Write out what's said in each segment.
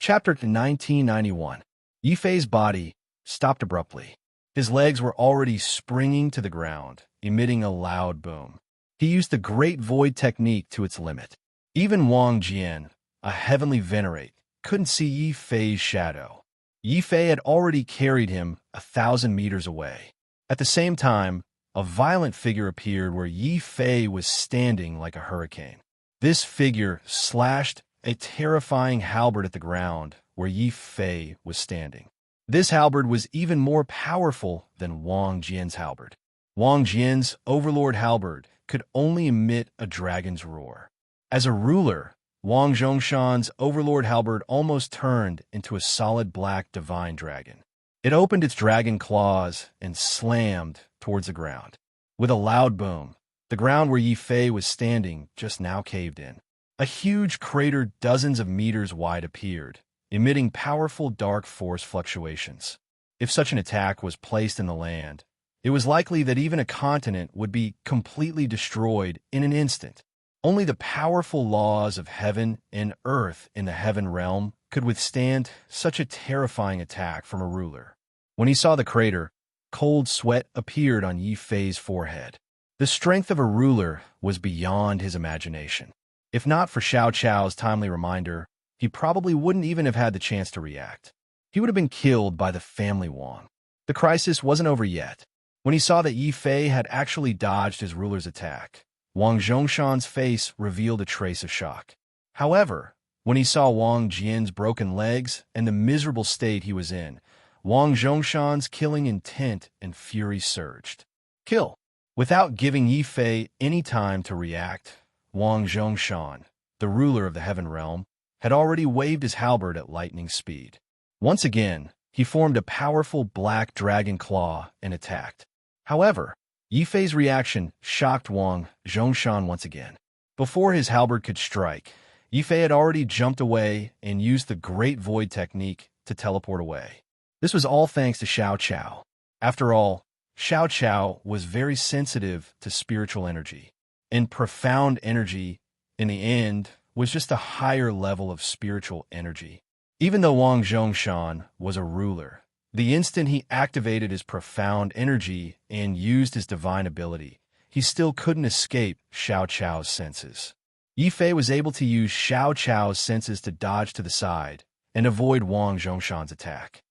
Chapter 1991. Yi Fei's body stopped abruptly. His legs were already springing to the ground, emitting a loud boom. He used the Great Void technique to its limit. Even Wang Jian, a heavenly venerate, couldn't see Yi Fei's shadow. Yi Fei had already carried him 1,000 meters away. At the same time, a violent figure appeared where Yi Fei was standing like a hurricane. This figure slashed a terrifying halberd at the ground where Yi Fei was standing. This halberd was even more powerful than Wang Jian's halberd. Wang Jian's overlord halberd could only emit a dragon's roar. As a ruler, Wang Zhongshan's overlord halberd almost turned into a solid black divine dragon. It opened its dragon claws and slammed towards the ground. With a loud boom, the ground where Yi Fei was standing just now caved in. A huge crater dozens of meters wide appeared, emitting powerful dark force fluctuations. If such an attack was placed in the land, it was likely that even a continent would be completely destroyed in an instant. Only the powerful laws of heaven and earth in the heaven realm could withstand such a terrifying attack from a ruler. When he saw the crater, cold sweat appeared on Yi Fei's forehead. The strength of a ruler was beyond his imagination. If not for Xiao Chao's timely reminder, he probably wouldn't even have had the chance to react. He would have been killed by the family Wang. The crisis wasn't over yet. When he saw that Yi Fei had actually dodged his ruler's attack, Wang Zhongshan's face revealed a trace of shock. However, when he saw Wang Jian's broken legs and the miserable state he was in, Wang Zhongshan's killing intent and fury surged. Kill! Without giving Yi Fei any time to react, Wang Zhongshan, the ruler of the heaven realm, had already waved his halberd at lightning speed. Once again, he formed a powerful black dragon claw and attacked. However, Yi Fei's reaction shocked Wang Zhongshan once again. Before his halberd could strike, Yi Fei had already jumped away and used the Great Void technique to teleport away. This was all thanks to Xiao Chao. After all, Xiao Chao was very sensitive to spiritual energy, and profound energy, in the end, was just a higher level of spiritual energy. Even though Wang Zhongshan was a ruler, the instant he activated his profound energy and used his divine ability, he still couldn't escape Xiao Chao's senses. Yi Fei was able to use Xiao Chao's senses to dodge to the side and avoid Wang Zhongshan's attack.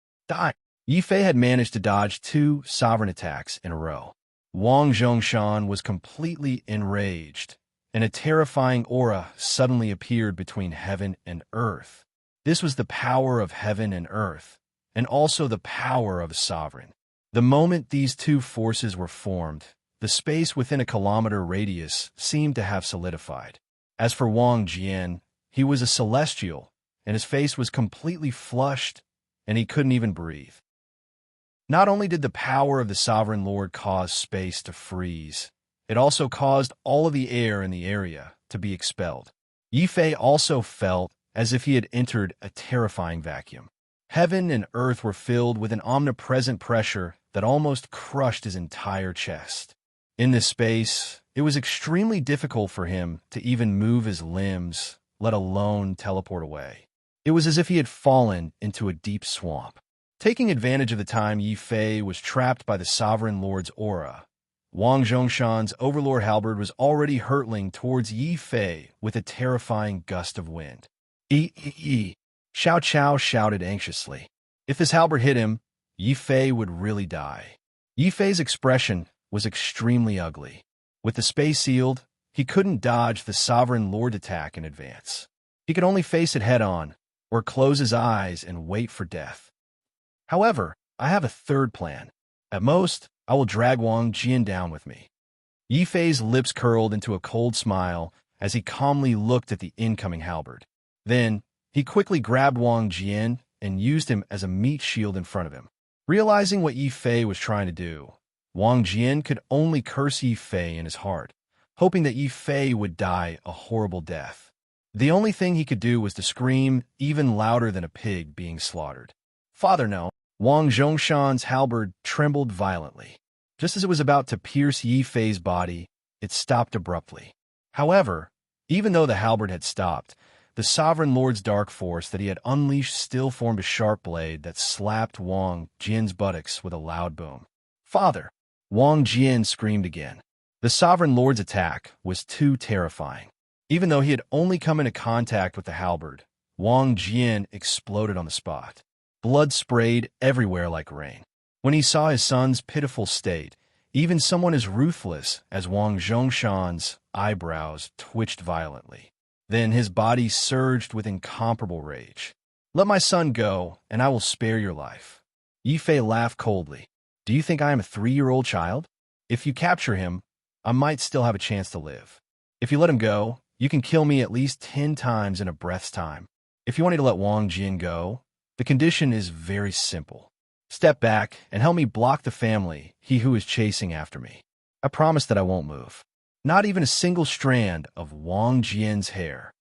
Yi Fei had managed to dodge 2 sovereign attacks in a row. Wang Zhongshan was completely enraged, and a terrifying aura suddenly appeared between heaven and earth. This was the power of heaven and earth, and also the power of a sovereign. The moment these two forces were formed, the space within a kilometer radius seemed to have solidified. As for Wang Jian, he was a celestial, and his face was completely flushed, and he couldn't even breathe. Not only did the power of the Sovereign Lord cause space to freeze, it also caused all of the air in the area to be expelled. Yi Fei also felt as if he had entered a terrifying vacuum. Heaven and earth were filled with an omnipresent pressure that almost crushed his entire chest. In this space, it was extremely difficult for him to even move his limbs, let alone teleport away. It was as if he had fallen into a deep swamp. Taking advantage of the time Yi Fei was trapped by the Sovereign Lord's aura, Wang Zhongshan's overlord halberd was already hurtling towards Yi Fei with a terrifying gust of wind. Xiao Chao shouted anxiously. If his halberd hit him, Yi Fei would really die. Yi Fei's expression was extremely ugly. With the space sealed, he couldn't dodge the Sovereign Lord attack in advance. He could only face it head-on, or close his eyes and wait for death. However, I have a third plan. At most, I will drag Wang Jian down with me. Yi Fei's lips curled into a cold smile as he calmly looked at the incoming halberd. Then, he quickly grabbed Wang Jian and used him as a meat shield in front of him. Realizing what Yi Fei was trying to do, Wang Jian could only curse Yi Fei in his heart, hoping that Yi Fei would die a horrible death. The only thing he could do was to scream even louder than a pig being slaughtered. Father, no. Wang Zhongshan's halberd trembled violently. Just as it was about to pierce Yi Fei's body, it stopped abruptly. However, even though the halberd had stopped, The Sovereign Lord's dark force that he had unleashed still formed a sharp blade that slapped Wang Jian's buttocks with a loud boom. "Father!" Wang Jian screamed again. The Sovereign Lord's attack was too terrifying. Even though he had only come into contact with the halberd, Wang Jian exploded on the spot. Blood sprayed everywhere like rain. When he saw his son's pitiful state, even someone as ruthless as Wang Zhongshan's eyebrows twitched violently. Then his body surged with incomparable rage. "Let my son go, and I will spare your life." Yi Fei laughed coldly. "Do you think I am a 3-year-old child? If you capture him, I might still have a chance to live. If you let him go, you can kill me at least 10 times in a breath's time. If you want me to let Wang Jian go, the condition is very simple. Step back and help me block the family, he who is chasing after me. I promise that I won't move. Not even a single strand of Wang Jian's hair."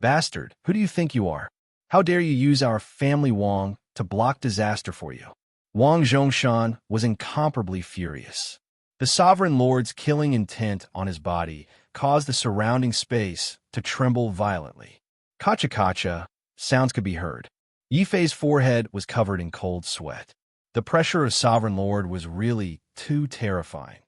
"Bastard, who do you think you are? How dare you use our family Wang to block disaster for you?" Wang Zhongshan was incomparably furious. The Sovereign Lord's killing intent on his body caused the surrounding space to tremble violently. Kacha-kacha, sounds could be heard. Yi Fei's forehead was covered in cold sweat. The pressure of Sovereign Lord was really too terrifying.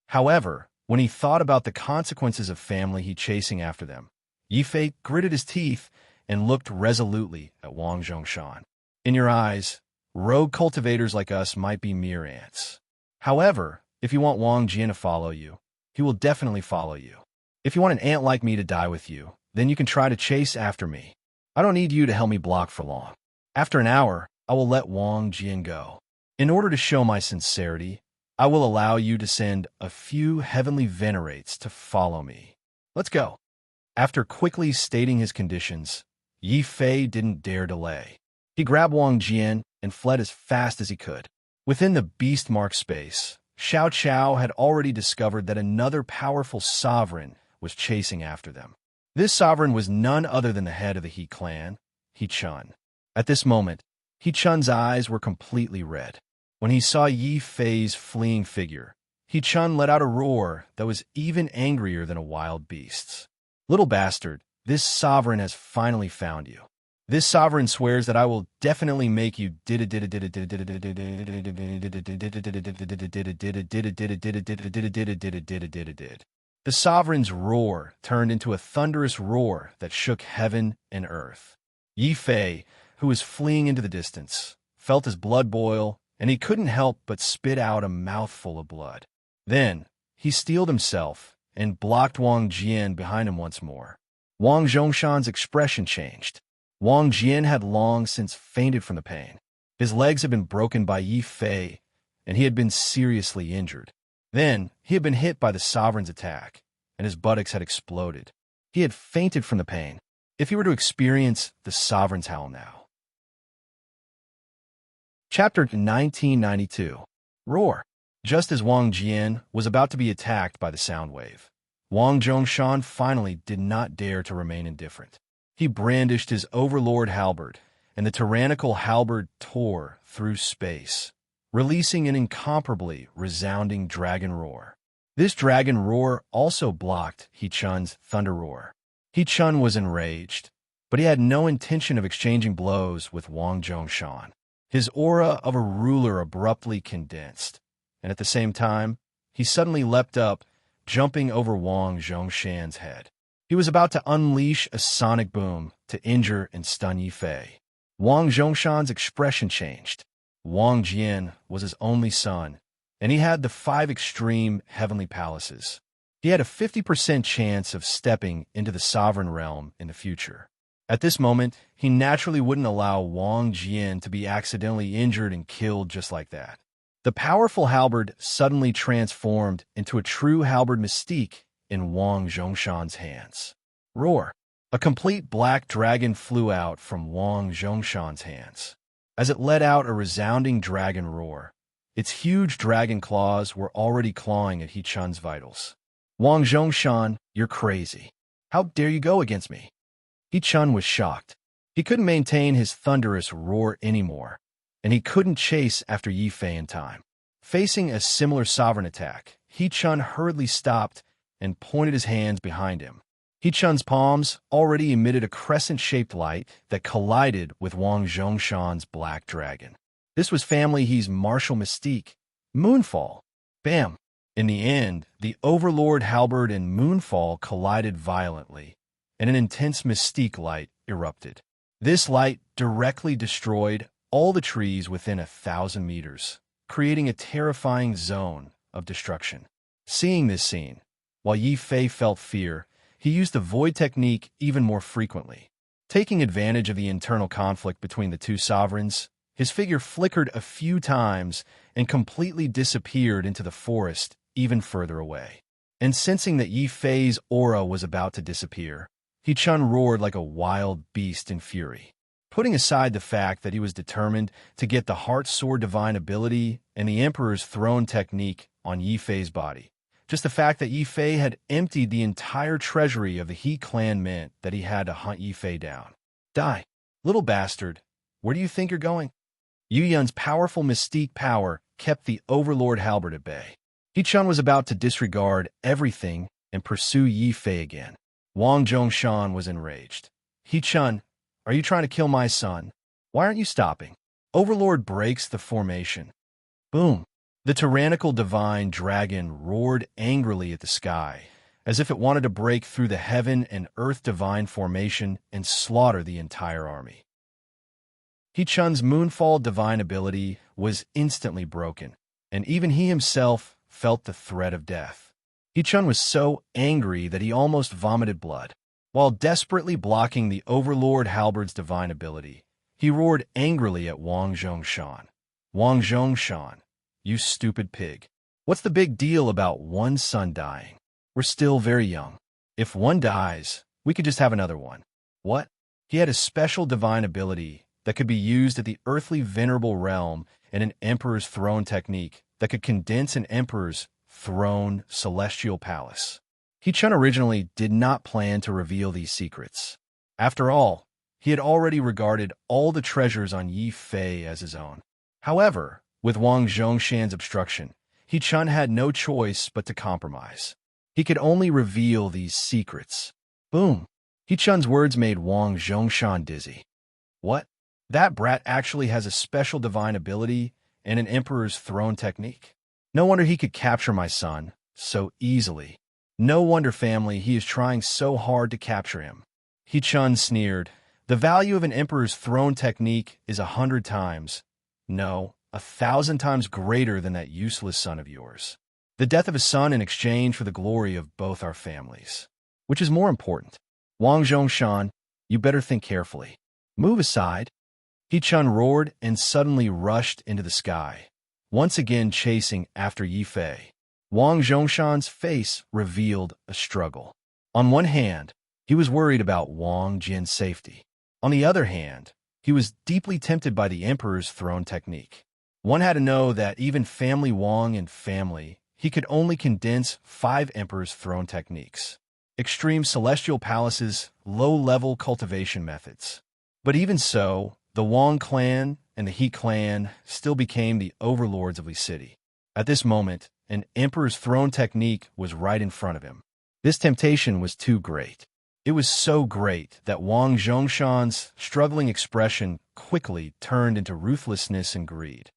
However, when he thought about the consequences of family he chasing after them, Yi Fei gritted his teeth and looked resolutely at Wang Zhongshan. "In your eyes, rogue cultivators like us might be mere ants. However, if you want Wang Jian to follow you, he will definitely follow you. If you want an ant like me to die with you, then you can try to chase after me. I don't need you to help me block for long. After an hour, I will let Wang Jian go. In order to show my sincerity, I will allow you to send a few heavenly venerates to follow me. Let's go." After quickly stating his conditions, Yi Fei didn't dare delay. He grabbed Wang Jian and fled as fast as he could. Within the beast-marked space, Xiao Chao had already discovered that another powerful sovereign was chasing after them. This sovereign was none other than the head of the He clan, He Chun. At this moment, He Chun's eyes were completely red. When he saw Yi Fei's fleeing figure, He Chun let out a roar that was even angrier than a wild beast's. "Little bastard, this sovereign has finally found you. This sovereign swears that I will definitely make you The sovereign's roar turned into a thunderous roar that shook heaven and earth. Yi Fei, who was fleeing into the distance, felt his blood boil, and he couldn't help but spit out a mouthful of blood. Then, he steeled himself and blocked Wang Jian behind him once more. Wang Zhongshan's expression changed. Wang Jian had long since fainted from the pain. His legs had been broken by Yi Fei, and he had been seriously injured. Then, he had been hit by the sovereign's attack, and his buttocks had exploded. He had fainted from the pain. If he were to experience the sovereign's howl now. Chapter 1992. Roar. Just as Wang Jian was about to be attacked by the sound wave, Wang Zhongshan finally did not dare to remain indifferent. He brandished his overlord halberd, and the tyrannical halberd tore through space, releasing an incomparably resounding dragon roar. This dragon roar also blocked He Chun's thunder roar. He Chun was enraged, but he had no intention of exchanging blows with Wang Zhongshan. His aura of a ruler abruptly condensed, and at the same time, he suddenly leapt up, jumping over Wang Zhongshan's head. He was about to unleash a sonic boom to injure and stun Yi Fei. Wang Zhongshan's expression changed. Wang Jian was his only son, and he had the 5 extreme heavenly palaces. He had a 50% chance of stepping into the sovereign realm in the future. At this moment, he naturally wouldn't allow Wang Jian to be accidentally injured and killed just like that. The powerful halberd suddenly transformed into a true halberd mystique in Wang Zhongshan's hands. Roar! A complete black dragon flew out from Wang Zhongshan's hands. As it let out a resounding dragon roar, its huge dragon claws were already clawing at He Chun's vitals. "Wang Zhongshan, you're crazy. How dare you go against me?" He Chun was shocked. He couldn't maintain his thunderous roar anymore, and he couldn't chase after Yi Fei in time. Facing a similar sovereign attack, He Chun hurriedly stopped and pointed his hands behind him. He Chun's palms already emitted a crescent-shaped light that collided with Wang Zhongshan's black dragon. This was Family He's martial mystique, Moonfall. Bam! In the end, the Overlord halberd and Moonfall collided violently, and an intense mystique light erupted. This light directly destroyed all the trees within 1,000 meters, creating a terrifying zone of destruction. Seeing this scene, while Yi Fei felt fear, he used the void technique even more frequently. Taking advantage of the internal conflict between the two sovereigns, his figure flickered a few times and completely disappeared into the forest even further away. And sensing that Yi Fei's aura was about to disappear, He Chun roared like a wild beast in fury. Putting aside the fact that he was determined to get the Heart Sword divine ability and the Emperor's Throne technique on Yi Fei's body, just the fact that Yi Fei had emptied the entire treasury of the He clan meant that he had to hunt Yi Fei down. Die, little bastard. Where do you think you're going? Yu Yun's powerful mystique power kept the Overlord halberd at bay. He Chun was about to disregard everything and pursue Yi Fei again. Wang Zhongshan was enraged. He Chun, are you trying to kill my son? Why aren't you stopping? Overlord breaks the formation. Boom! The tyrannical divine dragon roared angrily at the sky, as if it wanted to break through the heaven and earth divine formation and slaughter the entire army. He Chun's Moonfall divine ability was instantly broken, and even he himself felt the threat of death. He Chun was so angry that he almost vomited blood. While desperately blocking the Overlord halberd's divine ability, he roared angrily at Wang Zhongshan. Wang Zhongshan, you stupid pig. What's the big deal about one son dying? We're still very young. If one dies, we could just have another one. What? He had a special divine ability that could be used at the earthly venerable realm and an Emperor's Throne technique that could condense an Emperor's Throne celestial palace. He Chun originally did not plan to reveal these secrets. After all, he had already regarded all the treasures on Yi Fei as his own. However, with Wang Zhongshan's obstruction, He Chun had no choice but to compromise. He could only reveal these secrets. Boom! He Chun's words made Wang Zhongshan dizzy. What? That brat actually has a special divine ability and an Emperor's Throne technique? No wonder he could capture my son so easily. No wonder, family, he is trying so hard to capture him. He Chun sneered. The value of an Emperor's Throne technique is 100 times, no, 1,000 times greater than that useless son of yours. The death of a son in exchange for the glory of both our families. Which is more important? Wang Zhongshan, you better think carefully. Move aside. He Chun roared and suddenly rushed into the sky, once again chasing after Yi Fei. Wang Zhongshan's face revealed a struggle. On one hand, he was worried about Wang Jin's safety. On the other hand, he was deeply tempted by the Emperor's Throne technique. One had to know that even Family Wang and family, he could only condense 5 Emperor's Throne techniques. Extreme celestial palaces, low-level cultivation methods. But even so, the Wang clan and the He clan still became the overlords of Li City. At this moment, an Emperor's Throne technique was right in front of him. This temptation was too great. It was so great that Wang Zhongshan's struggling expression quickly turned into ruthlessness and greed.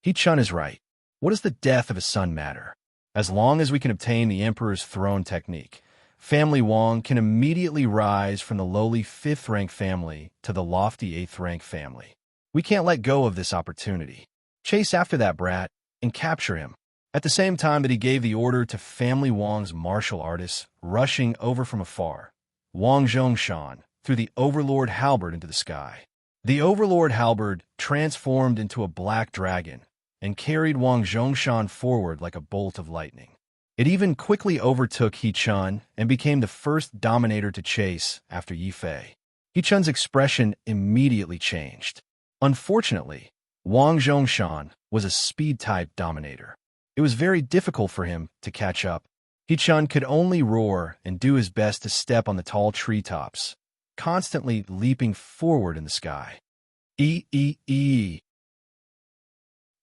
He Chun is right. What does the death of a son matter? As long as we can obtain the Emperor's Throne technique, Family Wang can immediately rise from the lowly 5th-rank family to the lofty 8th-rank family. We can't let go of this opportunity. Chase after that brat and capture him. At the same time that he gave the order to Family Wang's martial artists rushing over from afar, Wang Zhongshan threw the Overlord halberd into the sky. The Overlord halberd transformed into a black dragon and carried Wang Zhongshan forward like a bolt of lightning. It even quickly overtook He Chun and became the first dominator to chase after Yi Fei. He Chun's expression immediately changed. Unfortunately, Wang Zhongshan was a speed-type dominator. It was very difficult for him to catch up. He Chun could only roar and do his best to step on the tall treetops, constantly leaping forward in the sky.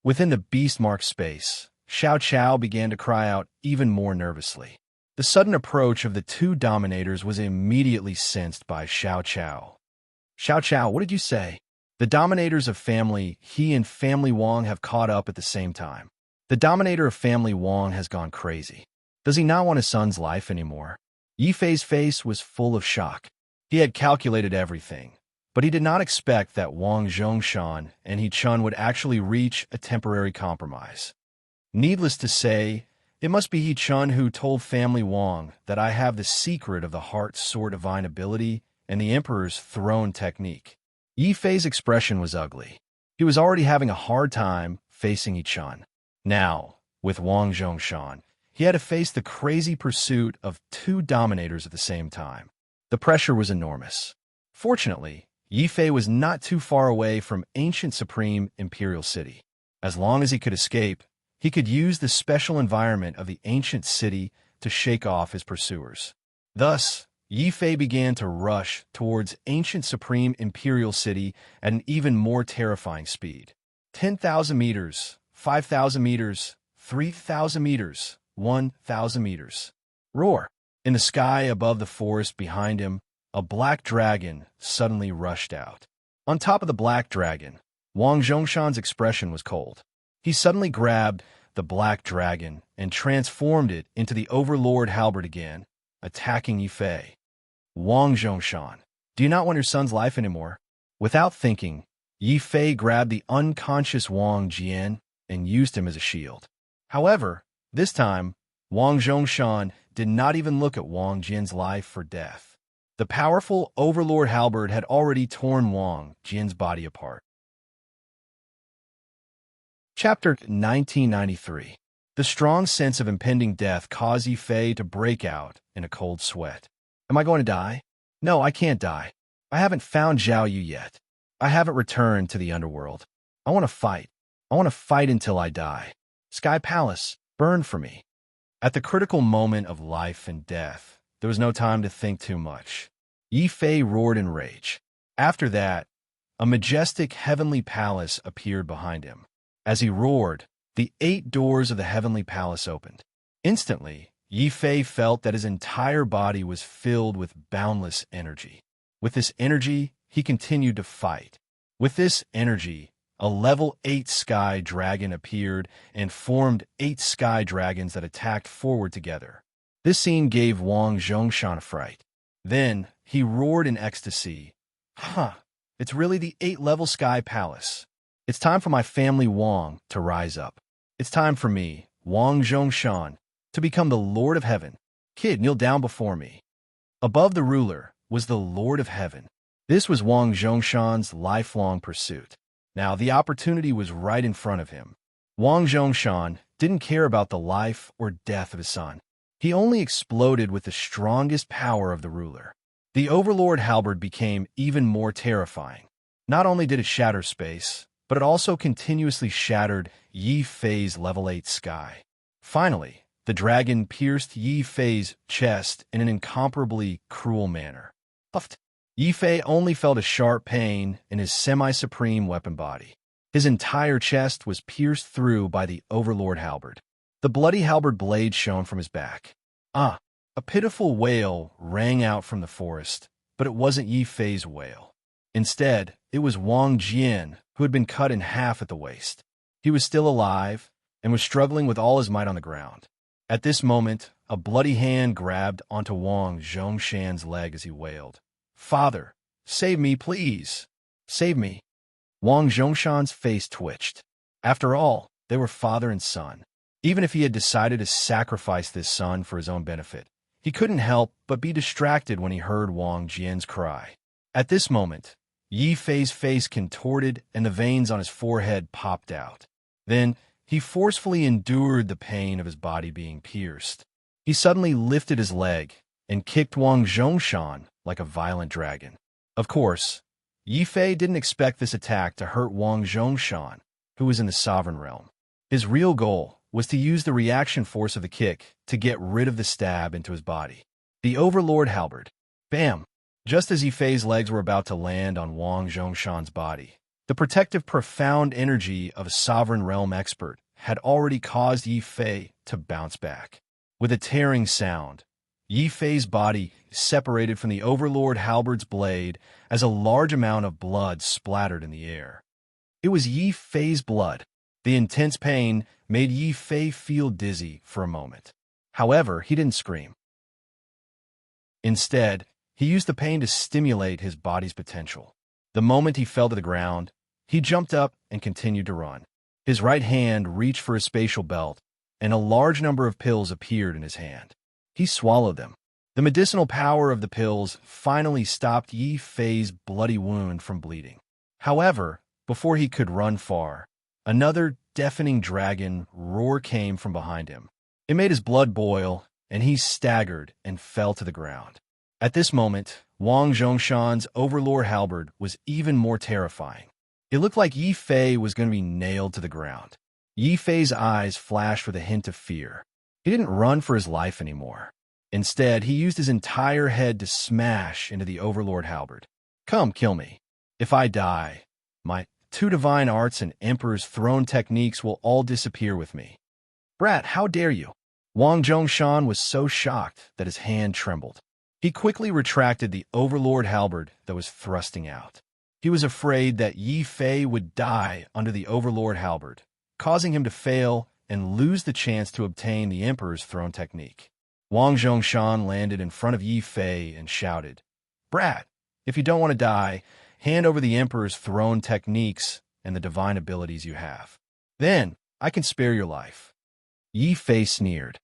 Within the beast-marked space, Xiao Chao began to cry out even more nervously. The sudden approach of the two dominators was immediately sensed by Xiao Chao. Xiao Chao, what did you say? The dominators of family He and family Wang have caught up at the same time. The dominator of family Wang has gone crazy. Does he not want his son's life anymore? Yi Fei's face was full of shock. He had calculated everything, but he did not expect that Wang Zhongshan and He Chun would actually reach a temporary compromise. Needless to say, it must be He Chun who told family Wang that I have the secret of the heart's sword divine ability and the emperor's throne technique. Yi Fei's expression was ugly. He was already having a hard time facing He Chun. Now, with Wang Zhongshan, he had to face the crazy pursuit of two dominators at the same time. The pressure was enormous. Fortunately, Yi Fei was not too far away from ancient supreme imperial city. As long as he could escape, he could use the special environment of the ancient city to shake off his pursuers. Thus, Yi Fei began to rush towards ancient supreme imperial city at an even more terrifying speed. 10,000 meters, 5,000 meters, 3,000 meters, 1,000 meters. Roar! In the sky above the forest behind him, a black dragon suddenly rushed out. On top of the black dragon, Wang Zhongshan's expression was cold. He suddenly grabbed the black dragon and transformed it into the Overlord halberd again, attacking Yi Fei. Wang Zhongshan, do you not want your son's life anymore? Without thinking, Yi Fei grabbed the unconscious Wang Jian and used him as a shield. However, this time, Wang Zhongshan did not even look at Wang Jian's life or death. The powerful Overlord halberd had already torn Wang Jian's body apart. Chapter 1993. The strong sense of impending death caused Yi Fei to break out in a cold sweat. Am I going to die? No, I can't die. I haven't found Zhao Yu yet. I haven't returned to the underworld. I want to fight. I want to fight until I die. Sky Palace, burn for me. At the critical moment of life and death, there was no time to think too much. Yi Fei roared in rage. After that, a majestic heavenly palace appeared behind him. As he roared, the 8 doors of the heavenly palace opened. Instantly, Yi Fei felt that his entire body was filled with boundless energy. With this energy, he continued to fight. With this energy, a level 8 sky dragon appeared and formed 8 sky dragons that attacked forward together. This scene gave Wang Zhongshan a fright. Then, he roared in ecstasy. It's really the 8-level sky palace. It's time for my family Wang to rise up. It's time for me, Wang Zhongshan, to become the Lord of Heaven. Kid, kneel down before me. Above the ruler was the Lord of Heaven. This was Wang Zhongshan's lifelong pursuit. Now, the opportunity was right in front of him. Wang Zhongshan didn't care about the life or death of his son. He only exploded with the strongest power of the ruler. The Overlord halberd became even more terrifying. Not only did it shatter space, but it also continuously shattered Yi Fei's level 8 sky. Finally, the dragon pierced Yi Fei's chest in an incomparably cruel manner. Puffed. Yi Fei only felt a sharp pain in his semi-supreme weapon body. His entire chest was pierced through by the Overlord halberd. The bloody halberd blade shone from his back. A pitiful wail rang out from the forest, but it wasn't Yi Fei's wail. Instead, it was Wang Jian, who had been cut in half at the waist. He was still alive and was struggling with all his might on the ground. At this moment, a bloody hand grabbed onto Wang Zhongshan's leg as he wailed. Father, save me, please. Save me. Wang Zhongshan's face twitched. After all, they were father and son. Even if he had decided to sacrifice this son for his own benefit, he couldn't help but be distracted when he heard Wang Jian's cry. At this moment, Yi Fei's face contorted and the veins on his forehead popped out. Then, he forcefully endured the pain of his body being pierced. He suddenly lifted his leg and kicked Wang Zhongshan like a violent dragon. Of course, Yi Fei didn't expect this attack to hurt Wang Zhongshan, who was in the sovereign realm. His real goal was to use the reaction force of the kick to get rid of the stab into his body. The Overlord halberd. Bam! Just as Yi Fei's legs were about to land on Wang Zhongshan's body, the protective profound energy of a sovereign realm expert had already caused Yi Fei to bounce back. With a tearing sound, Yi Fei's body separated from the Overlord halberd's blade as a large amount of blood splattered in the air. It was Yi Fei's blood. The intense pain made Yi Fei feel dizzy for a moment. However, he didn't scream. Instead, he used the pain to stimulate his body's potential. The moment he fell to the ground, he jumped up and continued to run. His right hand reached for his spatial belt, and a large number of pills appeared in his hand. He swallowed them. The medicinal power of the pills finally stopped Yi Fei's bloody wound from bleeding. However, before he could run far, another deafening dragon roar came from behind him. It made his blood boil, and he staggered and fell to the ground. At this moment, Wang Zhongshan's Overlord halberd was even more terrifying. It looked like Yi Fei was going to be nailed to the ground. Yi Fei's eyes flashed with a hint of fear. He didn't run for his life anymore. Instead, he used his entire head to smash into the Overlord halberd. Come, kill me. If I die, my 2 divine arts and Emperor's throne techniques will all disappear with me. Brat, how dare you? Wang Zhongshan was so shocked that his hand trembled. He quickly retracted the Overlord halberd that was thrusting out. He was afraid that Yi Fei would die under the Overlord halberd, causing him to fail and lose the chance to obtain the Emperor's throne technique. Wang Zhongshan landed in front of Yi Fei and shouted, Brat, if you don't want to die, hand over the Emperor's throne techniques and the divine abilities you have. Then I can spare your life. Yi Fei sneered.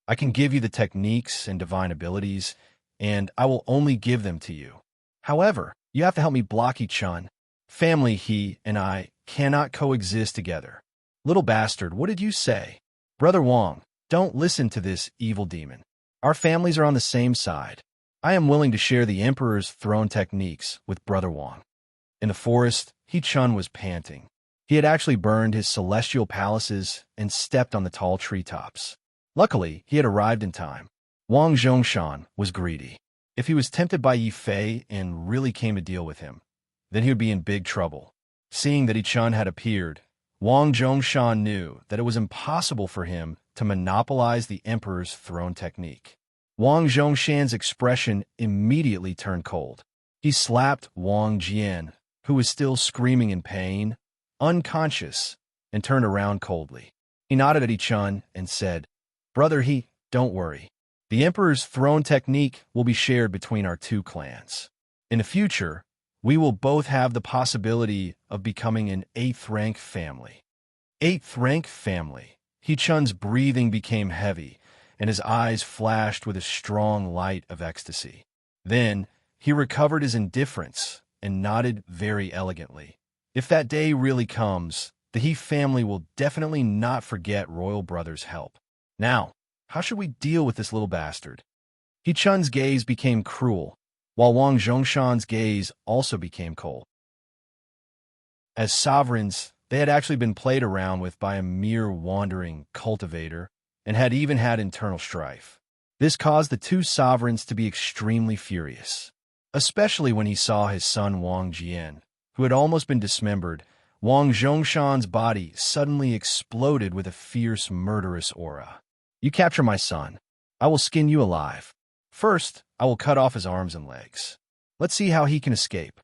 I can give you the techniques and divine abilities, and I will only give them to you. However, you have to help me block Yi-chun. Family he and I cannot coexist together. Little bastard, what did you say? Brother Wang, don't listen to this evil demon. Our families are on the same side. I am willing to share the Emperor's throne techniques with Brother Wang. In the forest, Yi-chun was panting. He had actually burned his celestial palaces and stepped on the tall treetops. Luckily, he had arrived in time. Wang Zhongshan was greedy. If he was tempted by Yi Fei and really came to deal with him, then he would be in big trouble. Seeing that Yi-chun had appeared, Wang Zhongshan knew that it was impossible for him to monopolize the Emperor's throne technique. Wang Zhongshan's expression immediately turned cold. He slapped Wang Jian, who was still screaming in pain, unconscious, and turned around coldly. He nodded at Yi-chun and said, Brother he, don't worry. The Emperor's throne technique will be shared between our 2 clans. In the future, we will both have the possibility of becoming an 8th rank family. 8th rank family. Yi-chun's breathing became heavy, and his eyes flashed with a strong light of ecstasy. Then, he recovered his indifference and nodded very elegantly. If that day really comes, the He family will definitely not forget Royal Brother's help. Now, how should we deal with this little bastard? Yi-chun's gaze became cruel, while Wang Zhongshan's gaze also became cold. As sovereigns, they had actually been played around with by a mere wandering cultivator and had even had internal strife. This caused the 2 sovereigns to be extremely furious, especially when he saw his son Wang Jian, who had almost been dismembered. Wang Zhongshan's body suddenly exploded with a fierce, murderous aura. You capture my son, I will skin you alive. First, I will cut off his arms and legs. Let's see how he can escape.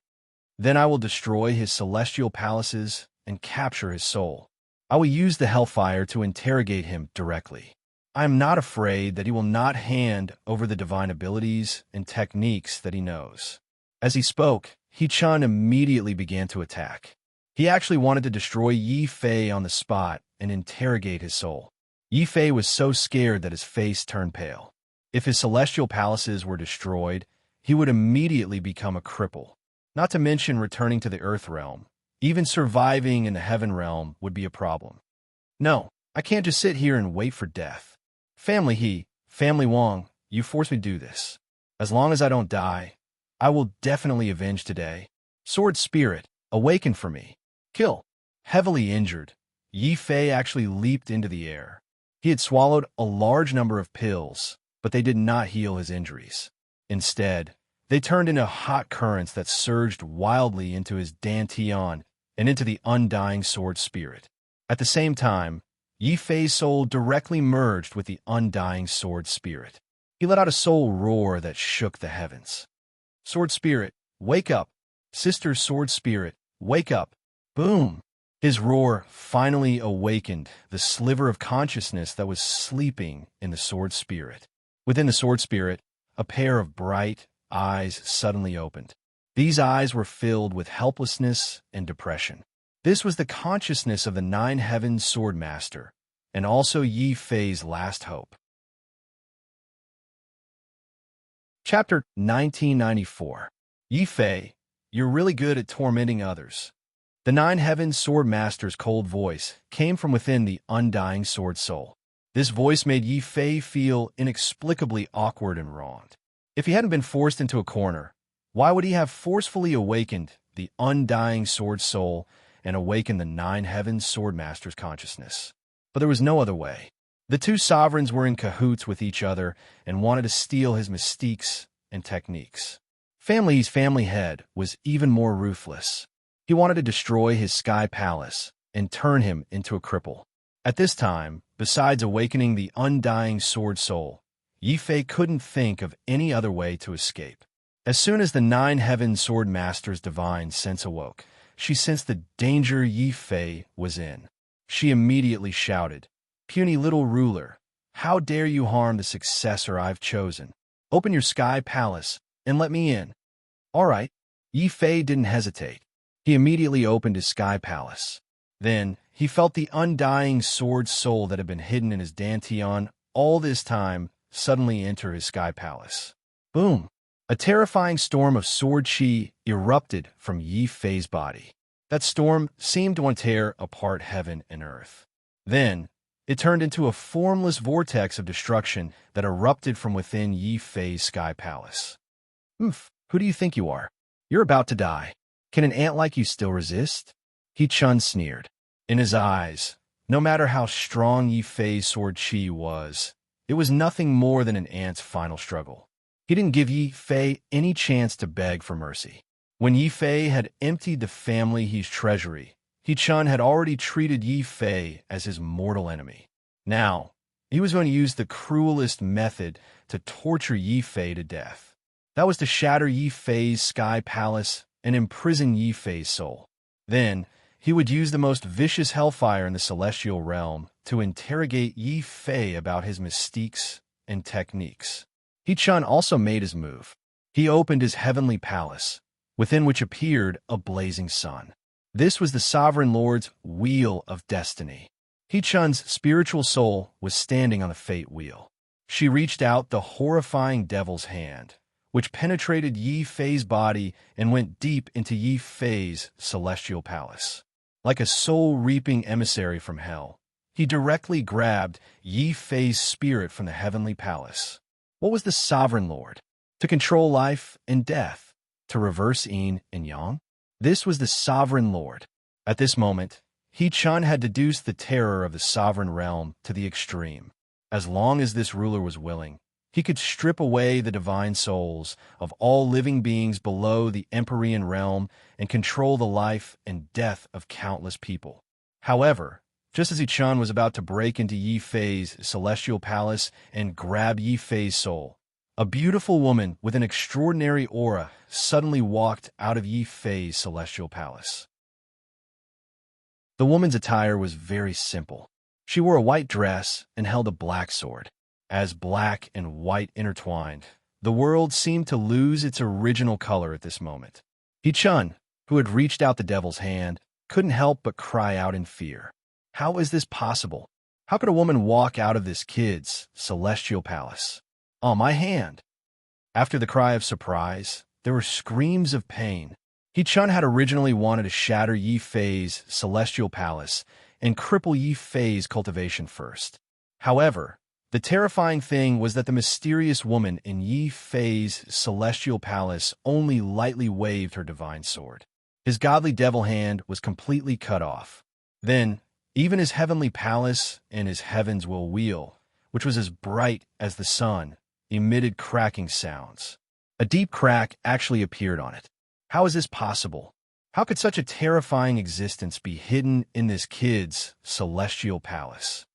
Then I will destroy his celestial palaces and capture his soul. I will use the hellfire to interrogate him directly. I am not afraid that he will not hand over the divine abilities and techniques that he knows. As he spoke, Yi-chun immediately began to attack. He actually wanted to destroy Yi Fei on the spot and interrogate his soul. Yi Fei was so scared that his face turned pale. If his celestial palaces were destroyed, he would immediately become a cripple. Not to mention returning to the Earth realm. Even surviving in the Heaven realm would be a problem. No, I can't just sit here and wait for death. Family he, family Wang, you forced me to do this. As long as I don't die, I will definitely avenge today. Sword spirit, awaken for me. Kill. Heavily injured, Yi Fei actually leaped into the air. He had swallowed a large number of pills, but they did not heal his injuries. Instead, they turned into hot currents that surged wildly into his dantian and into the undying sword spirit. At the same time, Yi Fei's soul directly merged with the undying sword spirit. He let out a soul roar that shook the heavens. Sword Spirit, wake up! Sister Sword Spirit, wake up! Boom! His roar finally awakened the sliver of consciousness that was sleeping in the Sword Spirit. Within the Sword Spirit, a pair of bright eyes suddenly opened. These eyes were filled with helplessness and depression. This was the consciousness of the Nine Heavens Sword Master, and also Yi Fei's last hope. Chapter 1994. Yi Fei, you're really good at tormenting others. The Nine Heavens Sword Master's cold voice came from within the undying sword soul. This voice made Yi Fei feel inexplicably awkward and wronged. If he hadn't been forced into a corner, why would he have forcefully awakened the undying sword soul and awakened the Nine Heavens Sword Master's consciousness? But there was no other way. The two sovereigns were in cahoots with each other and wanted to steal his mystiques and techniques. Family's family head was even more ruthless. He wanted to destroy his sky palace and turn him into a cripple. At this time, besides awakening the undying sword soul, Yi Fei couldn't think of any other way to escape. As soon as the Nine Heavens Sword Master's divine sense awoke, she sensed the danger Yi Fei was in. She immediately shouted, "Puny little ruler, how dare you harm the successor I've chosen? Open your sky palace and let me in." All right. Yi Fei didn't hesitate. He immediately opened his sky palace. Then, he felt the undying sword soul that had been hidden in his dantian all this time suddenly enter his sky palace. Boom! A terrifying storm of sword chi erupted from Yi Fei's body. That storm seemed to want to tear apart heaven and earth. Then, it turned into a formless vortex of destruction that erupted from within Yi Fei's sky palace. Who do you think you are? You're about to die. Can an ant like you still resist? He Chun sneered. In his eyes, no matter how strong Yi Fei's sword chi was, it was nothing more than an ant's final struggle. He didn't give Yi Fei any chance to beg for mercy. When Yi Fei had emptied the family's treasury, He Chun had already treated Yi Fei as his mortal enemy. Now, he was going to use the cruelest method to torture Yi Fei to death. That was to shatter Yi Fei's sky palace and imprison Yi Fei's soul. Then, he would use the most vicious hellfire in the celestial realm to interrogate Yi Fei about his mystiques and techniques. He Chun also made his move. He opened his heavenly palace, within which appeared a blazing sun. This was the Sovereign Lord's Wheel of Destiny. He Chun's spiritual soul was standing on the fate wheel. She reached out the horrifying devil's hand, which penetrated Yi Fei's body and went deep into Yi Fei's celestial palace. Like a soul-reaping emissary from hell, he directly grabbed Yi Fei's spirit from the heavenly palace. What was the Sovereign Lord? To control life and death, to reverse yin and yang? This was the Sovereign Lord. At this moment, He Chun had deduced the terror of the sovereign realm to the extreme. As long as this ruler was willing, he could strip away the divine souls of all living beings below the Empyrean realm and control the life and death of countless people. However, just as He Chun was about to break into Yi Fei's celestial palace and grab Yi Fei's soul, a beautiful woman with an extraordinary aura suddenly walked out of Yi Fei's celestial palace. The woman's attire was very simple. She wore a white dress and held a black sword. As black and white intertwined, the world seemed to lose its original color at this moment. He Chun, who had reached out the devil's hand, couldn't help but cry out in fear. How is this possible? How could a woman walk out of this kid's celestial palace? On my hand. After the cry of surprise, there were screams of pain. He Chun had originally wanted to shatter Yi Fei's celestial palace and cripple Yi Fei's cultivation first. However, the terrifying thing was that the mysterious woman in Yi Fei's celestial palace only lightly waved her divine sword. His godly devil hand was completely cut off. Then, even his heavenly palace and his heaven's will wheel, which was as bright as the sun, emitted cracking sounds. A deep crack actually appeared on it. How is this possible? How could such a terrifying existence be hidden in this kid's celestial palace?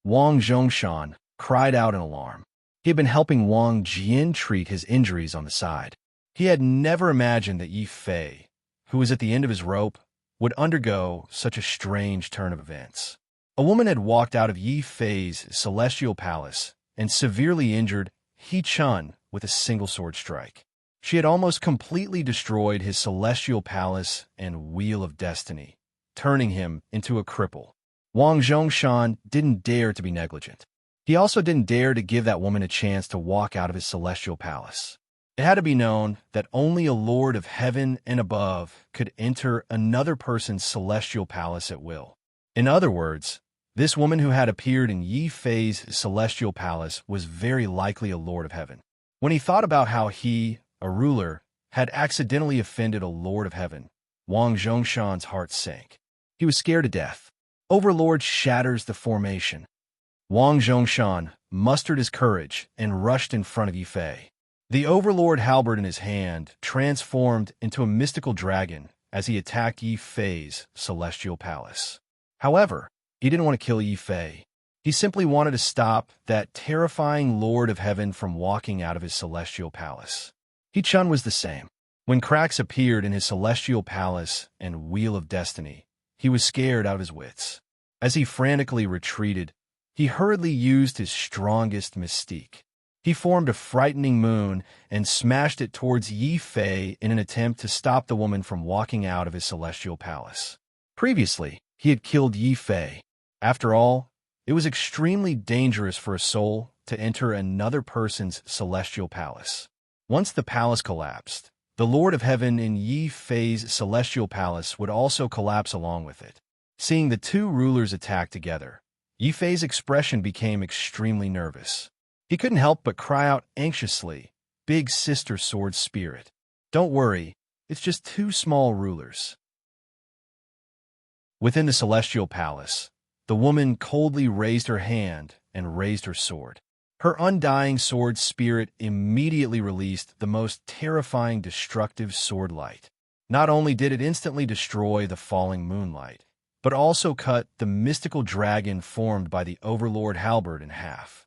Wang Zhongshan cried out in alarm. He had been helping Wang Jian treat his injuries on the side. He had never imagined that Yi Fei, who was at the end of his rope, would undergo such a strange turn of events. A woman had walked out of Yi Fei's celestial palace and severely injured He Chun with a single sword strike. She had almost completely destroyed his celestial palace and wheel of destiny, turning him into a cripple. Wang Zhongshan didn't dare to be negligent. He also didn't dare to give that woman a chance to walk out of his celestial palace. It had to be known that only a lord of heaven and above could enter another person's celestial palace at will. In other words, this woman who had appeared in Yi Fei's celestial palace was very likely a lord of heaven. When he thought about how he, a ruler, had accidentally offended a lord of heaven, Wang Zhongshan's heart sank. He was scared to death. Overlord shatters the formation. Wang Zhongshan mustered his courage and rushed in front of Yi Fei. The Overlord halberd in his hand transformed into a mystical dragon as he attacked Yi Fei's celestial palace. However, he didn't want to kill Yi Fei. He simply wanted to stop that terrifying Lord of Heaven from walking out of his celestial palace. He Chun was the same. When cracks appeared in his celestial palace and wheel of destiny, he was scared out of his wits. As he frantically retreated, he hurriedly used his strongest mystique. He formed a frightening moon and smashed it towards Yi Fei in an attempt to stop the woman from walking out of his celestial palace. Previously, he had killed Yi Fei. After all, it was extremely dangerous for a soul to enter another person's celestial palace. Once the palace collapsed, the Lord of Heaven in Yi Fei's celestial palace would also collapse along with it. Seeing the two rulers attack together, Yi Fei's expression became extremely nervous. He couldn't help but cry out anxiously, "Big sister sword spirit. Don't worry, it's just two small rulers." Within the celestial palace, the woman coldly raised her hand and raised her sword. Her undying sword spirit immediately released the most terrifying destructive sword light. Not only did it instantly destroy the falling moonlight, but also cut the mystical dragon formed by the Overlord halberd in half.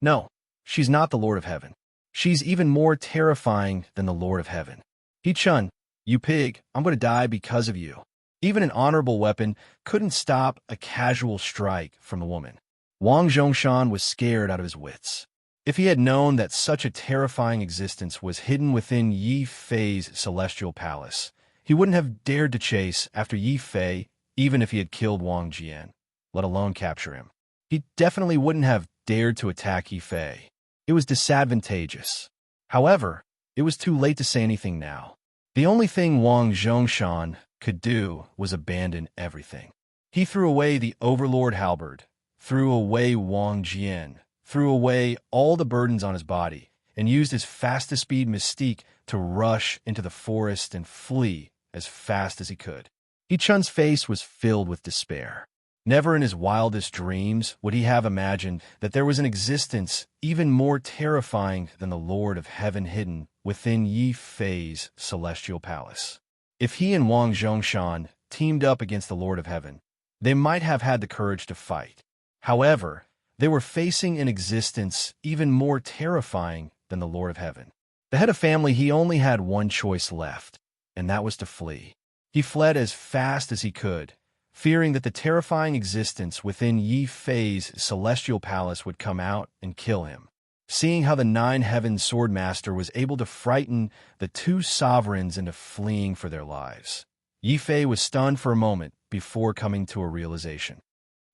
No, she's not the Lord of Heaven. She's even more terrifying than the Lord of Heaven. He Chun, you pig, I'm going to die because of you. Even an honorable weapon couldn't stop a casual strike from the woman. Wang Zhongshan was scared out of his wits. If he had known that such a terrifying existence was hidden within Yi Fei's celestial palace, he wouldn't have dared to chase after Yi Fei even if he had killed Wang Jian, let alone capture him. He definitely wouldn't have dared to attack Yi Fei. It was disadvantageous. However, it was too late to say anything now. The only thing Wang Zhongshan could do was abandon everything. He threw away the Overlord halberd, threw away Wang Jian, threw away all the burdens on his body, and used his fastest-speed mystique to rush into the forest and flee as fast as he could. He Chun's face was filled with despair. Never in his wildest dreams would he have imagined that there was an existence even more terrifying than the Lord of Heaven hidden within Yi Fei's celestial palace. If he and Wang Zhongshan teamed up against the Lord of Heaven, they might have had the courage to fight. However, they were facing an existence even more terrifying than the Lord of Heaven. The head of family, he only had one choice left, and that was to flee. He fled as fast as he could, fearing that the terrifying existence within Yi Fei's celestial palace would come out and kill him. Seeing how the Nine Heaven Swordmaster was able to frighten the two sovereigns into fleeing for their lives, Yi Fei was stunned for a moment before coming to a realization.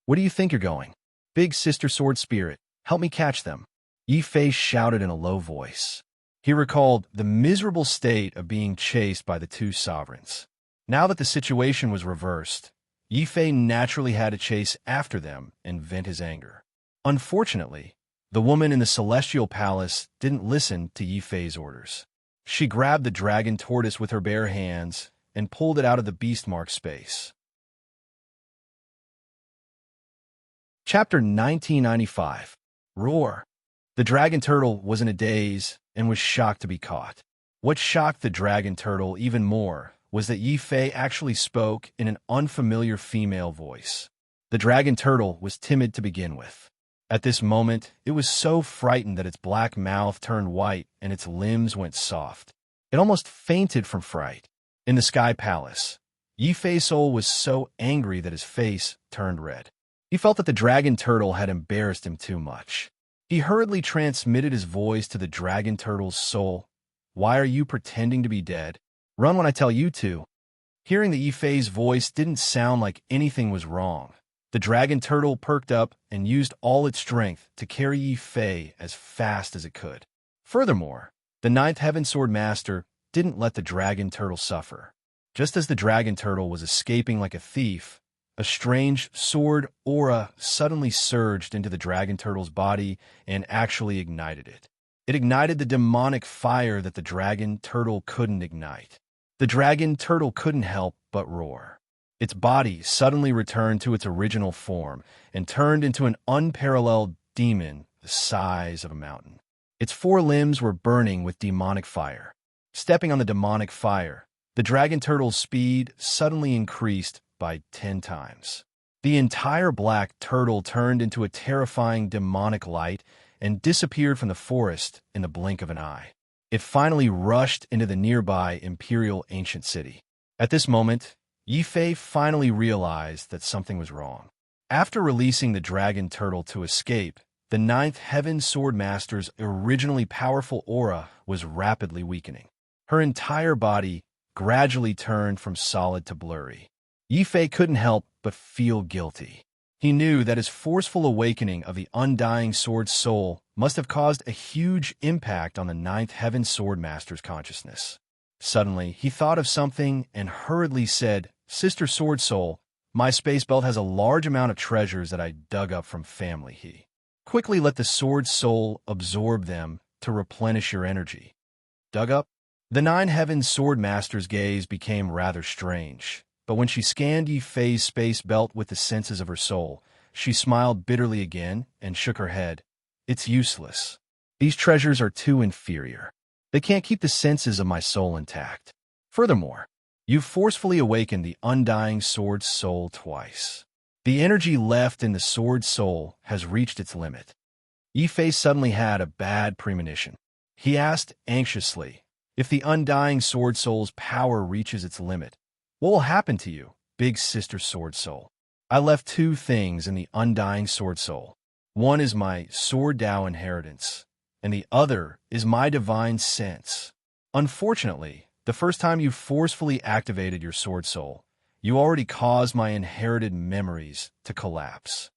"Where do you think you're going? Big sister sword spirit, help me catch them," Yi Fei shouted in a low voice. He recalled the miserable state of being chased by the two sovereigns. Now that the situation was reversed, Yi Fei naturally had to chase after them and vent his anger. Unfortunately, the woman in the celestial palace didn't listen to Yi Fei's orders. She grabbed the dragon tortoise with her bare hands and pulled it out of the beastmark space. Chapter 1995. Roar. The dragon turtle was in a daze and was shocked to be caught. What shocked the dragon turtle even more was that Yi Fei actually spoke in an unfamiliar female voice. The dragon turtle was timid to begin with. At this moment, it was so frightened that its black mouth turned white and its limbs went soft. It almost fainted from fright. In the Sky Palace, Yifei's soul was so angry that his face turned red. He felt that the dragon turtle had embarrassed him too much. He hurriedly transmitted his voice to the dragon turtle's soul. "Why are you pretending to be dead? Run when I tell you to." Hearing that Yifei's voice didn't sound like anything was wrong, the dragon turtle perked up and used all its strength to carry Yifei as fast as it could. Furthermore, the ninth heaven sword master didn't let the dragon turtle suffer. Just as the dragon turtle was escaping like a thief, a strange sword aura suddenly surged into the dragon turtle's body and actually ignited it. It ignited the demonic fire that the dragon turtle couldn't ignite. The dragon turtle couldn't help but roar. Its body suddenly returned to its original form and turned into an unparalleled demon the size of a mountain. Its four limbs were burning with demonic fire. Stepping on the demonic fire, the dragon turtle's speed suddenly increased by 10 times. The entire black turtle turned into a terrifying demonic light and disappeared from the forest in the blink of an eye. It finally rushed into the nearby imperial ancient city. At this moment, Yifei finally realized that something was wrong. After releasing the dragon turtle to escape, the ninth heaven sword master's originally powerful aura was rapidly weakening. Her entire body gradually turned from solid to blurry. Yifei couldn't help but feel guilty. He knew that his forceful awakening of the undying sword soul must have caused a huge impact on the ninth heaven sword master's consciousness. Suddenly, he thought of something and hurriedly said, "Sister Sword Soul, my space belt has a large amount of treasures that I dug up from family." He quickly let the sword soul absorb them to replenish your energy. Dug up? The nine heaven sword master's gaze became rather strange, but when she scanned Yifei's space belt with the senses of her soul, she smiled bitterly again and shook her head. "It's useless. These treasures are too inferior. They can't keep the senses of my soul intact. Furthermore, you've forcefully awakened the undying sword soul twice. The energy left in the sword soul has reached its limit." Yifei suddenly had a bad premonition. He asked anxiously, "If the undying sword soul's power reaches its limit, what will happen to you, big sister sword soul?" "I left two things in the undying sword soul. One is my sword Dao inheritance, and the other is my divine sense. Unfortunately, the first time you forcefully activated your sword soul, you already caused my inherited memories to collapse.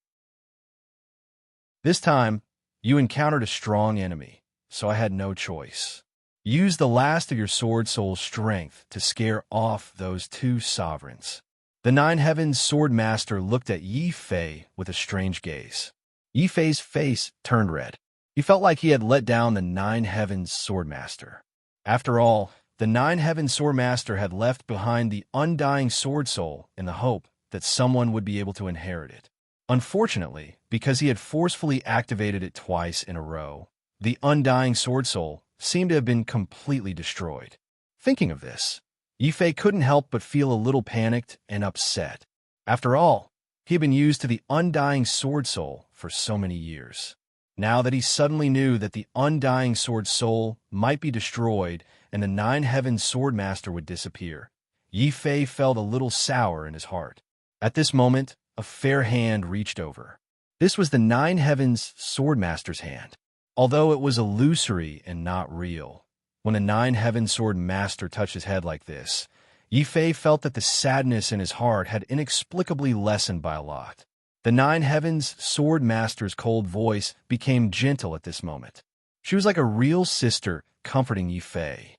This time, you encountered a strong enemy, so I had no choice. Use the last of your sword soul's strength to scare off those two sovereigns." The nine heavens sword master looked at Yifei with a strange gaze. Yifei's face turned red. He felt like he had let down the nine heavens sword master. After all, the nine heavens sword master had left behind the undying sword soul in the hope that someone would be able to inherit it. Unfortunately, because he had forcefully activated it twice in a row, the undying sword soul seemed to have been completely destroyed. Thinking of this, Yifei couldn't help but feel a little panicked and upset. After all, he had been used to the undying sword soul for so many years. Now that he suddenly knew that the undying sword soul might be destroyed and the nine heavens sword master would disappear, Yifei felt a little sour in his heart. At this moment, a fair hand reached over. This was the nine heavens sword master's hand. Although it was illusory and not real, when a nine heavens sword master touched his head like this, Yifei felt that the sadness in his heart had inexplicably lessened by a lot. The nine heavens sword master's cold voice became gentle at this moment. She was like a real sister comforting Yifei.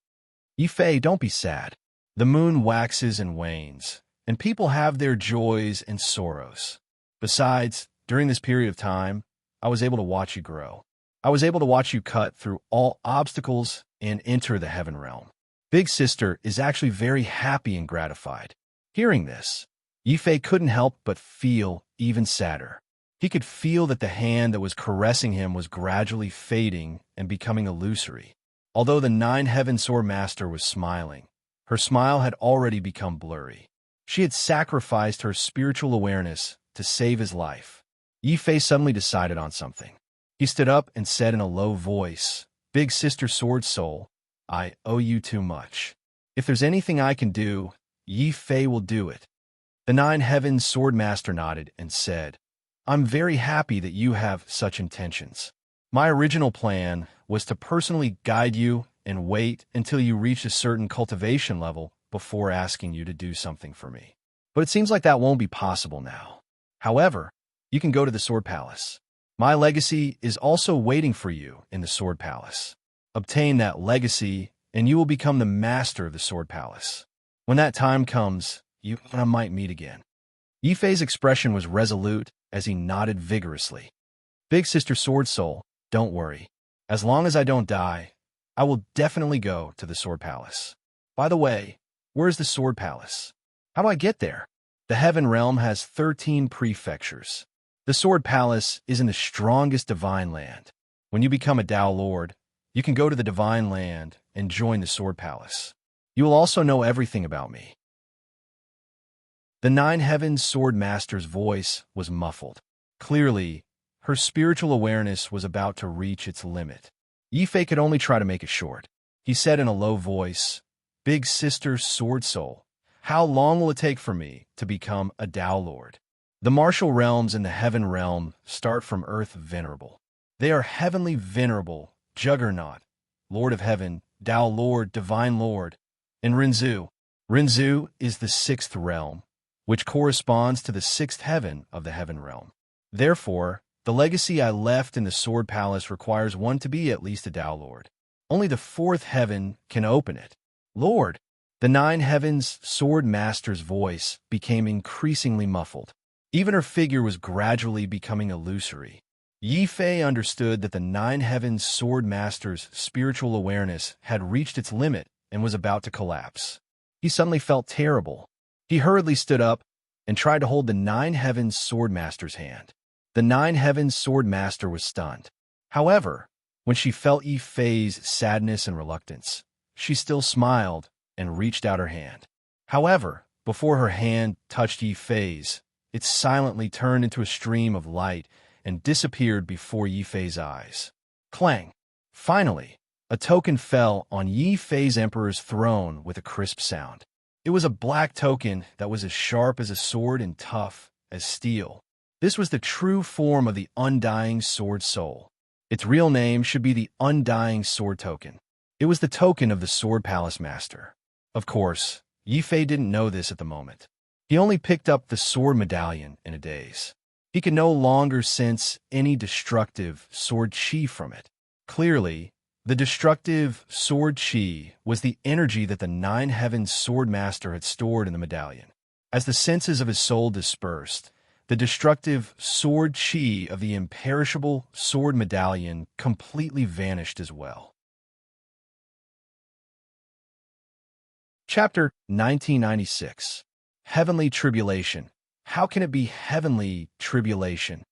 "Yifei, don't be sad. The moon waxes and wanes, and people have their joys and sorrows. Besides, during this period of time, I was able to watch you grow. I was able to watch you cut through all obstacles and enter the heaven realm. Big sister is actually very happy and gratified." Hearing this, Yifei couldn't help but feel even sadder. He could feel that the hand that was caressing him was gradually fading and becoming illusory. Although the nine heaven sword master was smiling, her smile had already become blurry. She had sacrificed her spiritual awareness to save his life. Yi suddenly decided on something. He stood up and said in a low voice, "Big Sister Sword Soul, I owe you too much. If there's anything I can do, Yi will do it." The Nine Heavens Sword Master nodded and said, "I'm very happy that you have such intentions. My original plan was to personally guide you and wait until you reach a certain cultivation level before asking you to do something for me. But it seems like that won't be possible now. However, you can go to the Sword Palace. My legacy is also waiting for you in the Sword Palace. Obtain that legacy, and you will become the master of the Sword Palace. When that time comes, you and I might meet again." Yifei's expression was resolute as he nodded vigorously. "Big Sister Sword Soul, don't worry. As long as I don't die, I will definitely go to the Sword Palace. By the way, where's the Sword Palace? How do I get there?" The Heaven Realm has 13 prefectures. The Sword Palace is in the strongest Divine Land. When you become a Tao Lord, you can go to the Divine Land and join the Sword Palace. You will also know everything about me." The Nine Heavens Sword Master's voice was muffled. Clearly, her spiritual awareness was about to reach its limit. Yifei could only try to make it short. He said in a low voice, "Big Sister Sword Soul, how long will it take for me to become a Tao Lord?" The martial realms in the Heaven Realm start from Earth Venerable. They are Heavenly Venerable, Juggernaut, Lord of Heaven, Tao Lord, Divine Lord, and Rinzu. Rinzu is the 6th realm, which corresponds to the 6th heaven of the Heaven Realm. Therefore, the legacy I left in the Sword Palace requires one to be at least a Tao Lord. Only the 4th heaven can open it. "Lord!" The Nine Heavens Sword Master's voice became increasingly muffled. Even her figure was gradually becoming illusory. Yifei understood that the Nine Heavens Sword Master's spiritual awareness had reached its limit and was about to collapse. He suddenly felt terrible. He hurriedly stood up and tried to hold the Nine Heavens Sword Master's hand. The Nine Heavens Sword Master was stunned. However, when she felt Yifei's sadness and reluctance, she still smiled and reached out her hand. However, before her hand touched Yifei's, it silently turned into a stream of light and disappeared before Yifei's eyes. Clang! Finally, a token fell on Yifei's Emperor's throne with a crisp sound. It was a black token that was as sharp as a sword and tough as steel. This was the true form of the Undying Sword Soul. Its real name should be the Undying Sword Token. It was the token of the Sword Palace Master. Of course, Yifei didn't know this at the moment. He only picked up the sword medallion in a daze. He could no longer sense any destructive sword chi from it. Clearly, the destructive sword chi was the energy that the Nine Heavens Sword Master had stored in the medallion. As the senses of his soul dispersed, the destructive sword chi of the imperishable sword medallion completely vanished as well. Chapter 1996. Heavenly Tribulation. How can it be heavenly tribulation?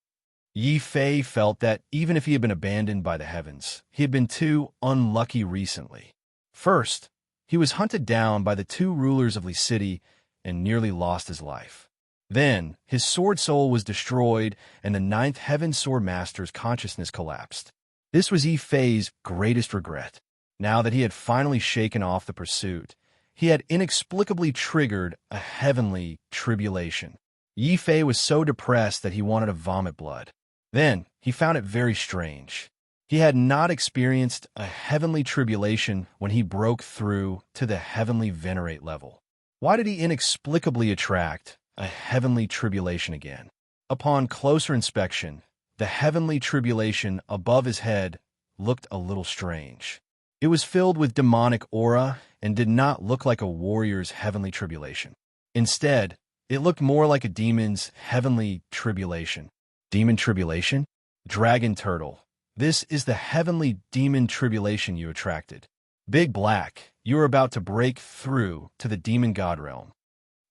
Yifei felt that even if he had been abandoned by the heavens, he had been too unlucky recently. First, he was hunted down by the 2 rulers of Li City and nearly lost his life. Then, his sword soul was destroyed and the 9th Heaven Sword Master's consciousness collapsed. This was Yifei's greatest regret. Now that he had finally shaken off the pursuit, he had inexplicably triggered a heavenly tribulation. Yifei was so depressed that he wanted to vomit blood. Then, he found it very strange. He had not experienced a heavenly tribulation when he broke through to the heavenly venerate level. Why did he inexplicably attract a heavenly tribulation again? Upon closer inspection, the heavenly tribulation above his head looked a little strange. It was filled with demonic aura and did not look like a warrior's heavenly tribulation. Instead, it looked more like a demon's heavenly tribulation. Demon tribulation? Dragon turtle. This is the heavenly demon tribulation you attracted. Big Black, you are about to break through to the demon god realm.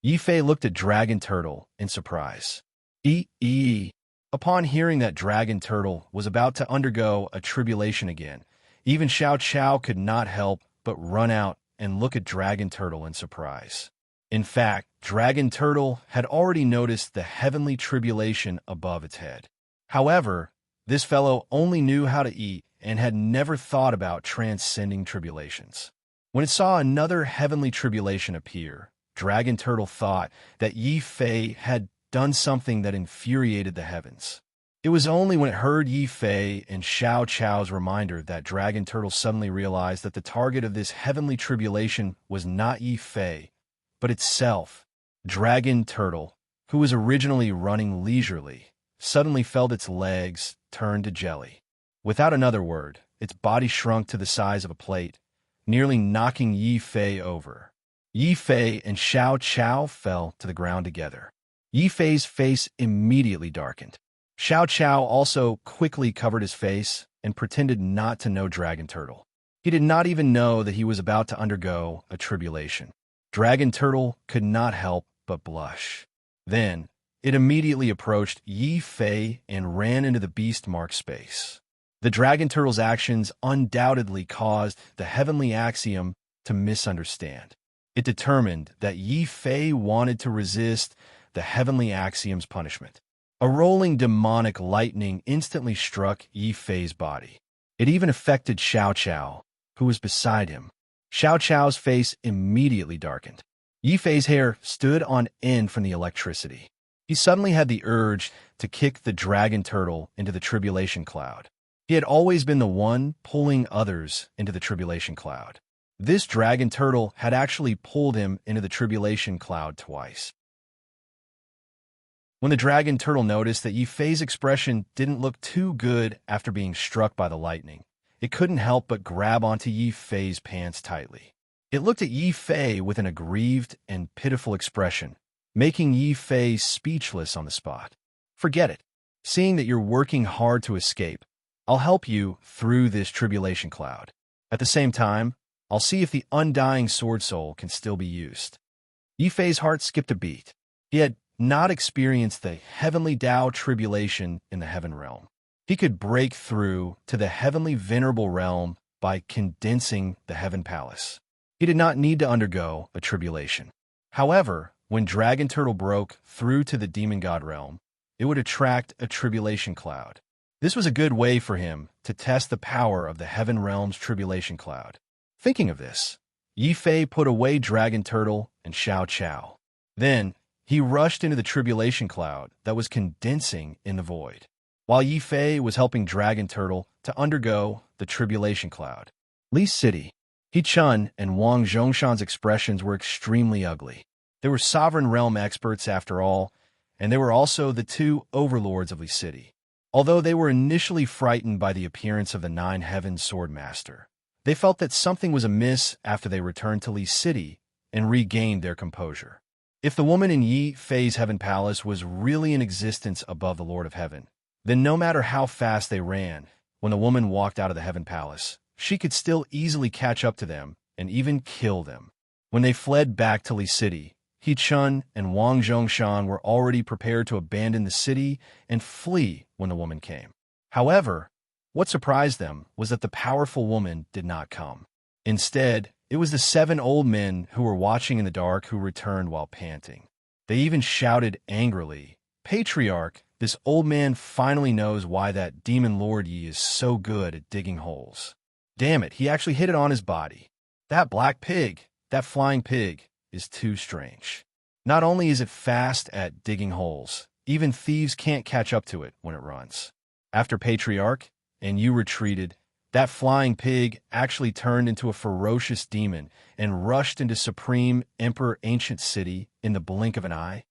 Yifei looked at Dragon Turtle in surprise. Upon hearing that Dragon Turtle was about to undergo a tribulation again, even Xiao Chao could not help but run out and look at Dragon Turtle in surprise. In fact, Dragon Turtle had already noticed the heavenly tribulation above its head. However, this fellow only knew how to eat and had never thought about transcending tribulations. When it saw another heavenly tribulation appear, Dragon Turtle thought that Yi Fei had done something that infuriated the heavens. It was only when it heard Yi Fei and Xiao Chao's reminder that Dragon Turtle suddenly realized that the target of this heavenly tribulation was not Yi Fei, but itself. Dragon Turtle, who was originally running leisurely, suddenly felt its legs turn to jelly. Without another word, its body shrunk to the size of a plate, nearly knocking Yi Fei over. Yi Fei and Xiao Chao fell to the ground together. Yi Fei's face immediately darkened. Xiao Chao also quickly covered his face and pretended not to know Dragon Turtle. He did not even know that he was about to undergo a tribulation. Dragon Turtle could not help but blush. Then, it immediately approached Yi Fei and ran into the beast mark space. The Dragon Turtle's actions undoubtedly caused the heavenly axiom to misunderstand. It determined that Yi Fei wanted to resist the heavenly axiom's punishment. A rolling demonic lightning instantly struck Yi Fei's body. It even affected Xiao Chao, who was beside him. Xiao Chao's face immediately darkened. Yi Fei's hair stood on end from the electricity. He suddenly had the urge to kick the Dragon Turtle into the tribulation cloud. He had always been the one pulling others into the tribulation cloud. This Dragon Turtle had actually pulled him into the tribulation cloud twice. When the Dragon Turtle noticed that Yi Fei's expression didn't look too good after being struck by the lightning, it couldn't help but grab onto Yi Fei's pants tightly. It looked at Yi Fei with an aggrieved and pitiful expression, making Yi Fei speechless on the spot. Forget it. Seeing that you're working hard to escape, I'll help you through this tribulation cloud. At the same time, I'll see if the undying sword soul can still be used. Yi Fei's heart skipped a beat. He had not experienced the heavenly Tao tribulation in the heaven realm. He could break through to the heavenly venerable realm by condensing the heaven palace. He did not need to undergo a tribulation. However, when Dragon Turtle broke through to the demon god realm, it would attract a tribulation cloud. This was a good way for him to test the power of the heaven realm's tribulation cloud. Thinking of this, Yi Fei put away Dragon Turtle and Xiao Chao. Then, he rushed into the tribulation cloud that was condensing in the void, while Yi Fei was helping Dragon Turtle to undergo the tribulation cloud. Li City. He Chun and Wang Zhongshan's expressions were extremely ugly. They were sovereign realm experts after all, and they were also the two overlords of Li City. Although they were initially frightened by the appearance of the Nine Heavens Sword Master, they felt that something was amiss after they returned to Li City and regained their composure. If the woman in Yi Fei's Heaven Palace was really in existence above the Lord of Heaven, then no matter how fast they ran, when the woman walked out of the Heaven Palace, she could still easily catch up to them and even kill them. When they fled back to Li City, He Chun and Wang Zhongshan were already prepared to abandon the city and flee when the woman came. However, what surprised them was that the powerful woman did not come. Instead, it was the 7 old men who were watching in the dark who returned while panting. They even shouted angrily, "Patriarch, this old man finally knows why that demon Lord Yi is so good at digging holes. Damn it, he actually hit it on his body. That black pig, that flying pig, is too strange. Not only is it fast at digging holes, even thieves can't catch up to it when it runs. After Patriarch, and you retreated, that flying pig actually turned into a ferocious demon and rushed into Supreme Emperor Ancient City in the blink of an eye."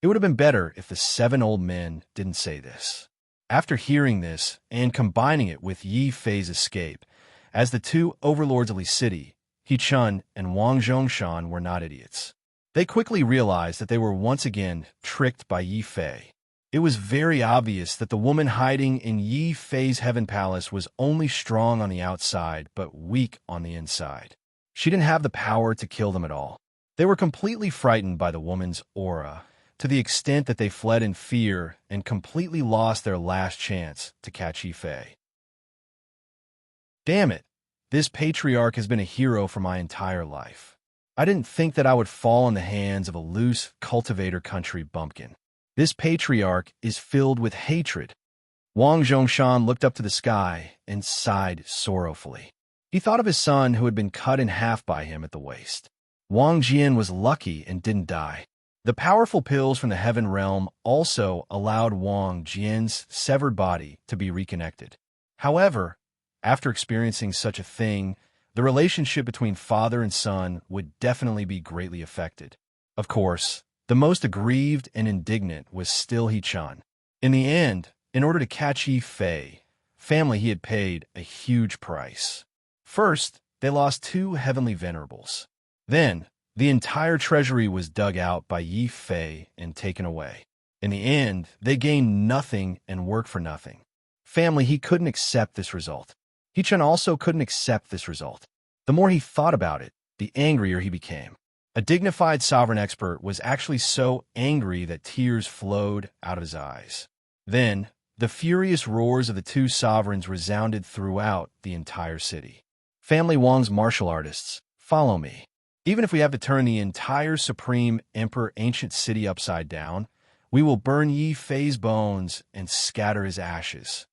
It would have been better if the 7 old men didn't say this. After hearing this and combining it with Yi Fei's escape, as the 2 overlords of Li City, He Chun and Wang Zhongshan were not idiots. They quickly realized that they were once again tricked by Yi Fei. It was very obvious that the woman hiding in Yi Fei's Heaven Palace was only strong on the outside but weak on the inside. She didn't have the power to kill them at all. They were completely frightened by the woman's aura, to the extent that they fled in fear and completely lost their last chance to catch Yi Fei. Damn it! This patriarch has been a hero for my entire life. I didn't think that I would fall in the hands of a loose cultivator country bumpkin. This patriarch is filled with hatred. Wang Zhongshan looked up to the sky and sighed sorrowfully. He thought of his son who had been cut in half by him at the waist. Wang Jian was lucky and didn't die. The powerful pills from the heaven realm also allowed Wang Jian's severed body to be reconnected. However, after experiencing such a thing, the relationship between father and son would definitely be greatly affected. Of course, the most aggrieved and indignant was still He Chun. In the end, in order to catch Yi Fei, family he had paid a huge price. First, they lost 2 heavenly venerables. Then, the entire treasury was dug out by Yi Fei and taken away. In the end, they gained nothing and worked for nothing. Family, he couldn't accept this result. He Chun also couldn't accept this result. The more he thought about it, the angrier he became. A dignified sovereign expert was actually so angry that tears flowed out of his eyes. Then, the furious roars of the 2 sovereigns resounded throughout the entire city. Family Wang's martial artists, follow me. Even if we have to turn the entire Supreme Emperor ancient city upside down, we will burn Yi Fei's bones and scatter his ashes.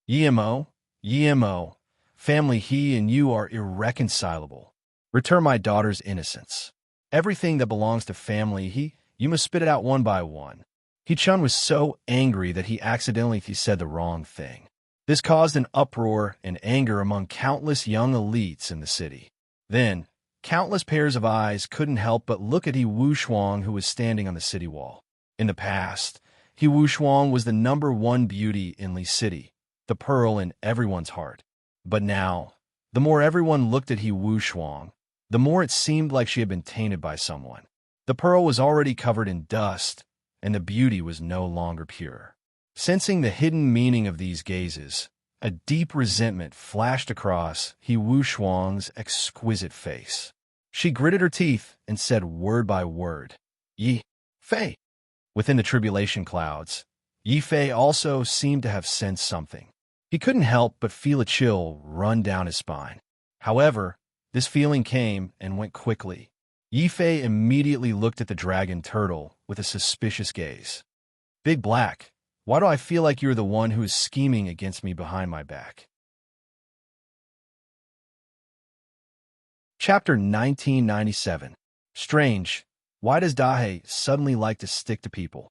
Yimo, Yimo, family, he and you are irreconcilable. Return my daughter's innocence. Everything that belongs to family, you must spit it out one by one. He Chun was so angry that he accidentally said the wrong thing. This caused an uproar and anger among countless young elites in the city. Then, countless pairs of eyes couldn't help but look at He Wushuang, who was standing on the city wall. In the past, He Wushuang was the #1 beauty in Li City, the pearl in everyone's heart. But now, the more everyone looked at He Wushuang, the more it seemed like she had been tainted by someone. The pearl was already covered in dust, and the beauty was no longer pure. Sensing the hidden meaning of these gazes, a deep resentment flashed across He Wushuang's exquisite face. She gritted her teeth and said word by word, Yi Fei. Within the tribulation clouds, Yi Fei also seemed to have sensed something. He couldn't help but feel a chill run down his spine. However, this feeling came and went quickly. Yi Fei immediately looked at the dragon turtle with a suspicious gaze. Big Black, why do I feel like you're the one who is scheming against me behind my back? Chapter 1997. Strange. Why does Dahe suddenly like to stick to people?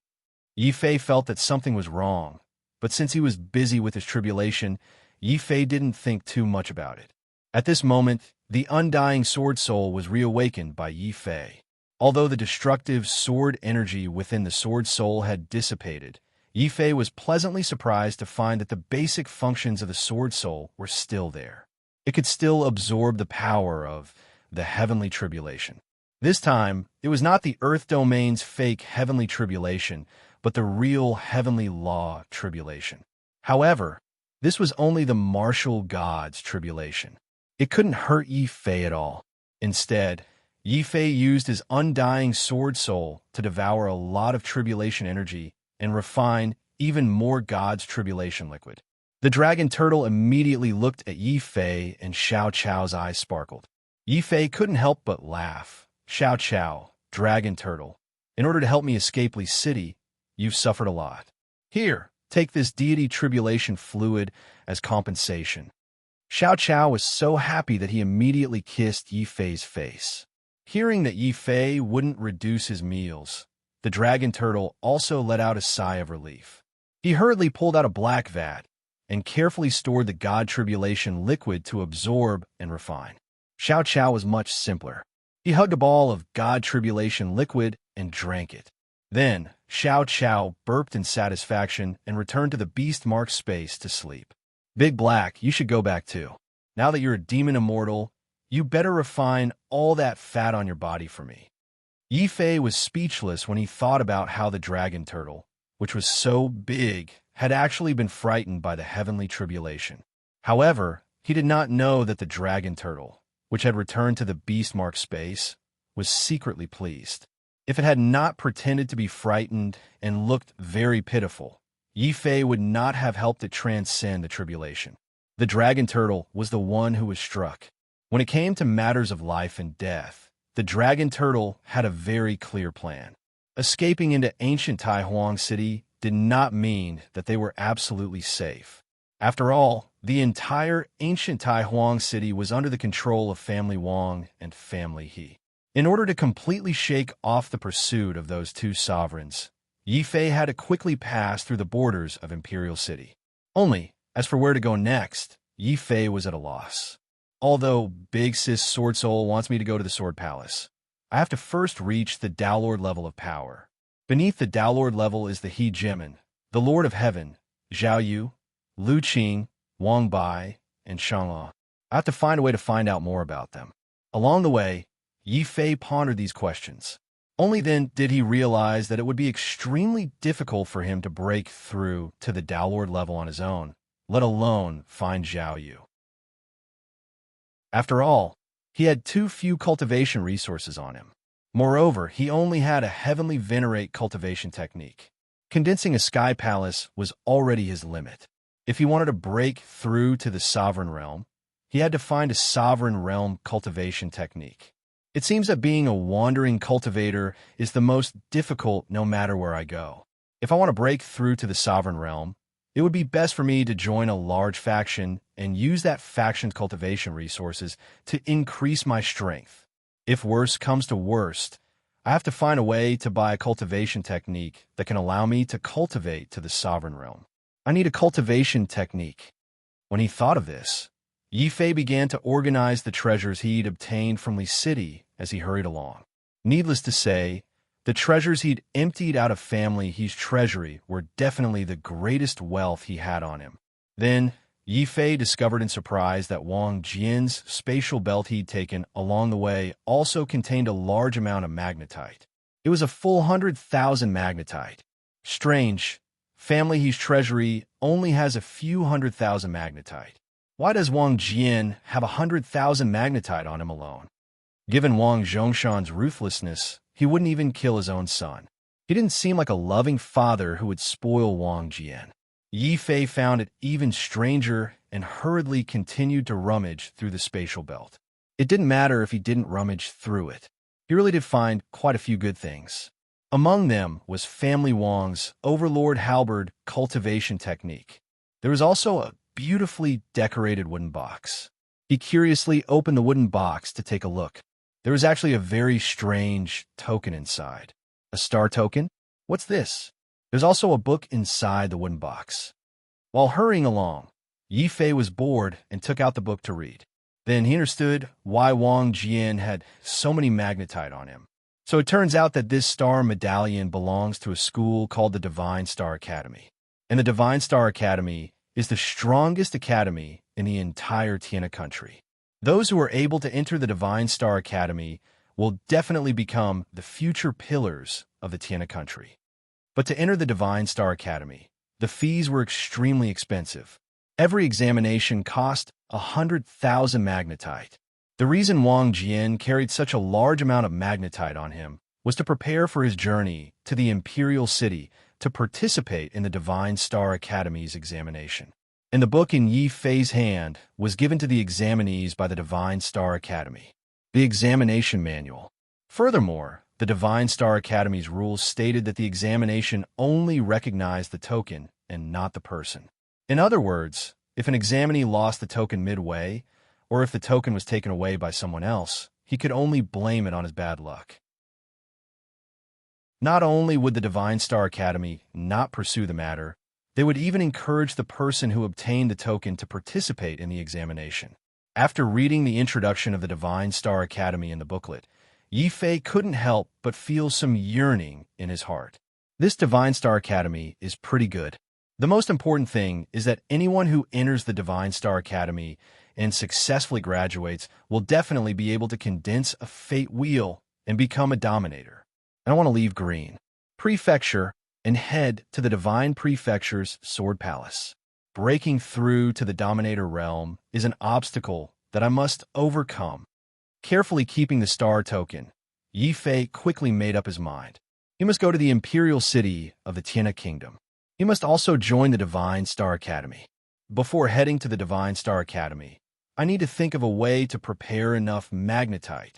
Yi Fei felt that something was wrong, but since he was busy with his tribulation, Yi Fei didn't think too much about it. At this moment, the undying sword soul was reawakened by Yi Fei. Although the destructive sword energy within the sword soul had dissipated, Yi Fei was pleasantly surprised to find that the basic functions of the sword soul were still there. It could still absorb the power of the heavenly tribulation. This time, it was not the Earth domain's fake heavenly tribulation, but the real heavenly law tribulation. However, this was only the martial god's tribulation. It couldn't hurt Yi Fei at all. Instead, Yi Fei used his undying sword soul to devour a lot of tribulation energy and refine even more God's tribulation liquid. The dragon turtle immediately looked at Yi Fei and Xiao Chao's eyes sparkled. Yi Fei couldn't help but laugh. Xiao Chao, dragon turtle, in order to help me escape Li City, you've suffered a lot. Here, take this deity tribulation fluid as compensation. Xiao Chao was so happy that he immediately kissed Yi Fei's face. Hearing that Yi Fei wouldn't reduce his meals, the dragon turtle also let out a sigh of relief. He hurriedly pulled out a black vat and carefully stored the God tribulation liquid to absorb and refine. Xiao Chao was much simpler. He hugged a ball of God tribulation liquid and drank it. Then, Xiao Chao burped in satisfaction and returned to the beast-marked space to sleep. Big Black, you should go back too. Now that you're a demon immortal, you better refine all that fat on your body for me. Yi Fei was speechless when he thought about how the dragon turtle, which was so big, had actually been frightened by the heavenly tribulation. However, he did not know that the dragon turtle, which had returned to the beast-marked space, was secretly pleased. If it had not pretended to be frightened and looked very pitiful, Yi Fei would not have helped it transcend the tribulation. The dragon turtle was the one who was struck. When it came to matters of life and death, the dragon turtle had a very clear plan. Escaping into ancient Taihuang City did not mean that they were absolutely safe. After all, the entire ancient Tai Huang city was under the control of family Wang and family He. In order to completely shake off the pursuit of those two sovereigns, Yi Fei had to quickly pass through the borders of Imperial City. Only, as for where to go next, Yi Fei was at a loss. Although Big Sis Sword Soul wants me to go to the Sword Palace, I have to first reach the Tao Lord level of power. Beneath the Tao Lord level is the He Jimin, the Lord of Heaven, Zhao Yu, Lu Qing, Wang Bai, and Shanglong. I have to find a way to find out more about them. Along the way, Yi Fei pondered these questions. Only then did he realize that it would be extremely difficult for him to break through to the Tao Lord level on his own, let alone find Zhao Yu. After all, he had too few cultivation resources on him. Moreover, he only had a heavenly venerate cultivation technique. Condensing a sky palace was already his limit. If he wanted to break through to the sovereign realm, he had to find a sovereign realm cultivation technique. It seems that being a wandering cultivator is the most difficult no matter where I go. If I want to break through to the sovereign realm, it would be best for me to join a large faction and use that faction's cultivation resources to increase my strength. If worst comes to worst, I have to find a way to buy a cultivation technique that can allow me to cultivate to the sovereign realm. I need a cultivation technique. When he thought of this, Yi Fei began to organize the treasures he'd obtained from Li City as he hurried along. Needless to say, the treasures he'd emptied out of family He's treasury were definitely the greatest wealth he had on him. Then, Yi Fei discovered in surprise that Wang Jian's spatial belt he'd taken along the way also contained a large amount of magnetite. It was a full 100,000 magnetite. Strange, family He's treasury only has a few 100,000 magnetite. Why does Wang Jian have 100,000 magnetite on him alone? Given Wang Zhongshan's ruthlessness, he wouldn't even kill his own son. He didn't seem like a loving father who would spoil Wang Jian. Yi Fei found it even stranger and hurriedly continued to rummage through the spatial belt. It didn't matter if he didn't rummage through it. He really did find quite a few good things. Among them was family Wang's Overlord Halberd cultivation technique. There was also a beautifully decorated wooden box. He curiously opened the wooden box to take a look. There was actually a very strange token inside. A star token? What's this? There's also a book inside the wooden box. While hurrying along, Yi Fei was bored and took out the book to read. Then he understood why Wang Jian had so many magnetite on him. So it turns out that this star medallion belongs to a school called the Divine Star Academy. And the Divine Star Academy is the strongest academy in the entire Tiana country. Those who are able to enter the Divine Star Academy will definitely become the future pillars of the Tiana country. But to enter the Divine Star Academy, the fees were extremely expensive. Every examination cost 100,000 magnetite. The reason Wang Jian carried such a large amount of magnetite on him was to prepare for his journey to the Imperial City to participate in the Divine Star Academy's examination. And the book in Yi Fei's hand was given to the examinees by the Divine Star Academy, the examination manual. Furthermore, the Divine Star Academy's rules stated that the examination only recognized the token and not the person. In other words, if an examinee lost the token midway, or if the token was taken away by someone else, he could only blame it on his bad luck. Not only would the Divine Star Academy not pursue the matter, they would even encourage the person who obtained the token to participate in the examination. After reading the introduction of the Divine Star Academy in the booklet, Yi Fei couldn't help but feel some yearning in his heart. This Divine Star Academy is pretty good. The most important thing is that anyone who enters the Divine Star Academy and successfully graduates will definitely be able to condense a fate wheel and become a dominator. I want to leave Green Prefecture and head to the Divine Prefecture's Sword Palace. Breaking through to the Dominator realm is an obstacle that I must overcome. Carefully keeping the star token, Yi Fei quickly made up his mind. He must go to the Imperial City of the Tiana Kingdom. He must also join the Divine Star Academy. Before heading to the Divine Star Academy, I need to think of a way to prepare enough magnetite.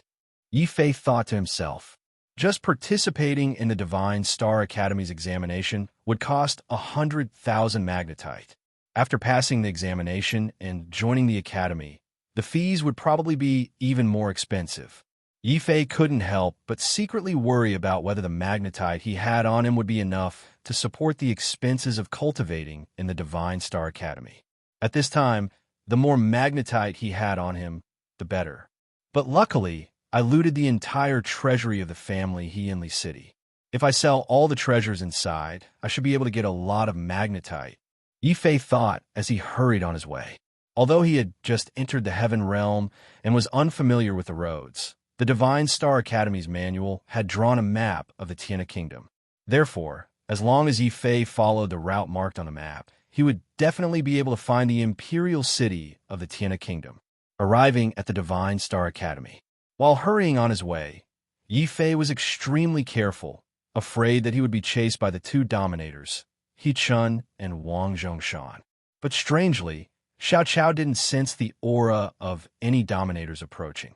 Yi Fei thought to himself. Just participating in the Divine Star Academy's examination would cost 100,000 magnetite. After passing the examination and joining the academy, the fees would probably be even more expensive. Yifei couldn't help but secretly worry about whether the magnetite he had on him would be enough to support the expenses of cultivating in the Divine Star Academy. At this time, the more magnetite he had on him, the better. But luckily, I looted the entire treasury of the family he in the city. If I sell all the treasures inside, I should be able to get a lot of magnetite, Yifei thought as he hurried on his way. Although he had just entered the Heaven Realm and was unfamiliar with the roads, the Divine Star Academy's manual had drawn a map of the Tiana Kingdom. Therefore, as long as Yifei followed the route marked on the map, he would definitely be able to find the imperial city of the Tiana Kingdom. Arriving at the Divine Star Academy. While hurrying on his way, Yifei was extremely careful, afraid that he would be chased by the two dominators, He Chun and Wang Zhongshan. But strangely, Xiao Chao didn't sense the aura of any dominators approaching.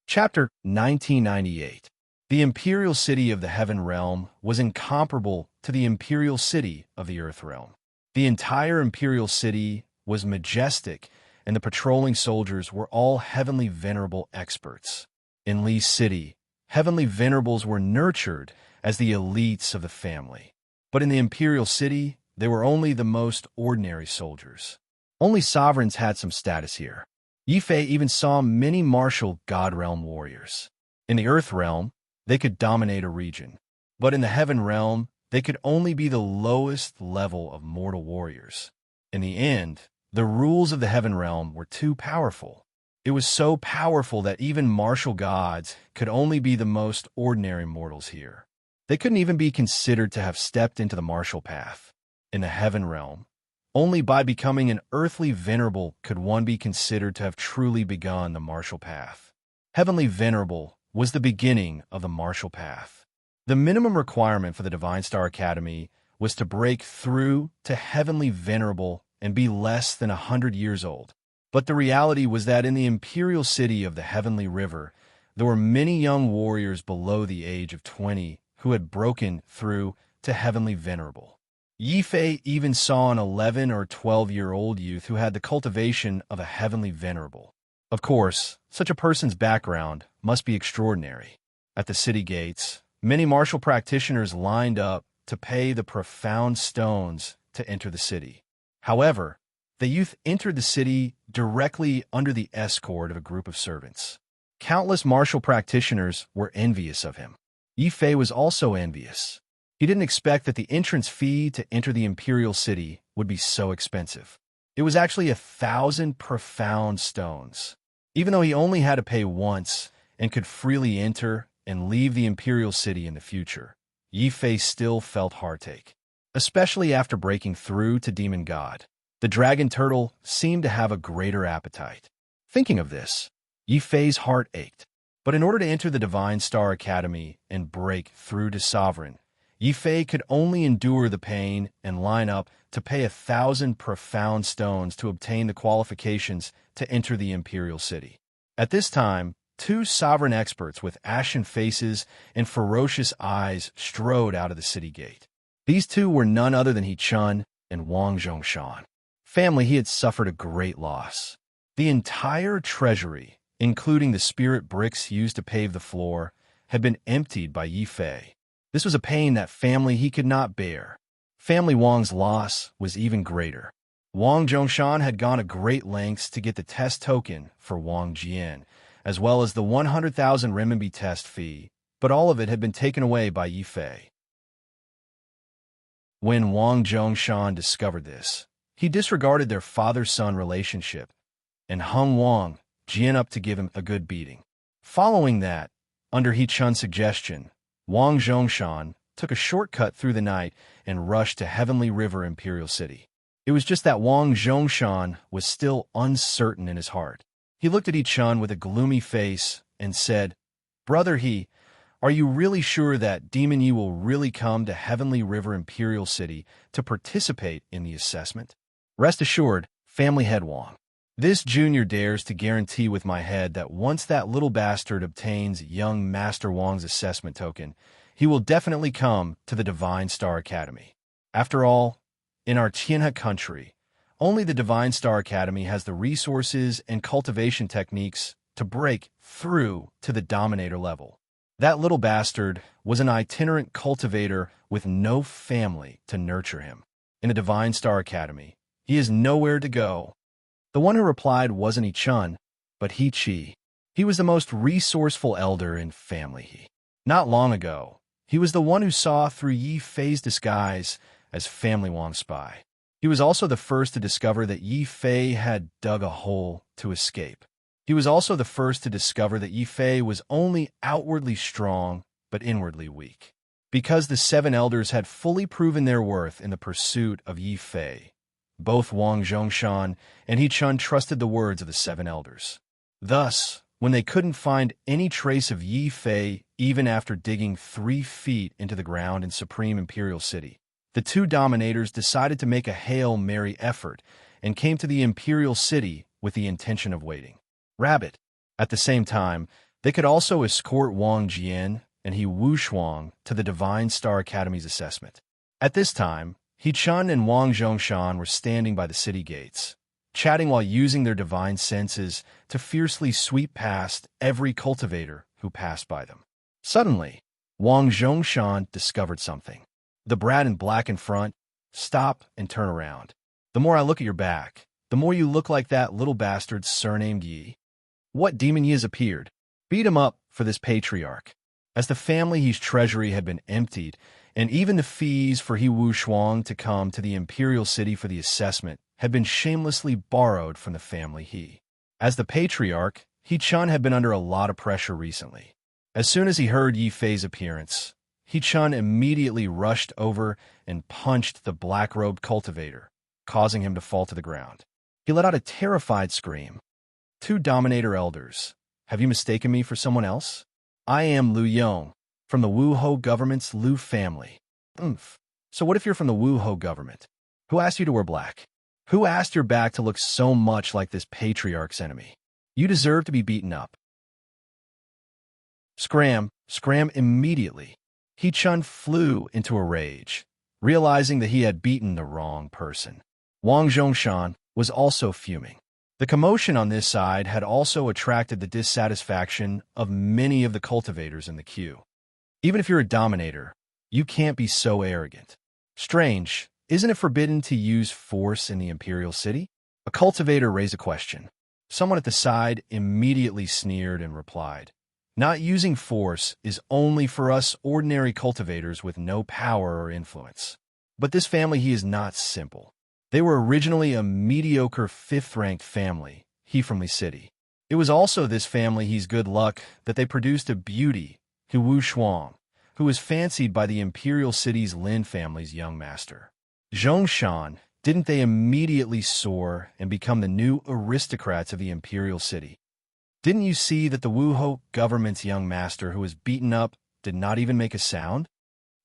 Chapter 1998. The imperial city of the Heaven Realm was incomparable to the imperial city of the Earth Realm. The entire imperial city was majestic, and the patrolling soldiers were all heavenly venerable experts. In Li's city, heavenly venerables were nurtured as the elites of the family. But in the imperial city, they were only the most ordinary soldiers. Only sovereigns had some status here. Yifei even saw many martial God Realm warriors. In the Earth Realm, they could dominate a region. But in the Heaven Realm, they could only be the lowest level of mortal warriors. In the end, the rules of the Heaven Realm were too powerful. It was so powerful that even martial gods could only be the most ordinary mortals here. They couldn't even be considered to have stepped into the martial path. In the Heaven Realm, only by becoming an earthly venerable could one be considered to have truly begun the martial path. Heavenly Venerable was the beginning of the martial path. The minimum requirement for the Divine Star Academy was to break through to Heavenly Venerable and be less than 100 years old. But the reality was that in the imperial city of the Heavenly River, there were many young warriors below the age of 20 who had broken through to Heavenly Venerable. Yifei even saw an 11 or 12-year-old youth who had the cultivation of a Heavenly Venerable. Of course, such a person's background must be extraordinary. At the city gates, many martial practitioners lined up to pay the profound stones to enter the city. However, the youth entered the city directly under the escort of a group of servants. Countless martial practitioners were envious of him. Yifei was also envious. He didn't expect that the entrance fee to enter the imperial city would be so expensive. It was actually 1,000 profound stones. Even though he only had to pay once and could freely enter and leave the imperial city in the future, Yifei still felt heartache, especially after breaking through to Demon God. The dragon turtle seemed to have a greater appetite. Thinking of this, Yifei's heart ached. But in order to enter the Divine Star Academy and break through to Sovereign, Yifei could only endure the pain and line up to pay 1,000 profound stones to obtain the qualifications to enter the imperial city. At this time, two sovereign experts with ashen faces and ferocious eyes strode out of the city gate. These two were none other than He Chun and Wang Zhongshan. Family, he had suffered a great loss. The entire treasury, including the spirit bricks used to pave the floor, had been emptied by Yifei. This was a pain that family he could not bear. Family Wang's loss was even greater. Wang Zhongshan had gone to great lengths to get the test token for Wang Jian, as well as the 100,000 renminbi test fee, but all of it had been taken away by Yifei. When Wang Zhongshan discovered this, he disregarded their father-son relationship and hung Wang Jian up to give him a good beating. Following that, under He Chun's suggestion, Wang Zhongshan took a shortcut through the night and rushed to Heavenly River Imperial City. It was just that Wang Zhongshan was still uncertain in his heart. He looked at He Chun with a gloomy face and said, "Brother He, are you really sure that Demon Yi will really come to Heavenly River Imperial City to participate in the assessment?" "Rest assured, Family Head Wang. This junior dares to guarantee with my head that once that little bastard obtains young Master Wang's assessment token, he will definitely come to the Divine Star Academy. After all, in our Tianhe country, only the Divine Star Academy has the resources and cultivation techniques to break through to the Dominator level. That little bastard was an itinerant cultivator with no family to nurture him. In the Divine Star Academy, he has nowhere to go. The one who replied wasn't Yi Chun, but He Chi. He was the most resourceful elder in Family He. Not long ago, he was the one who saw through Yi Fei's disguise as Family Wang's spy. He was also the first to discover that Yi Fei had dug a hole to escape. He was also the first to discover that Yi Fei was only outwardly strong, but inwardly weak. Because the seven elders had fully proven their worth in the pursuit of Yi Fei, both Wang Zhongshan and He Chun trusted the words of the seven elders. Thus, when they couldn't find any trace of Yi Fei even after digging 3 feet into the ground in Supreme Imperial City, the two dominators decided to make a Hail Mary effort and came to the Imperial City with the intention of waiting. Rabbit. At the same time, they could also escort Wang Jian and He Wushuang to the Divine Star Academy's assessment. At this time, He Chun and Wang Zhongshan were standing by the city gates, chatting while using their divine senses to fiercely sweep past every cultivator who passed by them. Suddenly, Wang Zhongshan discovered something. The brat in black in front, stop and turn around. The more I look at your back, the more you look like that little bastard surnamed Yi. What demon Yi has appeared? Beat him up for this patriarch. As the family He's treasury had been emptied, and even the fees for He Wushuang to come to the Imperial City for the assessment had been shamelessly borrowed from the family He. As the patriarch, He Chun had been under a lot of pressure recently. As soon as he heard Yi Fei's appearance, He Chun immediately rushed over and punched the black-robed cultivator, causing him to fall to the ground. He let out a terrified scream. Two Dominator elders, have you mistaken me for someone else? I am Lu Yong, from the Wu Ho government's Lu family. So what if you're from the Wu Ho government? Who asked you to wear black? Who asked your back to look so much like this patriarch's enemy? You deserve to be beaten up. Scram immediately. He Chun flew into a rage, realizing that he had beaten the wrong person. Wang Zhongshan was also fuming. The commotion on this side had also attracted the dissatisfaction of many of the cultivators in the queue. Even if you're a dominator, you can't be so arrogant. Strange, isn't it forbidden to use force in the Imperial City? A cultivator raised a question. Someone at the side immediately sneered and replied, not using force is only for us ordinary cultivators with no power or influence. But this family He is not simple. They were originally a mediocre 5th-ranked family, He from Li City. It was also this family He's good luck that they produced a beauty, He Wushuang, who was fancied by the Imperial City's Lin family's young master. Zhongshan, didn't they immediately soar and become the new aristocrats of the Imperial City? Didn't you see that the Wu Ho government's young master who was beaten up did not even make a sound?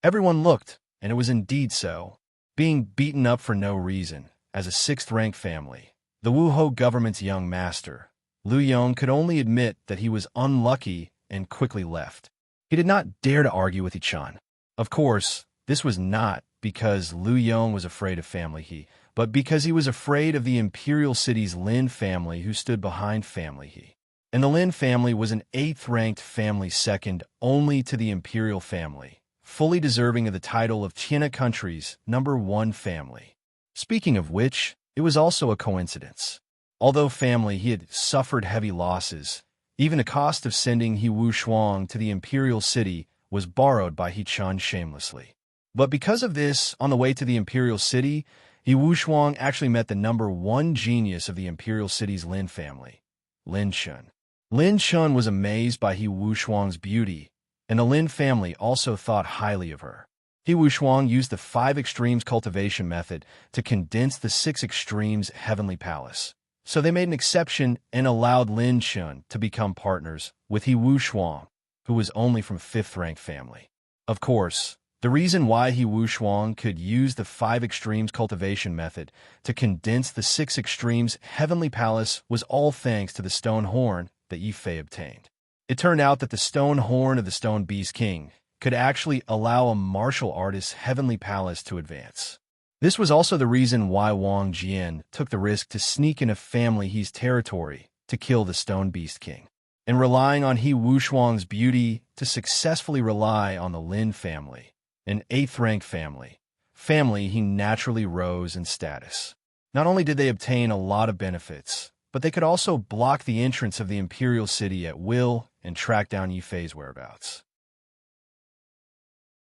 Everyone looked, and it was indeed so. Being beaten up for no reason, as a 6th-ranked family, the Wu Ho government's young master, Lu Yong, could only admit that he was unlucky and quickly left. He did not dare to argue with Yi Chun. Of course, this was not because Lu Yong was afraid of family He, but because he was afraid of the Imperial City's Lin family who stood behind family He. And the Lin family was an 8th-ranked family second only to the Imperial family, fully deserving of the title of Tianhe country's #1 family. Speaking of which, it was also a coincidence. Although family He had suffered heavy losses, even the cost of sending He Wushuang to the Imperial City was borrowed by He Chun shamelessly. But because of this, on the way to the Imperial City, He Wushuang actually met the #1 genius of the Imperial City's Lin family, Lin Chun. Lin Chun was amazed by He Wushuang's beauty, and the Lin family also thought highly of her. He Wushuang used the 5 extremes cultivation method to condense the 6 extremes heavenly palace. So they made an exception and allowed Lin Chun to become partners with He Wushuang, who was only from 5th-ranked family. Of course, The reason why He Wushuang could use the 5 extremes cultivation method to condense the 6 extremes heavenly palace was all thanks to the stone horn that Yi Fei obtained. It turned out that the stone horn of the Stone Beast King could actually allow a martial artist's heavenly palace to advance. This was also the reason why Wang Jian took the risk to sneak into Family He's territory to kill the Stone Beast King, and relying on He Wushuang's beauty to successfully rely on the Lin family, an 8th-rank family he naturally rose in status. Not only did they obtain a lot of benefits, but they could also block the entrance of the imperial city at will and track down Yi Fei's whereabouts.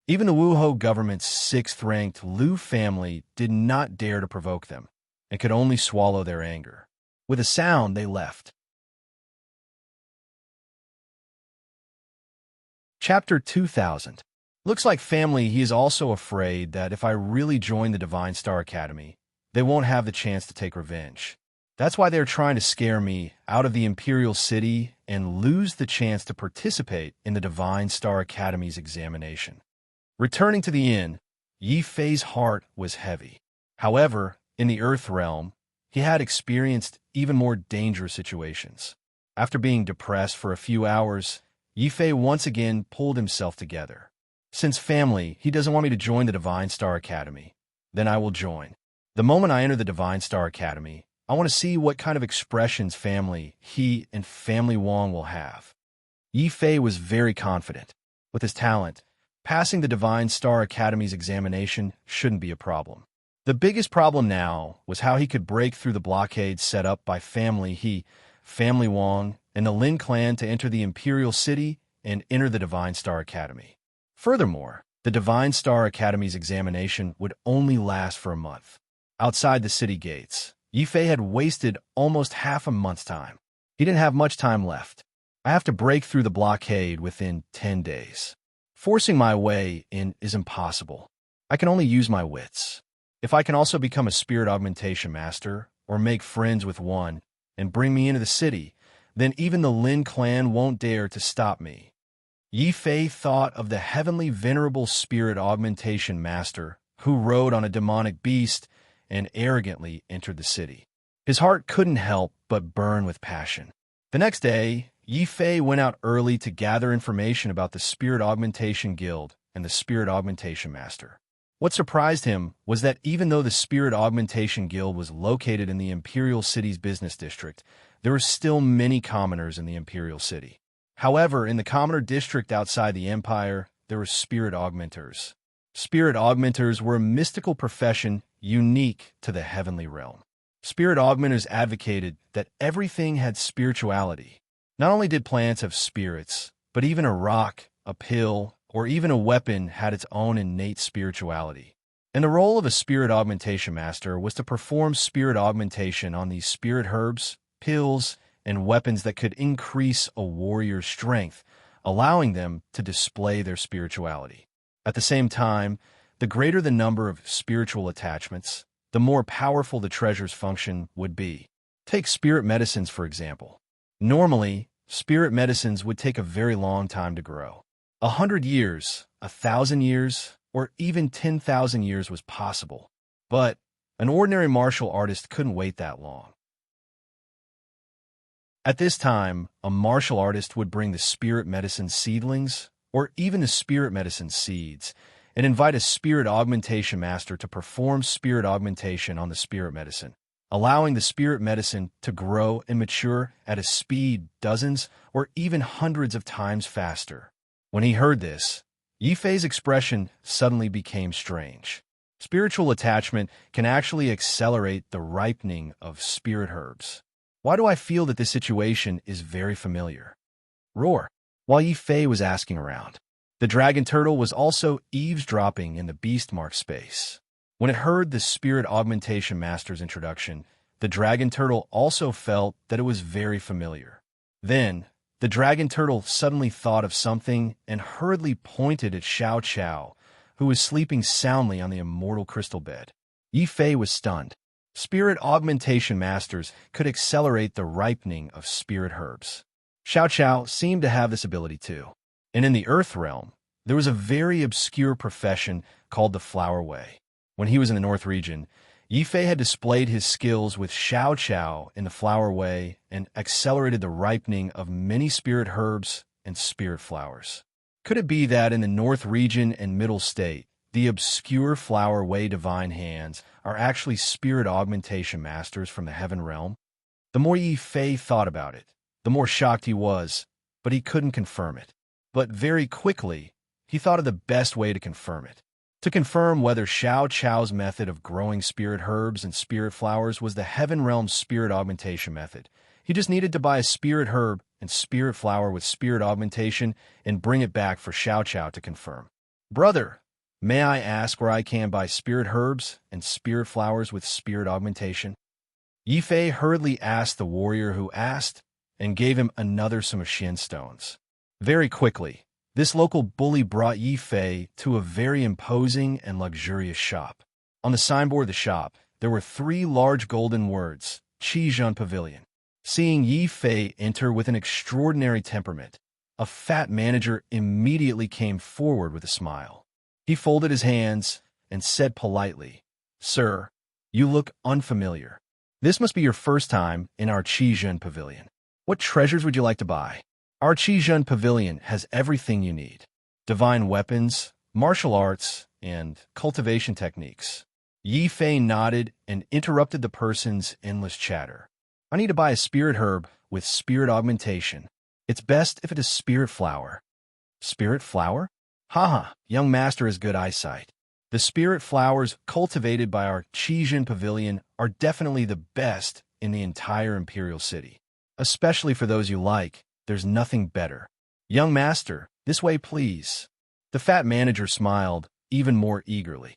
Even the Wuhou government's 6th-ranked Lu family did not dare to provoke them and could only swallow their anger. With a sound, they left. Chapter 2000. Looks like Family He is also afraid that if I really join the Divine Star Academy, they won't have the chance to take revenge. That's why they're trying to scare me out of the Imperial City and lose the chance to participate in the Divine Star Academy's examination. Returning to the inn, Yi Fei's heart was heavy. However, in the Earth realm, he had experienced even more dangerous situations. After being depressed for a few hours, Yi Fei once again pulled himself together. Since Family He doesn't want me to join the Divine Star Academy, then I will join. The moment I enter the Divine Star Academy, I want to see what kind of expressions Family He and Family Wang will have. Yi Fei was very confident. With his talent, passing the Divine Star Academy's examination shouldn't be a problem. The biggest problem now was how he could break through the blockade set up by Family He, Family Wang, and the Lin clan to enter the Imperial City and enter the Divine Star Academy. Furthermore, the Divine Star Academy's examination would only last for a month. Outside the city gates, Yi Fei had wasted almost half a month's time. He didn't have much time left. I have to break through the blockade within 10 days. Forcing my way in is impossible. I can only use my wits. If I can also become a spirit augmentation master, or make friends with one, and bring me into the city, then even the Lin clan won't dare to stop me. Yi Fei thought of the heavenly venerable spirit augmentation master who rode on a demonic beast and arrogantly entered the city. His heart couldn't help but burn with passion. The next day, Yi Fei went out early to gather information about the Spirit Augmentation Guild and the Spirit Augmentation Master. What surprised him was that even though the Spirit Augmentation Guild was located in the Imperial City's business district, there were still many commoners in the Imperial City. However, in the commoner district outside the Empire, there were Spirit Augmenters. Spirit Augmenters were a mystical profession unique to the heavenly realm. Spirit Augmenters advocated that everything had spirituality. Not only did plants have spirits, but even a rock, a pill, or even a weapon had its own innate spirituality. And the role of a Spirit Augmentation Master was to perform spirit augmentation on these spirit herbs, pills, and weapons that could increase a warrior's strength, allowing them to display their spirituality. At the same time, the greater the number of spiritual attachments, the more powerful the treasure's function would be. Take spirit medicines, for example. Normally, spirit medicines would take a very long time to grow. 100 years, 1,000 years, or even 10,000 years was possible. But an ordinary martial artist couldn't wait that long. At this time, a martial artist would bring the spirit medicine seedlings, or even the spirit medicine seeds, and invite a spirit augmentation master to perform spirit augmentation on the spirit medicine, allowing the spirit medicine to grow and mature at a speed dozens or even hundreds of times faster. When he heard this, Yi Fei's expression suddenly became strange. Spiritual attachment can actually accelerate the ripening of spirit herbs. Why do I feel that this situation is very familiar? Roar. While Yi Fei was asking around, the dragon turtle was also eavesdropping in the beast mark space. When it heard the spirit augmentation master's introduction, the dragon turtle also felt that it was very familiar. Then, the dragon turtle suddenly thought of something and hurriedly pointed at Xiao Qiao, who was sleeping soundly on the immortal crystal bed. Yi Fei was stunned. Spirit augmentation masters could accelerate the ripening of spirit herbs. Xiao Qiao seemed to have this ability too. And in the Earth realm, There was a very obscure profession called the flower way. When he was in the North region, Yifei had displayed his skills with Xiao Qiao in the flower way and accelerated the ripening of many spirit herbs and spirit flowers. Could it be that in the North region and Middle State, the obscure flower way divine hands are actually spirit augmentation masters from the heaven realm? The more Yifei thought about it, the more shocked he was, but he couldn't confirm it. But very quickly, he thought of the best way to confirm it. To confirm whether Xiao Qiao's method of growing spirit herbs and spirit flowers was the heaven realm's spirit augmentation method, he just needed to buy a spirit herb and spirit flower with spirit augmentation and bring it back for Xiao Qiao to confirm. Brother, may I ask where I can buy spirit herbs and spirit flowers with spirit augmentation? Yifei hurriedly asked the warrior who asked and gave him another some of Xian stones. Very quickly, this local bully brought Yifei to a very imposing and luxurious shop. On the signboard of the shop, there were 3 large golden words, Qizhen Pavilion. Seeing Yifei enter with an extraordinary temperament, a fat manager immediately came forward with a smile. He folded his hands and said politely, "Sir, you look unfamiliar. This must be your first time in our Qizhen Pavilion. What treasures would you like to buy? Our Qizhen Pavilion has everything you need. Divine weapons, martial arts, and cultivation techniques." Yifei nodded and interrupted the person's endless chatter. "I need to buy a spirit herb with spirit augmentation. It's best if it is spirit flower." Spirit flower? Haha, young master has good eyesight. The spirit flowers cultivated by our Qizhen Pavilion are definitely the best in the entire imperial city. Especially for those you like, there's nothing better. Young master, this way please. The fat manager smiled even more eagerly.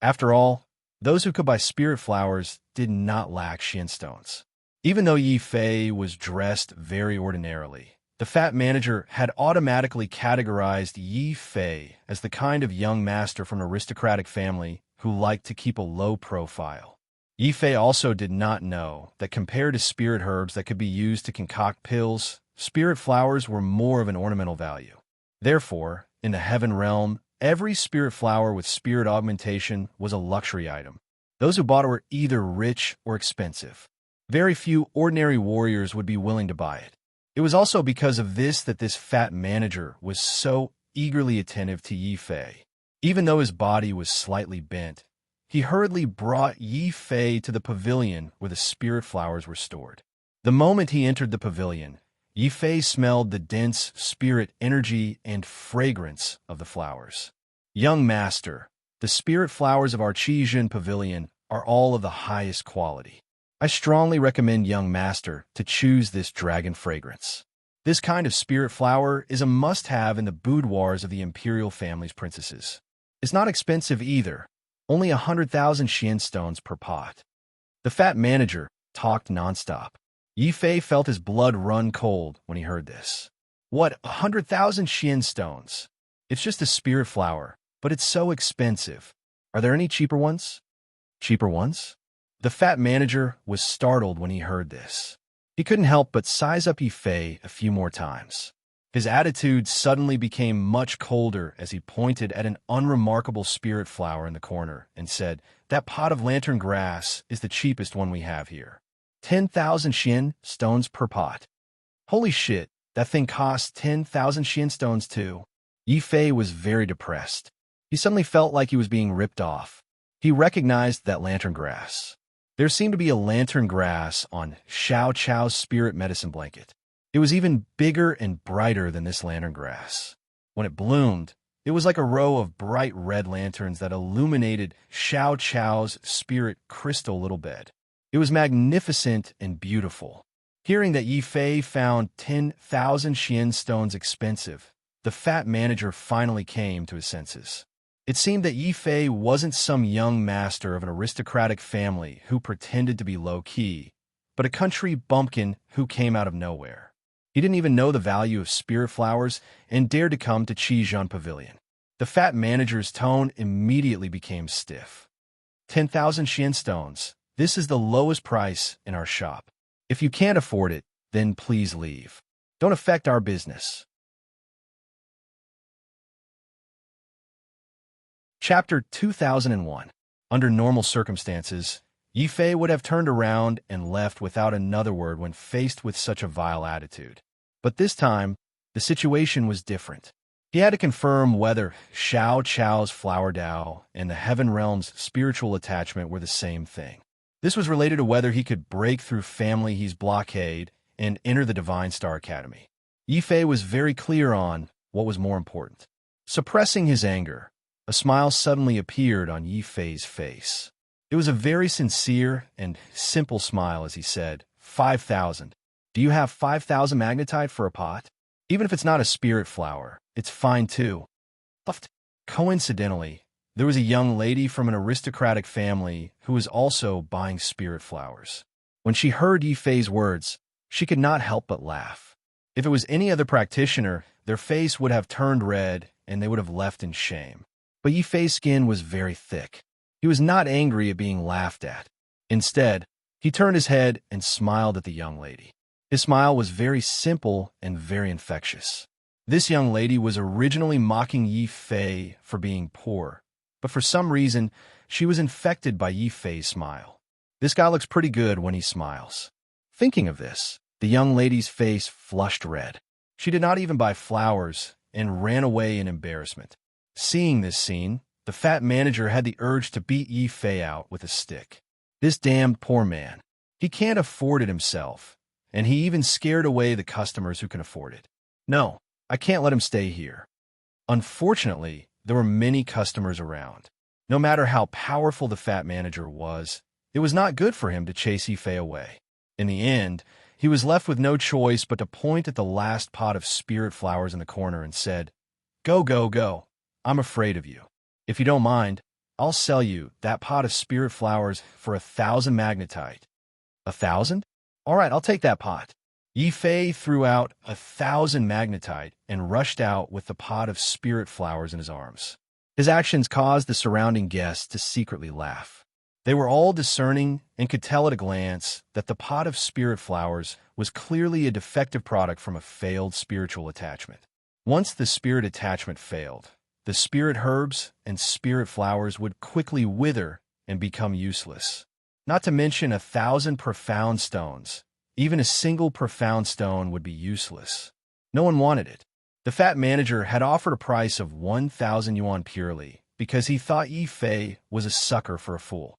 After all, those who could buy spirit flowers did not lack Xian stones. Even though Yifei was dressed very ordinarily, the fat manager had automatically categorized Yifei as the kind of young master from an aristocratic family who liked to keep a low profile. Yifei also did not know that compared to spirit herbs that could be used to concoct pills, spirit flowers were more of an ornamental value. Therefore, in the heaven realm, every spirit flower with spirit augmentation was a luxury item. Those who bought it were either rich or expensive. Very few ordinary warriors would be willing to buy it. It was also because of this that this fat manager was so eagerly attentive to Yifei. Even though his body was slightly bent, he hurriedly brought Yifei to the pavilion where the spirit flowers were stored. The moment he entered the pavilion, Yifei smelled the dense spirit energy and fragrance of the flowers. Young master, the spirit flowers of our Qizhen Pavilion are all of the highest quality. I strongly recommend young master to choose this dragon fragrance. This kind of spirit flower is a must-have in the boudoirs of the imperial family's princesses. It's not expensive either, only 100,000 Xian stones per pot. The fat manager talked nonstop. Yifei felt his blood run cold when he heard this. What, 100,000 Xian stones? It's just a spirit flower, but it's so expensive. Are there any cheaper ones? Cheaper ones? The fat manager was startled when he heard this. He couldn't help but size up Yifei a few more times. His attitude suddenly became much colder as he pointed at an unremarkable spirit flower in the corner and said, "That pot of lantern grass is the cheapest one we have here. 10,000 Xian stones per pot." Holy shit, that thing costs 10,000 Xian stones too. Yifei was very depressed. He suddenly felt like he was being ripped off. He recognized that lantern grass. There seemed to be a lantern grass on Xiao Qiao's spirit medicine blanket. It was even bigger and brighter than this lantern grass. When it bloomed, it was like a row of bright red lanterns that illuminated Xiao Qiao's spirit crystal little bed. It was magnificent and beautiful. Hearing that Yifei found 10,000 Xian stones expensive, the fat manager finally came to his senses. It seemed that Yifei wasn't some young master of an aristocratic family who pretended to be low-key, but a country bumpkin who came out of nowhere. He didn't even know the value of spirit flowers and dared to come to Qizhen Pavilion. The fat manager's tone immediately became stiff. 10,000 Xian stones. This is the lowest price in our shop. If you can't afford it, then please leave. Don't affect our business. Chapter 2001. Under normal circumstances, Yi Fei would have turned around and left without another word when faced with such a vile attitude. But this time, the situation was different. He had to confirm whether Xiao Chao's flower Dao and the Heaven Realm's spiritual attachment were the same thing. This was related to whether he could break through Family He's blockade and enter the Divine Star Academy. Yi Fei was very clear on what was more important. Suppressing his anger, a smile suddenly appeared on Yi Fei's face. It was a very sincere and simple smile as he said, 5,000. Do you have 5,000 magnetite for a pot? Even if it's not a spirit flower, it's fine too. Coincidentally, there was a young lady from an aristocratic family who was also buying spirit flowers. When she heard Yi Fei's words, she could not help but laugh. If it was any other practitioner, their face would have turned red and they would have left in shame. But Yi Fei's skin was very thick. He was not angry at being laughed at. Instead, he turned his head and smiled at the young lady. His smile was very simple and very infectious. This young lady was originally mocking Yi Fei for being poor, but for some reason, she was infected by Yi Fei's smile. This guy looks pretty good when he smiles. Thinking of this, the young lady's face flushed red. She did not even buy flowers and ran away in embarrassment. Seeing this scene, the fat manager had the urge to beat Yi Fei out with a stick. This damned poor man. He can't afford it himself, and he even scared away the customers who can afford it. No, I can't let him stay here. Unfortunately, there were many customers around. No matter how powerful the fat manager was, it was not good for him to chase Yi Fei away. In the end, he was left with no choice but to point at the last pot of spirit flowers in the corner and said, "Go, go, go. I'm afraid of you. If you don't mind, I'll sell you that pot of spirit flowers for 1,000 magnetite." 1,000? All right, I'll take that pot. Yi Fei threw out 1,000 magnetite and rushed out with the pot of spirit flowers in his arms. His actions caused the surrounding guests to secretly laugh. They were all discerning and could tell at a glance that the pot of spirit flowers was clearly a defective product from a failed spiritual attachment. Once the spirit attachment failed, the spirit herbs and spirit flowers would quickly wither and become useless. Not to mention 1,000 profound stones. Even a single profound stone would be useless. No one wanted it. The fat manager had offered a price of 1,000 yuan purely because he thought Yi Fei was a sucker for a fool.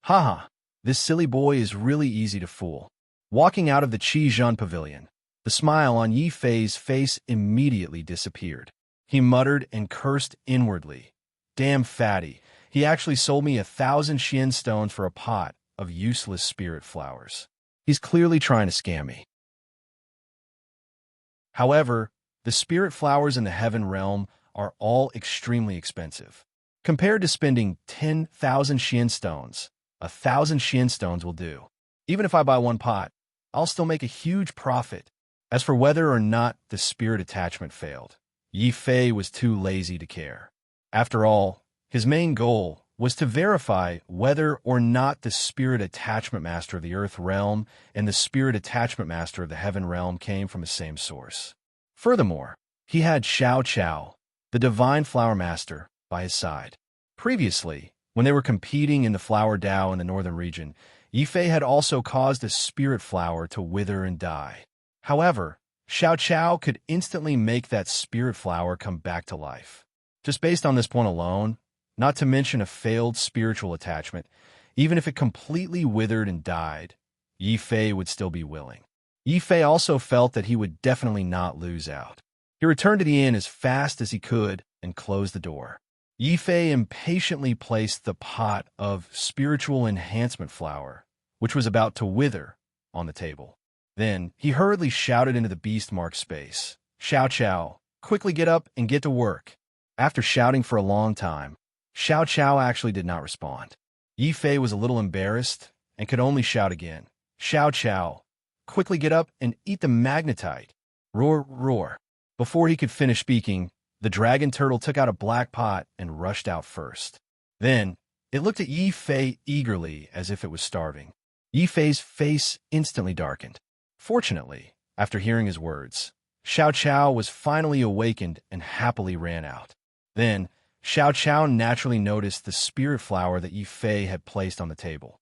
Haha, this silly boy is really easy to fool. Walking out of the Qizhen pavilion, the smile on Yi Fei's face immediately disappeared. He muttered and cursed inwardly. Damn fatty, he actually sold me 1,000 Xian stones for a pot of useless spirit flowers. He's clearly trying to scam me. However, the spirit flowers in the Heaven Realm are all extremely expensive. Compared to spending 10,000 Xian stones, 1,000 Xian stones will do. Even if I buy one pot, I'll still make a huge profit. As for whether or not the spirit attachment failed, Yi Fei was too lazy to care. After all, his main goal was to verify whether or not the spirit attachment master of the Earth Realm and the spirit attachment master of the Heaven Realm came from the same source. Furthermore, he had Xiao Chao, the divine flower master, by his side. Previously, when they were competing in the flower Dao in the northern region, Yi Fei had also caused a spirit flower to wither and die. However, Xiao Chao could instantly make that spirit flower come back to life. Just based on this point alone, not to mention a failed spiritual attachment, even if it completely withered and died, Yi Fei would still be willing. Yi Fei also felt that he would definitely not lose out. He returned to the inn as fast as he could and closed the door. Yi Fei impatiently placed the pot of spiritual enhancement flower, which was about to wither, on the table. Then he hurriedly shouted into the beast mark space, "Xiao Chao, quickly get up and get to work." After shouting for a long time, Xiao Chao actually did not respond. Yi Fei was a little embarrassed and could only shout again, "Xiao Chao, quickly get up and eat the magnetite." Roar, roar. Before he could finish speaking, the dragon turtle took out a black pot and rushed out first. Then, it looked at Yi Fei eagerly as if it was starving. Yi Fei's face instantly darkened. Fortunately, after hearing his words, Xiao Chao was finally awakened and happily ran out. Then, Xiao Qiao naturally noticed the spirit flower that Yi Fei had placed on the table.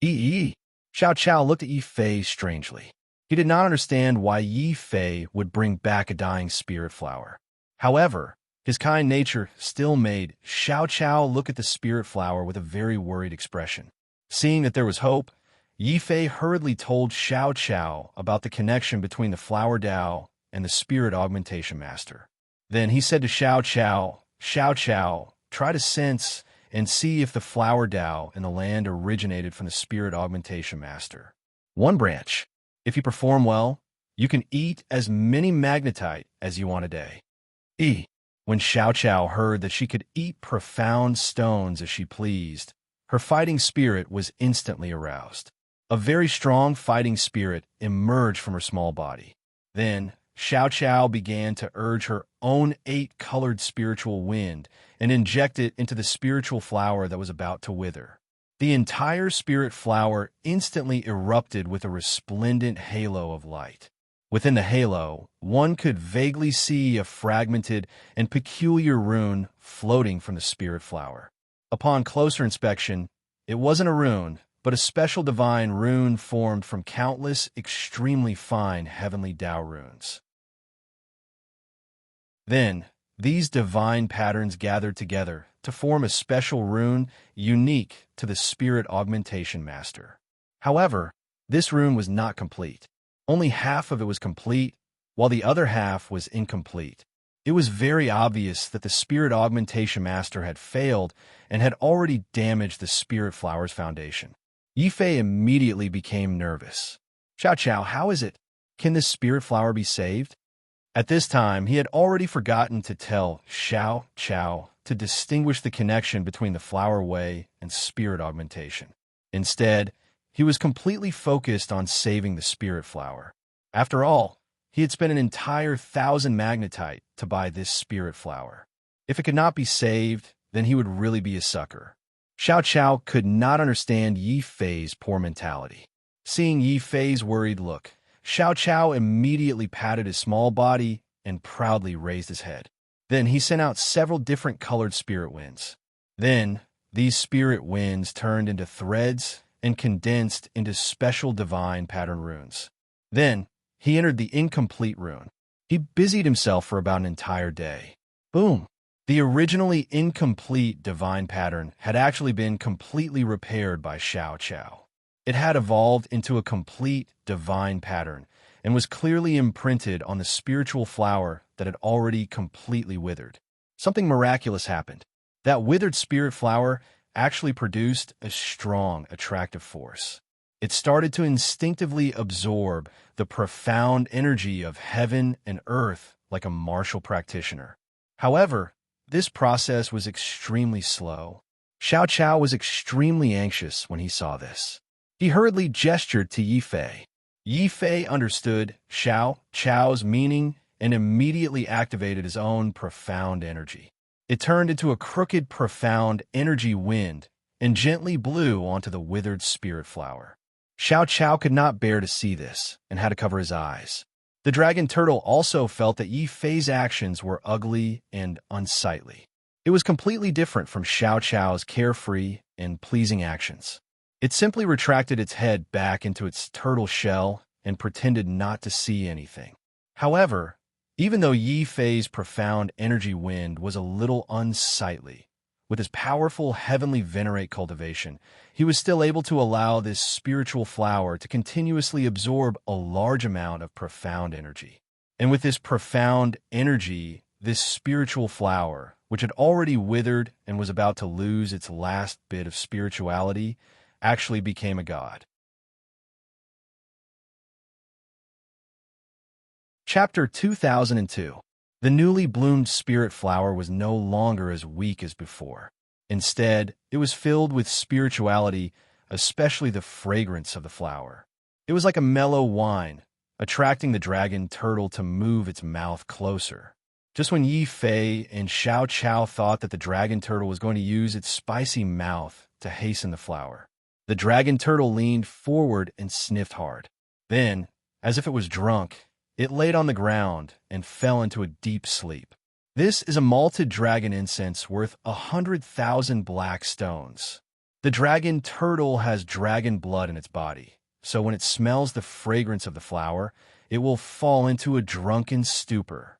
Yi. Xiao Qiao looked at Yi Fei strangely. He did not understand why Yi Fei would bring back a dying spirit flower. However, his kind nature still made Xiao Qiao look at the spirit flower with a very worried expression. Seeing that there was hope, Yi Fei hurriedly told Xiao Qiao about the connection between the flower Dao and the spirit augmentation master. Then he said to Xiao Qiao, Xiao Qiao, try to sense and see if the flower Dao in the land originated from the spirit augmentation master. One branch. If you perform well, you can eat as many magnetite as you want a day. When Xiao Qiao heard that she could eat profound stones as she pleased, her fighting spirit was instantly aroused. A very strong fighting spirit emerged from her small body. Then, Xiao Qiao began to urge her own 8-colored spiritual wind and inject it into the spiritual flower that was about to wither. The entire spirit flower instantly erupted with a resplendent halo of light. Within the halo, one could vaguely see a fragmented and peculiar rune floating from the spirit flower. Upon closer inspection, it wasn't a rune, but a special divine rune formed from countless extremely fine heavenly Tao runes. Then, these divine patterns gathered together to form a special rune unique to the spirit augmentation master. However, this rune was not complete. Only half of it was complete, while the other half was incomplete. It was very obvious that the spirit augmentation master had failed and had already damaged the spirit flower's foundation. Yi Fei immediately became nervous. Xiao Qiao, how is it? Can this spirit flower be saved? At this time, he had already forgotten to tell Xiao Qiao to distinguish the connection between the flower way and spirit augmentation. Instead, he was completely focused on saving the spirit flower. After all, he had spent an entire 1,000 magnetite to buy this spirit flower. If it could not be saved, then he would really be a sucker. Xiao Qiao could not understand Yi Fei's poor mentality. Seeing Yi Fei's worried look, Xiao Qiao immediately patted his small body and proudly raised his head. Then he sent out several different colored spirit winds. Then, these spirit winds turned into threads and condensed into special divine pattern runes. Then, he entered the incomplete rune. He busied himself for about an entire day. Boom! The originally incomplete divine pattern had actually been completely repaired by Xiao Qiao. It had evolved into a complete divine pattern and was clearly imprinted on the spiritual flower that had already completely withered. Something miraculous happened. That withered spirit flower actually produced a strong, attractive force. It started to instinctively absorb the profound energy of heaven and earth like a martial practitioner. However, this process was extremely slow. Xiao Qiao was extremely anxious when he saw this. He hurriedly gestured to Yi Fei. Yi Fei understood Xiao Qiao's meaning and immediately activated his own profound energy. It turned into a crooked, profound energy wind and gently blew onto the withered spirit flower. Xiao Qiao could not bear to see this and had to cover his eyes. The dragon turtle also felt that Yi Fei's actions were ugly and unsightly. It was completely different from Xiao Qiao's carefree and pleasing actions. It simply retracted its head back into its turtle shell and pretended not to see anything. However, even though Yi Fei's profound energy wind was a little unsightly, with his powerful heavenly venerate cultivation, he was still able to allow this spiritual flower to continuously absorb a large amount of profound energy. And with this profound energy, this spiritual flower, which had already withered and was about to lose its last bit of spirituality, actually became a god. Chapter 2002. The newly bloomed spirit flower was no longer as weak as before. Instead, it was filled with spirituality, especially the fragrance of the flower. It was like a mellow wine, attracting the dragon turtle to move its mouth closer. Just when Yi Fei and Xiao Qiao thought that the dragon turtle was going to use its spicy mouth to hasten the flower, the dragon turtle leaned forward and sniffed hard. Then, as if it was drunk, it laid on the ground and fell into a deep sleep. This is a malted dragon incense worth 100,000 black stones. The dragon turtle has dragon blood in its body, so when it smells the fragrance of the flower, it will fall into a drunken stupor.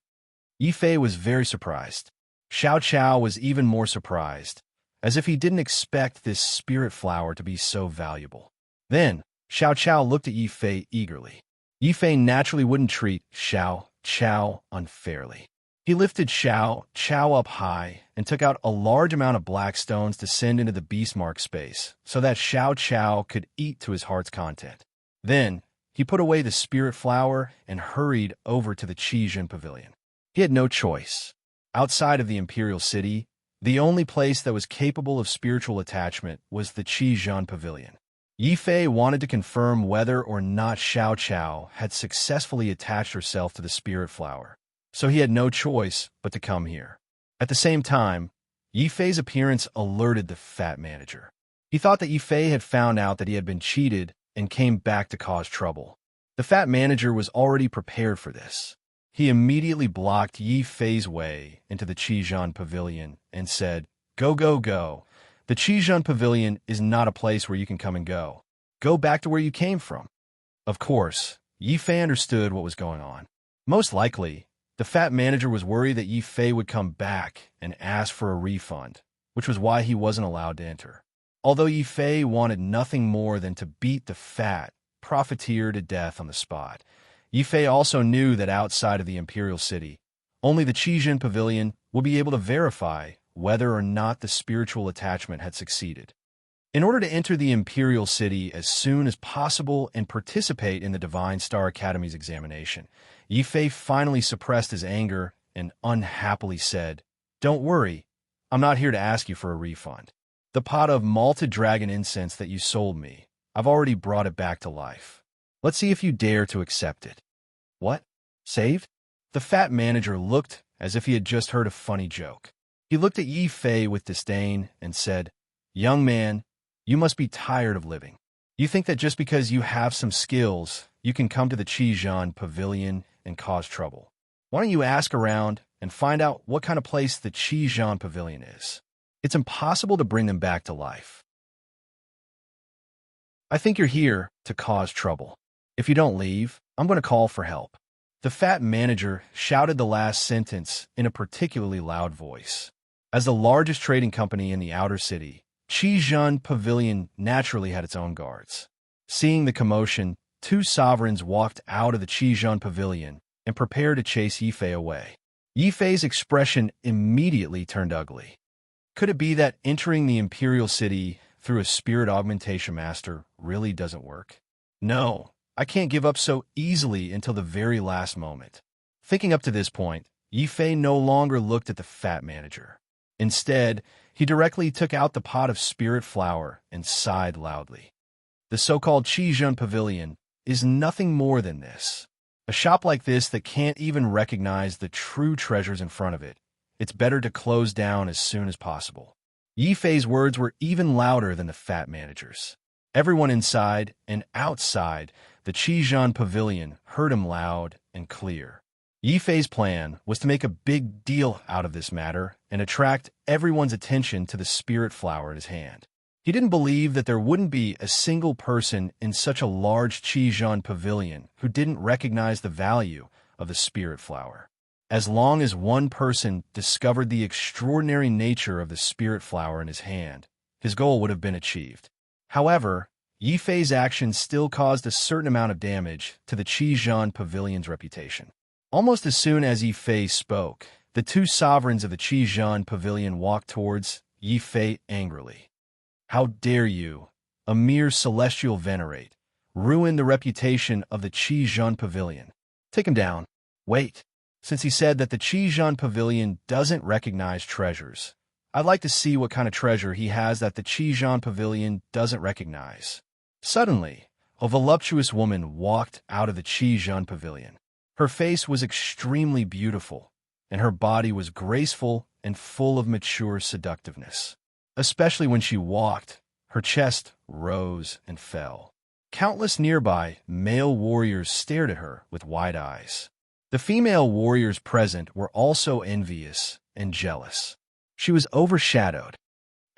Yifei was very surprised. Xiao Qiao was even more surprised, as if he didn't expect this spirit flower to be so valuable. Then, Xiao Qiao looked at Yifei eagerly. Yifei naturally wouldn't treat Xiao Qiao unfairly. He lifted Xiao Qiao up high and took out a large amount of black stones to send into the beastmark space so that Xiao Qiao could eat to his heart's content. Then, he put away the spirit flower and hurried over to the Qizhen Pavilion. He had no choice. Outside of the imperial city, the only place that was capable of spiritual attachment was the Qizhen Pavilion. Yifei wanted to confirm whether or not Xiao Qiao had successfully attached herself to the spirit flower, so he had no choice but to come here. At the same time, Yifei's appearance alerted the fat manager. He thought that Yifei had found out that he had been cheated and came back to cause trouble. The fat manager was already prepared for this. He immediately blocked Yifei's way into the Qizhen Pavilion and said, "Go, go, go. The Qizhen Pavilion is not a place where you can come and go. Go back to where you came from." Of course, Yifei understood what was going on. Most likely, the fat manager was worried that Yifei would come back and ask for a refund, which was why he wasn't allowed to enter. Although Yifei wanted nothing more than to beat the fat profiteer to death on the spot, Yifei also knew that outside of the imperial city, only the Qizhen Pavilion would be able to verify whether or not the spiritual attachment had succeeded. In order to enter the imperial city as soon as possible and participate in the Divine Star Academy's examination, Yifei finally suppressed his anger and unhappily said, "Don't worry, I'm not here to ask you for a refund. The pot of malted dragon incense that you sold me, I've already brought it back to life. Let's see if you dare to accept it." "What? Saved?" The fat manager looked as if he had just heard a funny joke. He looked at Yifei with disdain and said, "Young man, you must be tired of living. You think that just because you have some skills, you can come to the Qizhen Pavilion and cause trouble. Why don't you ask around and find out what kind of place the Qizhen Pavilion is? It's impossible to bring them back to life. I think you're here to cause trouble. If you don't leave, I'm going to call for help." The fat manager shouted the last sentence in a particularly loud voice. As the largest trading company in the outer city, Qizhen Pavilion naturally had its own guards. Seeing the commotion, two sovereigns walked out of the Qizhen Pavilion and prepared to chase Yifei away. Yifei's expression immediately turned ugly. Could it be that entering the imperial city through a spirit augmentation master really doesn't work? No, I can't give up so easily until the very last moment. Thinking up to this point, Yifei no longer looked at the fat manager. Instead, he directly took out the pot of spirit flower and sighed loudly. The so-called Qizhen Pavilion is nothing more than this. A shop like this that can't even recognize the true treasures in front of it. It's better to close down as soon as possible. Yifei's words were even louder than the fat manager's. Everyone inside and outside the Qizhen Pavilion heard him loud and clear. Yifei's plan was to make a big deal out of this matter and attract everyone's attention to the spirit flower in his hand. He didn't believe that there wouldn't be a single person in such a large Qizhen Pavilion who didn't recognize the value of the spirit flower. As long as one person discovered the extraordinary nature of the spirit flower in his hand, his goal would have been achieved. However, Yifei's actions still caused a certain amount of damage to the Qizhen Pavilion's reputation. Almost as soon as Yifei spoke, the two sovereigns of the Qizhen Pavilion walked towards Yifei angrily. "How dare you, a mere celestial venerate, ruin the reputation of the Qizhen Pavilion? Take him down. Wait, since he said that the Qizhen Pavilion doesn't recognize treasures, I'd like to see what kind of treasure he has that the Qizhen Pavilion doesn't recognize." Suddenly, a voluptuous woman walked out of the Qizhen Pavilion. Her face was extremely beautiful, and her body was graceful and full of mature seductiveness. Especially when she walked, her chest rose and fell. Countless nearby male warriors stared at her with wide eyes. The female warriors present were also envious and jealous. She was overshadowed.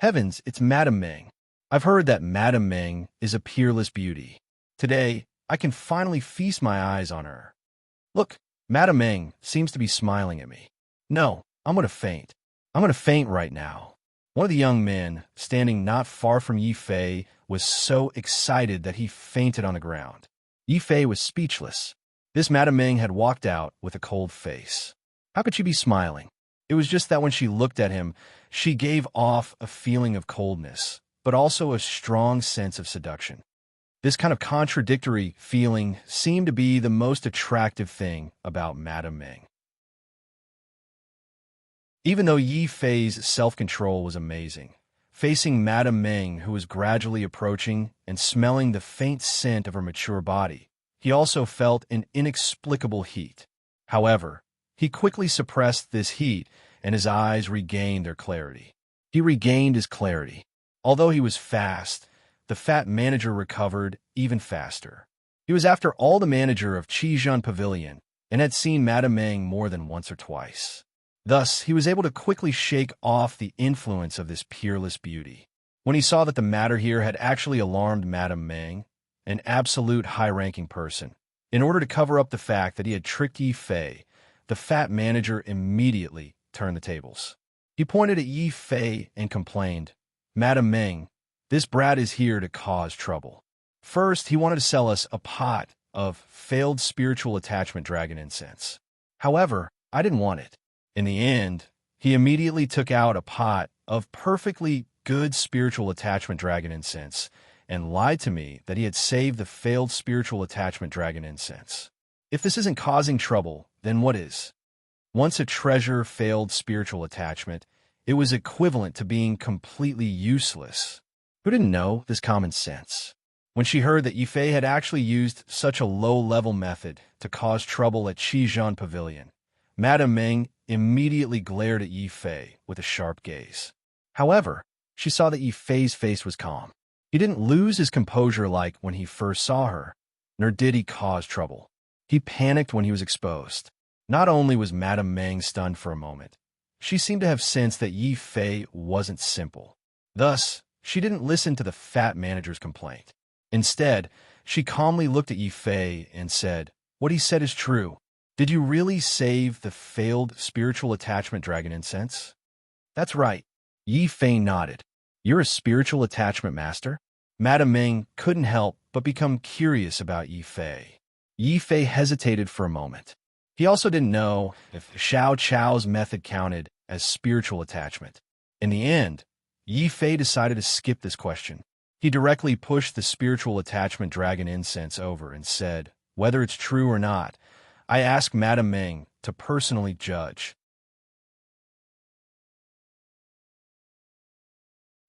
Heavens, it's Madame Ming. I've heard that Madame Ming is a peerless beauty. Today, I can finally feast my eyes on her. Look, Madame Ming seems to be smiling at me. No, I'm going to faint. I'm going to faint right now. One of the young men, standing not far from Yi Fei, was so excited that he fainted on the ground. Yi Fei was speechless. This Madame Ming had walked out with a cold face. How could she be smiling? It was just that when she looked at him, she gave off a feeling of coldness, but also a strong sense of seduction. This kind of contradictory feeling seemed to be the most attractive thing about Madame Ming. Even though Yi Fei's self-control was amazing, facing Madame Ming, who was gradually approaching and smelling the faint scent of her mature body, he also felt an inexplicable heat. However, he quickly suppressed this heat, and his eyes regained their clarity. He regained his clarity. Although he was fast, the fat manager recovered even faster. He was, after all, the manager of Qizhan Pavilion and had seen Madame Ming more than once or twice. Thus, he was able to quickly shake off the influence of this peerless beauty. When he saw that the matter here had actually alarmed Madame Ming, an absolute high-ranking person, in order to cover up the fact that he had tricked Yi Fei, the fat manager immediately turned the tables. He pointed at Yi Fei and complained, "Madame Ming, this brat is here to cause trouble. First, he wanted to sell us a pot of failed spiritual attachment dragon incense. However, I didn't want it. In the end, he immediately took out a pot of perfectly good spiritual attachment dragon incense and lied to me that he had saved the failed spiritual attachment dragon incense. If this isn't causing trouble, then what is? Once a treasure failed spiritual attachment, it was equivalent to being completely useless. Who didn't know this common sense? When she heard that Yi Fei had actually used such a low-level method to cause trouble at Qizhan Pavilion, Madame Ming immediately glared at Yi Fei with a sharp gaze. However, she saw that Yi Fei's face was calm. He didn't lose his composure like when he first saw her, nor did he cause trouble. He panicked when he was exposed. Not only was Madame Ming stunned for a moment, she seemed to have sensed that Yi Fei wasn't simple. Thus, she didn't listen to the fat manager's complaint. Instead, she calmly looked at Yi Fei and said, "What he said is true. Did you really save the failed spiritual attachment dragon incense?" "That's right." Yi Fei nodded. "You're a spiritual attachment master?" Madame Ming couldn't help but become curious about Yi Fei. Yi Fei hesitated for a moment. He also didn't know if Xiao Chao's method counted as spiritual attachment. In the end, Yi Fei decided to skip this question. He directly pushed the spiritual attachment dragon incense over and said, "Whether it's true or not, I ask Madame Ming to personally judge."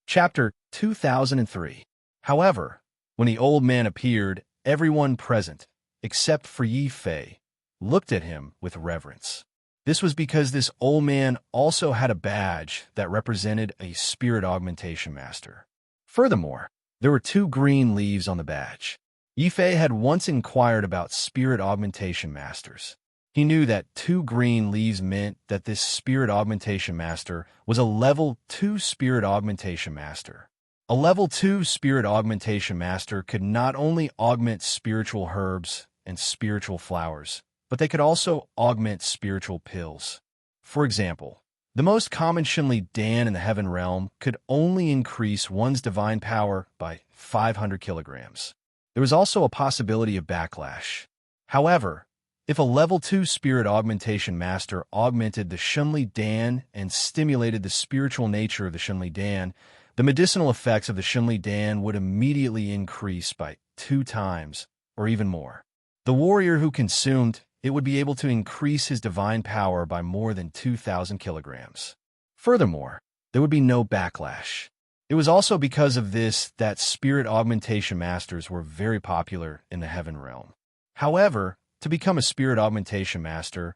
Chapter 2003. However, when the old man appeared, everyone present, except for Yi Fei, looked at him with reverence. This was because this old man also had a badge that represented a spirit augmentation master. Furthermore, there were 2 green leaves on the badge. Yi Fei had once inquired about spirit augmentation masters. He knew that 2 green leaves meant that this spirit augmentation master was a level 2 spirit augmentation master. A level 2 spirit augmentation master could not only augment spiritual herbs and spiritual flowers, but they could also augment spiritual pills. For example, the most common Shenli Dan in the Heaven Realm could only increase one's divine power by 500 kilograms. There was also a possibility of backlash. However, if a level 2 spirit augmentation master augmented the Shenli Dan and stimulated the spiritual nature of the Shenli Dan, the medicinal effects of the Shenli Dan would immediately increase by 2 times, or even more. The warrior who consumed it would be able to increase his divine power by more than 2,000 kilograms. Furthermore, there would be no backlash. It was also because of this that spirit augmentation masters were very popular in the Heaven Realm. However, to become a spirit augmentation master,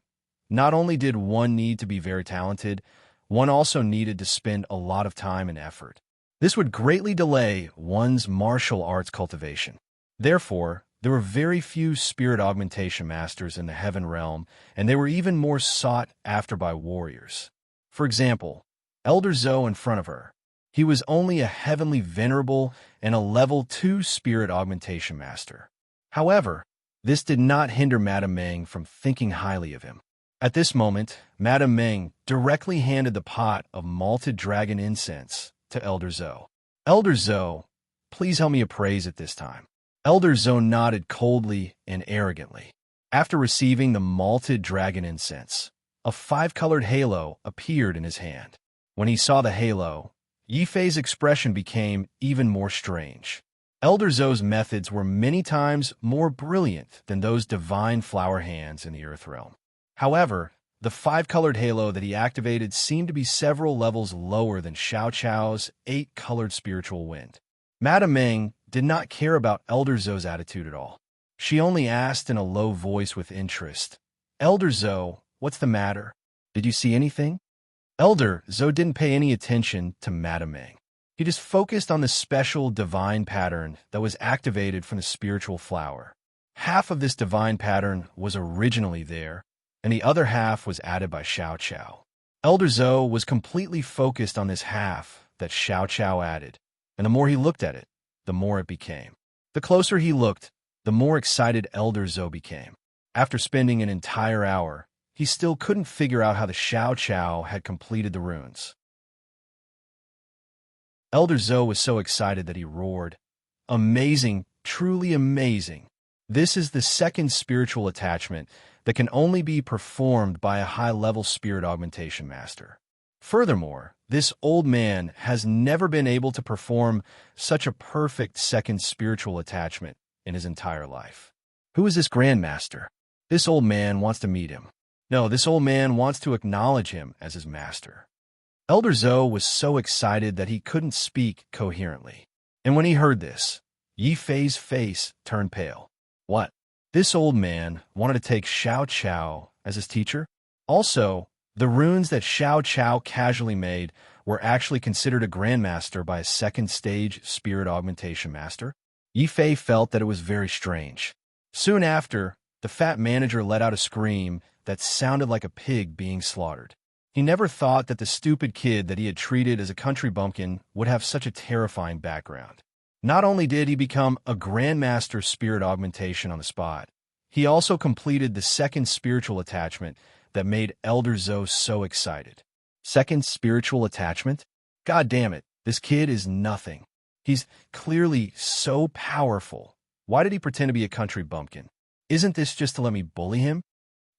not only did one need to be very talented, one also needed to spend a lot of time and effort. This would greatly delay one's martial arts cultivation. Therefore, there were very few spirit augmentation masters in the heaven realm, and they were even more sought after by warriors. For example, Elder Zoe in front of her. He was only a heavenly venerable and a level 2 spirit augmentation master. However, this did not hinder Madame Meng from thinking highly of him. At this moment, Madame Meng directly handed the pot of malted dragon incense to Elder Zoe. Elder Zoe, please help me appraise it this time. Elder Zoe nodded coldly and arrogantly. After receiving the malted dragon incense, a 5-colored halo appeared in his hand. When he saw the halo, Yifei's expression became even more strange. Elder Zoe's methods were many times more brilliant than those divine flower hands in the earth realm. However, the 5-colored halo that he activated seemed to be several levels lower than Xiao Chao's 8-colored spiritual wind. Madame Meng did not care about Elder Zoe's attitude at all. She only asked in a low voice with interest, "Elder Zoe, what's the matter? Did you see anything?" Elder Zoe didn't pay any attention to Madame Meng. He just focused on the special divine pattern that was activated from the spiritual flower. Half of this divine pattern was originally there, and the other half was added by Xiao Chao. Elder Zoe was completely focused on this half that Xiao Chao added, and the more he looked at it, the more it became. The closer he looked, the more excited Elder Zoe became. After spending an entire hour, he still couldn't figure out how the Xiao Chao had completed the runes. Elder Zoe was so excited that he roared, "Amazing, truly amazing! This is the second spiritual attachment that can only be performed by a high-level spirit augmentation master. Furthermore, this old man has never been able to perform such a perfect second spiritual attachment in his entire life. Who is this Grandmaster? This old man wants to meet him. No, this old man wants to acknowledge him as his master." Elder Zoe was so excited that he couldn't speak coherently. And when he heard this, Yifei's face turned pale. What? This old man wanted to take Xiao Chao as his teacher? Also, the runes that Xiao Chao casually made were actually considered a grandmaster by a second-stage spirit augmentation master? Yifei felt that it was very strange. Soon after, the fat manager let out a scream that sounded like a pig being slaughtered. He never thought that the stupid kid that he had treated as a country bumpkin would have such a terrifying background. Not only did he become a grandmaster spirit augmentation on the spot, he also completed the second spiritual attachment that made Elder Zoe so excited. Second spiritual attachment? God damn it, this kid is nothing. He's clearly so powerful. Why did he pretend to be a country bumpkin? Isn't this just to let me bully him?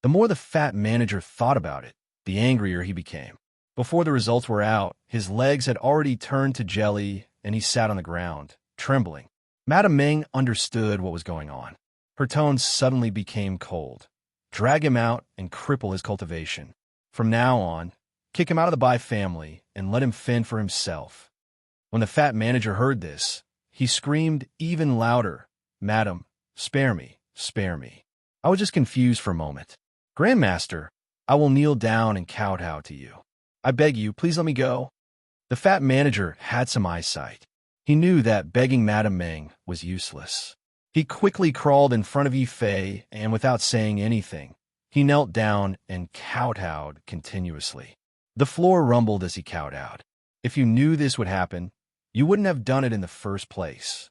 The more the fat manager thought about it, the angrier he became. Before the results were out, his legs had already turned to jelly, and he sat on the ground, trembling. Madame Meng understood what was going on. Her tone suddenly became cold. Drag him out and cripple his cultivation. From now on, kick him out of the Bai family and let him fend for himself. When the fat manager heard this, he screamed even louder, "Madam, spare me, spare me. I was just confused for a moment. Grandmaster, I will kneel down and kowtow to you. I beg you, please let me go." The fat manager had some eyesight. He knew that begging Madame Meng was useless. He quickly crawled in front of Yifei, and without saying anything, he knelt down and kowtowed continuously. The floor rumbled as he kowtowed. If you knew this would happen, you wouldn't have done it in the first place.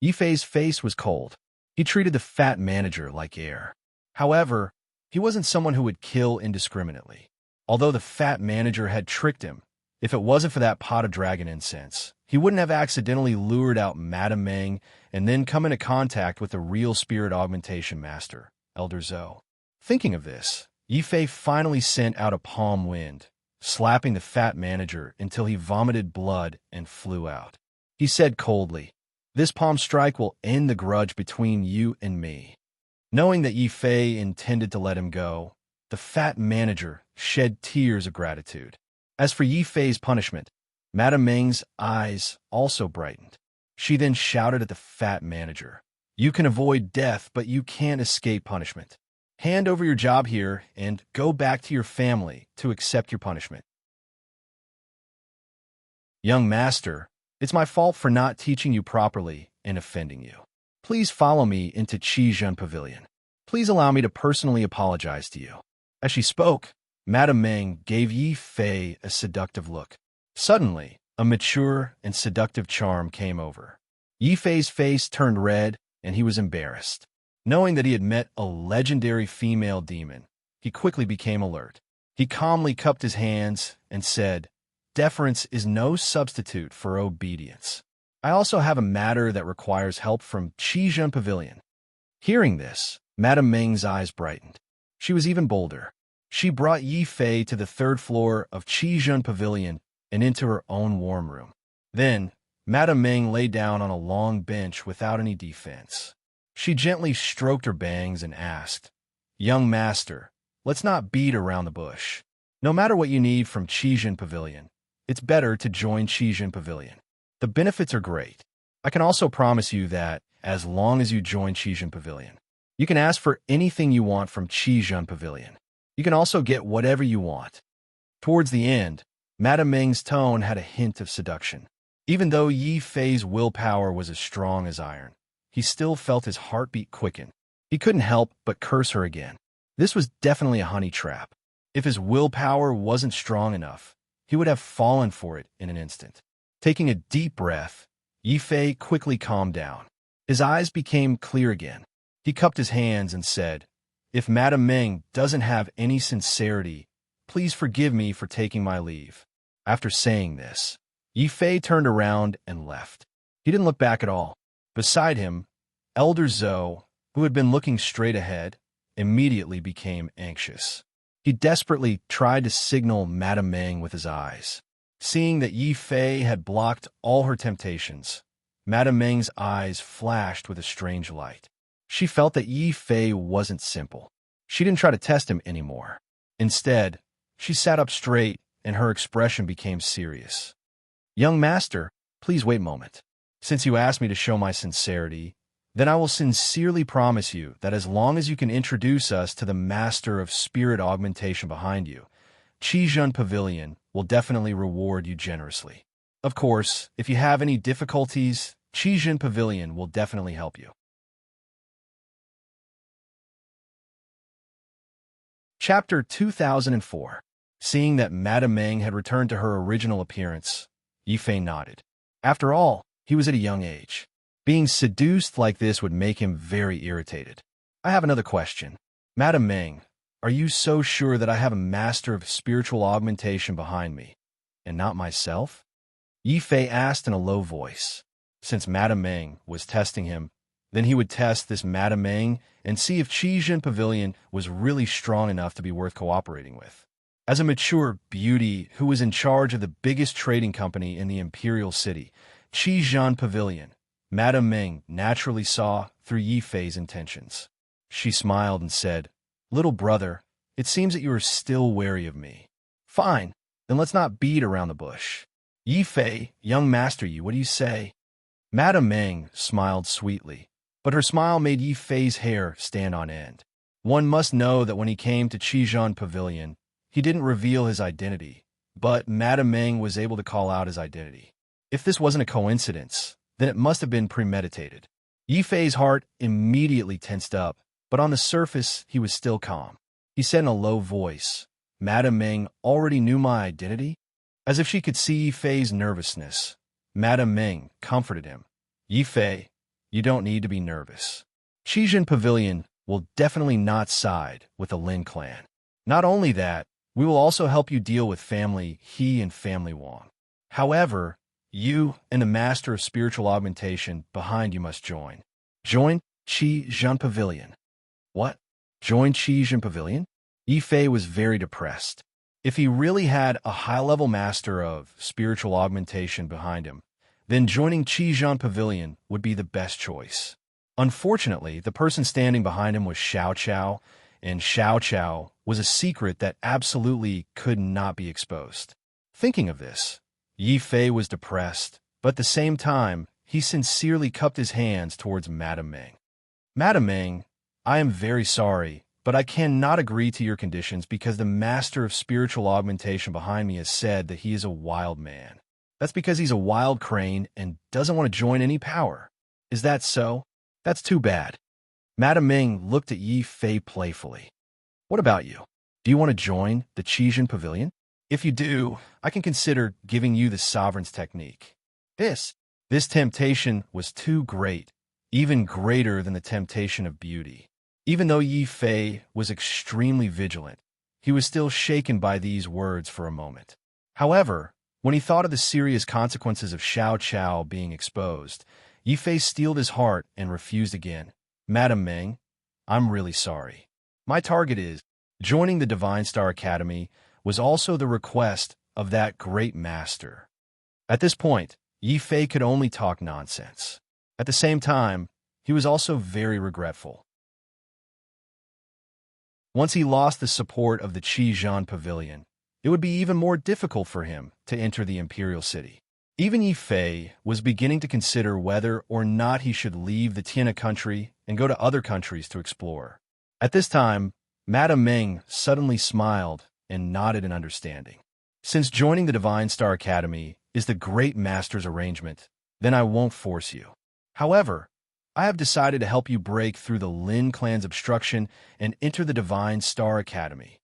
Yifei's face was cold. He treated the fat manager like air. However, he wasn't someone who would kill indiscriminately. Although the fat manager had tricked him, if it wasn't for that pot of dragon incense, he wouldn't have accidentally lured out Madame Meng and then come into contact with the real spirit augmentation master, Elder Zoe. Thinking of this, Yifei finally sent out a palm wind, slapping the fat manager until he vomited blood and flew out. He said coldly, "This palm strike will end the grudge between you and me." Knowing that Yifei intended to let him go, the fat manager shed tears of gratitude. As for Yifei's punishment, Madame Meng's eyes also brightened. She then shouted at the fat manager, "You can avoid death, but you can't escape punishment. Hand over your job here and go back to your family to accept your punishment." "Young master, it's my fault for not teaching you properly and offending you. Please follow me into Qizhen Pavilion. Please allow me to personally apologize to you." As she spoke, Madame Ming gave Yi Fei a seductive look. Suddenly, a mature and seductive charm came over. Yi Fei's face turned red, and he was embarrassed. Knowing that he had met a legendary female demon, he quickly became alert. He calmly cupped his hands and said, "Deference is no substitute for obedience. I also have a matter that requires help from Qizhen Pavilion." Hearing this, Madame Ming's eyes brightened. She was even bolder. She brought Yi Fei to the third floor of Qizhen Pavilion and into her own warm room. Then, Madame Ming lay down on a long bench without any defense. She gently stroked her bangs and asked, "Young master, let's not beat around the bush. No matter what you need from Qizhen Pavilion, it's better to join Qizhen Pavilion. The benefits are great. I can also promise you that, as long as you join Qizhen Pavilion, you can ask for anything you want from Qizhen Pavilion. You can also get whatever you want." Towards the end, Madame Ming's tone had a hint of seduction. Even though Yi Fei's willpower was as strong as iron, he still felt his heartbeat quicken. He couldn't help but curse her again. This was definitely a honey trap. If his willpower wasn't strong enough, he would have fallen for it in an instant. Taking a deep breath, Yi Fei quickly calmed down. His eyes became clear again. He cupped his hands and said, "If Madame Ming doesn't have any sincerity, please forgive me for taking my leave." After saying this, Yi Fei turned around and left. He didn't look back at all. Beside him, Elder Zhou, who had been looking straight ahead, immediately became anxious. He desperately tried to signal Madame Ming with his eyes. Seeing that Yi Fei had blocked all her temptations, Madame Ming's eyes flashed with a strange light. She felt that Yi Fei wasn't simple. She didn't try to test him anymore. Instead, she sat up straight and her expression became serious. "Young master, please wait a moment. Since you asked me to show my sincerity, then I will sincerely promise you that as long as you can introduce us to the master of spirit augmentation behind you, Qizhen Pavilion will definitely reward you generously. Of course, if you have any difficulties, Qizhen Pavilion will definitely help you." Chapter 2004. Seeing that Madame Ming had returned to her original appearance, Yi Fei nodded. After all, he was at a young age. Being seduced like this would make him very irritated. "I have another question. Madame Ming, are you so sure that I have a master of spiritual augmentation behind me, and not myself?" Yi Fei asked in a low voice. Since Madame Ming was testing him, then he would test this Madame Ming and see if Qizhen Pavilion was really strong enough to be worth cooperating with. As a mature beauty who was in charge of the biggest trading company in the imperial city, Qizhen Pavilion, Madame Ming naturally saw through Yi Fei's intentions. She smiled and said, "Little brother, it seems that you are still wary of me. Fine, then let's not beat around the bush. Yi Fei, young master Yi, what do you say?" Madame Ming smiled sweetly, but her smile made Yi Fei's hair stand on end. One must know that when he came to Qizhen Pavilion, he didn't reveal his identity, but Madame Ming was able to call out his identity. If this wasn't a coincidence, then it must have been premeditated. Yi Fei's heart immediately tensed up, but on the surface, he was still calm. He said in a low voice, "Madame Ming already knew my identity?" As if she could see Yi Fei's nervousness, Madame Ming comforted him. "Yi Fei, you don't need to be nervous. Qizhen Pavilion will definitely not side with the Lin clan. Not only that, we will also help you deal with family He and family Wang. However, you and the master of spiritual augmentation behind you must join. Join Qizhen Pavilion." "What? Join Qizhen Pavilion?" Yi Fei was very depressed. If he really had a high-level master of spiritual augmentation behind him, then joining Qizhen Pavilion would be the best choice. Unfortunately, the person standing behind him was Xiao Qiao, and Xiao Qiao was a secret that absolutely could not be exposed. Thinking of this, Yi Fei was depressed, but at the same time, he sincerely cupped his hands towards Madame Ming. "Madame Ming, I am very sorry, but I cannot agree to your conditions because the master of spiritual augmentation behind me has said that he is a wild man. That's because he's a wild crane and doesn't want to join any power. Is that so?" That's too bad. Madame Ming looked at Yi Fei playfully. What about you? Do you want to join the Qijin Pavilion? If you do, I can consider giving you the Sovereign's technique. This, this temptation was too great, even greater than the temptation of beauty. Even though Yi Fei was extremely vigilant, he was still shaken by these words for a moment. However, when he thought of the serious consequences of Xiao Chao being exposed, Yi Fei steeled his heart and refused again. Madame Ming, I'm really sorry. My target is, joining the Divine Star Academy was also the request of that great master. At this point, Yi Fei could only talk nonsense. At the same time, he was also very regretful. Once he lost the support of the Qizhan Pavilion, it would be even more difficult for him to enter the Imperial City. Even Yi Fei was beginning to consider whether or not he should leave the Tiana country and go to other countries to explore. At this time, Madame Ming suddenly smiled and nodded in understanding. Since joining the Divine Star Academy is the Great Master's arrangement, then I won't force you. However, I have decided to help you break through the Lin clan's obstruction and enter the Divine Star Academy.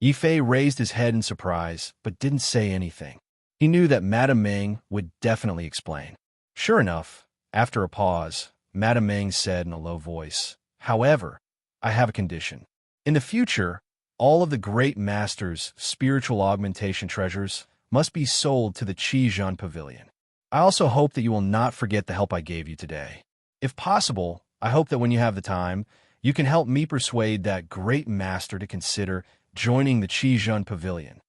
Yi Fei raised his head in surprise, but didn't say anything. He knew that Madame Ming would definitely explain. Sure enough, after a pause, Madame Ming said in a low voice, "However, I have a condition. In the future, all of the Great Master's spiritual augmentation treasures must be sold to the Qizhan Pavilion. I also hope that you will not forget the help I gave you today. If possible, I hope that when you have the time, you can help me persuade that Great Master to consider joining the Qizhan Pavilion."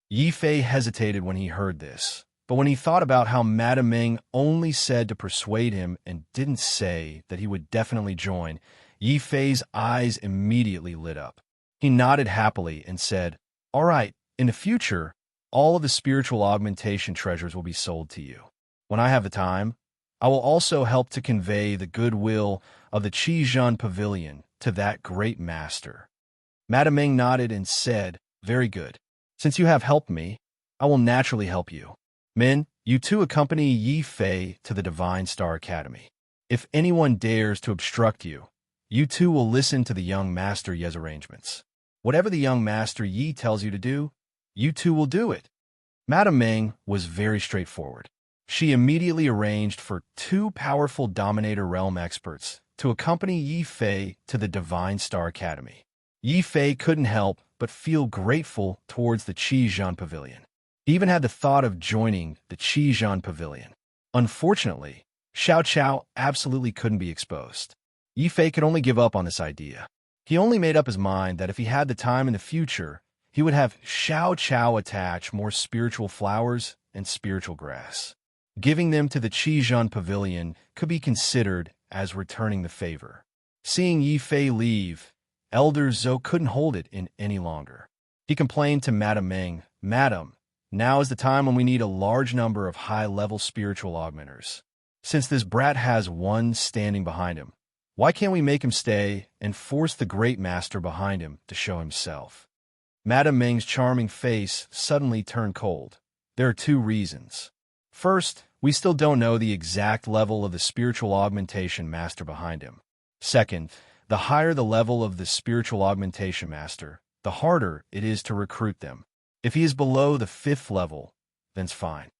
Yi Fei hesitated when he heard this, but when he thought about how Madame Ming only said to persuade him and didn't say that he would definitely join, Yi Fei's eyes immediately lit up. He nodded happily and said, "All right, in the future, all of the spiritual augmentation treasures will be sold to you. When I have the time, I will also help to convey the goodwill of the Qizhan Pavilion to that great master." Madame Ming nodded and said, "Very good. Since you have helped me, I will naturally help you. Min, you two accompany Yi Fei to the Divine Star Academy. If anyone dares to obstruct you, you two will listen to the young Master Ye's arrangements. Whatever the young Master Yi tells you to do, you two will do it." Madame Ming was very straightforward. She immediately arranged for two powerful Dominator Realm experts to accompany Yi Fei to the Divine Star Academy. Yi Fei couldn't help but feel grateful towards the Qizhan Pavilion. He even had the thought of joining the Qizhan Pavilion. Unfortunately, Xiao Chao absolutely couldn't be exposed. Yi Fei could only give up on this idea. He only made up his mind that if he had the time in the future, he would have Xiao Chao attach more spiritual flowers and spiritual grass. Giving them to the Qizhan Pavilion could be considered as returning the favor. Seeing Yi Fei leave, Elder Zhou couldn't hold it in any longer. He complained to Madame Ming, "Madam, now is the time when we need a large number of high-level spiritual augmenters. Since this brat has one standing behind him, why can't we make him stay and force the great master behind him to show himself?" Madame Ming's charming face suddenly turned cold. There are two reasons. First, we still don't know the exact level of the spiritual augmentation master behind him. Second, the higher the level of the spiritual augmentation master, the harder it is to recruit them. If he is below the 5th level, then it's fine.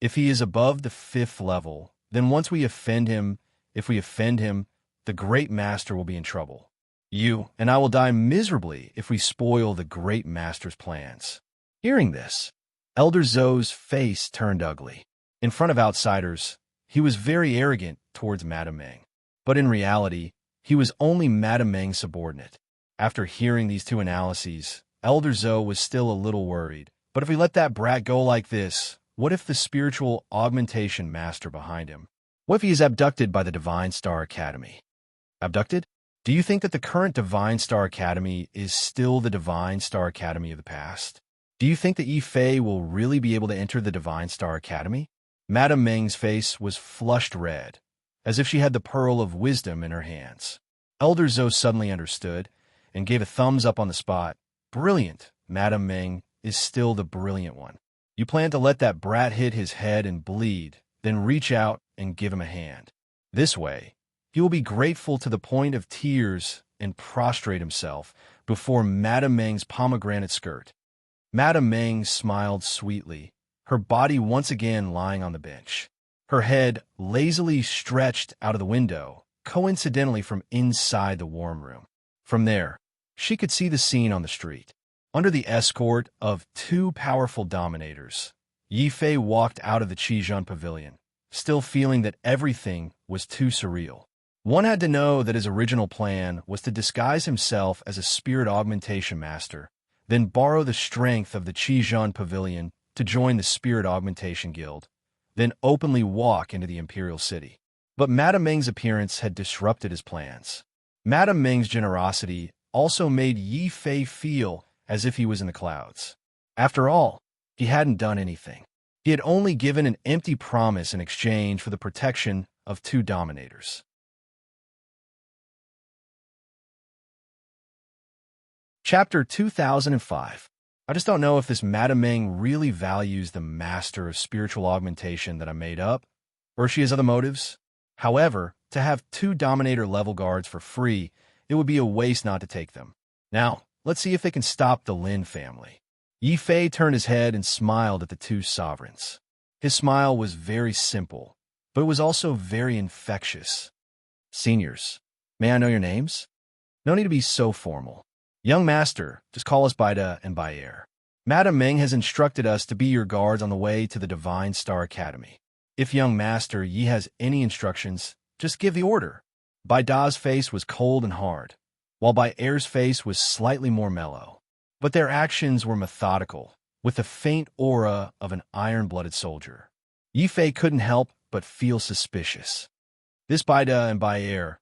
If he is above the 5th level, then once we offend him, if we offend him, the great master will be in trouble. You and I will die miserably if we spoil the great master's plans. Hearing this, Elder Zhou's face turned ugly. In front of outsiders, he was very arrogant towards Madame Ming. But in reality, he was only Madame Ming's subordinate. After hearing these two analyses, Elder Zhou was still a little worried. But if we let that brat go like this, what if the spiritual augmentation master behind him? What if he is abducted by the Divine Star Academy? Abducted? Do you think that the current Divine Star Academy is still the Divine Star Academy of the past? Do you think that Yi Fei will really be able to enter the Divine Star Academy? Madame Ming's face was flushed red, as if she had the pearl of wisdom in her hands. Elder Zhou suddenly understood and gave a thumbs up on the spot. "Brilliant. Madame Ming is still the brilliant one. You plan to let that brat hit his head and bleed, then reach out and give him a hand. This way, he will be grateful to the point of tears and prostrate himself before Madame Meng's pomegranate skirt. Madame Meng smiled sweetly, her body once again lying on the bench, her head lazily stretched out of the window, coincidentally from inside the warm room. From there, she could see the scene on the street. Under the escort of two powerful dominators, Yi Fei walked out of the Qizhan pavilion, still feeling that everything was too surreal. One had to know that his original plan was to disguise himself as a spirit augmentation master, then borrow the strength of the Qizhan pavilion to join the Spirit Augmentation Guild, then openly walk into the Imperial City. But Madame Meng's appearance had disrupted his plans. Madame Meng's generosity also made Yi Fei feel as if he was in the clouds. After all, he hadn't done anything. He had only given an empty promise in exchange for the protection of two dominators. Chapter 2005. I just don't know if this Madame Meng really values the master of spiritual augmentation that I made up, or if she has other motives. However, to have two Dominator level guards for free, it would be a waste not to take them. Now, let's see if they can stop the Lin family. Yi Fei turned his head and smiled at the two sovereigns. His smile was very simple, but it was also very infectious. Seniors, may I know your names? No need to be so formal. Young master, just call us Baida and Bayer. Madame Meng has instructed us to be your guards on the way to the Divine Star Academy. If young master Yi has any instructions, just give the order. Baida's face was cold and hard, while Bayer's face was slightly more mellow. But their actions were methodical, with the faint aura of an iron-blooded soldier. Yi Fei couldn't help but feel suspicious. This Baida and Bayer,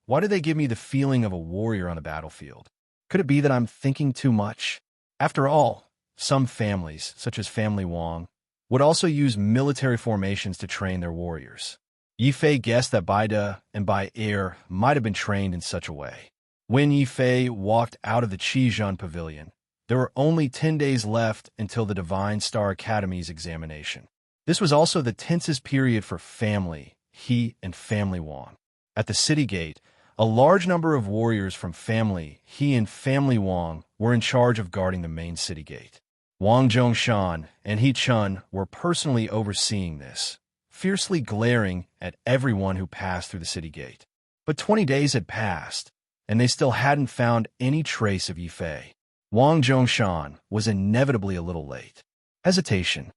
why do they give me the feeling of a warrior on the battlefield? Could it be that I'm thinking too much? After all, some families, such as Family Wang, would also use military formations to train their warriors. Yi Fei guessed that Baida and Bayer might have been trained in such a way. When Yi Fei walked out of the Qizhan pavilion, there were only 10 days left until the Divine Star Academy's examination. This was also the tensest period for Family He and Family Wang. At the city gate, a large number of warriors from Family He and Family Wang were in charge of guarding the main city gate. Wang Zhongshan and He Chun were personally overseeing this, fiercely glaring at everyone who passed through the city gate. But 20 days had passed, and they still hadn't found any trace of Yi Fei. Wang Zhongshan was inevitably a little late. Hesitation.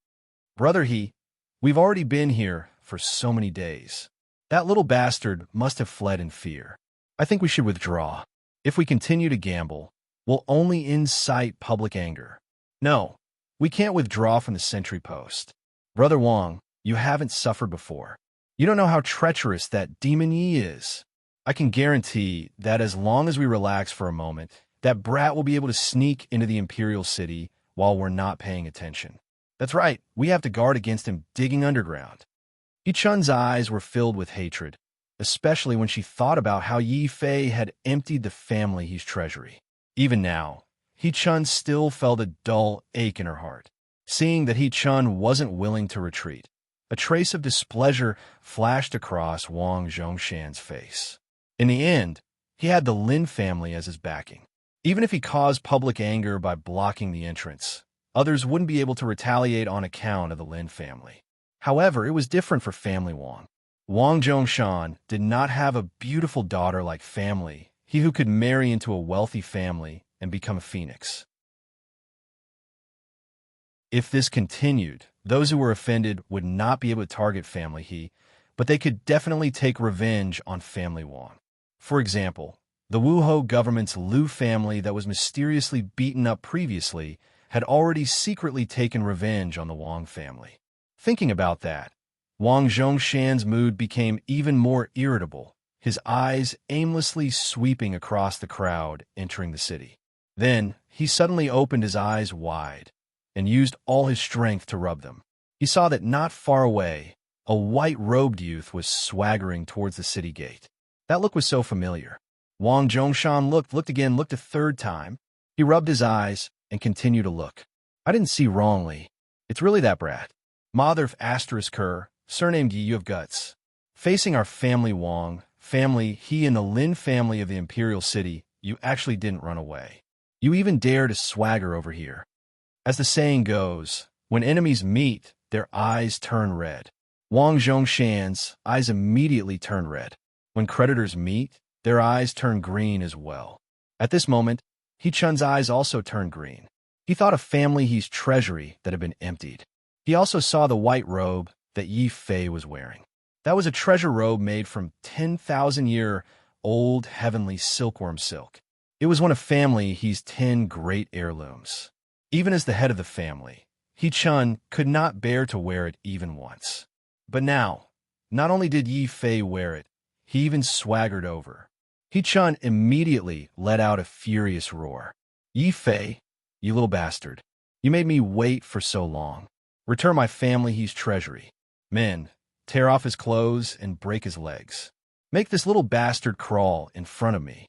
Brother He, we've already been here for so many days. That little bastard must have fled in fear. I think we should withdraw. If we continue to gamble, we'll only incite public anger. No, we can't withdraw from the sentry post. Brother Wang, you haven't suffered before. You don't know how treacherous that demon Yi is. I can guarantee that as long as we relax for a moment, that brat will be able to sneak into the Imperial City while we're not paying attention. That's right, we have to guard against him digging underground. Yi Chun's eyes were filled with hatred, especially when she thought about how Yi Fei had emptied the Family He's treasury. Even now, He Chun still felt a dull ache in her heart, seeing that He Chun wasn't willing to retreat. A trace of displeasure flashed across Wang Zhongshan's face. In the end, he had the Lin family as his backing. Even if he caused public anger by blocking the entrance, others wouldn't be able to retaliate on account of the Lin family. However, it was different for Family Wang. Wang Zhongshan did not have a beautiful daughter like Family He who could marry into a wealthy family and become a phoenix. If this continued, those who were offended would not be able to target Family He, but they could definitely take revenge on Family Wang. For example, the Wuhou government's Liu family that was mysteriously beaten up previously had already secretly taken revenge on the Wang family. Thinking about that, Wang Zhongshan's mood became even more irritable, his eyes aimlessly sweeping across the crowd entering the city. Then, he suddenly opened his eyes wide and used all his strength to rub them. He saw that not far away, a white-robed youth was swaggering towards the city gate. That look was so familiar. Wang Zhongshan looked again, looked a third time. He rubbed his eyes and continued to look. I didn't see wrongly. It's really that brat. Mother of *Her, surnamed Yi, you have guts. Facing our family Wang, family He and the Lin family of the Imperial City, you actually didn't run away. You even dare to swagger over here. As the saying goes, when enemies meet, their eyes turn red. Wang Zhongshan's eyes immediately turn red. When creditors meet, their eyes turn green as well. At this moment, He Chun's eyes also turned green. He thought of family He's treasury that had been emptied. He also saw the white robe that Yi Fei was wearing. That was a treasure robe made from 10,000-year-old heavenly silkworm silk. It was one of family He's 10 great heirlooms. Even as the head of the family, He Chun could not bear to wear it even once. But now, not only did Yi Fei wear it, he even swaggered over. He Chun immediately let out a furious roar. Yi Fei, you little bastard. You made me wait for so long. Return my family He's treasury. Men, tear off his clothes and break his legs. Make this little bastard crawl in front of me.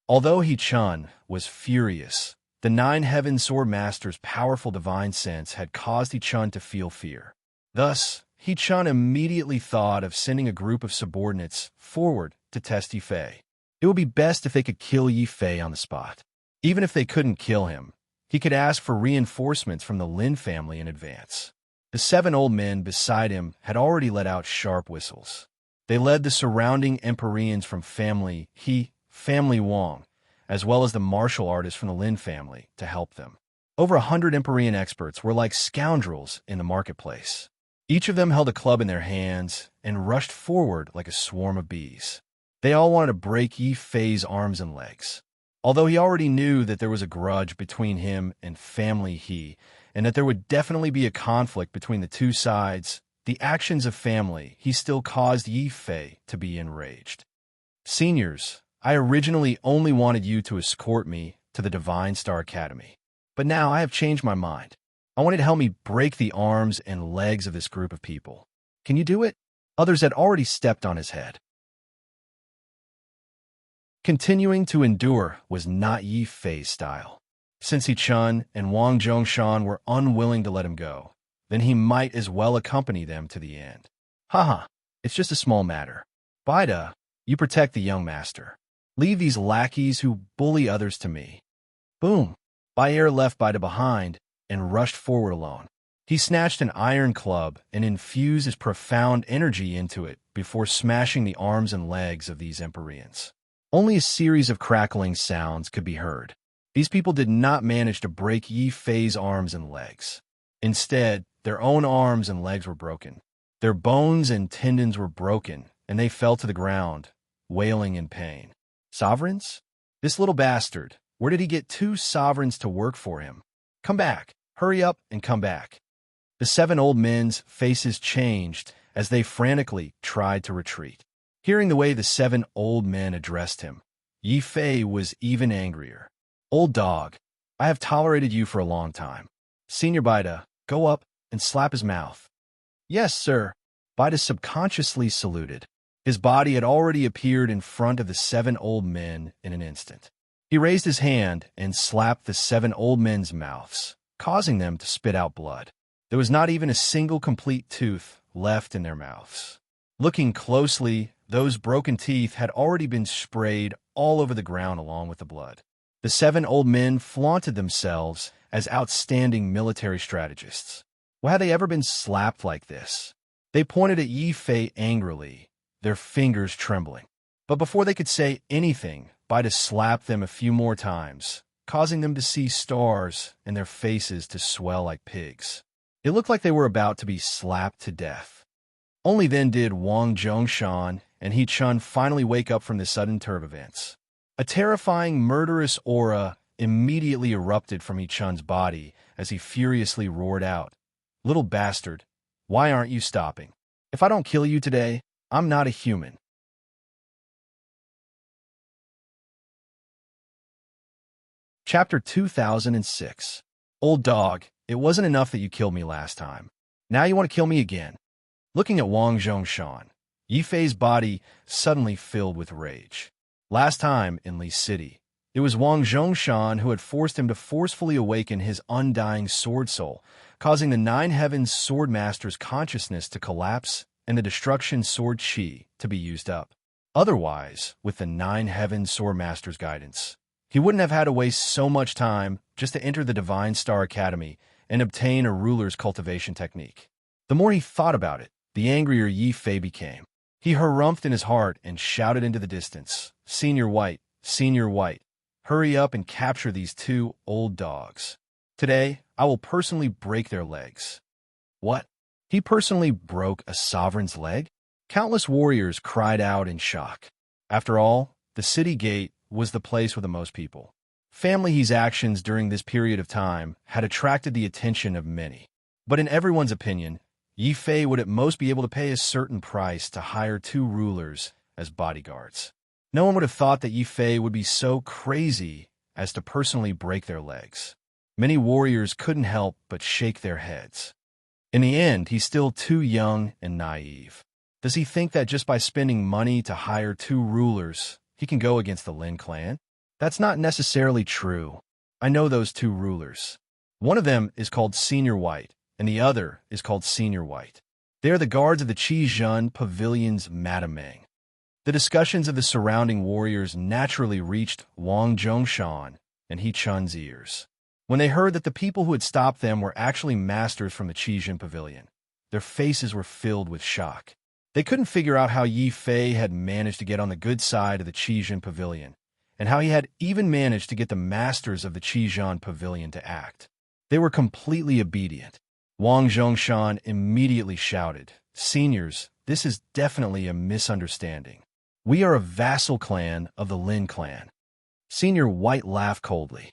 Although He Chun was furious, the 9 Heaven Sword Master's powerful divine sense had caused He Chun to feel fear. Thus, He Chun immediately thought of sending a group of subordinates forward to test Yi Fei. It would be best if they could kill Yi Fei on the spot. Even if they couldn't kill him, he could ask for reinforcements from the Lin family in advance. The 7 old men beside him had already let out sharp whistles. They led the surrounding Empyreans from family Wang, as well as the martial artists from the Lin family, to help them. Over 100 Empyrean experts were like scoundrels in the marketplace. Each of them held a club in their hands and rushed forward like a swarm of bees. They all wanted to break Yi Fei's arms and legs. Although he already knew that there was a grudge between him and family He, and that there would definitely be a conflict between the two sides, the actions of family He still caused Yi Fei to be enraged. Seniors, I originally only wanted you to escort me to the Divine Star Academy. But now I have changed my mind. I wanted to help me break the arms and legs of this group of people. Can you do it? Others had already stepped on his head. Continuing to endure was not Yi Fei's style. Since He Chun and Wang Zhongshan were unwilling to let him go, then he might as well accompany them to the end. Haha, it's just a small matter. Bida, you protect the young master. Leave these lackeys who bully others to me. Boom! Bayer left Bida behind and rushed forward alone. He snatched an iron club and infused his profound energy into it before smashing the arms and legs of these Empyreans. Only a series of crackling sounds could be heard. These people did not manage to break Yi Fei's arms and legs. Instead, their own arms and legs were broken. Their bones and tendons were broken, and they fell to the ground, wailing in pain. Sovereigns? This little bastard, where did he get 2 sovereigns to work for him? Come back. Hurry up and come back. The 7 old men's faces changed as they frantically tried to retreat. Hearing the way the 7 old men addressed him, Yi Fei was even angrier. Old dog, I have tolerated you for a long time. Senior Bida, go up and slap his mouth. Yes, sir. Bida subconsciously saluted. His body had already appeared in front of the 7 old men in an instant. He raised his hand and slapped the 7 old men's mouths, causing them to spit out blood. There was not even a single complete tooth left in their mouths. Looking closely, those broken teeth had already been sprayed all over the ground along with the blood. The 7 old men flaunted themselves as outstanding military strategists. Well, had they ever been slapped like this? They pointed at Yi Fei angrily, their fingers trembling. But before they could say anything, Bida slapped them a few more times, causing them to see stars and their faces to swell like pigs. It looked like they were about to be slapped to death. Only then did Wang Zhongshan and He Chun finally wake up from the sudden turn of events. A terrifying, murderous aura immediately erupted from He Chun's body as he furiously roared out, "Little bastard, why aren't you stopping? If I don't kill you today, I'm not a human." Chapter 2006. Old dog, it wasn't enough that you killed me last time. Now you want to kill me again. Looking at Wang Zhongshan, Yi Fei's body suddenly filled with rage. Last time in Li City, it was Wang Zhongshan who had forced him to forcefully awaken his undying sword soul, causing the 9 Heavens Sword Master's consciousness to collapse and the destruction sword Qi to be used up. Otherwise, with the 9 Heaven Sword Master's guidance, he wouldn't have had to waste so much time just to enter the Divine Star Academy and obtain a ruler's cultivation technique. The more he thought about it, the angrier Yi Fei became. He harumphed in his heart and shouted into the distance, Senior White, hurry up and capture these 2 old dogs. Today, I will personally break their legs. What? He personally broke a sovereign's leg? Countless warriors cried out in shock. After all, the city gate was the place with the most people. Yi's actions during this period of time had attracted the attention of many. But in everyone's opinion, Yi Fei would at most be able to pay a certain price to hire 2 rulers as bodyguards. No one would have thought that Yi Fei would be so crazy as to personally break their legs. Many warriors couldn't help but shake their heads. In the end, he's still too young and naive. Does he think that just by spending money to hire 2 rulers, he can go against the Lin clan? That's not necessarily true. I know those 2 rulers. One of them is called Senior White, and the other is called Senior White. They are the guards of the Qizhen Pavilion's Madame Meng. The discussions of the surrounding warriors naturally reached Wang Zhongshan and He Chun's ears. When they heard that the people who had stopped them were actually masters from the Qizhen Pavilion, their faces were filled with shock. They couldn't figure out how Yi Fei had managed to get on the good side of the Qizhen Pavilion, and how he had even managed to get the masters of the Qizhen Pavilion to act. They were completely obedient. Wang Zhongshan immediately shouted, Seniors, this is definitely a misunderstanding. We are a vassal clan of the Lin clan. Senior White laughed coldly.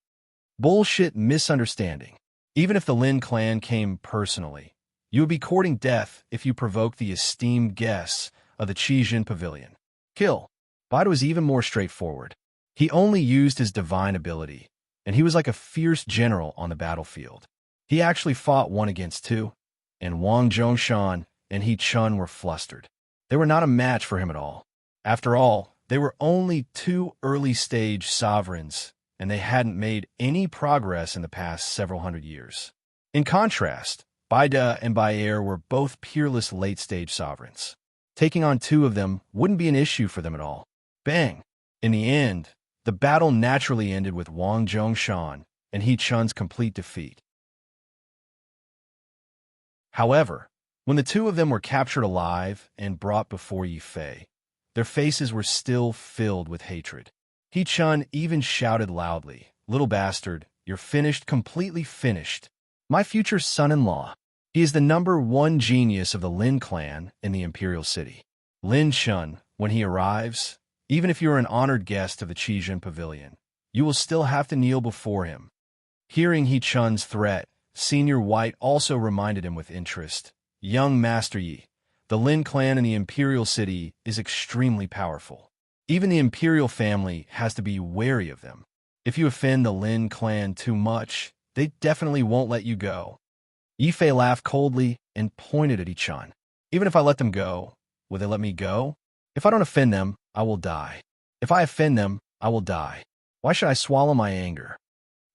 Bullshit misunderstanding. Even if the Lin clan came personally, you would be courting death if you provoked the esteemed guests of the Qizhen Pavilion. Kill. Baidu was even more straightforward. He only used his divine ability, and he was like a fierce general on the battlefield. He actually fought 1 against 2, and Wang Zhongshan and He Chun were flustered. They were not a match for him at all. After all, they were only 2 early-stage sovereigns, and they hadn't made any progress in the past several hundred years. In contrast, Baidu and Bai'er were both peerless late-stage sovereigns. Taking on 2 of them wouldn't be an issue for them at all. Bang! In the end, the battle naturally ended with Wang Zhongshan and He Chun's complete defeat. However, when the 2 of them were captured alive and brought before Yi Fei, their faces were still filled with hatred. He Chun even shouted loudly, Little bastard, you're finished, completely finished. My future son-in-law. He is the #1 genius of the Lin clan in the Imperial City. Lin Chun, when he arrives, even if you are an honored guest of the Qizhen Pavilion, you will still have to kneel before him. Hearing He Chun's threat, Senior White also reminded him with interest, Young Master Yi, the Lin clan in the Imperial City is extremely powerful. Even the Imperial family has to be wary of them. If you offend the Lin clan too much, they definitely won't let you go. Yi Fei laughed coldly and pointed at He Chun. Even if I let them go, will they let me go? If I don't offend them, I will die. If I offend them, I will die. Why should I swallow my anger?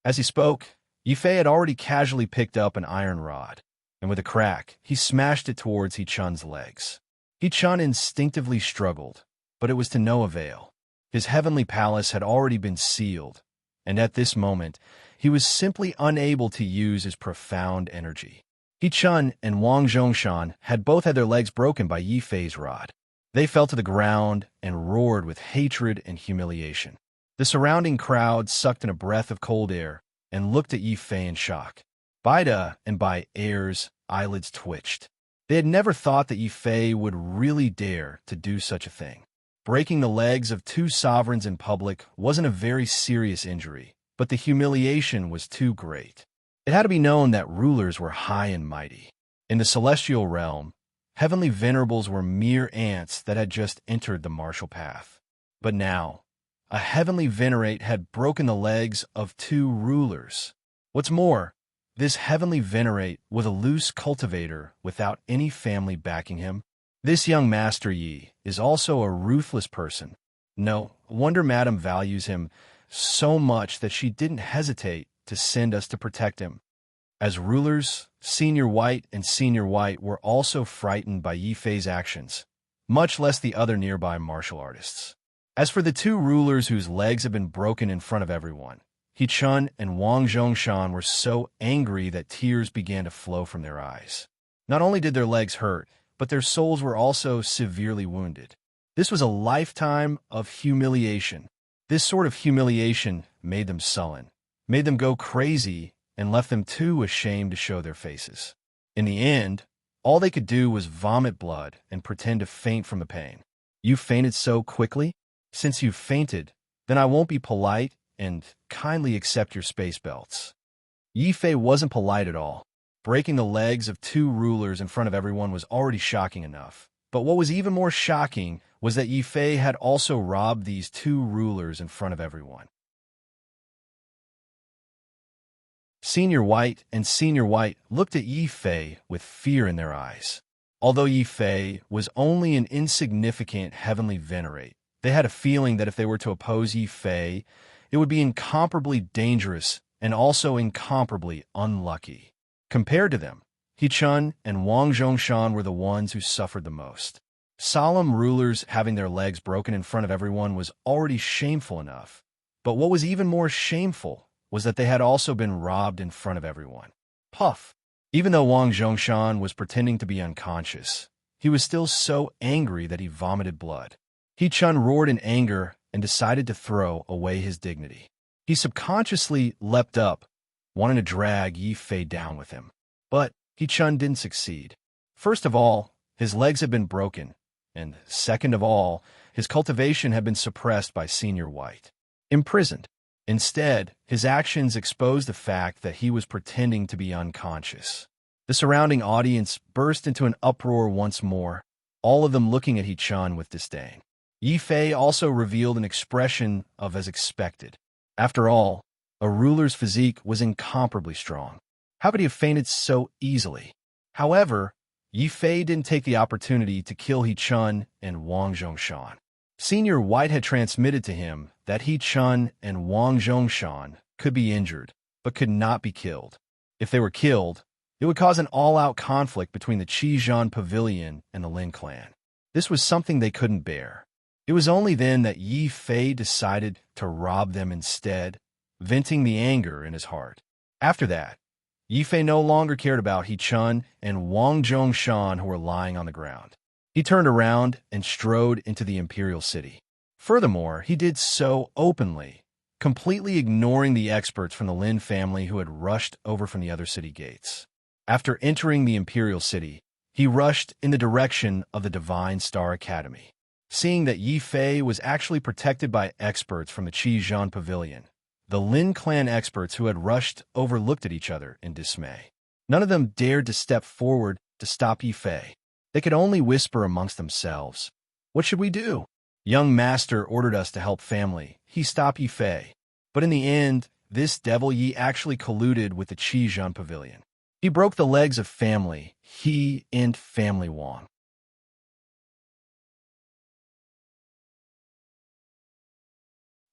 As he spoke, Yi Fei had already casually picked up an iron rod, and with a crack, he smashed it towards He Chun's legs. He Chun instinctively struggled, but it was to no avail. His heavenly palace had already been sealed, and at this moment, he was simply unable to use his profound energy. He Chun and Wang Zhongshan had both had their legs broken by Yi Fei's rod. They fell to the ground and roared with hatred and humiliation. The surrounding crowd sucked in a breath of cold air and looked at Yi Fei in shock. Baidu and Bai'er's eyelids twitched. They had never thought that Yi Fei would really dare to do such a thing. Breaking the legs of 2 sovereigns in public wasn't a very serious injury, but the humiliation was too great. It had to be known that rulers were high and mighty. In the celestial realm, heavenly venerables were mere ants that had just entered the martial path. But now, a heavenly venerate had broken the legs of 2 rulers. What's more, this heavenly venerate was a loose cultivator without any family backing him. This young Master Yi is also a ruthless person. No wonder Madame values him so much that she didn't hesitate to send us to protect him. As rulers, Senior White and Senior White were also frightened by Yi Fei's actions, much less the other nearby martial artists. As for the two rulers whose legs had been broken in front of everyone, He Chun and Wang Zhongshan were so angry that tears began to flow from their eyes. Not only did their legs hurt, but their souls were also severely wounded. This was a lifetime of humiliation. This sort of humiliation made them sullen, made them go crazy, and left them too ashamed to show their faces. In the end, all they could do was vomit blood and pretend to faint from the pain. You fainted so quickly? Since you've fainted, then I won't be polite and kindly accept your space belts. Yi Fei wasn't polite at all. Breaking the legs of two rulers in front of everyone was already shocking enough. But what was even more shocking was that Yi Fei had also robbed these two rulers in front of everyone. Senior White and Senior White looked at Yi Fei with fear in their eyes. Although Yi Fei was only an insignificant heavenly venerate, they had a feeling that if they were to oppose Yi Fei, it would be incomparably dangerous and also incomparably unlucky. Compared to them, He Chun and Wang Zhongshan were the ones who suffered the most. Solemn rulers having their legs broken in front of everyone was already shameful enough, but what was even more shameful was that they had also been robbed in front of everyone. Puff! Even though Wang Zhongshan was pretending to be unconscious, he was still so angry that he vomited blood. He Chun roared in anger and decided to throw away his dignity. He subconsciously leapt up, wanting to drag Yi Fei down with him. But He Chun didn't succeed. First of all, his legs had been broken, and second of all, his cultivation had been suppressed by Senior White. Imprisoned. Instead, his actions exposed the fact that he was pretending to be unconscious. The surrounding audience burst into an uproar once more, all of them looking at He Chun with disdain. Yi Fei also revealed an expression of as expected. After all, a ruler's physique was incomparably strong. How could he have fainted so easily? However, Yi Fei didn't take the opportunity to kill He Chun and Wang Zhongshan. Senior White had transmitted to him that He Chun and Wang Zhongshan could be injured, but could not be killed. If they were killed, it would cause an all-out conflict between the Qizhan Pavilion and the Lin clan. This was something they couldn't bear. It was only then that Yi Fei decided to rob them instead, venting the anger in his heart. After that, Yi Fei no longer cared about He Chun and Wang Zhongshan who were lying on the ground. He turned around and strode into the imperial city. Furthermore, he did so openly, completely ignoring the experts from the Lin family who had rushed over from the other city gates. After entering the imperial city, he rushed in the direction of the Divine Star Academy. Seeing that Yi Fei was actually protected by experts from the Qizhan Pavilion, the Lin clan experts who had rushed over looked at each other in dismay. None of them dared to step forward to stop Yi Fei. They could only whisper amongst themselves, "What should we do? Young master ordered us to help family. He stopped Yi Fei." But in the end, this devil Yi actually colluded with the Qizhan Pavilion. He broke the legs of family, he and family Wang.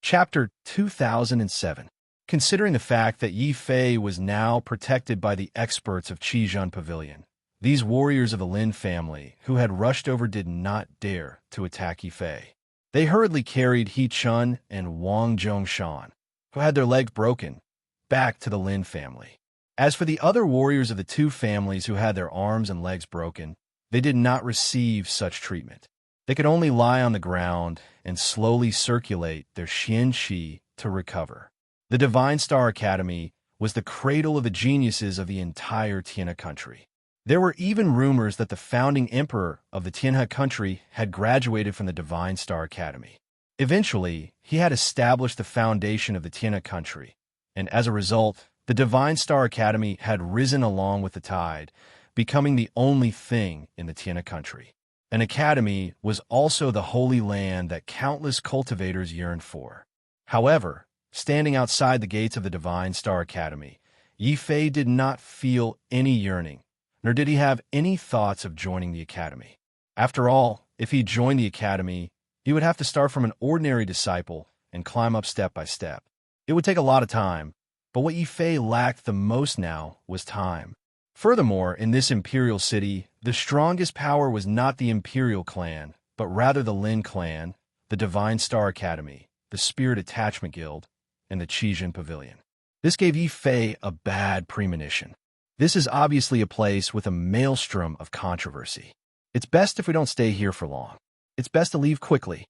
Chapter 2007. Considering the fact that Yi Fei was now protected by the experts of Qizhan Pavilion, these warriors of the Lin family who had rushed over did not dare to attack Yi Fei. They hurriedly carried He Chun and Wang Zhongshan, who had their legs broken, back to the Lin family. As for the other warriors of the two families who had their arms and legs broken, they did not receive such treatment. They could only lie on the ground and slowly circulate their Xian Qi to recover. The Divine Star Academy was the cradle of the geniuses of the entire Tianhe country. There were even rumors that the founding emperor of the Tianhe country had graduated from the Divine Star Academy. Eventually, he had established the foundation of the Tianhe country, and as a result, the Divine Star Academy had risen along with the tide, becoming the only thing in the Tianhe country. An academy was also the holy land that countless cultivators yearned for. However, standing outside the gates of the Divine Star Academy, Yi Fei did not feel any yearning, nor did he have any thoughts of joining the academy. After all, if he joined the academy, he would have to start from an ordinary disciple and climb up step by step. It would take a lot of time, But what Yi Fei lacked the most now was time. Furthermore, in this imperial city, the strongest power was not the imperial clan, but rather the Lin clan, the Divine Star Academy, the Spirit Attachment Guild, and the Qijin Pavilion. This gave Yi Fei a bad premonition. This is obviously a place with a maelstrom of controversy. It's best if we don't stay here for long. It's best to leave quickly.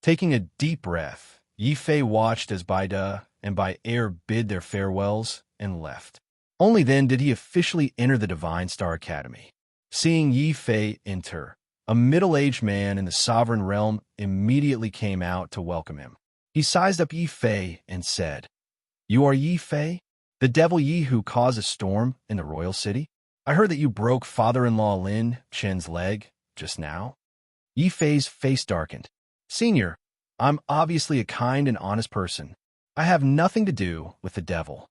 Taking a deep breath, Yi Fei watched as Baida and Bai Er bid their farewells and left. Only then did he officially enter the Divine Star Academy. Seeing Yi Fei enter, a middle-aged man in the sovereign realm immediately came out to welcome him. He sized up Yi Fei and said, "You are Yi Fei, the devil Yi who caused a storm in the royal city? I heard that you broke father-in-law Lin Chen's leg just now." Yi Fei's face darkened. "Senior, I'm obviously a kind and honest person. I have nothing to do with the devil.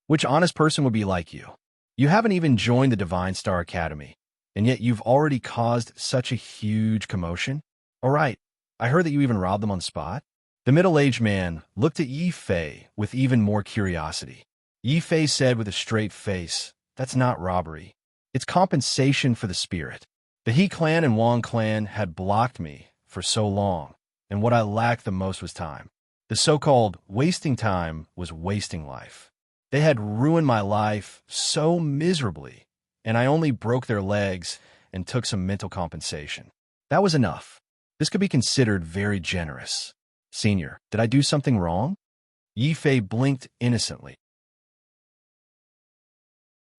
Which honest person would be like you? You haven't even joined the Divine Star Academy, and yet you've already caused such a huge commotion? All right, I heard that you even robbed them on the spot." The middle-aged man looked at Yi Fei with even more curiosity. Yi Fei said with a straight face, "That's not robbery. It's compensation for the spirit. The He clan and Wang clan had blocked me for so long, and what I lacked the most was time. The so-called wasting time was wasting life. They had ruined my life so miserably, and I only broke their legs and took some mental compensation. That was enough. This could be considered very generous. Senior, did I do something wrong?" Yi Fei blinked innocently.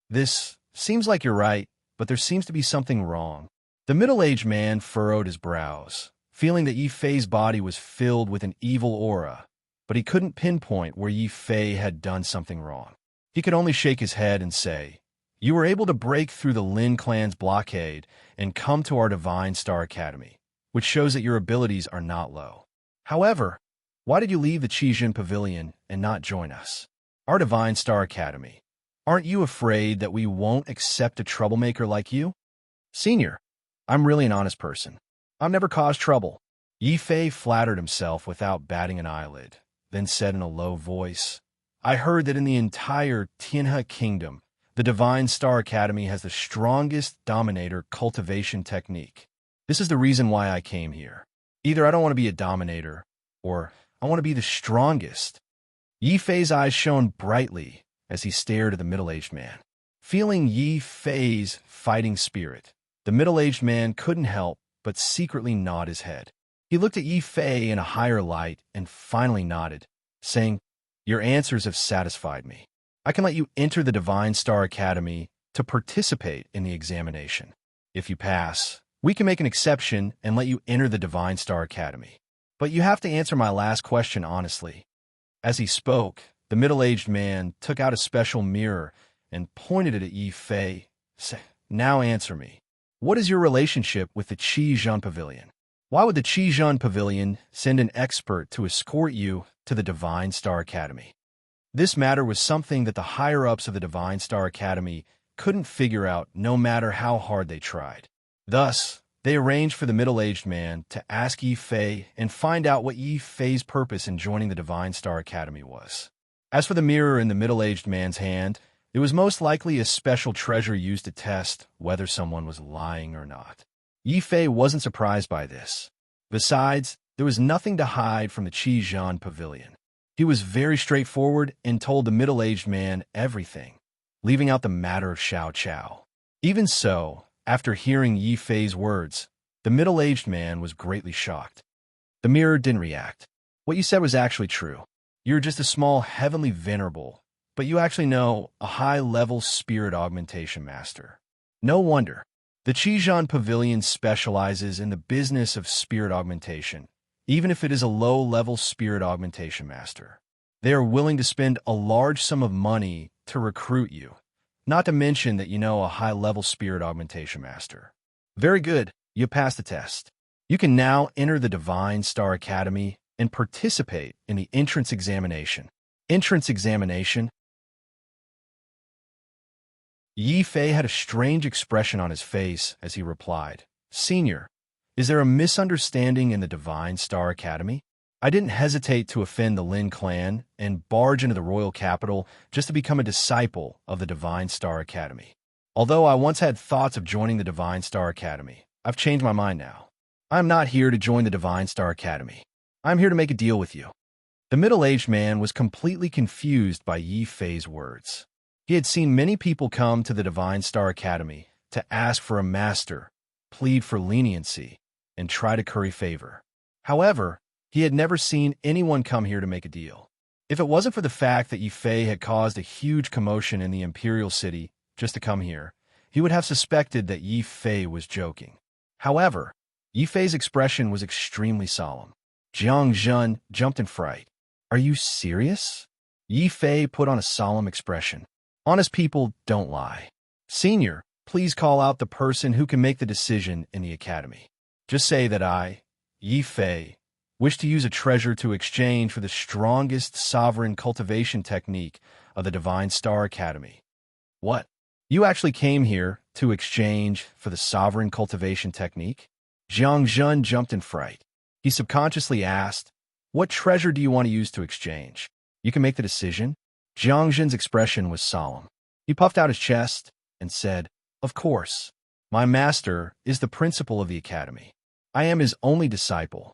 "This seems like you're right, but there seems to be something wrong." The middle-aged man furrowed his brows, feeling that Yi Fei's body was filled with an evil aura, but he couldn't pinpoint where Yi Fei had done something wrong. He could only shake his head and say, "You were able to break through the Lin clan's blockade and come to our Divine Star Academy, which shows that your abilities are not low. However, why did you leave the Qijin Pavilion and not join us? Our Divine Star Academy. Aren't you afraid that we won't accept a troublemaker like you?" "Senior, I'm really an honest person. I've never caused trouble." Yi Fei flattered himself without batting an eyelid, then said in a low voice, "I heard that in the entire Tianhe Kingdom, the Divine Star Academy has the strongest dominator cultivation technique. This is the reason why I came here. Either I don't want to be a dominator, or I want to be the strongest." Yi Fei's eyes shone brightly as he stared at the middle-aged man. Feeling Yi Fei's fighting spirit, the middle-aged man couldn't help but secretly nod his head. He looked at Yi Fei in a higher light and finally nodded, saying, "Your answers have satisfied me. I can let you enter the Divine Star Academy to participate in the examination. If you pass, we can make an exception and let you enter the Divine Star Academy. But you have to answer my last question honestly." As he spoke, the middle-aged man took out a special mirror and pointed it at Yi Fei, saying, "Now answer me. What is your relationship with the Qijin Pavilion? Why would the Qijin Pavilion send an expert to escort you to the Divine Star Academy?" This matter was something that the higher-ups of the Divine Star Academy couldn't figure out no matter how hard they tried. Thus, they arranged for the middle-aged man to ask Yi Fei and find out what Yi Fei's purpose in joining the Divine Star Academy was. As for the mirror in the middle-aged man's hand, it was most likely a special treasure used to test whether someone was lying or not. Yi Fei wasn't surprised by this. Besides, there was nothing to hide from the Qijin Pavilion. He was very straightforward and told the middle-aged man everything, leaving out the matter of Xiao Chao. Even so, after hearing Yi Fei's words, the middle-aged man was greatly shocked. The mirror didn't react. "What you said was actually true. You're just a small heavenly venerable, but you actually know a high-level spirit augmentation master. No wonder. The Qijin Pavilion specializes in the business of spirit augmentation, even if it is a low-level spirit augmentation master. They are willing to spend a large sum of money to recruit you, not to mention that you know a high-level spirit augmentation master. Very good, you passed the test. You can now enter the Divine Star Academy and participate in the entrance examination." Entrance examination? Yi Fei had a strange expression on his face as he replied, "Senior, is there a misunderstanding in the Divine Star Academy? I didn't hesitate to offend the Lin clan and barge into the royal capital just to become a disciple of the Divine Star Academy. Although I once had thoughts of joining the Divine Star Academy, I've changed my mind now. I'm not here to join the Divine Star Academy. I'm here to make a deal with you. The middle-aged man was completely confused by Yi Fei's words. He had seen many people come to the Divine Star Academy to ask for a master, plead for leniency, and try to curry favor. However, he had never seen anyone come here to make a deal. If it wasn't for the fact that Yi Fei had caused a huge commotion in the imperial city just to come here, he would have suspected that Yi Fei was joking. However, Yi Fei's expression was extremely solemn. Jiang Zhen jumped in fright. Are you serious? Yi Fei put on a solemn expression. Honest people don't lie. Senior, please call out the person who can make the decision in the academy. Just say that I, Yi Fei, wish to use a treasure to exchange for the strongest sovereign cultivation technique of the Divine Star Academy. What? You actually came here to exchange for the sovereign cultivation technique? Jiang Zhen jumped in fright. He subconsciously asked, what treasure do you want to use to exchange? You can make the decision. Jiang Zhen's expression was solemn. He puffed out his chest and said, of course. My master is the principal of the academy. I am his only disciple.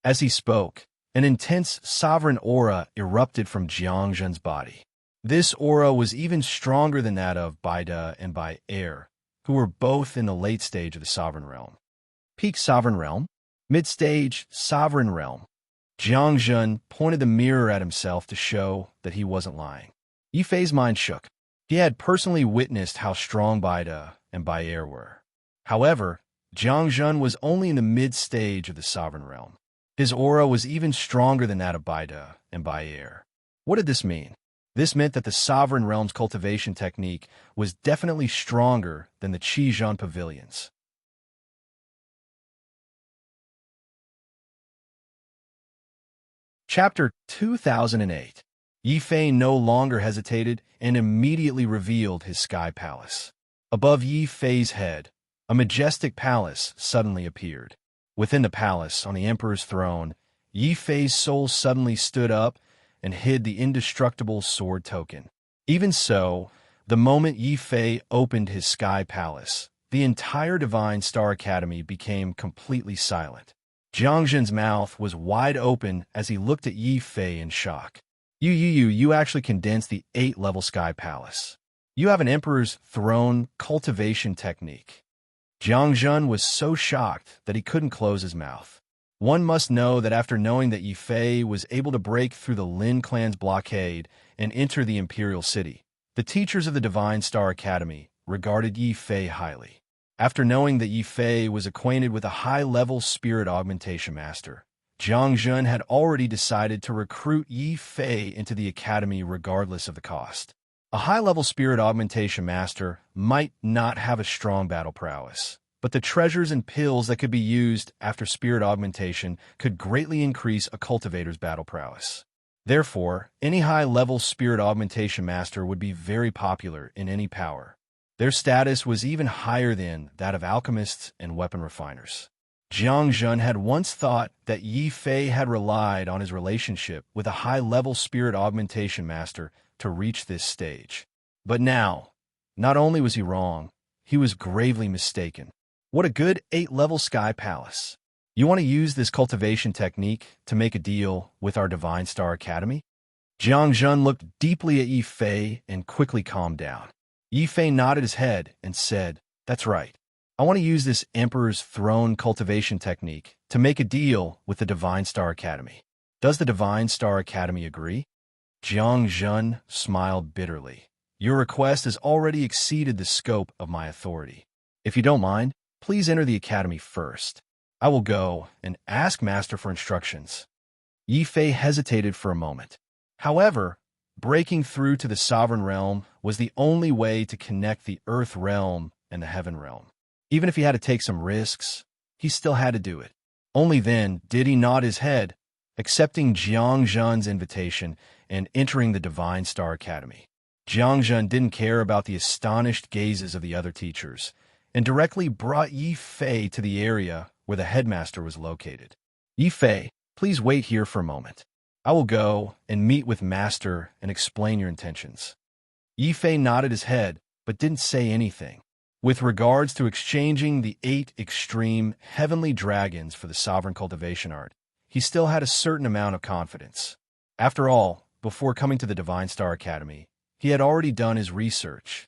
As he spoke, an intense sovereign aura erupted from Jiang Zhen's body. This aura was even stronger than that of Baida and Bai Er, who were both in the late stage of the sovereign realm. Peak sovereign realm? Mid-stage sovereign realm. Jiang Zhen pointed the mirror at himself to show that he wasn't lying. Yi Fei's mind shook. He had personally witnessed how strong Baida and Bai Er were. However, Jiang Zhen was only in the mid-stage of the sovereign realm. His aura was even stronger than that of Baida and Bai Er. What did this mean? This meant that the sovereign realm's cultivation technique was definitely stronger than the Qizhan pavilions. Chapter 2008. Yi Fei no longer hesitated and immediately revealed his sky palace. Above Yi Fei's head, a majestic palace suddenly appeared. Within the palace, on the emperor's throne, Yi Fei's soul suddenly stood up and hid the indestructible sword token. Even so, the moment Yi Fei opened his sky palace, the entire Divine Star Academy became completely silent. Jiang Zhen's mouth was wide open as he looked at Yi Fei in shock. You actually condensed the 8-level sky palace. You have an emperor's throne cultivation technique. Jiang Zhen was so shocked that he couldn't close his mouth. One must know that after knowing that Yi Fei was able to break through the Lin clan's blockade and enter the imperial city, the teachers of the Divine Star Academy regarded Yi Fei highly. After knowing that Yi Fei was acquainted with a high-level spirit augmentation master, Jiang Zhen had already decided to recruit Yi Fei into the academy regardless of the cost. A high-level spirit augmentation master might not have a strong battle prowess, but the treasures and pills that could be used after spirit augmentation could greatly increase a cultivator's battle prowess. Therefore, any high-level spirit augmentation master would be very popular in any power. Their status was even higher than that of alchemists and weapon refiners. Jiang Zhen had once thought that Yi Fei had relied on his relationship with a high-level spirit augmentation master to reach this stage. But now, not only was he wrong, he was gravely mistaken. What a good 8-level sky palace. You want to use this cultivation technique to make a deal with our Divine Star Academy? Jiang Zhen looked deeply at Yi Fei and quickly calmed down. Yi Fei nodded his head and said, that's right. I want to use this Emperor's Throne cultivation technique to make a deal with the Divine Star Academy. Does the Divine Star Academy agree? Jiang Zhen smiled bitterly. Your request has already exceeded the scope of my authority. If you don't mind, please enter the academy first. I will go and ask Master for instructions. Yi Fei hesitated for a moment. However, breaking through to the sovereign realm was the only way to connect the earth realm and the heaven realm. Even if he had to take some risks, he still had to do it. Only then did he nod his head, accepting Jiang Zhen's invitation and entering the Divine Star Academy. Jiang Zhen didn't care about the astonished gazes of the other teachers and directly brought Yi Fei to the area where the headmaster was located. Yi Fei, Please wait here for a moment. I will go and meet with Master and explain your intentions. Yifei nodded his head, but didn't say anything. With regards to exchanging the 8 extreme heavenly dragons for the sovereign cultivation art, he still had a certain amount of confidence. After all, before coming to the Divine Star Academy, he had already done his research.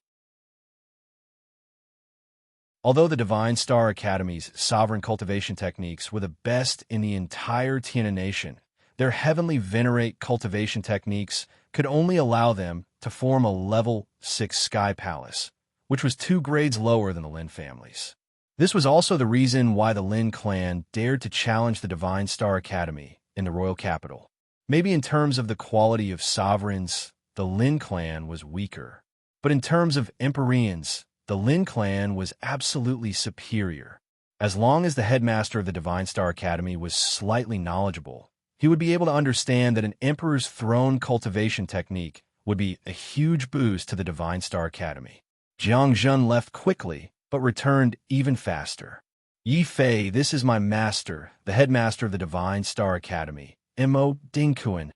Although the Divine Star Academy's sovereign cultivation techniques were the best in the entire Tiana nation, their heavenly venerate cultivation techniques could only allow them to form a level 6 sky palace, which was 2 grades lower than the Lin families. This was also the reason why the Lin clan dared to challenge the Divine Star Academy in the royal capital. Maybe in terms of the quality of sovereigns, the Lin clan was weaker. But in terms of Empyreans, the Lin clan was absolutely superior. As long as the headmaster of the Divine Star Academy was slightly knowledgeable, he would be able to understand that an Emperor's throne cultivation technique would be a huge boost to the Divine Star Academy. Jiang Jun left quickly, but returned even faster. Yifei, this is my master, the headmaster of the Divine Star Academy, Mo Dingkuan.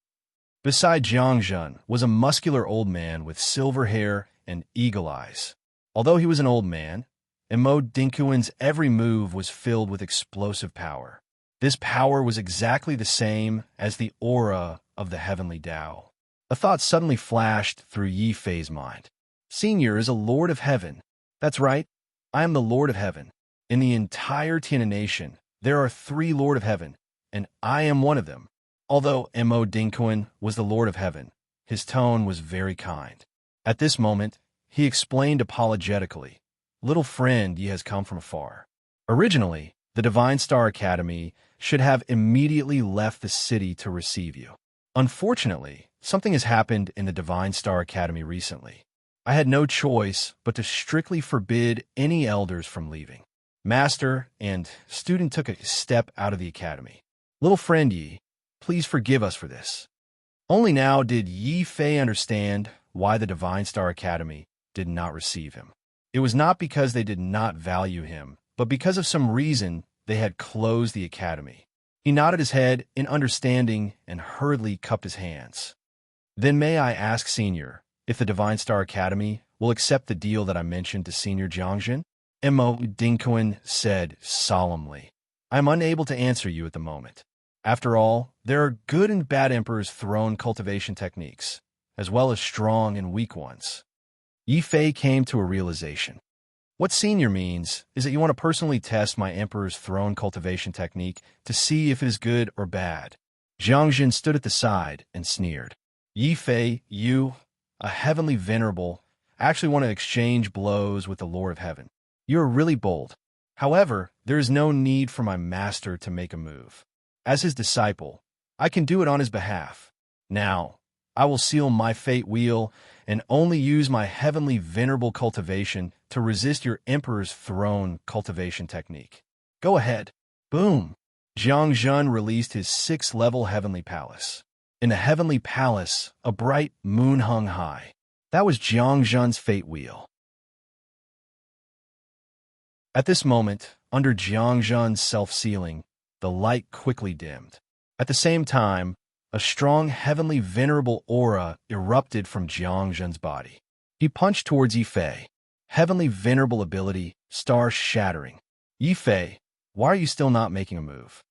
Beside Jiang Jun was a muscular old man with silver hair and eagle eyes. Although he was an old man, Mo Dingkuan's every move was filled with explosive power. This power was exactly the same as the aura of the heavenly Tao. A thought suddenly flashed through Yifei's mind. Senior is a Lord of Heaven. That's right, I am the Lord of Heaven. In the entire Tiana nation, there are 3 Lord of Heaven, and I am one of them. Although Mo Dingkuan was the Lord of Heaven, his tone was very kind. At this moment, he explained apologetically, "Little friend, ye has come from afar." Originally, the Divine Star Academy should have immediately left the city to receive you. Unfortunately, something has happened in the Divine Star Academy recently. I had no choice but to strictly forbid any elders from leaving. Master and student took a step out of the academy. Little friend Yi, please forgive us for this. Only now did Yi Fei understand why the Divine Star Academy did not receive him. It was not because they did not value him, but because of some reason they had closed the academy. He nodded his head in understanding and hurriedly cupped his hands. Then may I ask, Senior, if the Divine Star Academy will accept the deal that I mentioned to Senior Jiangjin? Mo Dingkuan said solemnly. I am unable to answer you at the moment. After all, there are good and bad Emperor's throne cultivation techniques, as well as strong and weak ones. Yi Fei came to a realization. What Senior means is that you want to personally test my Emperor's throne cultivation technique to see if it is good or bad. Jiangjin stood at the side and sneered. Yi Fei, you, a heavenly venerable, actually want to exchange blows with the Lord of Heaven. You are really bold. However, there is no need for my master to make a move. As his disciple, I can do it on his behalf. Now, I will seal my fate wheel and only use my heavenly venerable cultivation to resist your Emperor's throne cultivation technique. Go ahead. Boom! Jiang Jun released his 6th-level heavenly palace. In the heavenly palace, a bright moon hung high. That was Jiang Jun's fate wheel. At this moment, under Jiang Jun's self-sealing, the light quickly dimmed. At the same time, a strong heavenly venerable aura erupted from Jiang Jun's body. He punched towards Yi Fei. Heavenly venerable ability, star shattering. Yi Fei, why are you still not making a move?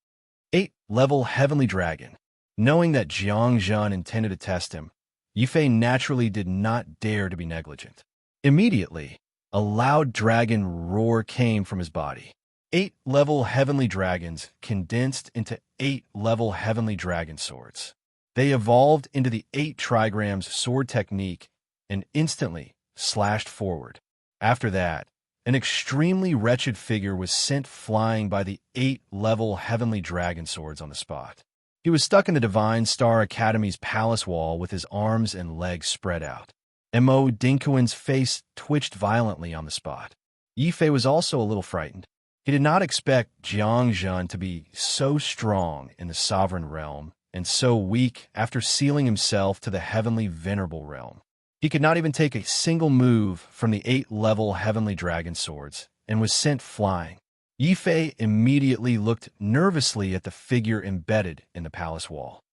8th-level heavenly dragon. Knowing that Jiang Jun intended to test him, Yi Fei naturally did not dare to be negligent. Immediately, a loud dragon roar came from his body. 8th-level heavenly dragons condensed into 8th-level heavenly dragon swords. They evolved into the 8 trigrams sword technique and instantly slashed forward. After that, an extremely wretched figure was sent flying by the 8th-level heavenly dragon swords on the spot. He was stuck in the Divine Star Academy's palace wall with his arms and legs spread out. Mo Dingkuan's face twitched violently on the spot. Yi Fei was also a little frightened. He did not expect Jiang Jun to be so strong in the sovereign realm and so weak after sealing himself to the heavenly venerable realm. He could not even take a single move from the 8th-level heavenly dragon swords and was sent flying. Yi Fei immediately looked nervously at the figure embedded in the palace wall.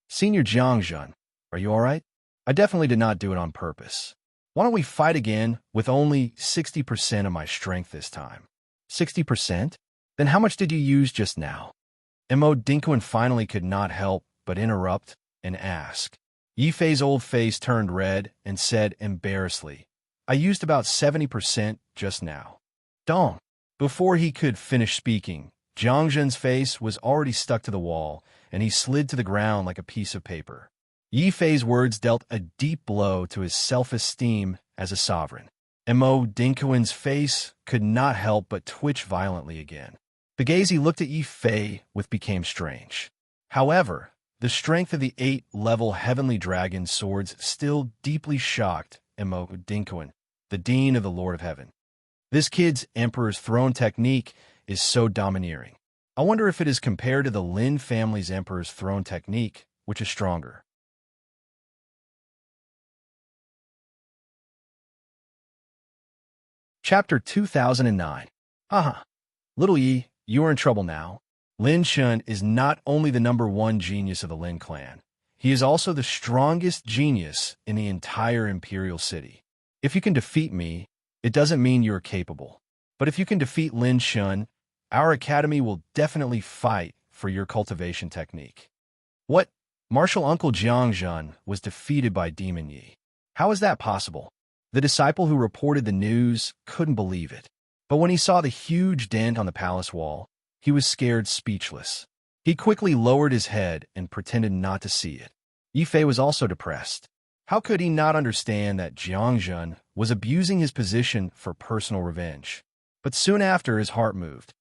Senior Jiangjun, are you all right? I definitely did not do it on purpose. Why don't we fight again with only 60% of my strength this time? 60%? Then how much did you use just now? Mo Dinkoin finally could not help but interrupt and ask. Yi Fei's old face turned red and said embarrassedly, I used about 70% just now. Dong. Before he could finish speaking, Jiangjun's face was already stuck to the wall, and he slid to the ground like a piece of paper. Yi Fei's words dealt a deep blow to his self-esteem as a sovereign. Mo Dinkoin's face could not help but twitch violently again. The gaze he looked at Yi Fei with became strange. However, the strength of the 8-level heavenly dragon swords still deeply shocked Mo Dinkoin, the Dean of the Lord of Heaven. This kid's Emperor's Throne technique is so domineering. I wonder if it is compared to the Lin family's Emperor's Throne technique, which is stronger. Chapter 2009. Little Yi, you are in trouble now. Lin Shun is not only the #1 genius of the Lin clan, he is also the strongest genius in the entire imperial city. If you can defeat me, it doesn't mean you are capable. But if you can defeat Lin Shun, our academy will definitely fight for your cultivation technique. What? Martial Uncle Jiangjun was defeated by Demon Yi. How is that possible? The disciple who reported the news couldn't believe it. But when he saw the huge dent on the palace wall, he was scared speechless. He quickly lowered his head and pretended not to see it. Yi Fei was also depressed. How could he not understand that Jiangjun was abusing his position for personal revenge? But soon after, his heart moved.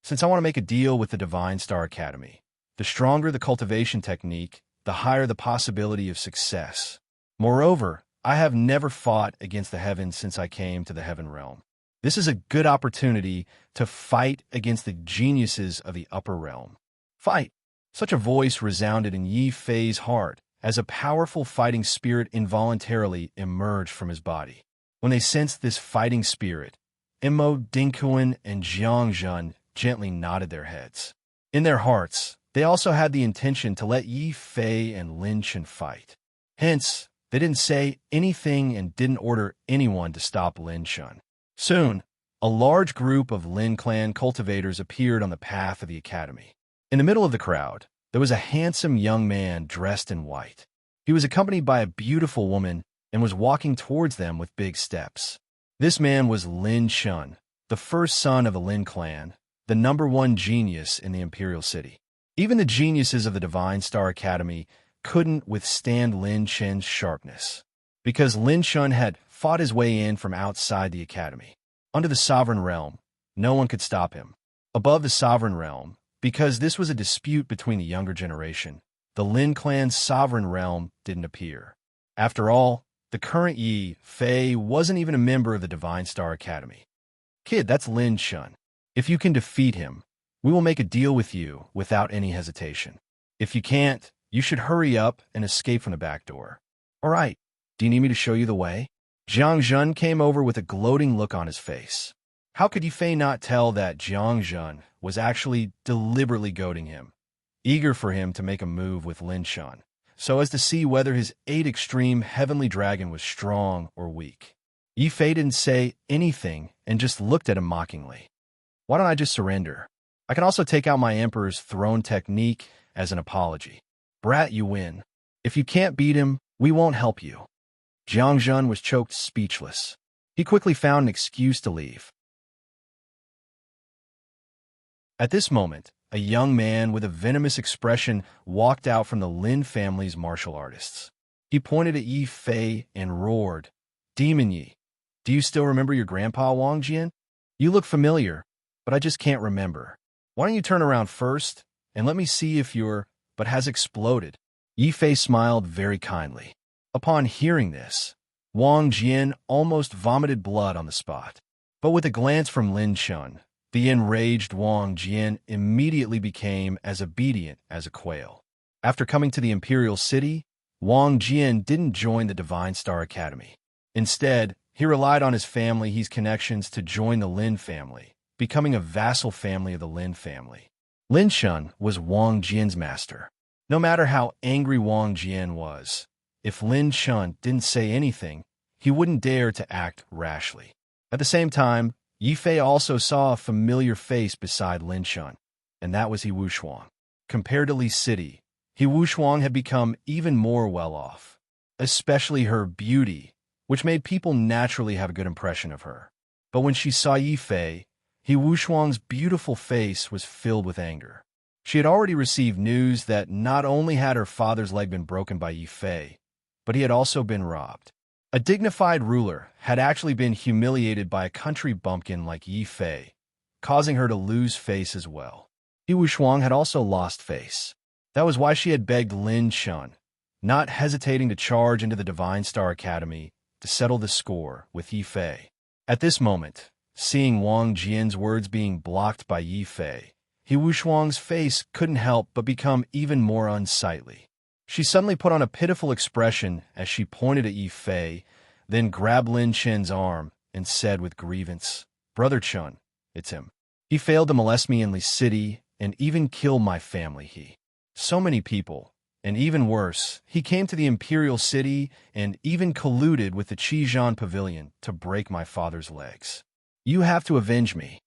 Since I want to make a deal with the Divine Star Academy, the stronger the cultivation technique, the higher the possibility of success. Moreover, I have never fought against the heavens since I came to the Heaven Realm. This is a good opportunity to fight against the geniuses of the upper realm. Fight! Such a voice resounded in Yi Fei's heart as a powerful fighting spirit involuntarily emerged from his body. When they sensed this fighting spirit, Mo Dinkoin and Jiangjun gently nodded their heads. In their hearts, they also had the intention to let Yi Fei and Lin Shun fight. Hence, they didn't say anything and didn't order anyone to stop Lin Shun. Soon, a large group of Lin clan cultivators appeared on the path of the academy. In the middle of the crowd, there was a handsome young man dressed in white. He was accompanied by a beautiful woman and was walking towards them with big steps. This man was Lin Shun, the first son of the Lin clan, the #1 genius in the imperial city. Even the geniuses of the Divine Star Academy couldn't withstand Lin Shun's sharpness, because Lin Shun had fought his way in from outside the academy. Under the sovereign realm, no one could stop him. Above the sovereign realm, because this was a dispute between the younger generation, the Lin clan's sovereign realm didn't appear. After all, the current Yi Fei wasn't even a member of the Divine Star Academy. Kid, that's Lin Shun. If you can defeat him, we will make a deal with you without any hesitation. If you can't, you should hurry up and escape from the back door. All right, do you need me to show you the way? Jiangjun came over with a gloating look on his face. How could Yi Fei not tell that Jiangjun was actually deliberately goading him, eager for him to make a move with Lin Shun, so as to see whether his 8 extreme heavenly dragon was strong or weak? Yi Fei didn't say anything and just looked at him mockingly. Why don't I just surrender? I can also take out my Emperor's Throne technique as an apology. Brat, you win. If you can't beat him, we won't help you. Jiangjun was choked speechless. He quickly found an excuse to leave. At this moment, a young man with a venomous expression walked out from the Lin family's martial artists. He pointed at Yi Fei and roared, Demon Yi, do you still remember your grandpa Wang Jian? You look familiar, but I just can't remember. Why don't you turn around first, and let me see if you're, but has exploded. Yi Fei smiled very kindly. Upon hearing this, Wang Jian almost vomited blood on the spot. But with a glance from Lin Shun, the enraged Wang Jian immediately became as obedient as a quail. After coming to the imperial city, Wang Jian didn't join the Divine Star Academy. Instead, he relied on his family's connections to join the Lin family, becoming a vassal family of the Lin family. Lin Shun was Wang Jian's master. No matter how angry Wang Jian was, if Lin Shun didn't say anything, he wouldn't dare to act rashly. At the same time, Yi Fei also saw a familiar face beside Lin Shun, and that was He Wushuang. Compared to Li City, He Wushuang had become even more well-off, especially her beauty, which made people naturally have a good impression of her. But when she saw Yi Fei, He Wushuang's beautiful face was filled with anger. She had already received news that not only had her father's leg been broken by Yi Fei, but he had also been robbed. A dignified ruler had actually been humiliated by a country bumpkin like Yi Fei, causing her to lose face as well. He Wushuang had also lost face. That was why she had begged Lin Shun, not hesitating to charge into the Divine Star Academy to settle the score with Yi Fei. At this moment, seeing Wang Jian's words being blocked by Yi Fei, He Wushuang's face couldn't help but become even more unsightly. She suddenly put on a pitiful expression as she pointed at Yi Fei, then grabbed Lin Chen's arm and said with grievance, "Brother Chun, it's him. He failed to molest me in Li City and even kill my family. So many people, and even worse, he came to the Imperial City and even colluded with the Qijian Pavilion to break my father's legs. You have to avenge me."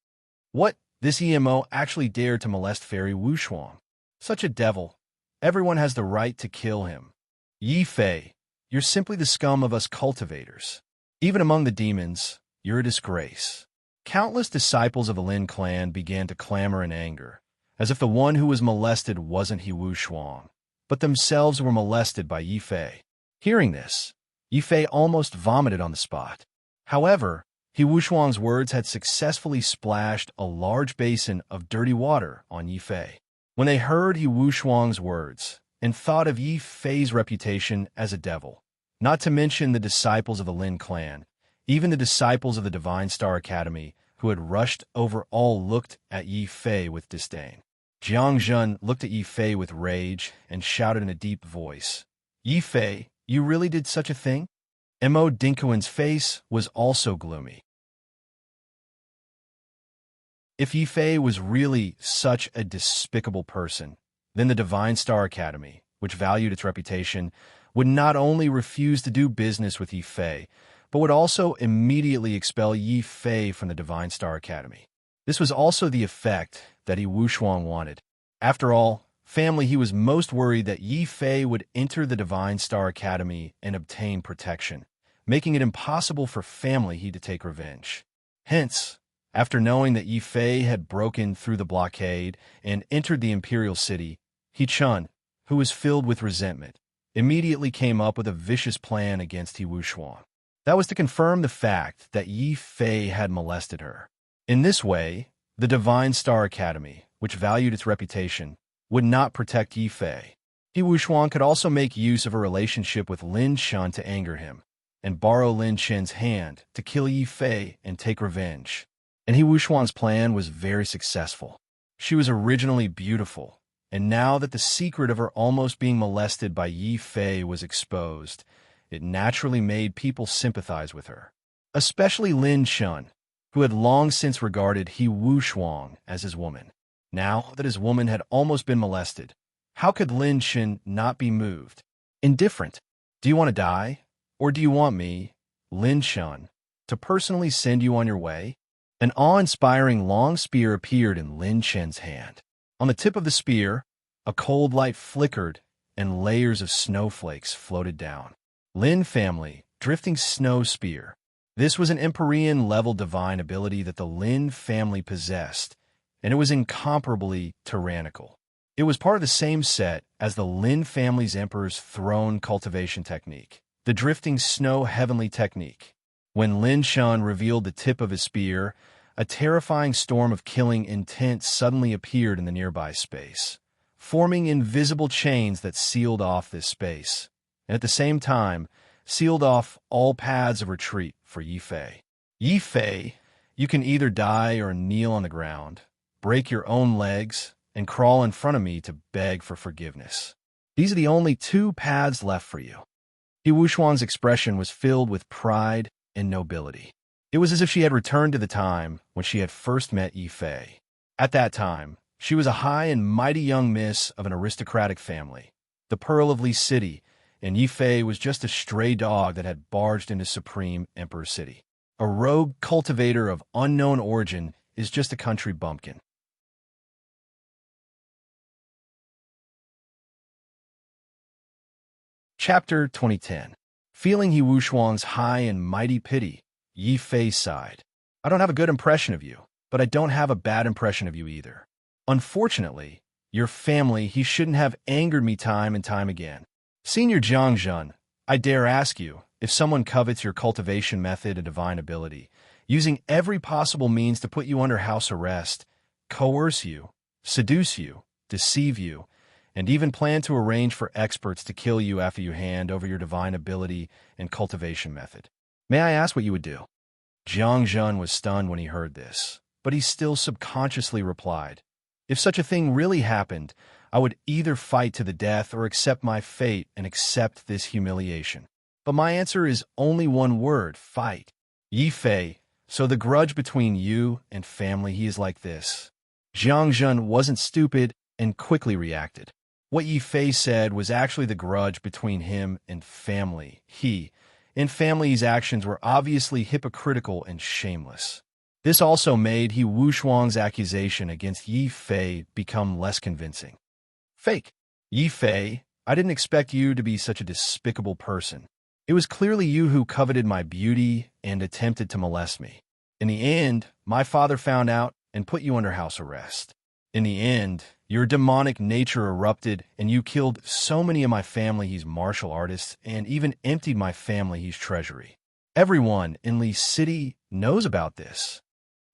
What? This EMO actually dared to molest Fairy Wushuang. Such a devil. Everyone has the right to kill him. Yi Fei, you're simply the scum of us cultivators. Even among the demons, you're a disgrace. Countless disciples of the Lin clan began to clamor in anger, as if the one who was molested wasn't He Wushuang, but themselves were molested by Yi Fei. Hearing this, Yi Fei almost vomited on the spot. However, He Wushuang's words had successfully splashed a large basin of dirty water on Yi Fei. When they heard He Wushuang's words and thought of Yi Fei's reputation as a devil, not to mention the disciples of the Lin clan, even the disciples of the Divine Star Academy who had rushed over all looked at Yi Fei with disdain. Jiang Zhen looked at Yi Fei with rage and shouted in a deep voice, "Yi Fei, you really did such a thing?" Mo Dinkuan's face was also gloomy. If Yi Fei was really such a despicable person, then the Divine Star Academy, which valued its reputation, would not only refuse to do business with Yi Fei, but would also immediately expel Yi Fei from the Divine Star Academy. This was also the effect that He Wushuang wanted. After all, family, he was most worried that Yi Fei would enter the Divine Star Academy and obtain protection, making it impossible for family he to take revenge. Hence, after knowing that Yi Fei had broken through the blockade and entered the Imperial City, He Chun, who was filled with resentment, immediately came up with a vicious plan against He Wushuang. That was to confirm the fact that Yi Fei had molested her. In this way, the Divine Star Academy, which valued its reputation, would not protect Yi Fei. He Wushuang could also make use of a relationship with Lin Shun to anger him, and borrow Lin Chen's hand to kill Yi Fei and take revenge. And He Wushuang's plan was very successful. She was originally beautiful, and now that the secret of her almost being molested by Yi Fei was exposed, it naturally made people sympathize with her. Especially Lin Shun, who had long since regarded He Wushuang as his woman. Now that his woman had almost been molested, how could Lin Shun not be moved? Indifferent. Do you want to die? Or do you want me, Lin Shun, to personally send you on your way? An awe-inspiring long spear appeared in Lin Chen's hand. On the tip of the spear, a cold light flickered and layers of snowflakes floated down. Lin family, drifting snow spear. This was an Empyrean-level divine ability that the Lin family possessed, and it was incomparably tyrannical. It was part of the same set as the Lin family's Emperor's Throne cultivation technique, the drifting snow heavenly technique. When Lin Shun revealed the tip of his spear, a terrifying storm of killing intent suddenly appeared in the nearby space, forming invisible chains that sealed off this space, and at the same time, sealed off all paths of retreat for Yi Fei. Yi Fei, you can either die or kneel on the ground, break your own legs, and crawl in front of me to beg for forgiveness. These are the only two paths left for you. He Wushuang's expression was filled with pride and nobility. It was as if she had returned to the time when she had first met Yi Fei. At that time, she was a high and mighty young miss of an aristocratic family, the Pearl of Lee City, and Yi Fei was just a stray dog that had barged into Supreme Emperor City. A rogue cultivator of unknown origin is just a country bumpkin. Chapter 2010. Feeling He Wushuang's high and mighty pity, Yi Fei sighed. I don't have a good impression of you, but I don't have a bad impression of you either. Unfortunately, your family, he shouldn't have angered me time and time again. Senior Jiangzhen, I dare ask you, if someone covets your cultivation method and divine ability, using every possible means to put you under house arrest, coerce you, seduce you, deceive you, and even plan to arrange for experts to kill you after you hand over your divine ability and cultivation method, may I ask what you would do? Jiangzhen was stunned when he heard this, but he still subconsciously replied, if such a thing really happened, I would either fight to the death or accept my fate and accept this humiliation. But my answer is only one word, fight. Yi Fei, so the grudge between you and family, he is like this. Jiangzhen wasn't stupid and quickly reacted. What Yi Fei said was actually the grudge between him and family. He and family's actions were obviously hypocritical and shameless. This also made He Wushuang's accusation against Yi Fei become less convincing. Fake. Yi Fei, I didn't expect you to be such a despicable person. It was clearly you who coveted my beauty and attempted to molest me. In the end, my father found out and put you under house arrest. In the end, your demonic nature erupted and you killed so many of my family's martial artists and even emptied my family's treasury. Everyone in Lee City knows about this.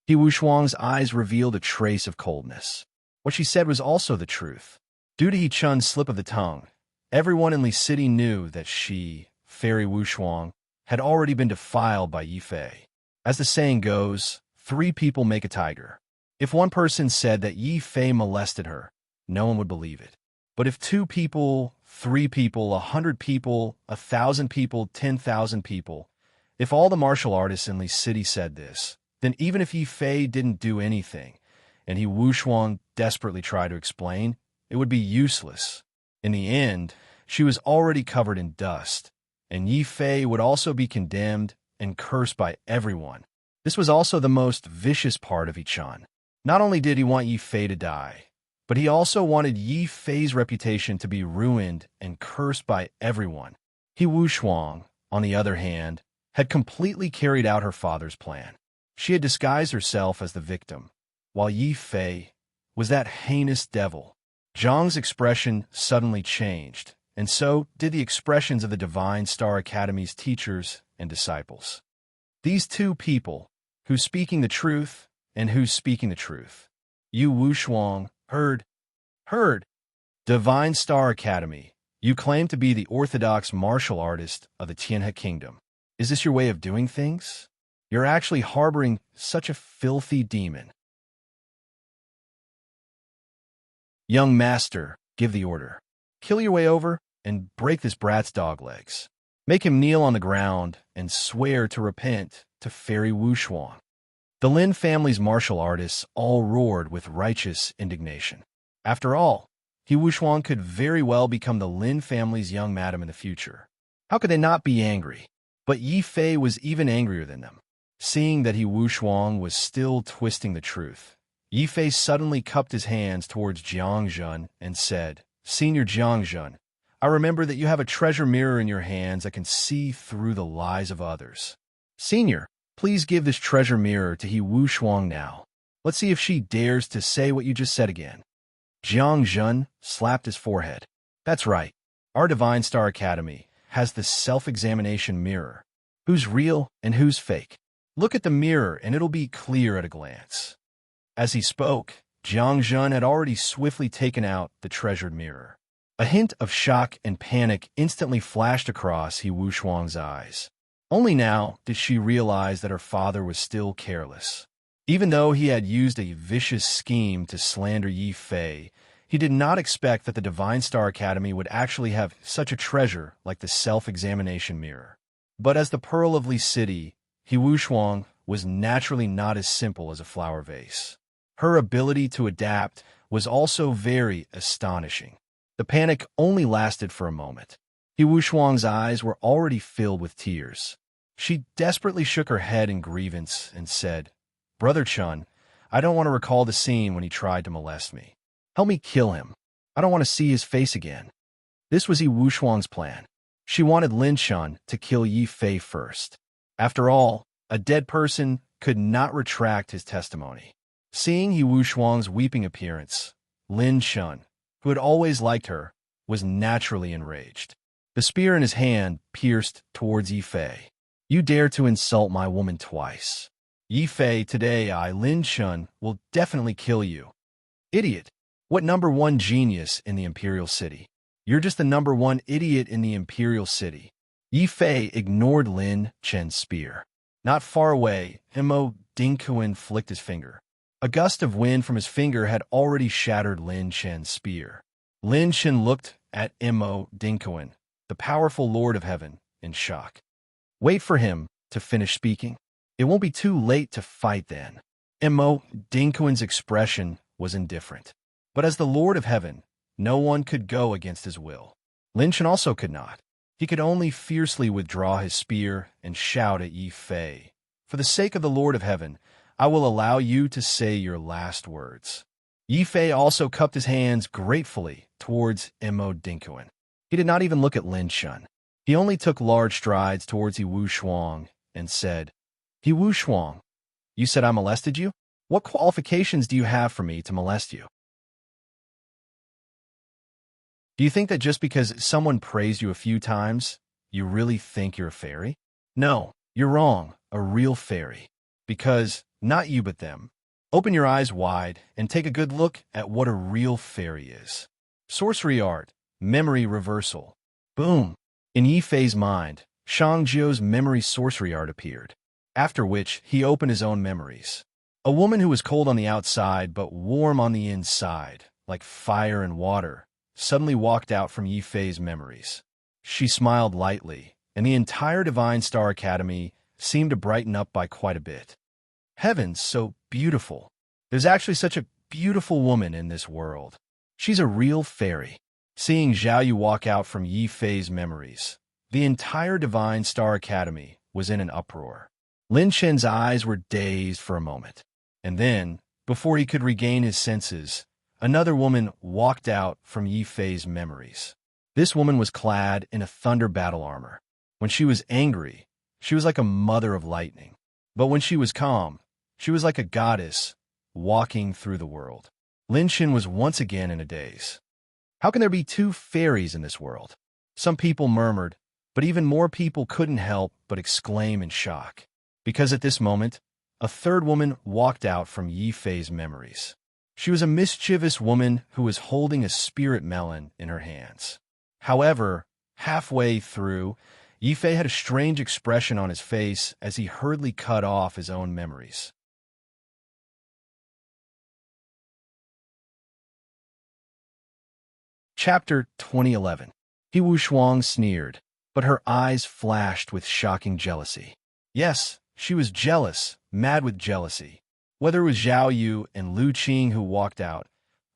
He Wushuang's eyes revealed a trace of coldness. What she said was also the truth. Due to He Chun's slip of the tongue, everyone in Lee City knew that she, Fairy Wushuang, had already been defiled by Yi Fei. As the saying goes, 3 people make a tiger. If one person said that Yi Fei molested her, no one would believe it. But if 2 people, 3 people, 100 people, 1,000 people, 10,000 people, if all the martial artists in Lee City said this, then even if Yi Fei didn't do anything, and He Wushuang desperately tried to explain, it would be useless. In the end, she was already covered in dust, and Yi Fei would also be condemned and cursed by everyone. This was also the most vicious part of Yi Chun. Not only did he want Yi Fei to die, but he also wanted Yi Fei's reputation to be ruined and cursed by everyone. He Wushuang, on the other hand, had completely carried out her father's plan. She had disguised herself as the victim, while Yi Fei was that heinous devil. Zhang's expression suddenly changed, and so did the expressions of the Divine Star Academy's teachers and disciples. These 2 people, who's speaking the truth and who's speaking the truth? Yi Wushuang, heard. Divine Star Academy, you claim to be the orthodox martial artist of the Tianhe Kingdom. Is this your way of doing things? You're actually harboring such a filthy demon. Young master, give the order. Kill your way over and break this brat's dog legs. Make him kneel on the ground and swear to repent to Fairy Wushuang. The Lin family's martial artists all roared with righteous indignation. After all, He Wushuang could very well become the Lin family's young madam in the future. How could they not be angry? But Yi Fei was even angrier than them. Seeing that He Wushuang was still twisting the truth, Yi Fei suddenly cupped his hands towards Jiangzhen and said, Senior Jiangzhen, I remember that you have a treasure mirror in your hands that can see through the lies of others. Senior, please give this treasure mirror to He Wushuang now. Let's see if she dares to say what you just said again. Jiangzhen slapped his forehead. That's right. Our Divine Star Academy has the self-examination mirror. Who's real and who's fake? Look at the mirror and it'll be clear at a glance. As he spoke, Jiangzhen had already swiftly taken out the treasured mirror. A hint of shock and panic instantly flashed across He Wushuang's eyes. Only now did she realize that her father was still careless. Even though he had used a vicious scheme to slander Yi Fei, he did not expect that the Divine Star Academy would actually have such a treasure like the self-examination mirror. But as the Pearl of Lee City, He Wushuang was naturally not as simple as a flower vase. Her ability to adapt was also very astonishing. The panic only lasted for a moment. He Wushuang's eyes were already filled with tears. She desperately shook her head in grievance and said, "Brother Chun, I don't want to recall the scene when he tried to molest me. Help me kill him. I don't want to see his face again." This was Yi Wushuang's plan. She wanted Lin Chun to kill Yi Fei first. After all, a dead person could not retract his testimony. Seeing Yi Wushuang's weeping appearance, Lin Chun, who had always liked her, was naturally enraged. The spear in his hand pierced towards Yi Fei. "You dare to insult my woman twice. Yi Fei, today I, Lin Chun, will definitely kill you." "Idiot! What #1 genius in the Imperial City? You're just the #1 idiot in the Imperial City." Yi Fei ignored Lin Chen's spear. Not far away, Mo Dingquan flicked his finger. A gust of wind from his finger had already shattered Lin Chen's spear. Lin Chen looked at Mo Dingquan, the powerful Lord of Heaven, in shock. "Wait for him to finish speaking. It won't be too late to fight then." Mo Dingquan's expression was indifferent. But as the Lord of Heaven, no one could go against his will. Lin Chen also could not. He could only fiercely withdraw his spear and shout at Yi Fei, "For the sake of the Lord of Heaven, I will allow you to say your last words." Yi Fei also cupped his hands gratefully towards Mo Dingquan. He did not even look at Lin Chen. He only took large strides towards Yi Wushuang and said, "Yi Wushuang, you said I molested you? What qualifications do you have for me to molest you? Do you think that just because someone praised you a few times, you really think you're a fairy? No, you're wrong, a real fairy. Because, not you but them. Open your eyes wide and take a good look at what a real fairy is." Sorcery art, memory reversal. Boom! In Yi Fei's mind, Shang Jiu's memory sorcery art appeared, after which he opened his own memories. A woman who was cold on the outside but warm on the inside, like fire and water, suddenly walked out from Yi Fei's memories. She smiled lightly, and the entire Divine Star Academy seemed to brighten up by quite a bit. Heavens, so beautiful. There's actually such a beautiful woman in this world. She's a real fairy. Seeing Zhao Yu walk out from Yi Fei's memories, the entire Divine Star Academy was in an uproar. Lin Chen's eyes were dazed for a moment. And then, before he could regain his senses, another woman walked out from Yi Fei's memories. This woman was clad in a thunder battle armor. When she was angry, she was like a mother of lightning. But when she was calm, she was like a goddess walking through the world. Lin Chen was once again in a daze. How can there be two fairies in this world? Some people murmured, but even more people couldn't help but exclaim in shock. Because at this moment, a third woman walked out from Yi Fei's memories. She was a mischievous woman who was holding a spirit melon in her hands. However, halfway through, Yi Fei had a strange expression on his face as he hurriedly cut off his own memories. Chapter 2011. Yi Wushuang sneered, but her eyes flashed with shocking jealousy. Yes, she was jealous, mad with jealousy. Whether it was Zhao Yu and Lu Qing who walked out,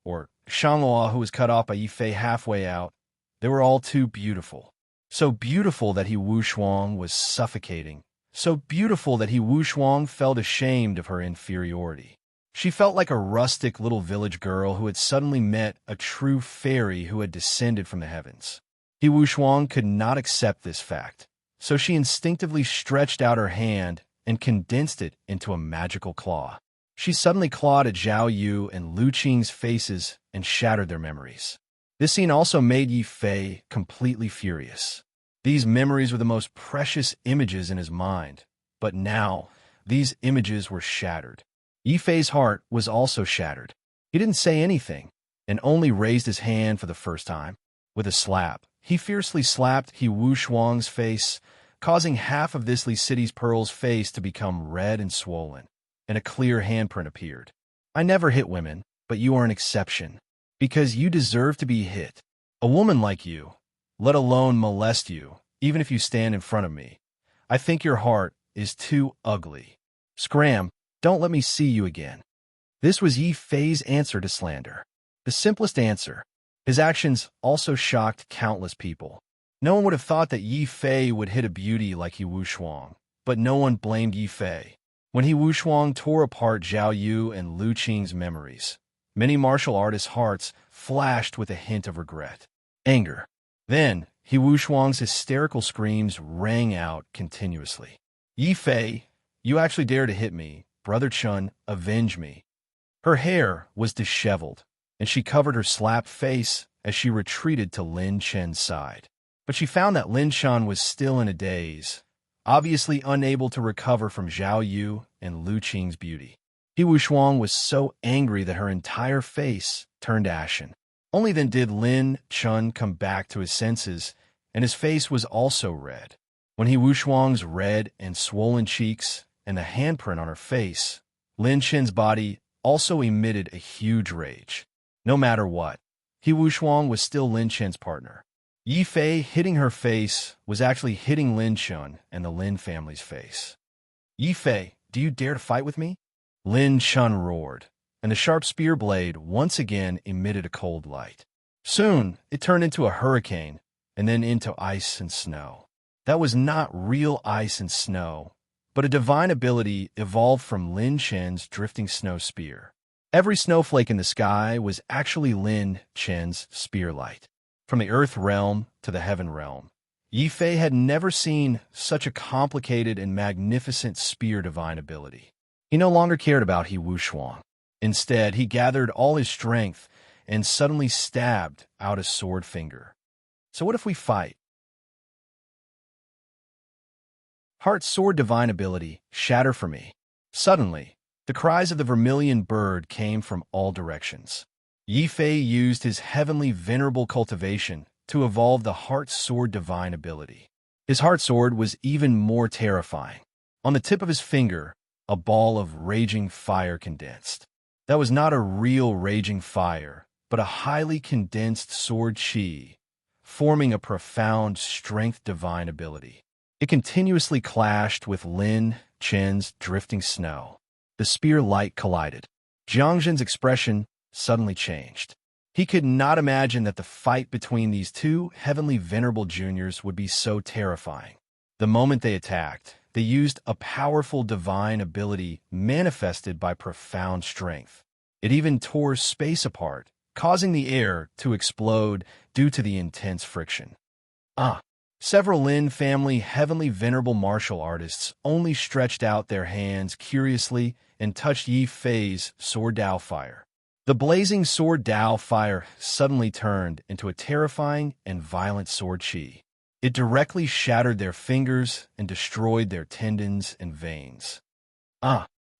or Shanghua who was cut off by Yi Fei halfway out, they were all too beautiful. So beautiful that Yi Wushuang was suffocating. So beautiful that Yi Wushuang felt ashamed of her inferiority. She felt like a rustic little village girl who had suddenly met a true fairy who had descended from the heavens. Yi Wushuang could not accept this fact, so she instinctively stretched out her hand and condensed it into a magical claw. She suddenly clawed at Zhao Yu and Lu Qing's faces and shattered their memories. This scene also made Yi Fei completely furious. These memories were the most precious images in his mind, but now these images were shattered. Yi Fei's heart was also shattered. He didn't say anything, and only raised his hand for the first time. With a slap, he fiercely slapped Yi Wushuang's face, causing half of this Li City's Pearl's face to become red and swollen, and a clear handprint appeared. "I never hit women, but you are an exception, because you deserve to be hit. A woman like you, let alone molest you, even if you stand in front of me. I think your heart is too ugly." Scram, don't let me see you again. This was Yi Fei's answer to slander. The simplest answer. His actions also shocked countless people. No one would have thought that Yi Fei would hit a beauty like He Wushuang, but no one blamed Yi Fei. When He Wushuang tore apart Zhao Yu and Lu Qing's memories, many martial artists' hearts flashed with a hint of regret. Anger. Then, He Wushuang's hysterical screams rang out continuously. Yi Fei, you actually dare to hit me. Brother Chun, avenge me. Her hair was disheveled, and she covered her slapped face as she retreated to Lin Chen's side. But she found that Lin Chan was still in a daze, obviously unable to recover from Zhao Yu and Lu Qing's beauty. He Wushuang was so angry that her entire face turned ashen. Only then did Lin Chun come back to his senses, and his face was also red. When He Wushuang's red and swollen cheeks and the handprint on her face, Lin Chen's body also emitted a huge rage. No matter what, He Wushuang was still Lin Chen's partner. Yi Fei hitting her face was actually hitting Lin Chun and the Lin family's face. Yi Fei, do you dare to fight with me? Lin Chun roared, and the sharp spear blade once again emitted a cold light. Soon, it turned into a hurricane, and then into ice and snow. That was not real ice and snow, but a divine ability evolved from Lin Chen's drifting snow spear. Every snowflake in the sky was actually Lin Chen's spear light. From the earth realm to the heaven realm, Yi Fei had never seen such a complicated and magnificent spear divine ability. He no longer cared about He Wushuang. Instead, he gathered all his strength and suddenly stabbed out a sword finger. So what if we fight? Heart sword divine ability, shatter for me. Suddenly, the cries of the vermilion bird came from all directions. Yi Fei used his heavenly venerable cultivation to evolve the heart sword divine ability. His heart sword was even more terrifying. On the tip of his finger, a ball of raging fire condensed. That was not a real raging fire, but a highly condensed sword chi, forming a profound strength divine ability. It continuously clashed with Lin Chen's drifting snow. The spear light collided. Jiang Zhen's expression suddenly changed. He could not imagine that the fight between these two heavenly venerable juniors would be so terrifying. The moment they attacked, they used a powerful divine ability manifested by profound strength. It even tore space apart, causing the air to explode due to the intense friction. Several Lin family heavenly venerable martial artists only stretched out their hands curiously and touched Yi Fei's sword Dao fire. The blazing sword Dao fire suddenly turned into a terrifying and violent sword chi. It directly shattered their fingers and destroyed their tendons and veins.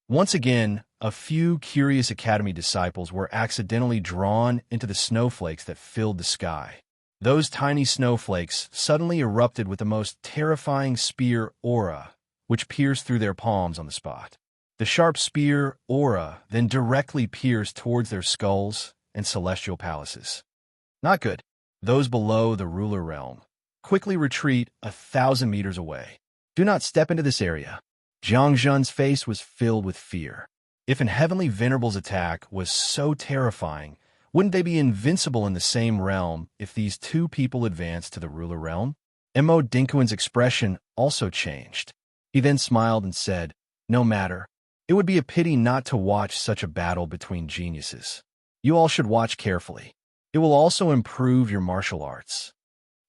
Once again, a few curious academy disciples were accidentally drawn into the snowflakes that filled the sky. Those tiny snowflakes suddenly erupted with the most terrifying spear aura, which pierced through their palms on the spot. The sharp spear aura then directly pierced towards their skulls and celestial palaces. Not good. Those below the ruler realm quickly retreat 1,000 meters away. Do not step into this area. Jiang Zhen's face was filled with fear. If an heavenly venerable's attack was so terrifying, wouldn't they be invincible in the same realm if these two people advanced to the ruler realm? Mo Dinkuan's expression also changed. He then smiled and said, "No matter. It would be a pity not to watch such a battle between geniuses. You all should watch carefully. It will also improve your martial arts."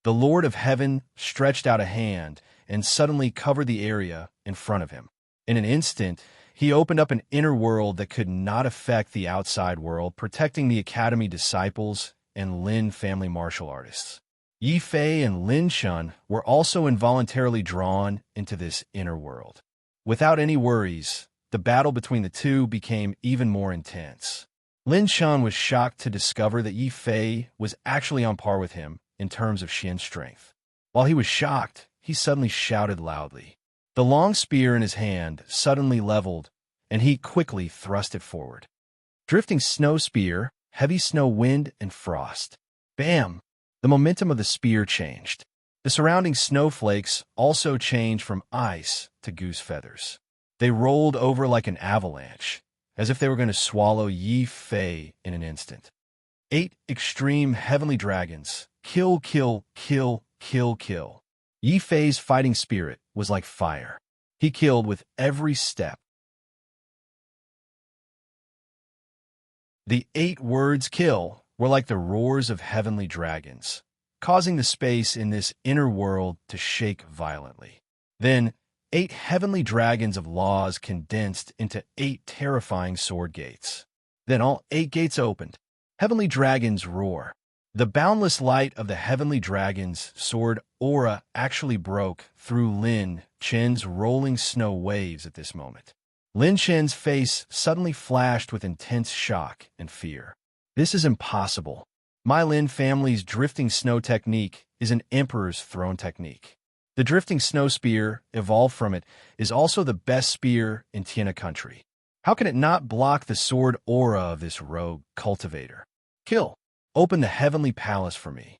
The Lord of Heaven stretched out a hand and suddenly covered the area in front of him. In an instant, he opened up an inner world that could not affect the outside world, protecting the academy disciples and Lin family martial artists. Yi Fei and Lin Chun were also involuntarily drawn into this inner world. Without any worries, the battle between the two became even more intense. Lin Chun was shocked to discover that Yi Fei was actually on par with him in terms of Xian strength. While he was shocked, he suddenly shouted loudly. The long spear in his hand suddenly leveled, and he quickly thrust it forward. Drifting snow spear, heavy snow wind, and frost. Bam! The momentum of the spear changed. The surrounding snowflakes also changed from ice to goose feathers. They rolled over like an avalanche, as if they were going to swallow Yi Fei in an instant. 8 extreme heavenly dragons. Kill, kill, kill, kill, kill. Yi Fei's fighting spirit was like fire. He killed with every step. The 8 words kill were like the roars of heavenly dragons, causing the space in this inner world to shake violently. Then, 8 heavenly dragons of laws condensed into 8 terrifying sword gates. Then all 8 gates opened. Heavenly dragons roar. The boundless light of the heavenly dragon's sword aura actually broke through Lin Chen's rolling snow waves at this moment. Lin Chen's face suddenly flashed with intense shock and fear. This is impossible. My Lin family's drifting snow technique is an emperor's throne technique. The drifting snow spear, evolved from it, is also the best spear in Tiana country. How can it not block the sword aura of this rogue cultivator? Kill! Open the heavenly palace for me.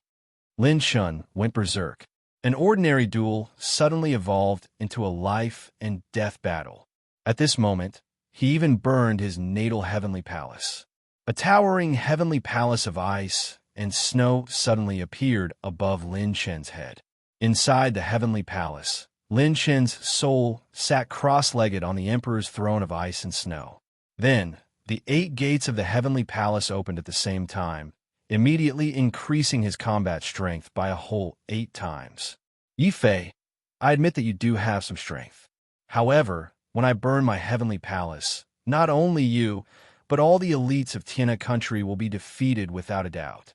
Lin Shun went berserk. An ordinary duel suddenly evolved into a life and death battle. At this moment, he even burned his natal heavenly palace. A towering heavenly palace of ice and snow suddenly appeared above Lin Chen's head. Inside the heavenly palace, Lin Chen's soul sat cross-legged on the emperor's throne of ice and snow. Then, the 8 gates of the heavenly palace opened at the same time, immediately increasing his combat strength by a whole 8 times. Yi Fei, I admit that you do have some strength. However, when I burn my heavenly palace, not only you, but all the elites of Tiana country will be defeated without a doubt.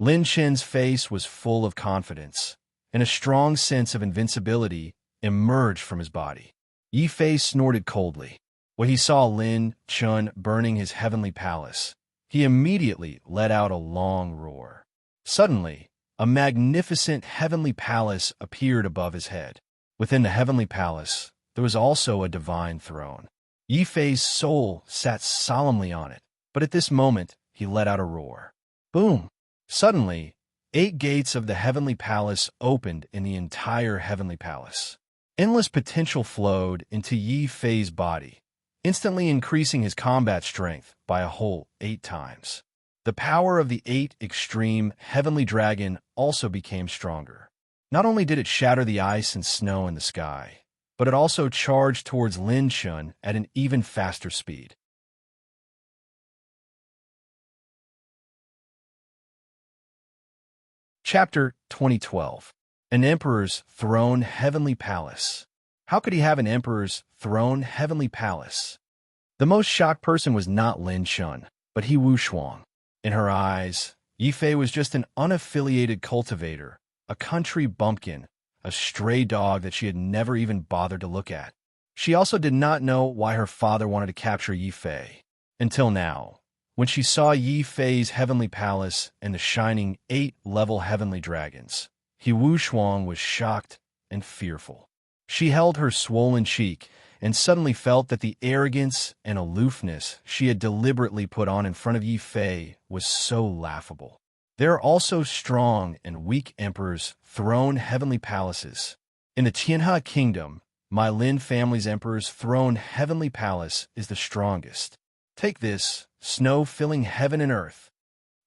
Lin Chen's face was full of confidence, and a strong sense of invincibility emerged from his body. Yi Fei snorted coldly. When he saw Lin Chen burning his heavenly palace, he immediately let out a long roar. Suddenly, a magnificent heavenly palace appeared above his head. Within the heavenly palace, there was also a divine throne. Yi Fei's soul sat solemnly on it, but at this moment, he let out a roar. Boom! Suddenly, 8 gates of the heavenly palace opened in the entire heavenly palace. Endless potential flowed into Yi Fei's body, instantly increasing his combat strength by a whole 8 times. The power of the 8 extreme heavenly dragon also became stronger. Not only did it shatter the ice and snow in the sky, but it also charged towards Lin Shun at an even faster speed. Chapter 2012. An Emperor's Throne Heavenly Palace. How could he have an Emperor's Throne Heavenly Palace? The most shocked person was not Lin Shun, but He Wushuang. In her eyes, Yi Fei was just an unaffiliated cultivator, a country bumpkin, a stray dog that she had never even bothered to look at. She also did not know why her father wanted to capture Yi Fei. Until now, when she saw Yi Fei's heavenly palace and the shining 8-level heavenly dragons, He Wushuang was shocked and fearful. She held her swollen cheek and suddenly felt that the arrogance and aloofness she had deliberately put on in front of Yi Fei was so laughable. There are also strong and weak emperors' throne heavenly palaces. In the Tianhe kingdom, my Lin family's emperor's throne heavenly palace is the strongest. Take this, snow filling heaven and earth.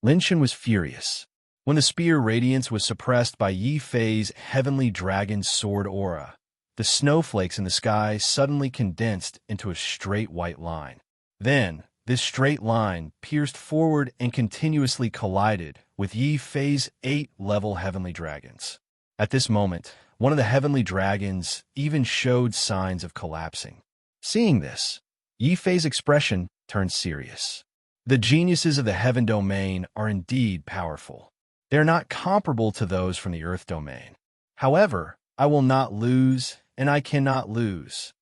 Lin Chen was furious. When the spear radiance was suppressed by Yi Fei's heavenly dragon sword aura, the snowflakes in the sky suddenly condensed into a straight white line. Then, this straight line pierced forward and continuously collided with Yi Fei's 8-level heavenly dragons. At this moment, one of the heavenly dragons even showed signs of collapsing. Seeing this, Yi Fei's expression turned serious. The geniuses of the heaven domain are indeed powerful. They are not comparable to those from the earth domain. However, I will not lose, and I cannot lose.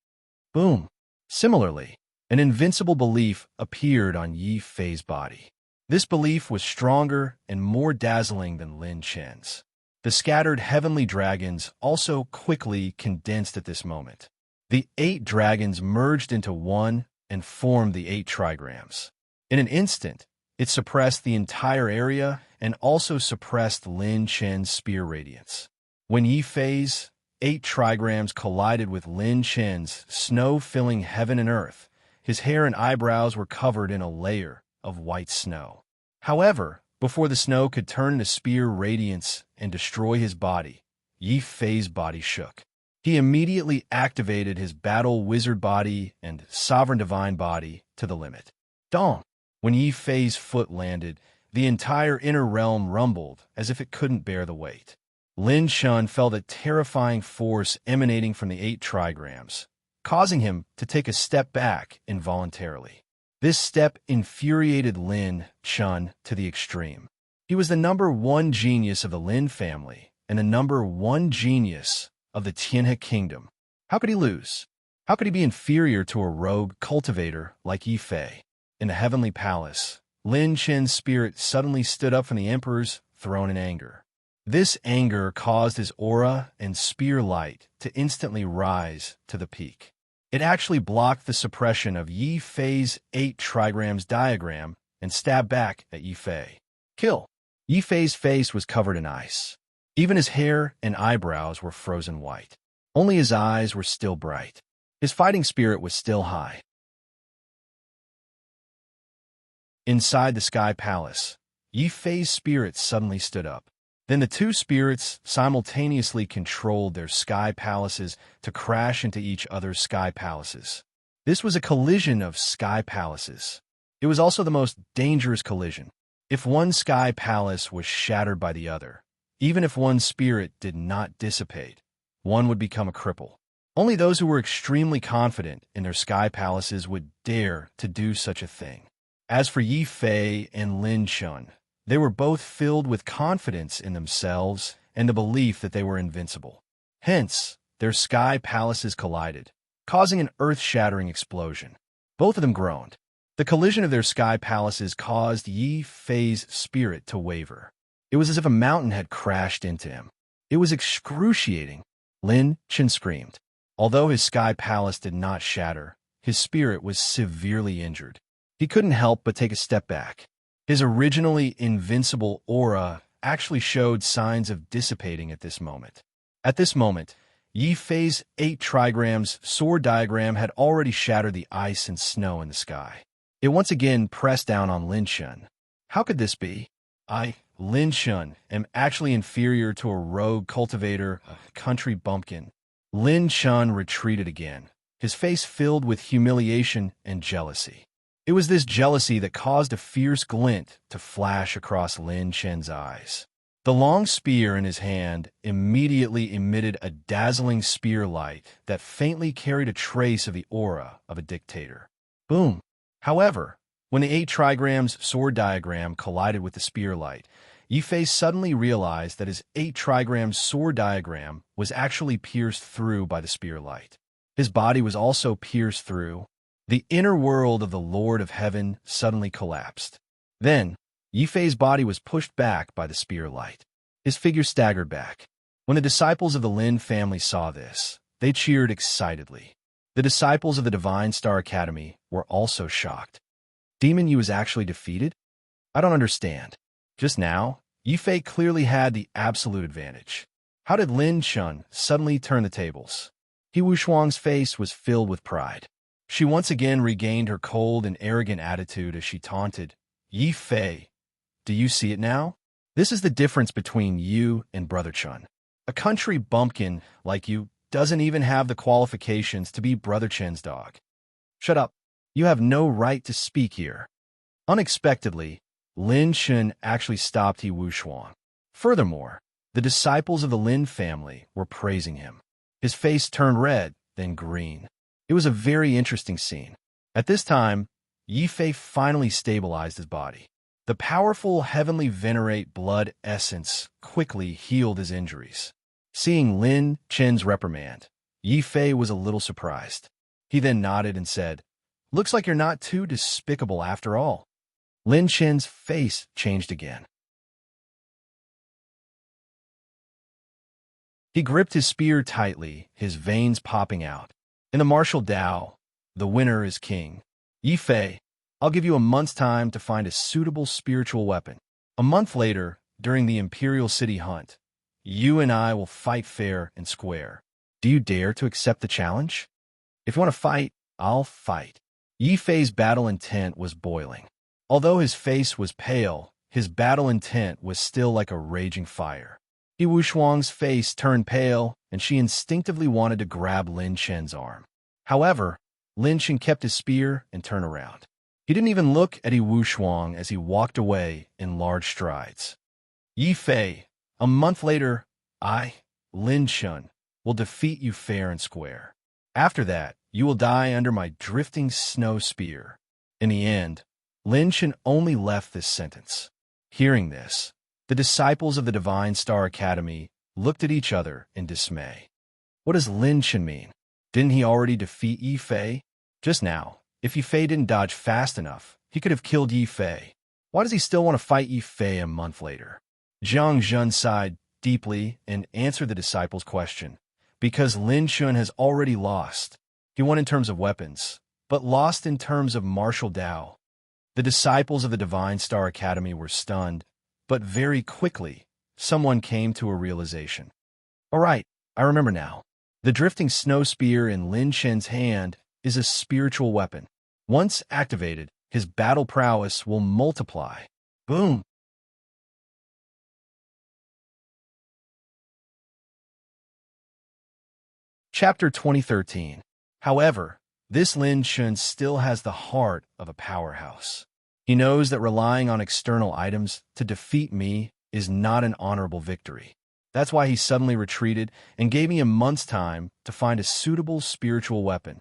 Boom! Similarly, an invincible belief appeared on Yi Fei's body. This belief was stronger and more dazzling than Lin Chen's. The scattered heavenly dragons also quickly condensed at this moment. The 8 dragons merged into one and formed the 8 trigrams. In an instant, it suppressed the entire area and also suppressed Lin Chen's spear radiance. When Yi Fei's 8 trigrams collided with Lin Chen's, snow filling heaven and earth. His hair and eyebrows were covered in a layer of white snow. However, before the snow could turn into spear radiance and destroy his body, Yi Fei's body shook. He immediately activated his battle wizard body and sovereign divine body to the limit. Dong! When Yi Fei's foot landed, the entire inner realm rumbled as if it couldn't bear the weight. Lin Shun felt a terrifying force emanating from the 8 trigrams, causing him to take a step back involuntarily. This step infuriated Lin Shun to the extreme. He was the #1 genius of the Lin family and the #1 genius of the Tianhe kingdom. How could he lose? How could he be inferior to a rogue cultivator like Yi Fei? In the heavenly palace, Lin Chen's spirit suddenly stood up from the emperor's throne in anger. This anger caused his aura and spear light to instantly rise to the peak. It actually blocked the suppression of Yi Fei's 8 trigrams diagram and stabbed back at Yi Fei. Kill! Yi Fei's face was covered in ice. Even his hair and eyebrows were frozen white. Only his eyes were still bright. His fighting spirit was still high. Inside the Sky Palace, Yi Fei's spirit suddenly stood up. Then the 2 spirits simultaneously controlled their sky palaces to crash into each other's sky palaces. This was a collision of sky palaces. It was also the most dangerous collision. If one sky palace was shattered by the other, even if one spirit did not dissipate, one would become a cripple. Only those who were extremely confident in their sky palaces would dare to do such a thing. As for Yi Fei and Lin Shun, they were both filled with confidence in themselves and the belief that they were invincible. Hence, their sky palaces collided, causing an earth-shattering explosion. Both of them groaned. The collision of their sky palaces caused Yi Fei's spirit to waver. It was as if a mountain had crashed into him. It was excruciating. Lin Chen screamed. Although his sky palace did not shatter, his spirit was severely injured. He couldn't help but take a step back. His originally invincible aura actually showed signs of dissipating at this moment. At this moment, Yi Fei's 8 trigrams sword diagram had already shattered the ice and snow in the sky. It once again pressed down on Lin Shun. How could this be? I, Lin Shun, am actually inferior to a rogue cultivator, a country bumpkin. Lin Shun retreated again, his face filled with humiliation and jealousy. It was this jealousy that caused a fierce glint to flash across Lin Chen's eyes. The long spear in his hand immediately emitted a dazzling spear light that faintly carried a trace of the aura of a dictator. Boom! However, when the 8 trigrams sword diagram collided with the spear light, Yi Fei suddenly realized that his 8 trigrams sword diagram was actually pierced through by the spear light. His body was also pierced through. The inner world of the Lord of Heaven suddenly collapsed. Then, Yi Fei's body was pushed back by the spear light. His figure staggered back. When the disciples of the Lin family saw this, they cheered excitedly. The disciples of the Divine Star Academy were also shocked. Demon Yu was actually defeated? I don't understand. Just now, Yi Fei clearly had the absolute advantage. How did Lin Shun suddenly turn the tables? He Wushuang's face was filled with pride. She once again regained her cold and arrogant attitude as she taunted, Yi Fei, do you see it now? This is the difference between you and Brother Chun. A country bumpkin like you doesn't even have the qualifications to be Brother Chen's dog. Shut up. You have no right to speak here. Unexpectedly, Lin Shun actually stopped He Wushuang. Furthermore, the disciples of the Lin family were praising him. His face turned red, then green. It was a very interesting scene. At this time, Yi Fei finally stabilized his body. The powerful heavenly venerate blood essence quickly healed his injuries. Seeing Lin Chen's reprimand, Yi Fei was a little surprised. He then nodded and said, "Looks like you're not too despicable after all." Lin Chen's face changed again. He gripped his spear tightly, his veins popping out. In the martial Tao, the winner is king. Yi Fei, I'll give you a month's time to find a suitable spiritual weapon. A month later, during the Imperial City hunt, you and I will fight fair and square. Do you dare to accept the challenge? If you want to fight, I'll fight. Yi Fei's battle intent was boiling. Although his face was pale, his battle intent was still like a raging fire. Yi Wushuang's face turned pale, and she instinctively wanted to grab Lin Chen's arm. However, Lin Chen kept his spear and turned around. He didn't even look at Yi Wushuang as he walked away in large strides. Yi Fei, a month later, I, Lin Chen, will defeat you fair and square. After that, you will die under my drifting snow spear. In the end, Lin Chen only left this sentence. Hearing this, the disciples of the Divine Star Academy looked at each other in dismay. What does Lin Chen mean? Didn't he already defeat Yi Fei? Just now, if Yi Fei didn't dodge fast enough, he could have killed Yi Fei. Why does he still want to fight Yi Fei a month later? Zhang Zhen sighed deeply and answered the disciples' question. Because Lin Chen has already lost. He won in terms of weapons, but lost in terms of martial Dao. The disciples of the Divine Star Academy were stunned, but very quickly, someone came to a realization. All right, I remember now. The drifting snow spear in Lin Chen's hand is a spiritual weapon. Once activated, his battle prowess will multiply. Boom! Chapter 2013. However, this Lin Chen still has the heart of a powerhouse. He knows that relying on external items to defeat me is not an honorable victory. That's why he suddenly retreated and gave me a month's time to find a suitable spiritual weapon.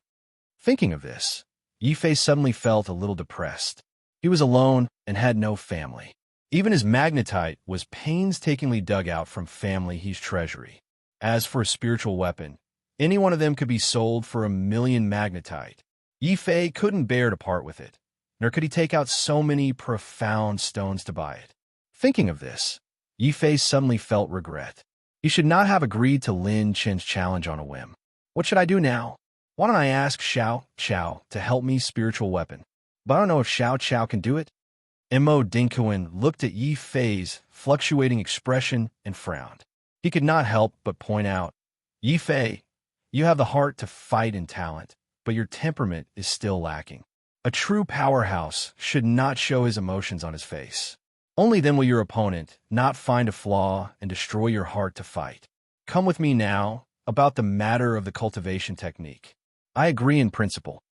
Thinking of this, Yi Fei suddenly felt a little depressed. He was alone and had no family. Even his magnetite was painstakingly dug out from family he's treasury. As for a spiritual weapon, any one of them could be sold for 1,000,000 magnetite. Yi Fei couldn't bear to part with it, nor could he take out so many profound stones to buy it. Thinking of this, Yi Fei suddenly felt regret. He should not have agreed to Lin Chen's challenge on a whim. What should I do now? Why don't I ask Xiao Qiao to help me spiritual weapon? But I don't know if Xiao Qiao can do it. Mo Dinkuan looked at Yi Fei's fluctuating expression and frowned. He could not help but point out, Yi Fei, you have the heart to fight and talent, but your temperament is still lacking. A true powerhouse should not show his emotions on his face. Only then will your opponent not find a flaw and destroy your heart to fight. Come with me now about the matter of the cultivation technique. I agree in principle.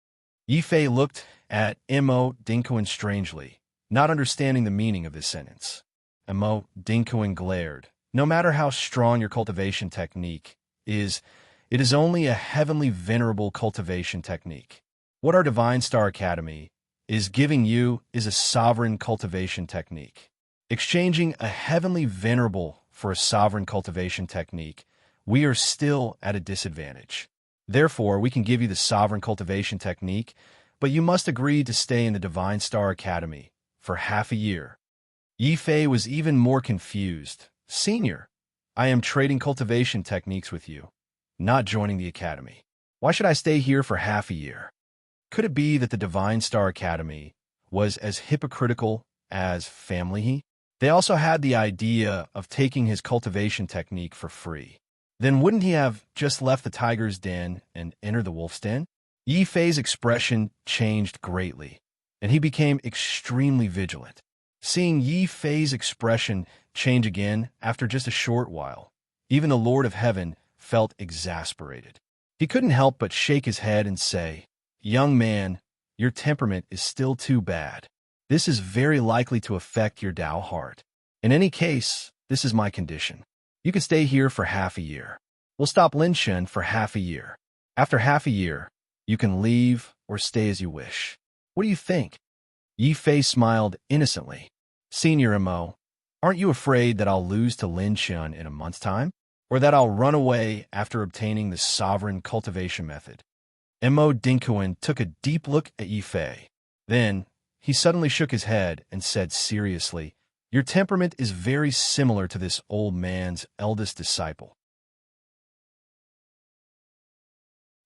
Yi Fei looked at Mo Dinkuan strangely, not understanding the meaning of this sentence. Mo Dinkuan glared. No matter how strong your cultivation technique is, it is only a heavenly venerable cultivation technique. What our Divine Star Academy is giving you is a sovereign cultivation technique. Exchanging a heavenly venerable for a sovereign cultivation technique, we are still at a disadvantage. Therefore, we can give you the sovereign cultivation technique, but you must agree to stay in the Divine Star Academy for half a year. Yi Fei was even more confused. Senior, I am trading cultivation techniques with you, not joining the academy. Why should I stay here for half a year? Could it be that the Divine Star Academy was as hypocritical as family? They also had the idea of taking his cultivation technique for free. Then wouldn't he have just left the tiger's den and entered the wolf's den? Yi Fei's expression changed greatly, and he became extremely vigilant. Seeing Yi Fei's expression change again after just a short while, even the Lord of Heaven felt exasperated. He couldn't help but shake his head and say, Young man, your temperament is still too bad. This is very likely to affect your Tao heart. In any case, this is my condition. You can stay here for half a year. We'll stop Lin Chen for half a year. After half a year, you can leave or stay as you wish. What do you think? Yi Fei smiled innocently. Senior Mo, aren't you afraid that I'll lose to Lin Chen in a month's time? Or that I'll run away after obtaining the sovereign cultivation method? Mo Dinkuan took a deep look at Yi Fei. Then, he suddenly shook his head and said seriously, Your temperament is very similar to this old man's eldest disciple.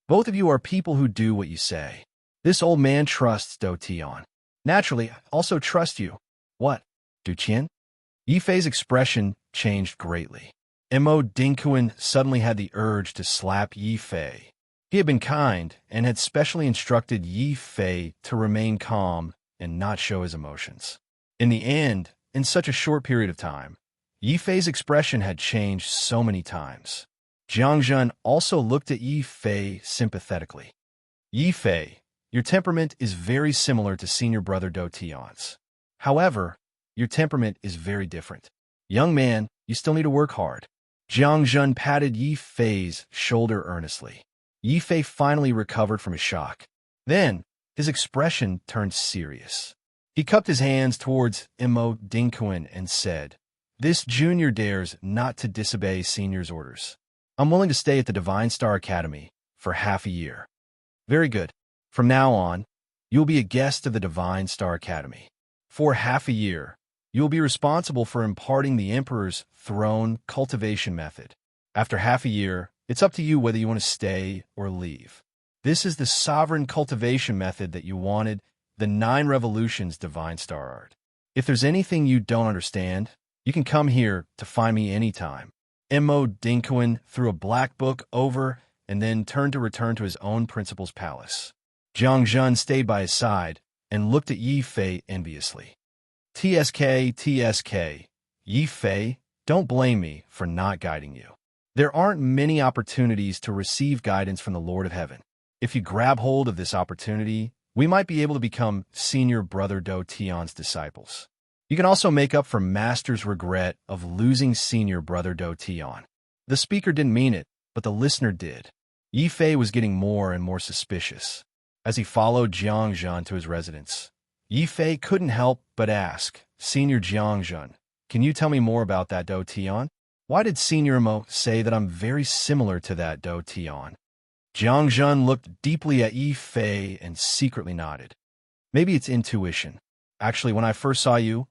Both of you are people who do what you say. This old man trusts Do Tian. Naturally, I also trust you. What? Du Qian? Yi Fei's expression changed greatly. Mo Dinkuan suddenly had the urge to slap Yi Fei. He had been kind and had specially instructed Yi Fei to remain calm and not show his emotions. In the end, in such a short period of time, Yi Fei's expression had changed so many times. Jiang Zhen also looked at Yi Fei sympathetically. Yi Fei, your temperament is very similar to senior brother Do Tian's. However, your temperament is very different. Young man, you still need to work hard. Jiang Zhen patted Yi Fei's shoulder earnestly. Yi Fei finally recovered from his shock. Then, his expression turned serious. He cupped his hands towards Mo Dinkuan and said, "This junior dares not to disobey senior's orders. I'm willing to stay at the Divine Star Academy for half a year." "Very good. From now on, you'll be a guest of the Divine Star Academy. For half a year, you'll be responsible for imparting the Emperor's throne cultivation method. After half a year, it's up to you whether you want to stay or leave. This is the sovereign cultivation method that you wanted, the 9 Revolutions Divine Star Art. If there's anything you don't understand, you can come here to find me anytime." Mo Dinkuan threw a black book over and then turned to return to his own principal's palace. Jiang Zhen stayed by his side and looked at Yi Fei enviously. TSK, Yi Fei, don't blame me for not guiding you. There aren't many opportunities to receive guidance from the Lord of Heaven. If you grab hold of this opportunity, we might be able to become senior brother Do Tian's disciples. You can also make up for Master's regret of losing senior brother Do Tian. The speaker didn't mean it, but the listener did. Yi Fei was getting more and more suspicious. As he followed Jiang Zhen to his residence, Yi Fei couldn't help but ask, "Senior Jiang Zhen, can you tell me more about that Do Tian? Why did Senior Mo say that I'm very similar to that Do Tian?" Jiang Zhen looked deeply at Yi Fei and secretly nodded. "Maybe it's intuition. Actually, when I first saw you,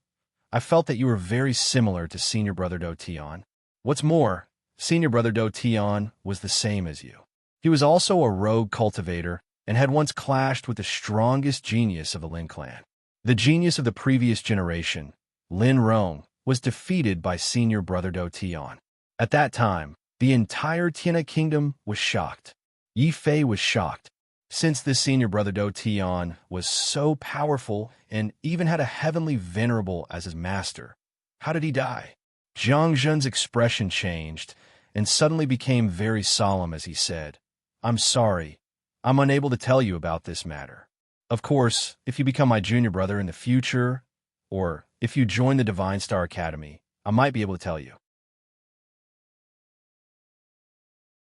I felt that you were very similar to Senior Brother Do Tian. What's more, Senior Brother Do Tian was the same as you. He was also a rogue cultivator and had once clashed with the strongest genius of the Lin clan. The genius of the previous generation, Lin Rong, was defeated by Senior Brother Do Tian. At that time, the entire Tiana kingdom was shocked. Yi Fei was shocked. Since this Senior Brother Do Tian was so powerful and even had a heavenly venerable as his master, how did he die?" Jiang Zhen's expression changed and suddenly became very solemn as he said, "I'm sorry. I'm unable to tell you about this matter. Of course, if you become my junior brother in the future, or if you join the Divine Star Academy, I might be able to tell you."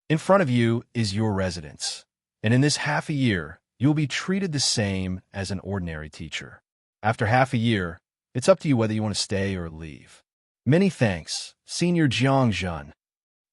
In front of you is your residence, and in this half a year, you will be treated the same as an ordinary teacher. After half a year, it's up to you whether you want to stay or leave. "Many thanks, Senior Jiang Zhen."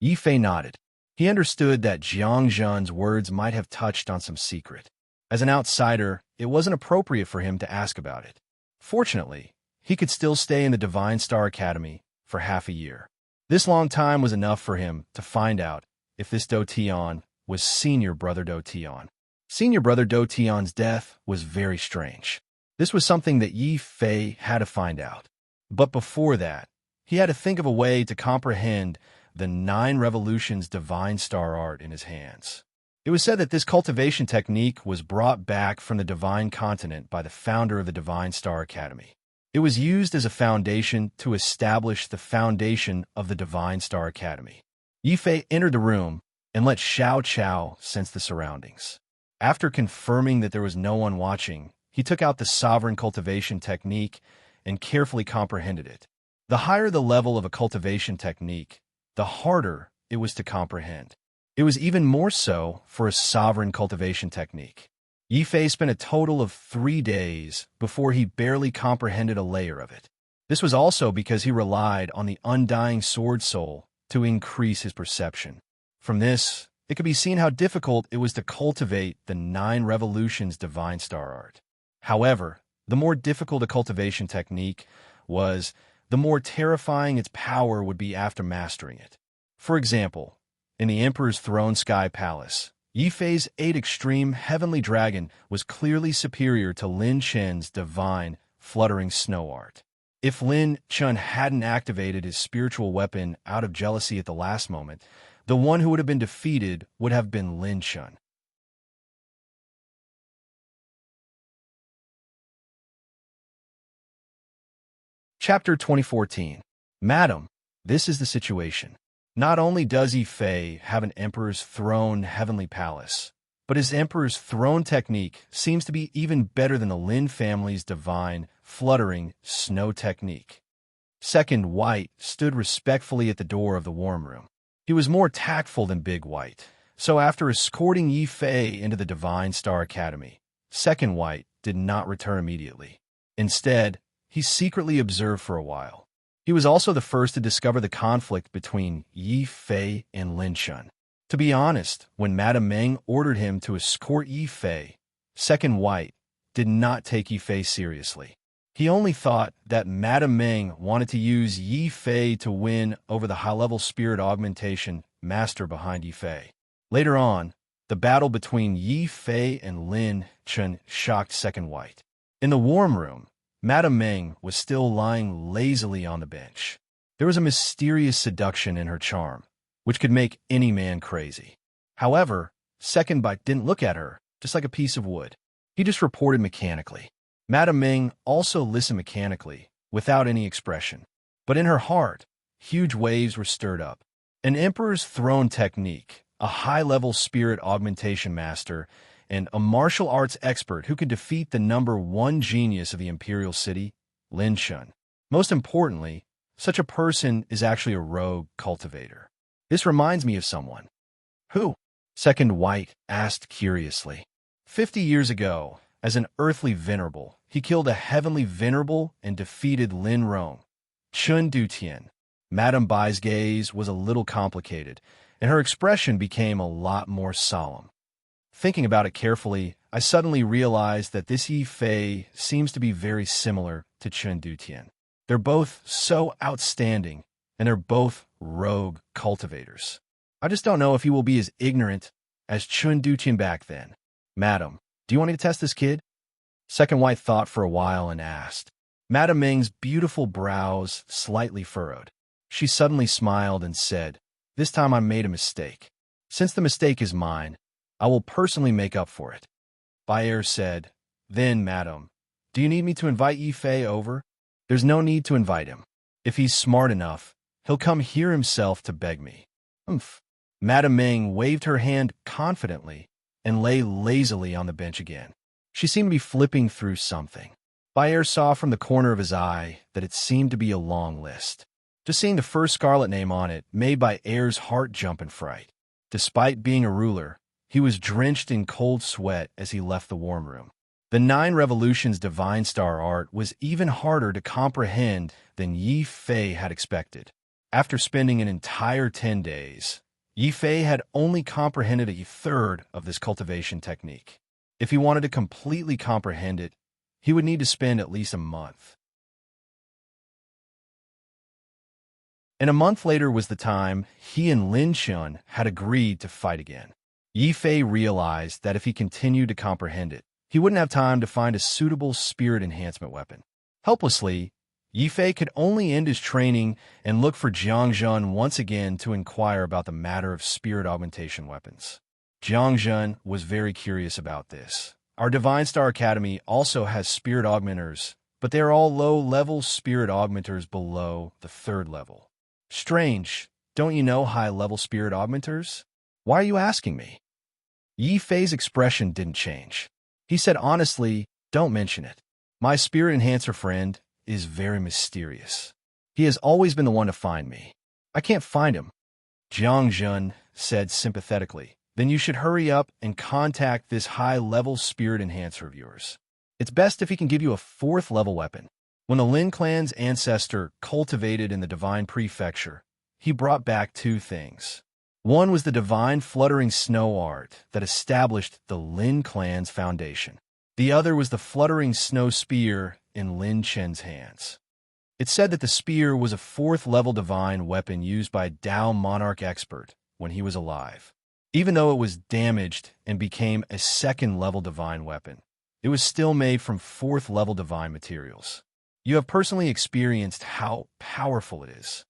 Yi Fei nodded. He understood that Jiang Zhen's words might have touched on some secret. As an outsider, it wasn't appropriate for him to ask about it. Fortunately, he could still stay in the Divine Star Academy for half a year. This long time was enough for him to find out if this Do Tian was Senior Brother Do Tian. Senior Brother Do Tian's death was very strange. This was something that Yi Fei had to find out. But before that, he had to think of a way to comprehend the 9 Revolutions Divine Star Art in his hands. It was said that this cultivation technique was brought back from the Divine Continent by the founder of the Divine Star Academy. It was used as a foundation to establish the foundation of the Divine Star Academy. Yi Fei entered the room and let Xiao Chao sense the surroundings. After confirming that there was no one watching, he took out the sovereign cultivation technique and carefully comprehended it. The higher the level of a cultivation technique, the harder it was to comprehend. It was even more so for a sovereign cultivation technique. Yi Fei spent a total of 3 days before he barely comprehended a layer of it. This was also because he relied on the undying sword soul to increase his perception. From this, it could be seen how difficult it was to cultivate the 9 Revolutions Divine Star Art. However, the more difficult a cultivation technique was, the more terrifying its power would be after mastering it. For example, in the Emperor's Throne Sky Palace, Yi Fei's 8 Extreme Heavenly Dragon was clearly superior to Lin Chen's Divine Fluttering Snow Art. If Lin Chun hadn't activated his spiritual weapon out of jealousy at the last moment, the one who would have been defeated would have been Lin Chun. Chapter 2014. Madam, this is the situation. Not only does Yi Fei have an emperor's throne heavenly palace, but his emperor's throne technique seems to be even better than the Lin family's divine, fluttering snow technique. Second White stood respectfully at the door of the warm room. He was more tactful than Big White, so after escorting Yi Fei into the Divine Star Academy, Second White did not return immediately. Instead, he secretly observed for a while. He was also the first to discover the conflict between Yi Fei and Lin Chun. To be honest, when Madame Meng ordered him to escort Yi Fei, Second White did not take Yi Fei seriously. He only thought that Madame Meng wanted to use Yi Fei to win over the high-level spirit augmentation master behind Yi Fei. Later on, the battle between Yi Fei and Lin Chun shocked Second White. In the warm room, Madame Meng was still lying lazily on the bench. There was a mysterious seduction in her charm, which could make any man crazy. However, Second White didn't look at her, just like a piece of wood. He just reported mechanically. Madame Ming also listened mechanically, without any expression. But in her heart, huge waves were stirred up. An emperor's throne technique, a high-level spirit augmentation master, and a martial arts expert who could defeat the #1 genius of the imperial city, Lin Chun. Most importantly, such a person is actually a rogue cultivator. This reminds me of someone. Who? Second White asked curiously. 50 years ago, as an earthly venerable, he killed a heavenly venerable and defeated Lin Rong. Chun Dutian. Madame Bai's gaze was a little complicated, and her expression became a lot more solemn. Thinking about it carefully, I suddenly realized that this Yi Fei seems to be very similar to Chun Dutian. They're both so outstanding, and they're both rogue cultivators. I just don't know if he will be as ignorant as Chun Dutian back then. Madam, do you want me to test this kid? Second White thought for a while and asked. Madame Ming's beautiful brows slightly furrowed. She suddenly smiled and said, "This time I made a mistake. Since the mistake is mine, I will personally make up for it." Bayer said, "Then, madam, do you need me to invite Yi Fei over?" "There's no need to invite him. If he's smart enough, he'll come here himself to beg me." "Umph." Madame Ming waved her hand confidently and lay lazily on the bench again. She seemed to be flipping through something. Bayer saw from the corner of his eye that it seemed to be a long list. Just seeing the first scarlet name on it made Bayer's heart jump in fright. Despite being a ruler, he was drenched in cold sweat as he left the warm room. The 9 Revolutions Divine Star art was even harder to comprehend than Yi Fei had expected. After spending an entire 10 days, Yi Fei had only comprehended a third of this cultivation technique. If he wanted to completely comprehend it, he would need to spend at least a month. And a month later was the time he and Lin Chun had agreed to fight again. Yi Fei realized that if he continued to comprehend it, he wouldn't have time to find a suitable spirit enhancement weapon. Helplessly, Yi Fei could only end his training and look for Jiang Zhen once again to inquire about the matter of spirit augmentation weapons. Jiang Zhen was very curious about this. Our Divine Star Academy also has spirit augmenters, but they are all low-level spirit augmenters below the 3rd level. Strange, don't you know high-level spirit augmenters? Why are you asking me? Yi Fei's expression didn't change. He said honestly, "Don't mention it. My spirit enhancer friend is very mysterious. He has always been the one to find me. I can't find him." Jiang Zhen said sympathetically, "Then you should hurry up and contact this high-level spirit enhancer of yours. It's best if he can give you a 4th-level weapon." When the Lin clan's ancestor cultivated in the Divine Prefecture, he brought back 2 things. One was the divine fluttering snow art that established the Lin clan's foundation. The other was the fluttering snow spear in Lin Chen's hands. It said that the spear was a 4th-level divine weapon used by a Dao monarch expert when he was alive. Even though it was damaged and became a 2nd-level divine weapon, it was still made from 4th-level divine materials. You have personally experienced how powerful it is.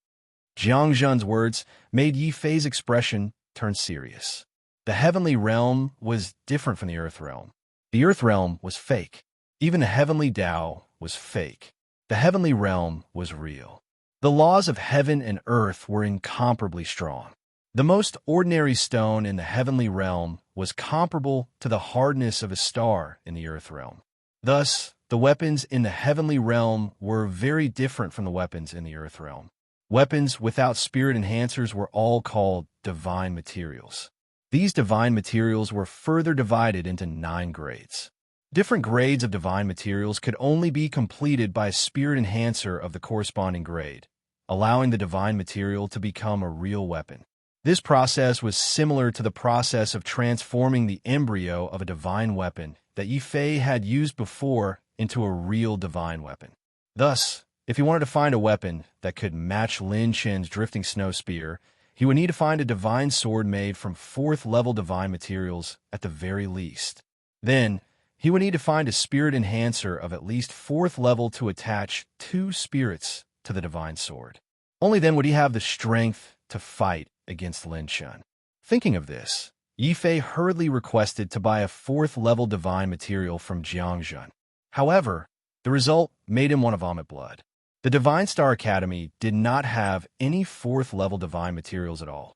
Jiang Zhen's words made Yi Fei's expression turn serious. The heavenly realm was different from the earth realm. The earth realm was fake. Even the heavenly Tao was fake. The heavenly realm was real. The laws of heaven and earth were incomparably strong. The most ordinary stone in the heavenly realm was comparable to the hardness of a star in the earth realm. Thus, the weapons in the heavenly realm were very different from the weapons in the earth realm. Weapons without spirit enhancers were all called divine materials. These divine materials were further divided into 9 grades. Different grades of divine materials could only be completed by a spirit enhancer of the corresponding grade, allowing the divine material to become a real weapon. This process was similar to the process of transforming the embryo of a divine weapon that Yi Fei had used before into a real divine weapon. Thus, if he wanted to find a weapon that could match Lin Chen's drifting snow spear, he would need to find a divine sword made from 4th-level divine materials at the very least. Then, he would need to find a spirit enhancer of at least 4th level to attach 2 spirits to the divine sword. Only then would he have the strength to fight against Lin Chen. Thinking of this, Yi Fei hurriedly requested to buy a 4th-level divine material from Jiang Zhen. However, the result made him want to vomit blood. The Divine Star Academy did not have any 4th-level divine materials at all.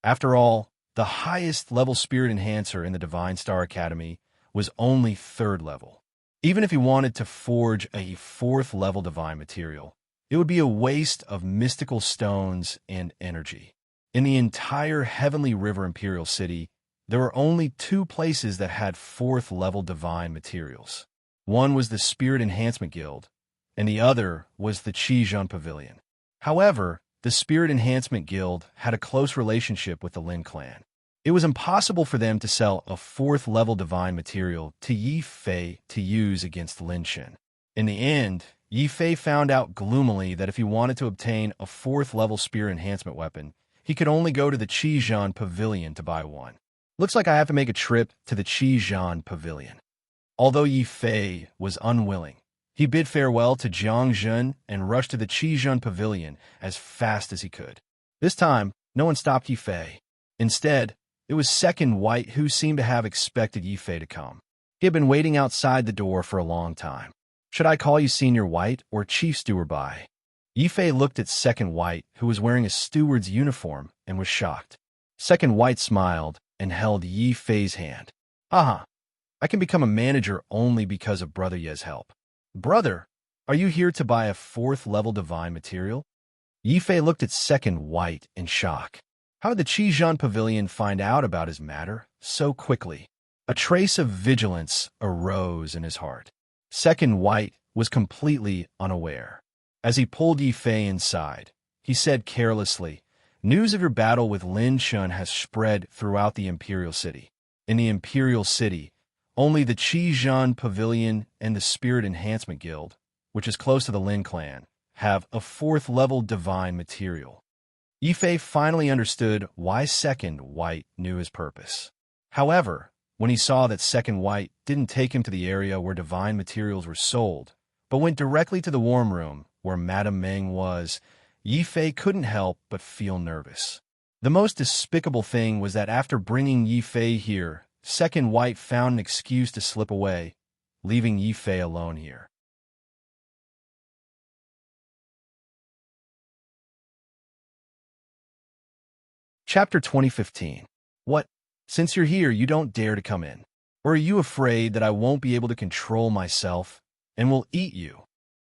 After all, the highest level spirit enhancer in the Divine Star Academy was only 3rd level. Even if he wanted to forge a 4th-level divine material, it would be a waste of mystical stones and energy. In the entire Heavenly River Imperial City, there were only 2 places that had 4th-level divine materials. One was the Spirit Enhancement Guild, and the other was the Qizhen Pavilion. However, the Spirit Enhancement Guild had a close relationship with the Lin clan. It was impossible for them to sell a 4th-level divine material to Yi Fei to use against Lin Chen. In the end, Yi Fei found out gloomily that if he wanted to obtain a 4th-level Spirit Enhancement weapon, he could only go to the Qizhen Pavilion to buy one. Looks like I have to make a trip to the Qizhen Pavilion. Although Yi Fei was unwilling, he bid farewell to Jiang Zhen and rushed to the Qizhen Pavilion as fast as he could. This time, no one stopped Yi Fei. Instead, it was Second White who seemed to have expected Yi Fei to come. He had been waiting outside the door for a long time. Should I call you Senior White or Chief Steward Bai? Yi Fei looked at Second White, who was wearing a steward's uniform, and was shocked. Second White smiled and held Yi Fei's hand. Haha. I can become a manager only because of Brother Ye's help. Brother, are you here to buy a 4th-level divine material? Yi Fei looked at Second White in shock. How did the Qizhen Pavilion find out about his matter so quickly? A trace of vigilance arose in his heart. Second White was completely unaware. As he pulled Yi Fei inside, he said carelessly, "News of your battle with Lin Chen has spread throughout the Imperial City. In the Imperial City, only the Qizhen Pavilion and the Spirit Enhancement Guild, which is close to the Lin clan, have a 4th-level divine material." Yi Fei finally understood why Second White knew his purpose. However, when he saw that Second White didn't take him to the area where divine materials were sold, but went directly to the warm room where Madame Meng was, Yi Fei couldn't help but feel nervous. The most despicable thing was that after bringing Yi Fei here, Second White found an excuse to slip away, leaving Yi Fei alone here. Chapter 2015. What? Since you're here, you don't dare to come in. Or are you afraid that I won't be able to control myself and will eat you?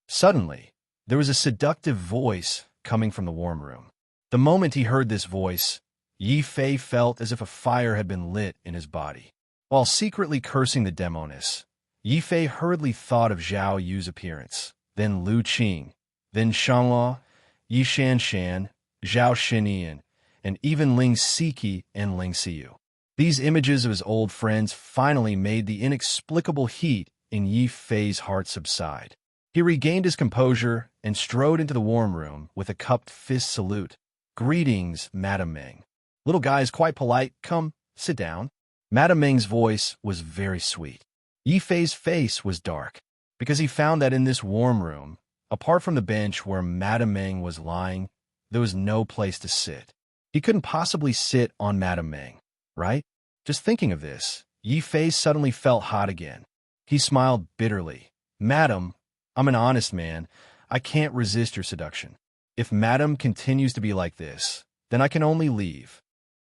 Suddenly, there was a seductive voice coming from the warm room. The moment he heard this voice, Yi Fei felt as if a fire had been lit in his body. While secretly cursing the demoness, Yi Fei hurriedly thought of Zhao Yu's appearance, then Lu Qing, then Shanghua, Yi Shanshan, Zhao Shinian, and even Ling Siki and Ling Xiu. These images of his old friends finally made the inexplicable heat in Yi Fei's heart subside. He regained his composure and strode into the warm room with a cupped fist salute. "Greetings, Madame Meng. Little guy is quite polite. Come, sit down." Madame Meng's voice was very sweet. Yifei's face was dark, because he found that in this warm room, apart from the bench where Madame Meng was lying, there was no place to sit. He couldn't possibly sit on Madame Meng, right? Just thinking of this, Yifei suddenly felt hot again. He smiled bitterly. Madam, I'm an honest man. I can't resist your seduction. If Madam continues to be like this, then I can only leave.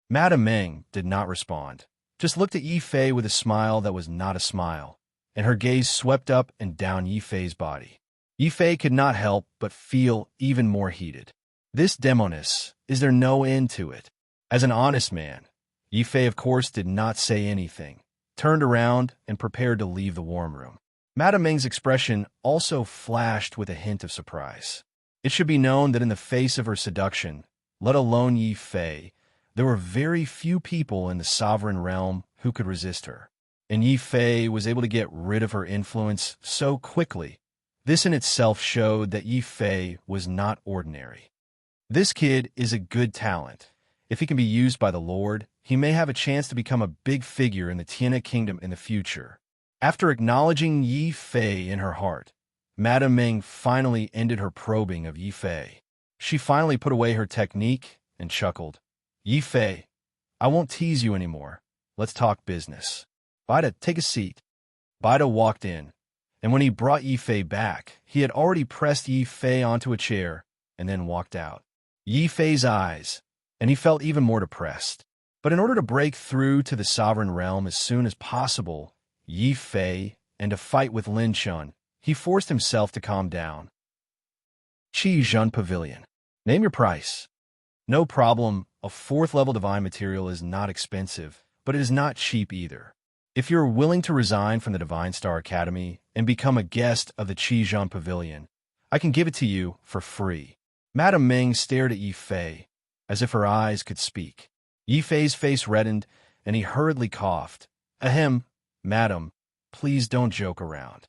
Madame Meng did not respond, just looked at Yifei with a smile that was not a smile, and her gaze swept up and down Yifei's body. Yifei could not help but feel even more heated. This demoness, is there no end to it? As an honest man, Yifei of course did not say anything, turned around and prepared to leave the warm room. Madame Meng's expression also flashed with a hint of surprise. It should be known that in the face of her seduction, let alone Yifei, there were very few people in the sovereign realm who could resist her. And Yifei was able to get rid of her influence so quickly. This in itself showed that Yifei was not ordinary. This kid is a good talent. If he can be used by the Lord, he may have a chance to become a big figure in the Tiana kingdom in the future. After acknowledging Yifei in her heart, Madame Meng finally ended her probing of Yifei. She finally put away her technique and chuckled. Yifei, I won't tease you anymore. Let's talk business. Bida, take a seat. Bida walked in, and when he brought Yifei back, he had already pressed Yifei onto a chair and then walked out. Yifei's eyes, and he felt even more depressed. But in order to break through to the sovereign realm as soon as possible, Yifei, and to fight with Lin Chun, he forced himself to calm down. Qi Zhun Pavilion. Name your price. No problem, a 4th level divine material is not expensive, but it is not cheap either. If you're willing to resign from the Divine Star Academy and become a guest of the Qi Zhun Pavilion, I can give it to you for free. Madame Meng stared at Yifei, as if her eyes could speak. Yifei's face reddened, and he hurriedly coughed. Ahem, madam, please don't joke around.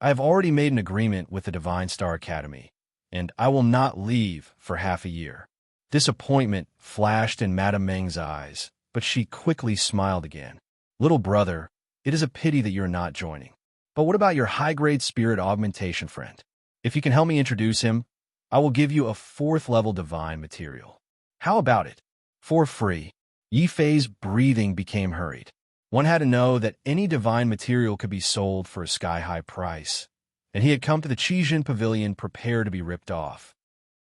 I have already made an agreement with the Divine Star Academy, and I will not leave for half a year. Disappointment flashed in Madame Meng's eyes, but she quickly smiled again. Little brother, it is a pity that you're not joining. But what about your high-grade spirit augmentation friend? If you can help me introduce him, I will give you a 4th level divine material. How about it? For free. Yifei's breathing became hurried. One had to know that any divine material could be sold for a sky-high price, and he had come to the Qi Zhun Pavilion prepared to be ripped off.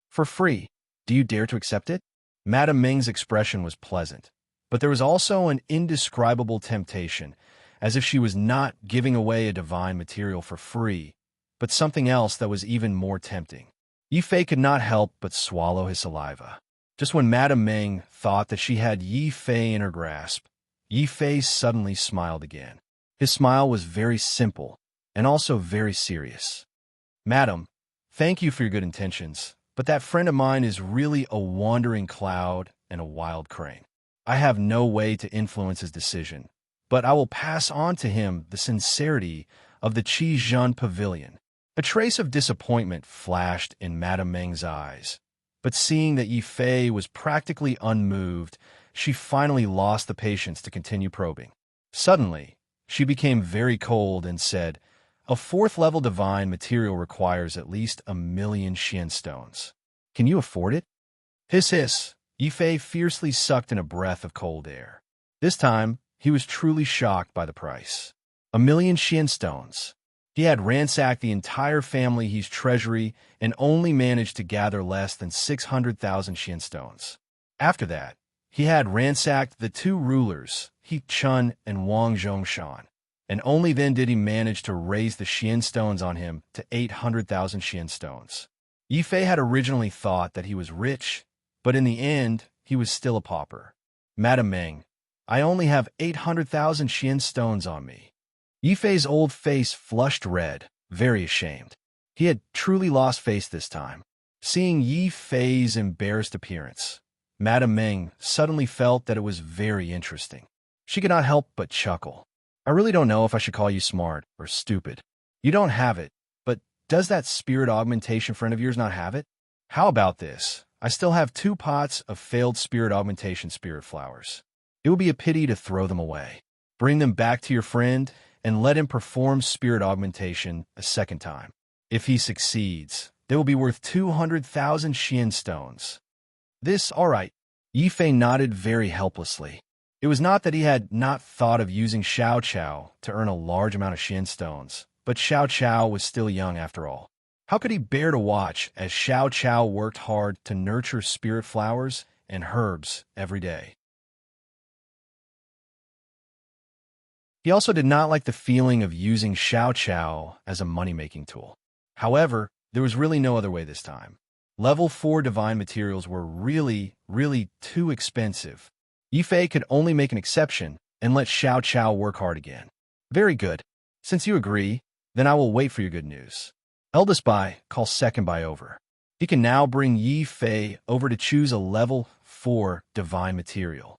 For free. Do you dare to accept it? Madame Ming's expression was pleasant, but there was also an indescribable temptation, as if she was not giving away a divine material for free, but something else that was even more tempting. Yifei could not help but swallow his saliva. Just when Madame Ming thought that she had Yifei in her grasp, Yifei suddenly smiled again. His smile was very simple and also very serious. Madam, thank you for your good intentions, but that friend of mine is really a wandering cloud and a wild crane. I have no way to influence his decision, but I will pass on to him the sincerity of the Qi Zhun Pavilion. A trace of disappointment flashed in Madame Meng's eyes, but seeing that Yifei was practically unmoved, she finally lost the patience to continue probing. Suddenly, she became very cold and said, a 4th level divine material requires at least 1,000,000 Xian stones. Can you afford it? Hiss hiss, Yifei fiercely sucked in a breath of cold air. This time, he was truly shocked by the price. 1,000,000 Xian stones. He had ransacked the entire family's treasury and only managed to gather less than 600,000 Xian stones. After that, he had ransacked the 2 rulers, He Chun and Wang Zhongshan, and only then did he manage to raise the Xian stones on him to 800,000 Xian stones. Yifei had originally thought that he was rich, but in the end, he was still a pauper. Madame Meng, I only have 800,000 Xian stones on me. Yifei's old face flushed red, very ashamed. He had truly lost face this time. Seeing Yifei's embarrassed appearance, Madame Meng suddenly felt that it was very interesting. She could not help but chuckle. I really don't know if I should call you smart or stupid. You don't have it, but does that spirit augmentation friend of yours not have it? How about this? I still have 2 pots of failed spirit augmentation spirit flowers. It would be a pity to throw them away. Bring them back to your friend and let him perform spirit augmentation a second time. If he succeeds, they will be worth 200,000 Xian stones. All right. Yi Fei nodded very helplessly. It was not that he had not thought of using Xiao Chao to earn a large amount of Xian stones, but Xiao Chao was still young after all. How could he bear to watch as Xiao Chao worked hard to nurture spirit flowers and herbs every day? He also did not like the feeling of using Xiao Chao as a money-making tool. However, there was really no other way this time. Level 4 divine materials were really too expensive. Yi Fei could only make an exception and let Xiao Chao work hard again. Very good. Since you agree, then I will wait for your good news. Eldest Bai calls Second Bai over. He can now bring Yi Fei over to choose a level 4 divine material.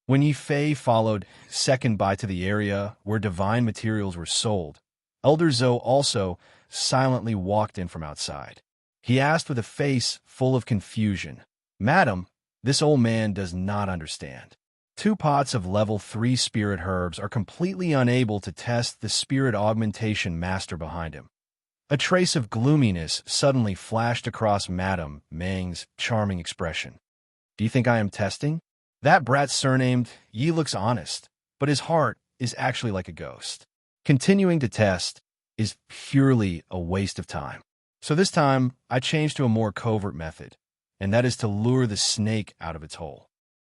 When Yi Fei followed Second Bai to the area where divine materials were sold, Elder Zhou also silently walked in from outside. He asked with a face full of confusion, "Madam, this old man does not understand. 2 pots of level 3 spirit herbs are completely unable to test the spirit augmentation master behind him." A trace of gloominess suddenly flashed across Madame Meng's charming expression. "Do you think I am testing? That brat surnamed Yi looks honest, but his heart is actually like a ghost. Continuing to test is purely a waste of time. So this time, I changed to a more covert method, and that is to lure the snake out of its hole.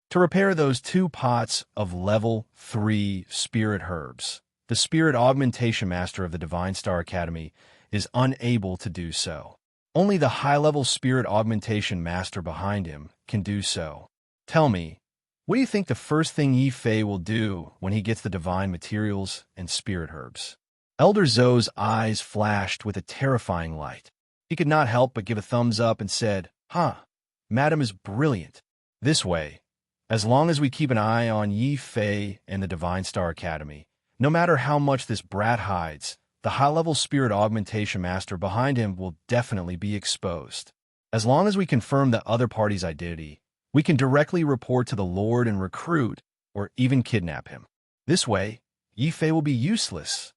To repair those 2 pots of level 3 spirit herbs, the spirit augmentation master of the Divine Star Academy is unable to do so. Only the high-level spirit augmentation master behind him can do so. Tell me, what do you think the first thing Yi Fei will do when he gets the divine materials and spirit herbs?" Elder Zhou's eyes flashed with a terrifying light. He could not help but give a thumbs up and said, Madam is brilliant. This way, as long as we keep an eye on Yi Fei and the Divine Star Academy, no matter how much this brat hides, the high-level spirit augmentation master behind him will definitely be exposed. As long as we confirm the other party's identity, we can directly report to the Lord and recruit, or even kidnap him. This way, Yi Fei will be useless.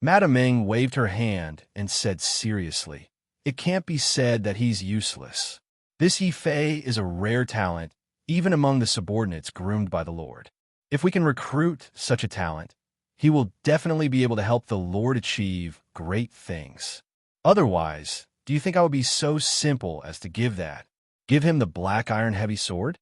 Madame Meng waved her hand and said seriously, "It can't be said that he's useless. This Yi Fei is a rare talent, even among the subordinates groomed by the Lord. If we can recruit such a talent, he will definitely be able to help the Lord achieve great things. Otherwise, do you think I would be so simple as to give him the black iron heavy sword?"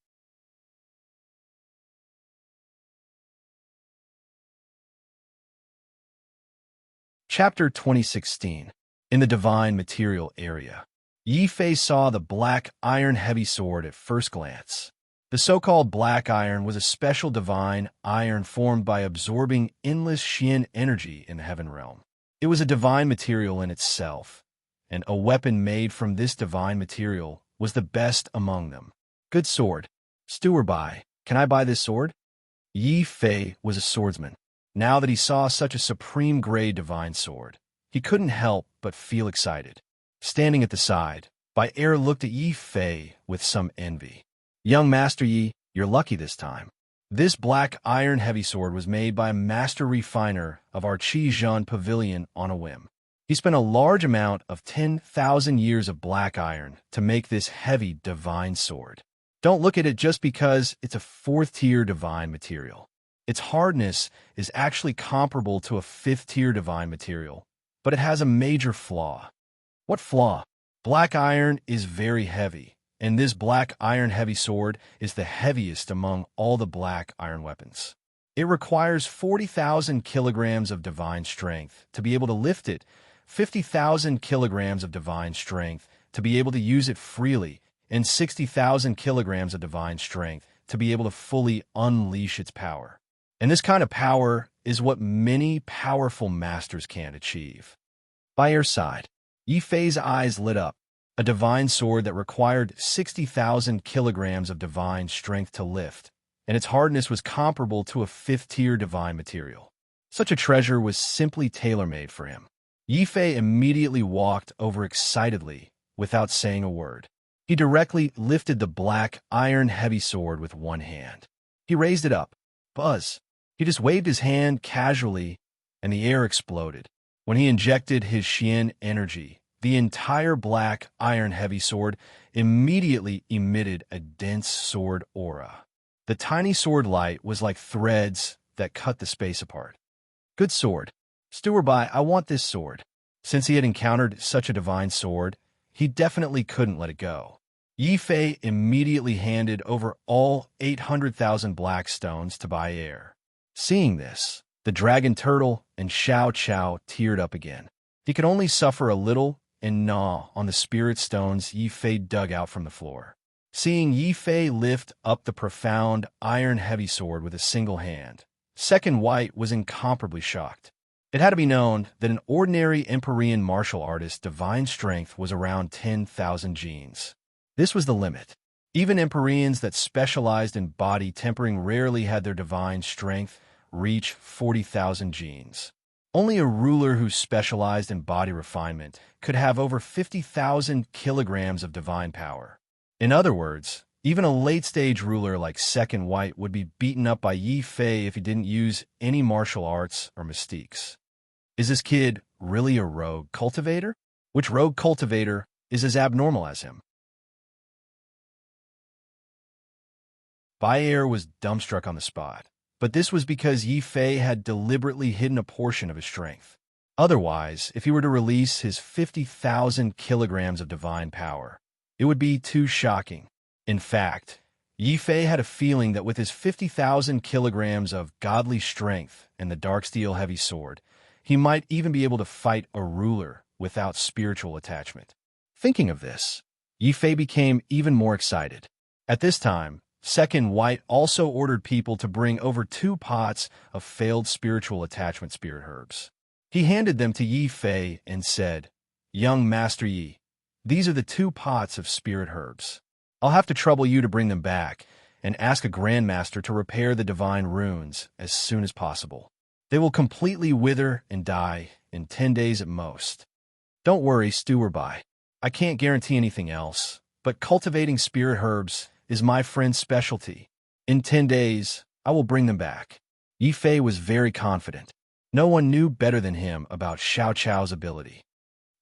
Chapter 2016. In the Divine Material Area. Yi Fei saw the black iron heavy sword at first glance. The so-called black iron was a special divine iron formed by absorbing endless Xian energy in the heaven realm. It was a divine material in itself, and a weapon made from this divine material was the best among them. "Good sword. Steward Bai, can I buy this sword?" Yi Fei was a swordsman. Now that he saw such a supreme-grade divine sword, he couldn't help but feel excited. Standing at the side, Bai Er looked at Yi Fei with some envy. "Young Master Yi, you're lucky this time. This black iron heavy sword was made by a master refiner of our Qizhan pavilion on a whim. He spent a large amount of 10,000 years of black iron to make this heavy divine sword. Don't look at it just because it's a 4th-tier divine material. Its hardness is actually comparable to a 5th-tier divine material, but it has a major flaw." "What flaw?" "Black iron is very heavy, and this black iron heavy sword is the heaviest among all the black iron weapons. It requires 40,000 kilograms of divine strength to be able to lift it, 50,000 kilograms of divine strength to be able to use it freely, and 60,000 kilograms of divine strength to be able to fully unleash its power. And this kind of power is what many powerful masters can't achieve." By your side, Yi Fei's eyes lit up. A divine sword that required 60,000 kilograms of divine strength to lift, and its hardness was comparable to a 5th-tier divine material. Such a treasure was simply tailor-made for him. Yi Fei immediately walked over excitedly, without saying a word. He directly lifted the black iron heavy sword with one hand. He raised it up, Buzz. He just waved his hand casually, and the air exploded. When he injected his Xian energy, the entire black iron heavy sword immediately emitted a dense sword aura. The tiny sword light was like threads that cut the space apart. Good sword. Stewardby, I want this sword. Since he had encountered such a divine sword, he definitely couldn't let it go. Yi Fei immediately handed over all 800,000 black stones to Bai Er. Seeing this, the dragon turtle and Xiao Chao teared up again. He could only suffer a little and gnaw on the spirit stones Yi Fei dug out from the floor. Seeing Yi Fei lift up the profound iron-heavy sword with a single hand, Second White was incomparably shocked. It had to be known that an ordinary Empyrean martial artist's divine strength was around 10,000 genes. This was the limit. Even Empyreans that specialized in body tempering rarely had their divine strength reach 40,000 genes. Only a ruler who specialized in body refinement could have over 50,000 kilograms of divine power. In other words, even a late-stage ruler like Second White would be beaten up by Yi Fei if he didn't use any martial arts or mystiques. Is this kid really a rogue cultivator? Which rogue cultivator is as abnormal as him? Bai Er was dumbstruck on the spot, but this was because Yi Fei had deliberately hidden a portion of his strength. Otherwise, if he were to release his 50,000 kilograms of divine power, it would be too shocking. In fact, Yi Fei had a feeling that with his 50,000 kilograms of godly strength and the dark steel heavy sword, he might even be able to fight a ruler without spiritual attachment. Thinking of this, Yi Fei became even more excited. At this time, Second White also ordered people to bring over 2 pots of failed spiritual attachment spirit herbs. He handed them to Yi Fei and said, "Young Master Yi, these are the 2 pots of spirit herbs. I'll have to trouble you to bring them back and ask a grandmaster to repair the divine runes as soon as possible. They will completely wither and die in 10 days at most. Don't worry, Stewardby. I can't guarantee anything else, but cultivating spirit herbs is my friend's specialty. In 10 days, I will bring them back." Yi Fei was very confident. No one knew better than him about Xiao Chao's ability.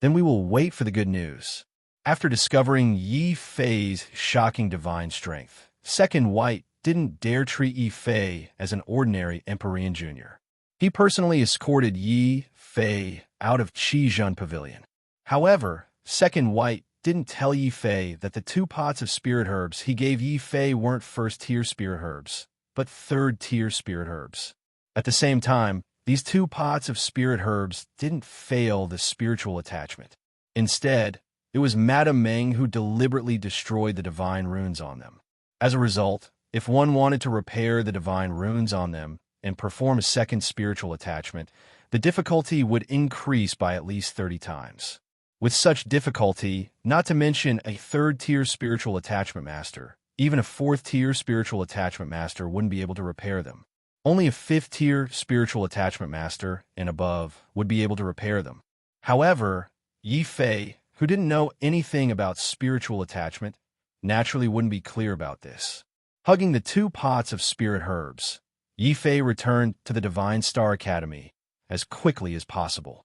Then we will wait for the good news. After discovering Yi Fei's shocking divine strength, Second White didn't dare treat Yi Fei as an ordinary Empyrean junior. He personally escorted Yi Fei out of Qizhen Pavilion. However, Second White didn't tell Yi Fei that the 2 pots of spirit herbs he gave Yi Fei weren't first-tier spirit herbs, but third-tier spirit herbs. At the same time, these 2 pots of spirit herbs didn't fail the spiritual attachment. Instead, it was Madame Meng who deliberately destroyed the divine runes on them. As a result, if one wanted to repair the divine runes on them and perform a second spiritual attachment, the difficulty would increase by at least 30 times. With such difficulty, not to mention a 3rd-tier spiritual attachment master, even a 4th-tier spiritual attachment master wouldn't be able to repair them. Only a 5th-tier spiritual attachment master and above would be able to repair them. However, Yi Fei, who didn't know anything about spiritual attachment, naturally wouldn't be clear about this. Hugging the 2 pots of spirit herbs, Yi Fei returned to the Divine Star Academy as quickly as possible.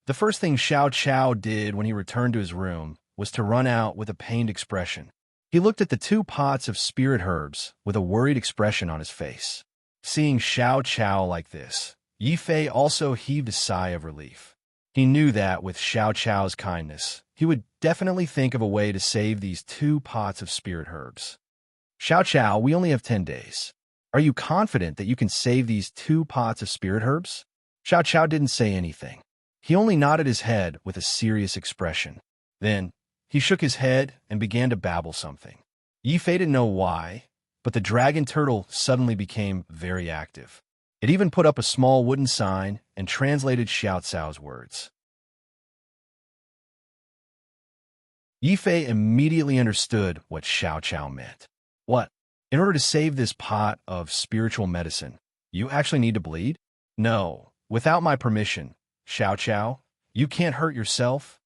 The first thing Xiao Chao did when he returned to his room was to run out with a pained expression. He looked at the 2 pots of spirit herbs with a worried expression on his face. Seeing Xiao Chao like this, Yi Fei also heaved a sigh of relief. He knew that with Xiao Chao's kindness, he would definitely think of a way to save these 2 pots of spirit herbs. "Xiao Chao, we only have 10 days. Are you confident that you can save these 2 pots of spirit herbs?" Xiao Chao didn't say anything. He only nodded his head with a serious expression. Then, he shook his head and began to babble something. Yi Fei didn't know why, but the dragon turtle suddenly became very active. It even put up a small wooden sign and translated Xiao Cao's words. Yi Fei immediately understood what Xiao Cao meant. What? In order to save this pot of spiritual medicine, you actually need to bleed? No, without my permission. Xiao Cao, you can't hurt yourself.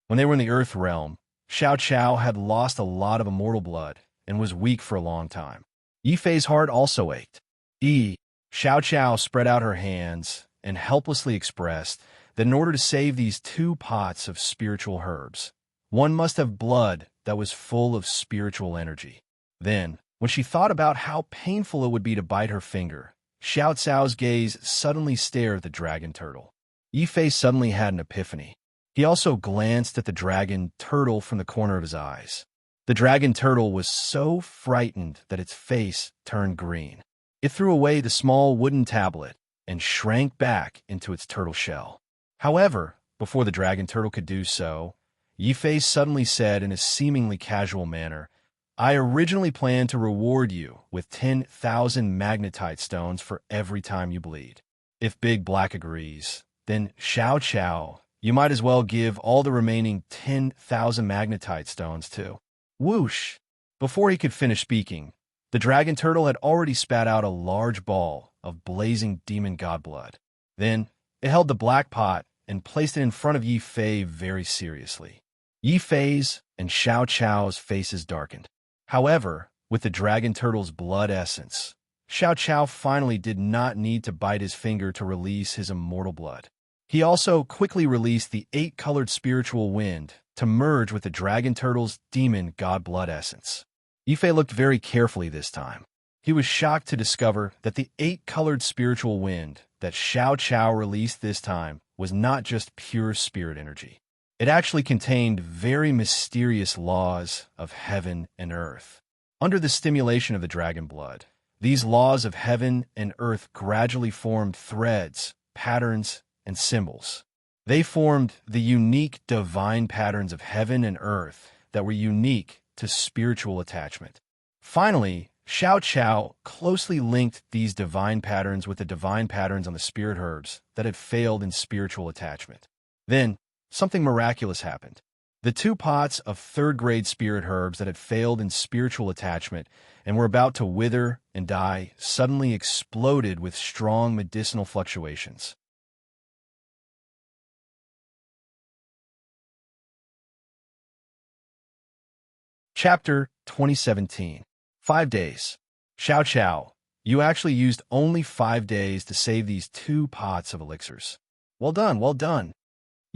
When they were in the Earth realm, Xiao Cao had lost a lot of immortal blood and was weak for a long time. Yi Fei's heart also ached. Xiao Qiao spread out her hands and helplessly expressed that in order to save these 2 pots of spiritual herbs, one must have blood that was full of spiritual energy. Then, when she thought about how painful it would be to bite her finger, Xiao Cao's gaze suddenly stared at the dragon turtle. Yifei suddenly had an epiphany. He also glanced at the dragon turtle from the corner of his eyes. The dragon turtle was so frightened that its face turned green. It threw away the small wooden tablet and shrank back into its turtle shell. However, before the dragon turtle could do so, Yifei suddenly said in a seemingly casual manner, "I originally planned to reward you with 10,000 magnetite stones for every time you bleed. If Big Black agrees, then Xiao Qiao, you might as well give all the remaining 10,000 magnetite stones too." Whoosh! Before he could finish speaking, the dragon turtle had already spat out a large ball of blazing demon god blood. Then it held the black pot and placed it in front of Yifei very seriously. Yifei's and Xiao Qiao's faces darkened. However, with the dragon turtle's blood essence, Xiao Qiao finally did not need to bite his finger to release his immortal blood. He also quickly released the 8-colored spiritual wind to merge with the dragon turtle's demon god blood essence. Yifei looked very carefully this time. He was shocked to discover that the 8-colored spiritual wind that Xiao Qiao released this time was not just pure spirit energy. It actually contained very mysterious laws of heaven and earth. Under the stimulation of the dragon blood, these laws of heaven and earth gradually formed threads, patterns, and symbols. They formed the unique divine patterns of heaven and earth that were unique to spiritual attachment. Finally, Xiao Qiao closely linked these divine patterns with the divine patterns on the spirit herbs that had failed in spiritual attachment. Then, something miraculous happened. The 2 pots of 3rd-grade spirit herbs that had failed in spiritual attachment and were about to wither and die suddenly exploded with strong medicinal fluctuations. Chapter 2017. 5 days. Xiao Qiao, you actually used only 5 days to save these 2 pots of elixirs. Well done, well done.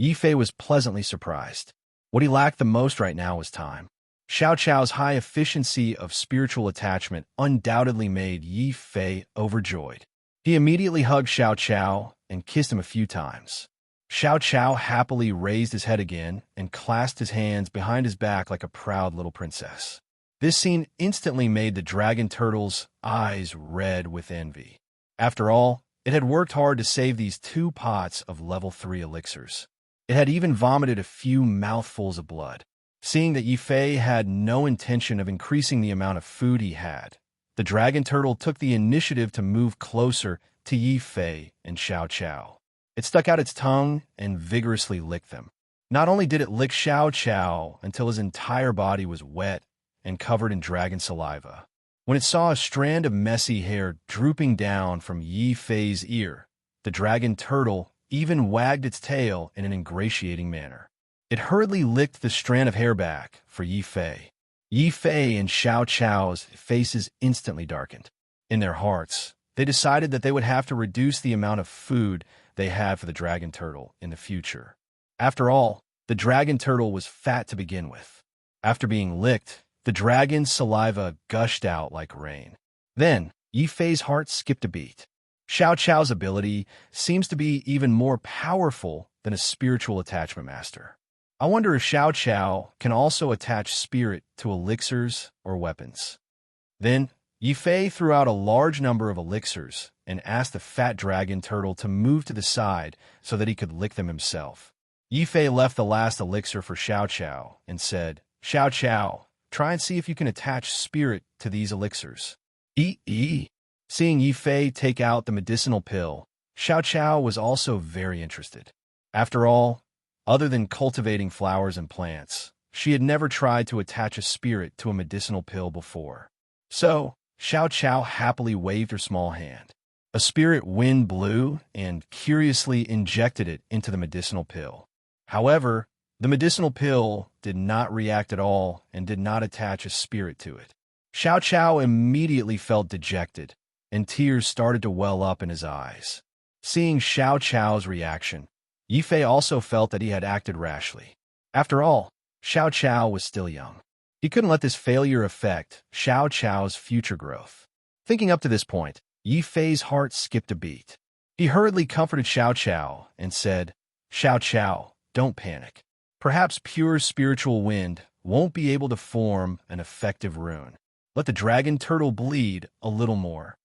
Yifei was pleasantly surprised. What he lacked the most right now was time. Xiao Qiao's high efficiency of spiritual attachment undoubtedly made Yifei overjoyed. He immediately hugged Xiao Qiao and kissed him a few times. Xiao Qiao happily raised his head again and clasped his hands behind his back like a proud little princess. This scene instantly made the dragon turtle's eyes red with envy. After all, it had worked hard to save these 2 pots of level 3 elixirs. It had even vomited a few mouthfuls of blood. Seeing that Yifei had no intention of increasing the amount of food he had, the dragon turtle took the initiative to move closer to Yifei and Xiao Qiao. It stuck out its tongue and vigorously licked them. Not only did it lick Xiao Qiao until his entire body was wet and covered in dragon saliva. When it saw a strand of messy hair drooping down from Yifei's ear, the dragon turtle even wagged its tail in an ingratiating manner. It hurriedly licked the strand of hair back for Yifei. Yifei and Xiao Qiao's faces instantly darkened. In their hearts, they decided that they would have to reduce the amount of food they had for the dragon turtle in the future. After all, the dragon turtle was fat to begin with. After being licked, the dragon's saliva gushed out like rain. Then, Yifei's heart skipped a beat. Xiao Qiao's ability seems to be even more powerful than a spiritual attachment master. I wonder if Xiao Qiao can also attach spirit to elixirs or weapons. Then, Yifei threw out a large number of elixirs and asked the fat dragon turtle to move to the side so that he could lick them himself. Yifei left the last elixir for Xiao Qiao and said, "Xiao Qiao, try and see if you can attach spirit to these elixirs." Seeing Yifei take out the medicinal pill, Xiao Qiao was also very interested. After all, other than cultivating flowers and plants, she had never tried to attach a spirit to a medicinal pill before. So, Xiao Qiao happily waved her small hand. A spirit wind blew and curiously injected it into the medicinal pill. However, the medicinal pill did not react at all and did not attach a spirit to it. Xiao Qiao immediately felt dejected. and tears started to well up in his eyes. Seeing Xiao Chao's reaction, Yifei also felt that he had acted rashly. After all, Xiao Chao was still young. He couldn't let this failure affect Xiao Chao's future growth. Thinking up to this point, Yifei's heart skipped a beat. He hurriedly comforted Xiao Chao and said, "Xiao Chao, don't panic. Perhaps pure spiritual wind won't be able to form an effective rune. Let the dragon turtle bleed a little more."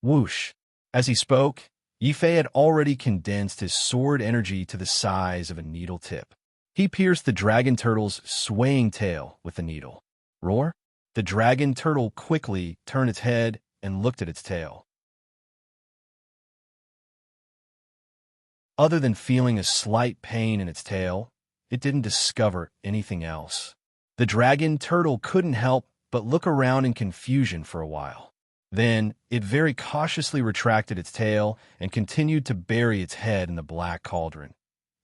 Whoosh! As he spoke, Yifei had already condensed his sword energy to the size of a needle tip. He pierced the dragon turtle's swaying tail with the needle. Roar! The dragon turtle quickly turned its head and looked at its tail. Other than feeling a slight pain in its tail, it didn't discover anything else. The dragon turtle couldn't help but look around in confusion for a while. Then, it very cautiously retracted its tail and continued to bury its head in the black cauldron,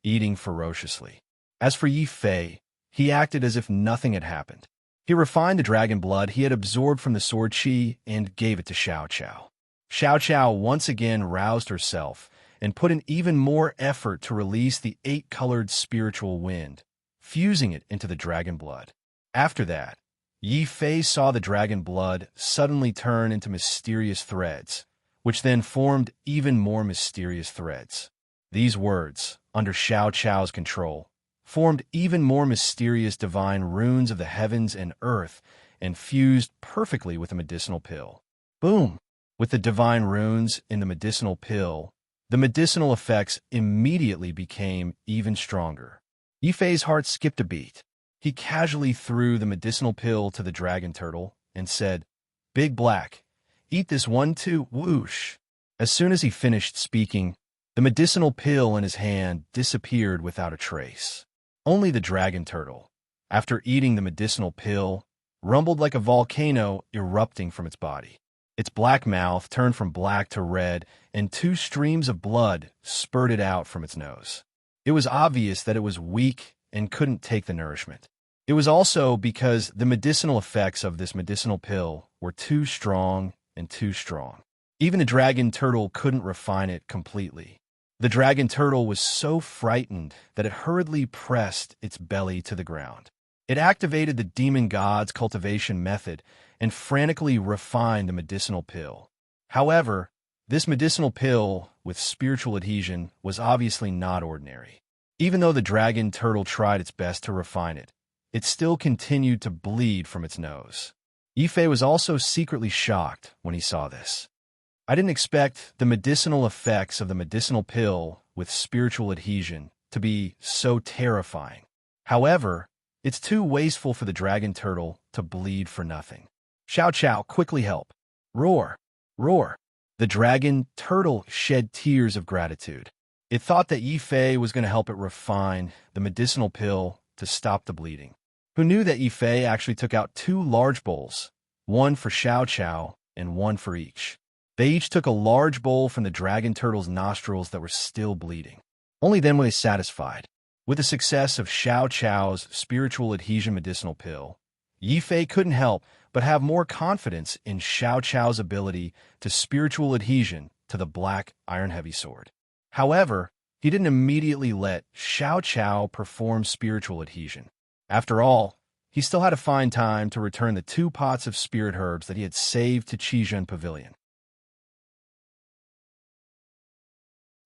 eating ferociously. As for Yifei, he acted as if nothing had happened. He refined the dragon blood he had absorbed from the sword chi and gave it to Xiao Chao. Xiao Chao once again roused herself and put in even more effort to release the 8-colored spiritual wind, fusing it into the dragon blood. After that, Yifei saw the dragon blood suddenly turn into mysterious threads, which then formed even more mysterious threads. These words, under Xiao Chao's control, formed even more mysterious divine runes of the heavens and earth and fused perfectly with the medicinal pill. Boom! With the divine runes in the medicinal pill, the medicinal effects immediately became even stronger. Yifei's heart skipped a beat. He casually threw the medicinal pill to the dragon turtle and said, "Big Black, eat this one too." Whoosh! As soon as he finished speaking, the medicinal pill in his hand disappeared without a trace. Only the dragon turtle, after eating the medicinal pill, rumbled like a volcano erupting from its body. Its black mouth turned from black to red, and 2 streams of blood spurted out from its nose. It was obvious that it was weak and couldn't take the nourishment. It was also because the medicinal effects of this medicinal pill were too strong and too strong. Even the dragon turtle couldn't refine it completely. The dragon turtle was so frightened that it hurriedly pressed its belly to the ground. It activated the demon god's cultivation method and frantically refined the medicinal pill. However, this medicinal pill with spiritual adhesion was obviously not ordinary. Even though the dragon turtle tried its best to refine it, it still continued to bleed from its nose. Yifei was also secretly shocked when he saw this. "I didn't expect the medicinal effects of the medicinal pill with spiritual adhesion to be so terrifying. However, it's too wasteful for the dragon turtle to bleed for nothing. Xiao Chao, quickly help." Roar! Roar! The dragon turtle shed tears of gratitude. It thought that Yifei was going to help it refine the medicinal pill to stop the bleeding. Who knew that Yifei actually took out 2 large bowls, one for Xiao Chao and one for each. They each took a large bowl from the dragon turtle's nostrils that were still bleeding. Only then were they satisfied. With the success of Xiao Chao's spiritual adhesion medicinal pill, Yifei couldn't help but have more confidence in Xiao Chao's ability to spiritual adhesion to the black iron-heavy sword. However, he didn't immediately let Xiao Chao perform spiritual adhesion. After all, he still had to find time to return the 2 pots of spirit herbs that he had saved to Qizhen Pavilion.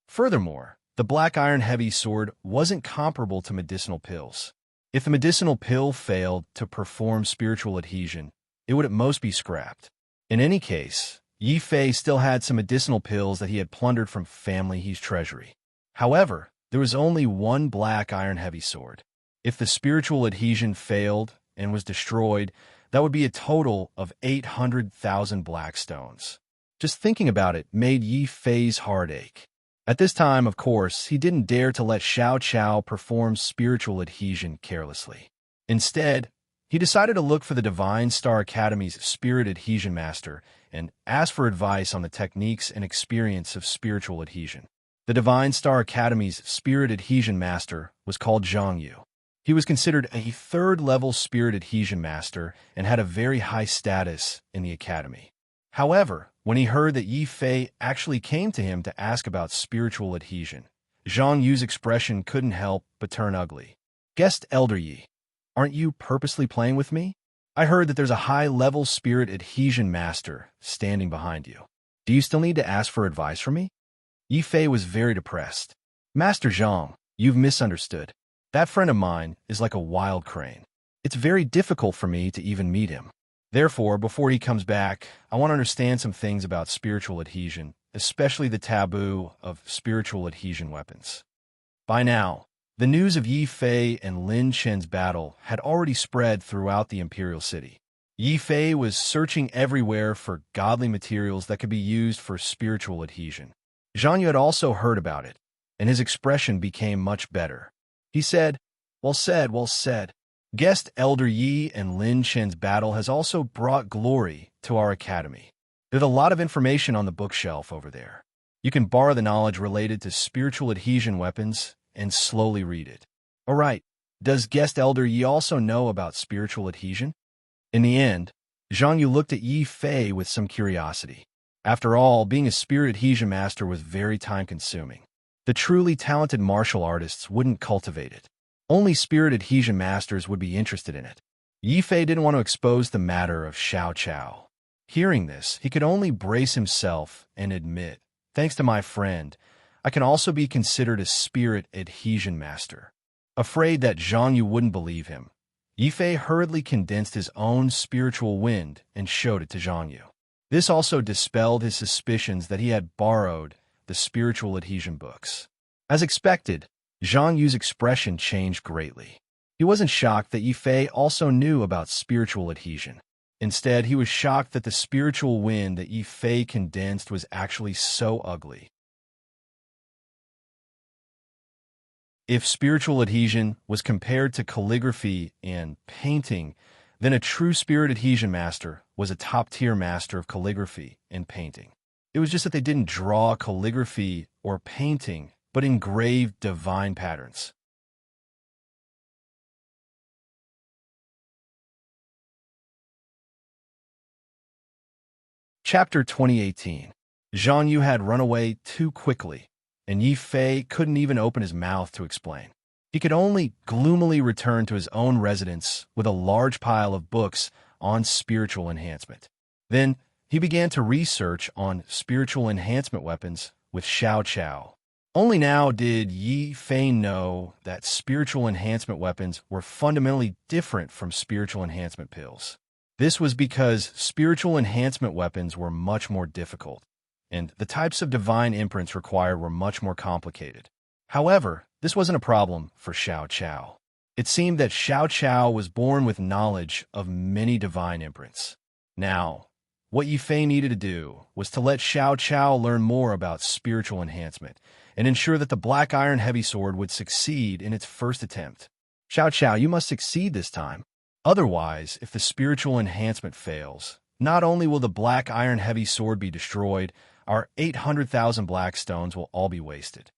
Furthermore, the black iron-heavy sword wasn't comparable to medicinal pills. If the medicinal pill failed to perform spiritual adhesion, it would at most be scrapped. In any case, Yifei still had some medicinal pills that he had plundered from Family He's treasury. However, there was only one black iron-heavy sword. If the spiritual adhesion failed and was destroyed, that would be a total of 800,000 black stones. Just thinking about it made Yifei's heart ache. At this time, of course, he didn't dare to let Xiao Chao perform spiritual adhesion carelessly. Instead, he decided to look for the Divine Star Academy's Spirit Adhesion Master and ask for advice on the techniques and experience of spiritual adhesion. The Divine Star Academy's Spirit Adhesion Master was called Zhang Yu. He was considered a 3rd-level Spirit Adhesion Master and had a very high status in the Academy. However, when he heard that Yi Fei actually came to him to ask about spiritual adhesion, Zhang Yu's expression couldn't help but turn ugly. Guest Elder Yi, aren't you purposely playing with me? I heard that there's a high-level spirit adhesion master standing behind you. Do you still need to ask for advice from me? Yi Fei was very depressed. Master Zhang, you've misunderstood. That friend of mine is like a wild crane. It's very difficult for me to even meet him. Therefore, before he comes back, I want to understand some things about spiritual adhesion, especially the taboo of spiritual adhesion weapons. By now, the news of Yi Fei and Lin Chen's battle had already spread throughout the imperial city. Yi Fei was searching everywhere for godly materials that could be used for spiritual adhesion. Zhang Yu had also heard about it, and his expression became much better. He said, well said, well said. Guest Elder Yi and Lin Chen's battle has also brought glory to our academy. There's a lot of information on the bookshelf over there. You can borrow the knowledge related to spiritual adhesion weapons and slowly read it. All right, does Guest Elder Yi also know about spiritual adhesion? In the end, Zhang Yu looked at Yi Fei with some curiosity. After all, being a spirit adhesion master was very time-consuming. The truly talented martial artists wouldn't cultivate it. Only spirit adhesion masters would be interested in it. Yi Fei didn't want to expose the matter of Xiao Chao. Hearing this, he could only brace himself and admit, thanks to my friend, I can also be considered a spirit adhesion master. Afraid that Zhang Yu wouldn't believe him, Yi Fei hurriedly condensed his own spiritual wind and showed it to Zhang Yu. This also dispelled his suspicions that he had borrowed the spiritual adhesion books. As expected, Zhang Yu's expression changed greatly. He wasn't shocked that Yi Fei also knew about spiritual adhesion. Instead, he was shocked that the spiritual wind that Yi Fei condensed was actually so ugly. If spiritual adhesion was compared to calligraphy and painting, then a true spirit adhesion master was a top-tier master of calligraphy and painting. It was just that they didn't draw calligraphy or painting, but engraved divine patterns. Chapter 2018. Zhang Yu had run away too quickly, and Yi Fei couldn't even open his mouth to explain. He could only gloomily return to his own residence with a large pile of books on spiritual enhancement. Then he began to research on spiritual enhancement weapons with Xiao Chao. Only now did Yi Fei know that spiritual enhancement weapons were fundamentally different from spiritual enhancement pills. This was because spiritual enhancement weapons were much more difficult, and the types of divine imprints required were much more complicated. However, this wasn't a problem for Xiao Chao. It seemed that Xiao Chao was born with knowledge of many divine imprints. Now, what Yi Fei needed to do was to let Xiao Chao learn more about spiritual enhancement and ensure that the Black Iron Heavy Sword would succeed in its first attempt. Xiao Chao, you must succeed this time. Otherwise, if the spiritual enhancement fails, not only will the Black Iron Heavy Sword be destroyed, our 800,000 black stones will all be wasted.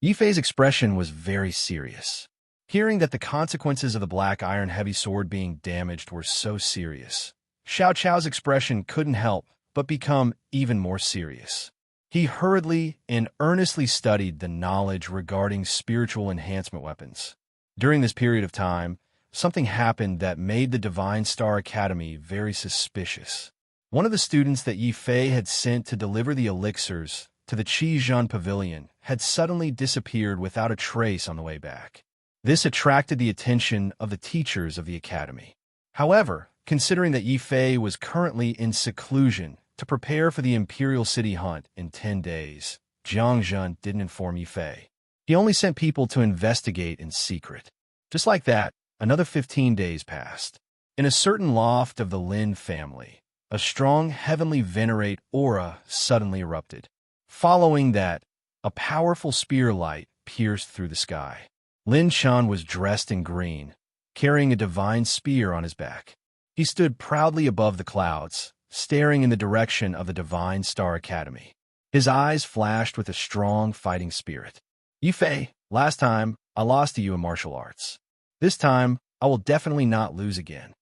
Yi Fei's expression was very serious. Hearing that the consequences of the Black Iron Heavy Sword being damaged were so serious, Xiao Chao's expression couldn't help but become even more serious. He hurriedly and earnestly studied the knowledge regarding spiritual enhancement weapons. During this period of time, something happened that made the Divine Star Academy very suspicious. One of the students that Yi Fei had sent to deliver the elixirs to the Qizhan Pavilion had suddenly disappeared without a trace on the way back. This attracted the attention of the teachers of the academy. However, considering that Yi Fei was currently in seclusion to prepare for the Imperial City hunt in 10 days, Jiang Zhen didn't inform Yi Fei. He only sent people to investigate in secret. Just like that, another 15 days passed. In a certain loft of the Lin family, a strong heavenly venerate aura suddenly erupted. Following that, a powerful spear light pierced through the sky. Lin Chan was dressed in green, carrying a divine spear on his back. He stood proudly above the clouds, staring in the direction of the Divine Star Academy. His eyes flashed with a strong fighting spirit. Yi Fei, last time, I lost to you in martial arts. This time, I will definitely not lose again.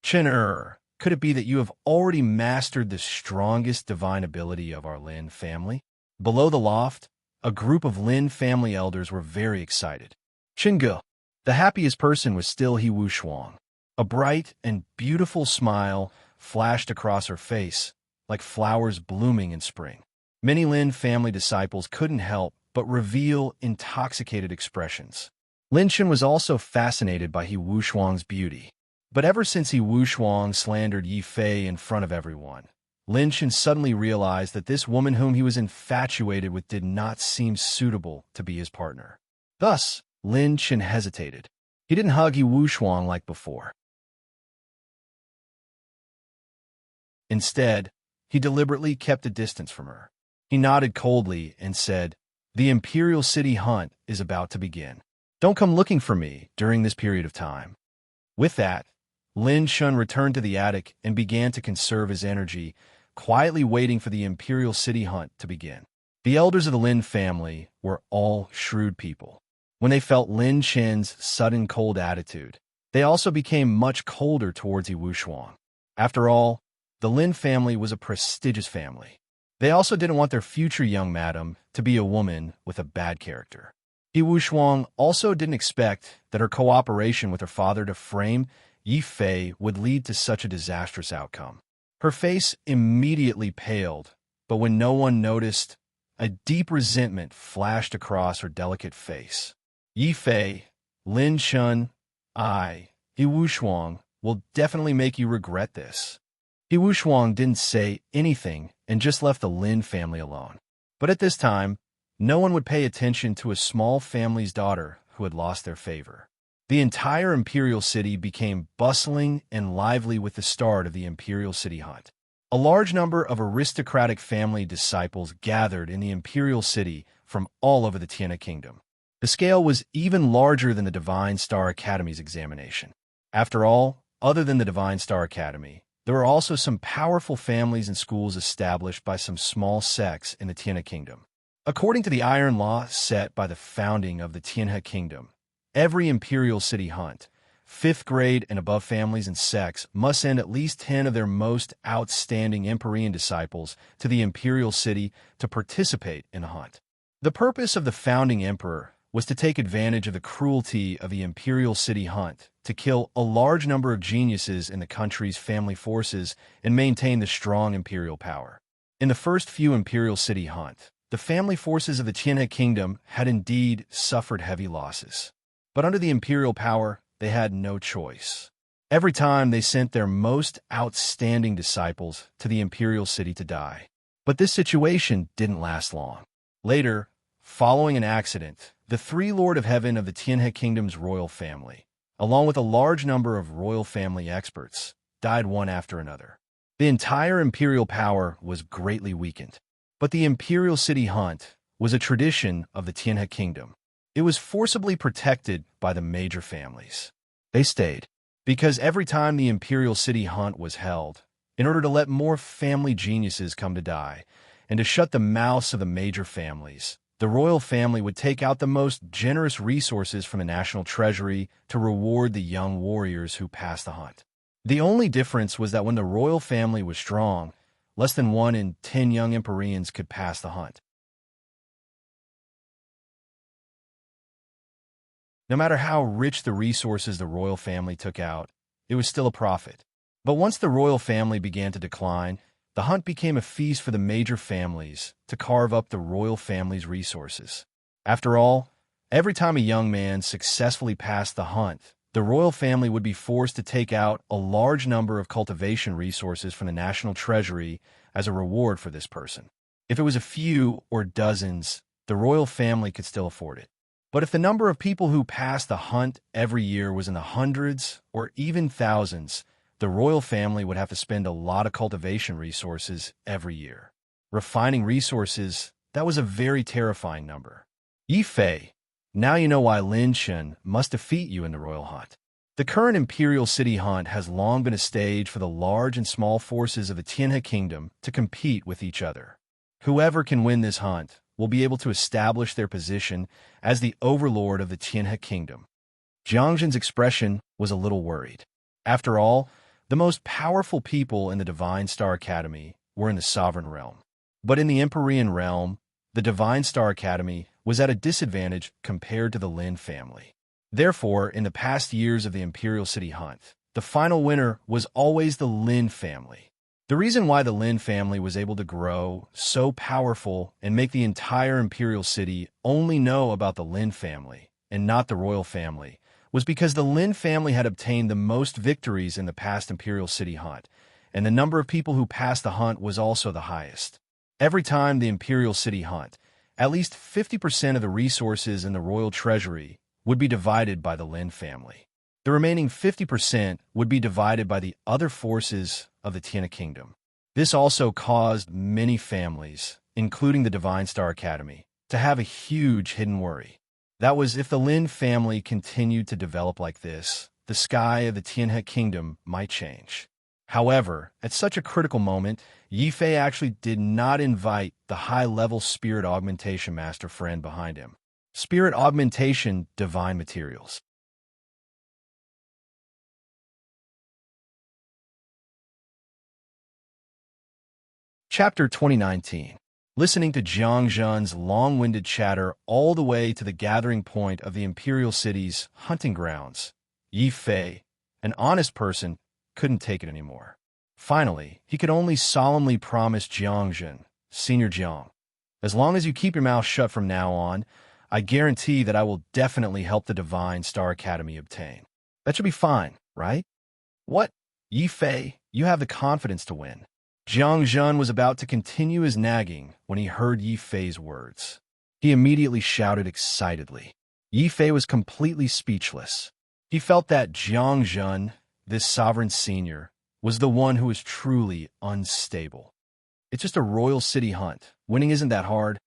Chen Could it be that you have already mastered the strongest divine ability of our Lin family? Below the loft, a group of Lin family elders were very excited. Qingge, the happiest person, was still He Wushuang. A bright and beautiful smile flashed across her face, like flowers blooming in spring. Many Lin family disciples couldn't help but reveal intoxicated expressions. Lin Chen was also fascinated by He Wushuang's beauty. But ever since He Wushuang slandered Yi Fei in front of everyone, Lin Chen suddenly realized that this woman whom he was infatuated with did not seem suitable to be his partner. Thus, Lin Chen hesitated. He didn't hug He Wushuang like before. Instead, he deliberately kept a distance from her. He nodded coldly and said, "The Imperial City hunt is about to begin. Don't come looking for me during this period of time." With that, Lin Shun returned to the attic and began to conserve his energy, quietly waiting for the Imperial City hunt to begin. The elders of the Lin family were all shrewd people. When they felt Lin Chen's sudden cold attitude, they also became much colder towards He Wushuang. After all, the Lin family was a prestigious family. They also didn't want their future young madam to be a woman with a bad character. He Wushuang also didn't expect that her cooperation with her father to frame Yi Fei would lead to such a disastrous outcome. Her face immediately paled, but when no one noticed, a deep resentment flashed across her delicate face. "Yi Fei, Lin Shun, He Wushuang, will definitely make you regret this." He Wushuang didn't say anything and just left the Lin family alone. But at this time, no one would pay attention to a small family's daughter who had lost their favor. The entire Imperial City became bustling and lively with the start of the Imperial City hunt. A large number of aristocratic family disciples gathered in the Imperial City from all over the Tianhe Kingdom. The scale was even larger than the Divine Star Academy's examination. After all, other than the Divine Star Academy, there were also some powerful families and schools established by some small sects in the Tianhe Kingdom. According to the iron law set by the founding of the Tianhe Kingdom, every Imperial City hunt, 5th grade and above families and sects must send at least 10 of their most outstanding Empyrean disciples to the Imperial City to participate in the hunt. The purpose of the founding emperor was to take advantage of the cruelty of the Imperial City hunt to kill a large number of geniuses in the country's family forces and maintain the strong imperial power. In the first few Imperial City hunt, the family forces of the Tianhe Kingdom had indeed suffered heavy losses. But under the imperial power, they had no choice. Every time they sent their most outstanding disciples to the Imperial City to die. But this situation didn't last long. Later, following an accident, the 3 Lord of Heaven of the Tianhe Kingdom's royal family, along with a large number of royal family experts, died one after another. The entire imperial power was greatly weakened. But the Imperial City hunt was a tradition of the Tianhe Kingdom. It was forcibly protected by the major families. They stayed, because every time the Imperial City hunt was held, in order to let more family geniuses come to die, and to shut the mouths of the major families, the royal family would take out the most generous resources from the national treasury to reward the young warriors who passed the hunt. The only difference was that when the royal family was strong, less than 1 in 10 young Empyreans could pass the hunt. No matter how rich the resources the royal family took out, it was still a profit. But once the royal family began to decline, the hunt became a feast for the major families to carve up the royal family's resources. After all, every time a young man successfully passed the hunt, the royal family would be forced to take out a large number of cultivation resources from the national treasury as a reward for this person. If it was a few or dozens, the royal family could still afford it. But if the number of people who passed the hunt every year was in the hundreds or even thousands, the royal family would have to spend a lot of cultivation resources every year. Refining resources, that was a very terrifying number. Yi Fei, now you know why Lin Shen must defeat you in the royal hunt. The current Imperial City hunt has long been a stage for the large and small forces of the Tianhe Kingdom to compete with each other. Whoever can win this hunt will be able to establish their position as the overlord of the Tianhe Kingdom. Jiang Zhen's expression was a little worried. After all, The most powerful people in the Divine Star Academy were in the Sovereign Realm. But in the Empyrean Realm, the Divine Star Academy was at a disadvantage compared to the Lin family. Therefore, in the past years of the Imperial City Hunt, the final winner was always the Lin family. The reason why the Lin family was able to grow so powerful and make the entire Imperial City only know about the Lin family and not the royal family was because the Lin family had obtained the most victories in the past Imperial City Hunt, and the number of people who passed the hunt was also the highest. Every time the Imperial City Hunt, at least 50% of the resources in the royal treasury would be divided by the Lin family. The remaining 50% would be divided by the other forces of the Tiana Kingdom. This also caused many families, including the Divine Star Academy, to have a huge hidden worry. That was, if the Lin family continued to develop like this, the sky of the Tianhe Kingdom might change. However, at such a critical moment, Yi Fei actually did not invite the high-level spirit augmentation master friend behind him. Spirit augmentation divine materials. Chapter 2019. Listening to Jiang Zhen's long-winded chatter all the way to the gathering point of the Imperial City's hunting grounds, Yi Fei, an honest person, couldn't take it anymore. Finally, he could only solemnly promise Jiang Zhen, Senior Jiang, as long as you keep your mouth shut from now on, I guarantee that I will definitely help the Divine Star Academy obtain. That should be fine, right? What? Yi Fei, you have the confidence to win. Jiang Zhen was about to continue his nagging when he heard Yi Fei's words. He immediately shouted excitedly. Yi Fei was completely speechless. He felt that Jiang Zhen, this sovereign senior, was the one who was truly unstable. It's just a royal city hunt. Winning isn't that hard.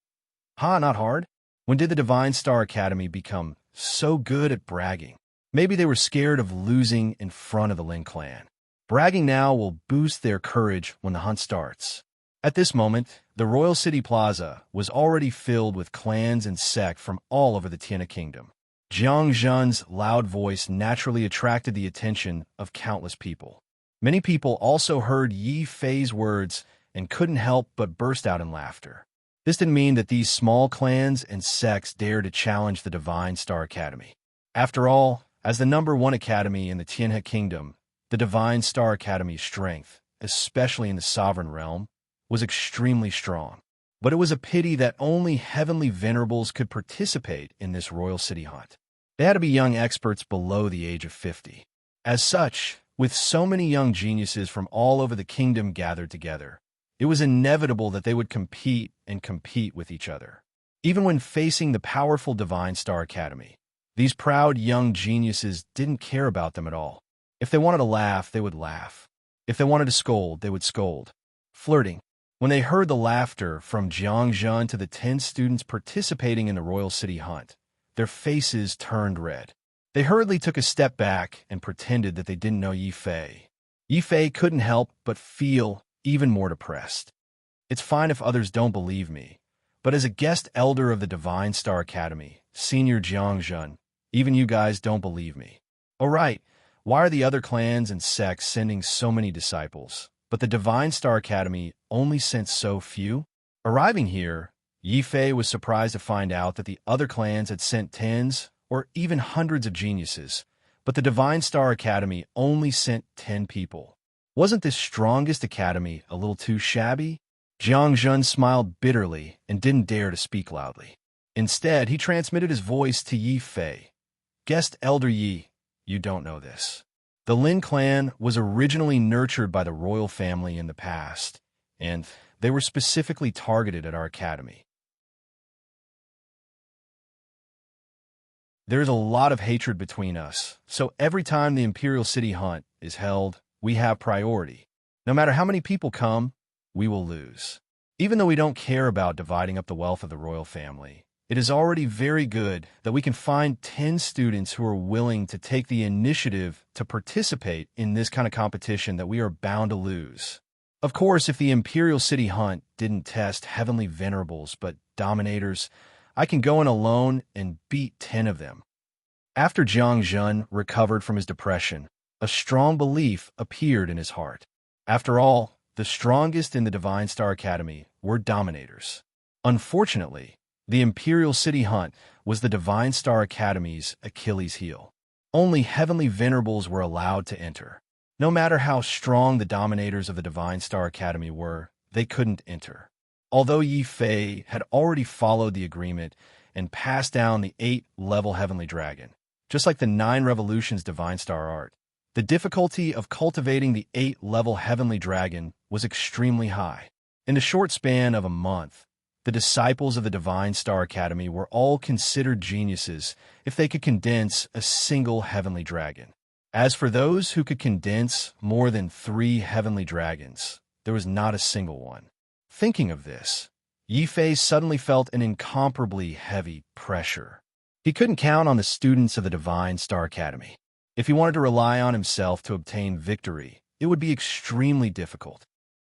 Not hard. When did the Divine Star Academy become so good at bragging? Maybe they were scared of losing in front of the Lin clan. Bragging now will boost their courage when the hunt starts. At this moment, the Royal City Plaza was already filled with clans and sects from all over the Tiana Kingdom. Jiang Zhen's loud voice naturally attracted the attention of countless people. Many people also heard Yi Fei's words and couldn't help but burst out in laughter. This didn't mean that these small clans and sects dared to challenge the Divine Star Academy. After all, as the #1 academy in the Tianhe Kingdom, the Divine Star Academy's strength, especially in the Sovereign Realm, was extremely strong. But it was a pity that only heavenly venerables could participate in this royal city hunt. They had to be young experts below the age of 50. As such, with so many young geniuses from all over the kingdom gathered together, it was inevitable that they would compete with each other. Even when facing the powerful Divine Star Academy, these proud young geniuses didn't care about them at all. If they wanted to laugh, they would laugh. If they wanted to scold, they would scold. Flirting. When they heard the laughter from Jiang Zhen to the 10 students participating in the Royal City Hunt, their faces turned red. They hurriedly took a step back and pretended that they didn't know Yi Fei. Yi Fei couldn't help but feel even more depressed. It's fine if others don't believe me, but as a guest elder of the Divine Star Academy, Senior Jiang Zhen, even you guys don't believe me. All right. Why are the other clans and sects sending so many disciples, but the Divine Star Academy only sent so few? Arriving here, Yi Fei was surprised to find out that the other clans had sent tens or even hundreds of geniuses, but the Divine Star Academy only sent 10 people. Wasn't this strongest academy a little too shabby? Jiang Zhen smiled bitterly and didn't dare to speak loudly. Instead, he transmitted his voice to Yi Fei. Guest Elder Yi, you don't know this. The Lin clan was originally nurtured by the royal family in the past, and they were specifically targeted at our academy. There's a lot of hatred between us, so every time the Imperial City Hunt is held, we have priority. No matter how many people come, we will lose. Even though we don't care about dividing up the wealth of the royal family, it is already very good that we can find 10 students who are willing to take the initiative to participate in this kind of competition that we are bound to lose. Of course, if the Imperial City Hunt didn't test heavenly venerables but dominators, I can go in alone and beat 10 of them. After Jiang Zhen recovered from his depression, A strong belief appeared in his heart. After all, the strongest in the Divine Star Academy were dominators. Unfortunately, the Imperial City Hunt was the Divine Star Academy's Achilles heel. Only heavenly venerables were allowed to enter. No matter how strong the dominators of the Divine Star Academy were, they couldn't enter. Although Yi Fei had already followed the agreement and passed down the 8-level Heavenly Dragon, just like the 9 Revolutions Divine Star Art, the difficulty of cultivating the 8-level Heavenly Dragon was extremely high. In the short span of a month, the disciples of the Divine Star Academy were all considered geniuses if they could condense a single Heavenly Dragon. As for those who could condense more than 3 Heavenly Dragons, there was not a single one. Thinking of this, Yi Fei suddenly felt an incomparably heavy pressure. He couldn't count on the students of the Divine Star Academy. If he wanted to rely on himself to obtain victory, it would be extremely difficult.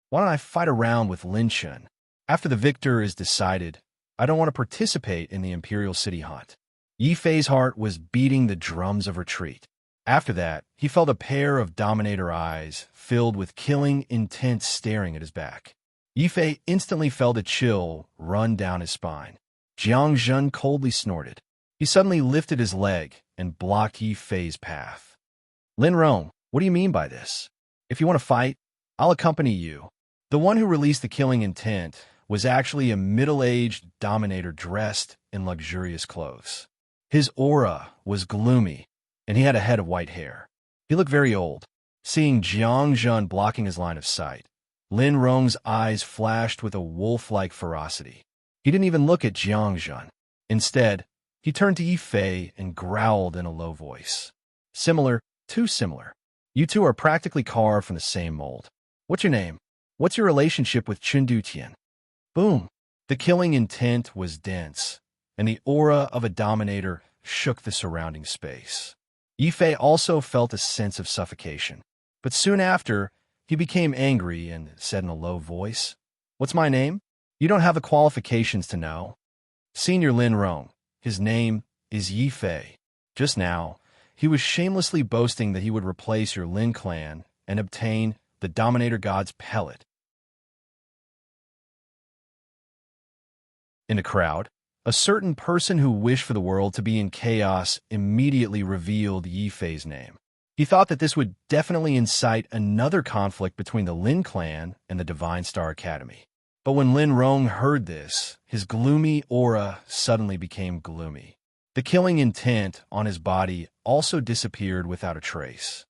Why don't I fight around with Lin Chun? After the victor is decided, I don't want to participate in the Imperial City Hunt. Yi Fei's heart was beating the drums of retreat. After that, he felt a pair of dominator eyes filled with killing intent staring at his back. Yi Fei instantly felt a chill run down his spine. Jiang Zhen coldly snorted. He suddenly lifted his leg and blocked Yi Fei's path. Lin Rong, what do you mean by this? If you want to fight, I'll accompany you. The one who released the killing intent was actually a middle-aged dominator dressed in luxurious clothes. His aura was gloomy, and he had a head of white hair. He looked very old. Seeing Jiang Zhen blocking his line of sight, Lin Rong's eyes flashed with a wolf-like ferocity. He didn't even look at Jiang Zhen. Instead, he turned to Yi Fei and growled in a low voice. Similar, too similar. You two are practically carved from the same mold. What's your name? What's your relationship with Chen Dutian? Boom! The killing intent was dense, and the aura of a dominator shook the surrounding space. Yi Fei also felt a sense of suffocation, but soon after, he became angry and said in a low voice, "What's my name? You don't have the qualifications to know." Senior Lin Rong, his name is Yi Fei. Just now, he was shamelessly boasting that he would replace your Lin clan and obtain the Dominator God's pellet. In the crowd, a certain person who wished for the world to be in chaos immediately revealed Yi Fei's name. He thought that this would definitely incite another conflict between the Lin clan and the Divine Star Academy. But when Lin Rong heard this, his gloomy aura suddenly became gloomy. The killing intent on his body also disappeared without a trace.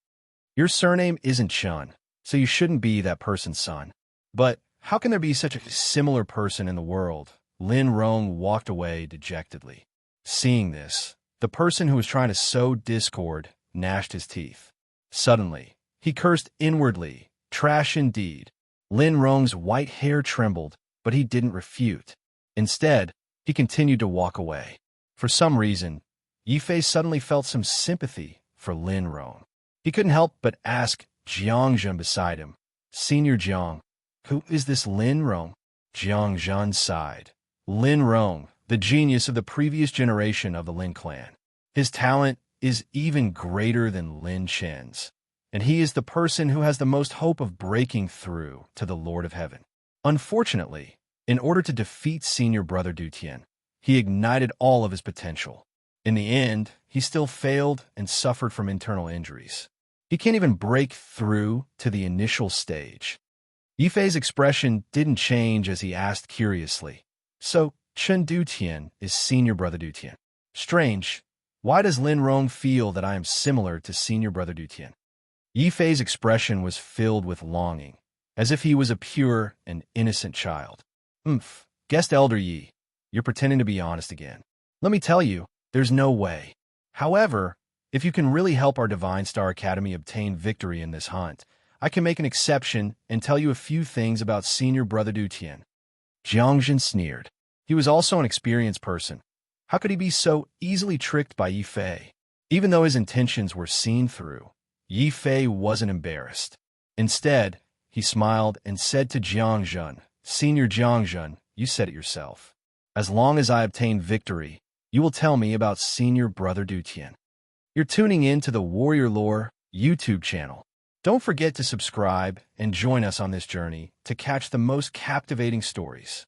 Your surname isn't Chun, so you shouldn't be that person's son. But how can there be such a similar person in the world? Lin Rong walked away dejectedly. Seeing this, the person who was trying to sow discord gnashed his teeth. Suddenly, he cursed inwardly, "Trash indeed." Lin Rong's white hair trembled, but he didn't refute. Instead, he continued to walk away. For some reason, Yi Fei suddenly felt some sympathy for Lin Rong. He couldn't help but ask Jiang Zhen beside him, "Senior Jiang, who is this Lin Rong?" Jiang Zhen sighed. Lin Rong, the genius of the previous generation of the Lin clan. His talent is even greater than Lin Chen's, and he is the person who has the most hope of breaking through to the Lord of Heaven. Unfortunately, in order to defeat Senior Brother Dutian, he ignited all of his potential. In the end, he still failed and suffered from internal injuries. He can't even break through to the initial stage. Yi Fei's expression didn't change as he asked curiously, "So, Chen Dutian is Senior Brother Dutian. Strange. Why does Lin Rong feel that I am similar to Senior Brother Dutian?" Yi Fei's expression was filled with longing, as if he was a pure and innocent child. Guest Elder Yi, you're pretending to be honest again. Let me tell you, there's no way. However, if you can really help our Divine Star Academy obtain victory in this hunt, I can make an exception and tell you a few things about Senior Brother Dutian. Jiang Zhen sneered. He was also an experienced person. How could he be so easily tricked by Yi Fei? Even though his intentions were seen through, Yi Fei wasn't embarrassed. Instead, he smiled and said to Jiang Zhen, "Senior Jiang Zhen, you said it yourself. As long as I obtain victory, you will tell me about Senior Brother Dutian." You're tuning in to the Warrior Lore YouTube channel. Don't forget to subscribe and join us on this journey to catch the most captivating stories.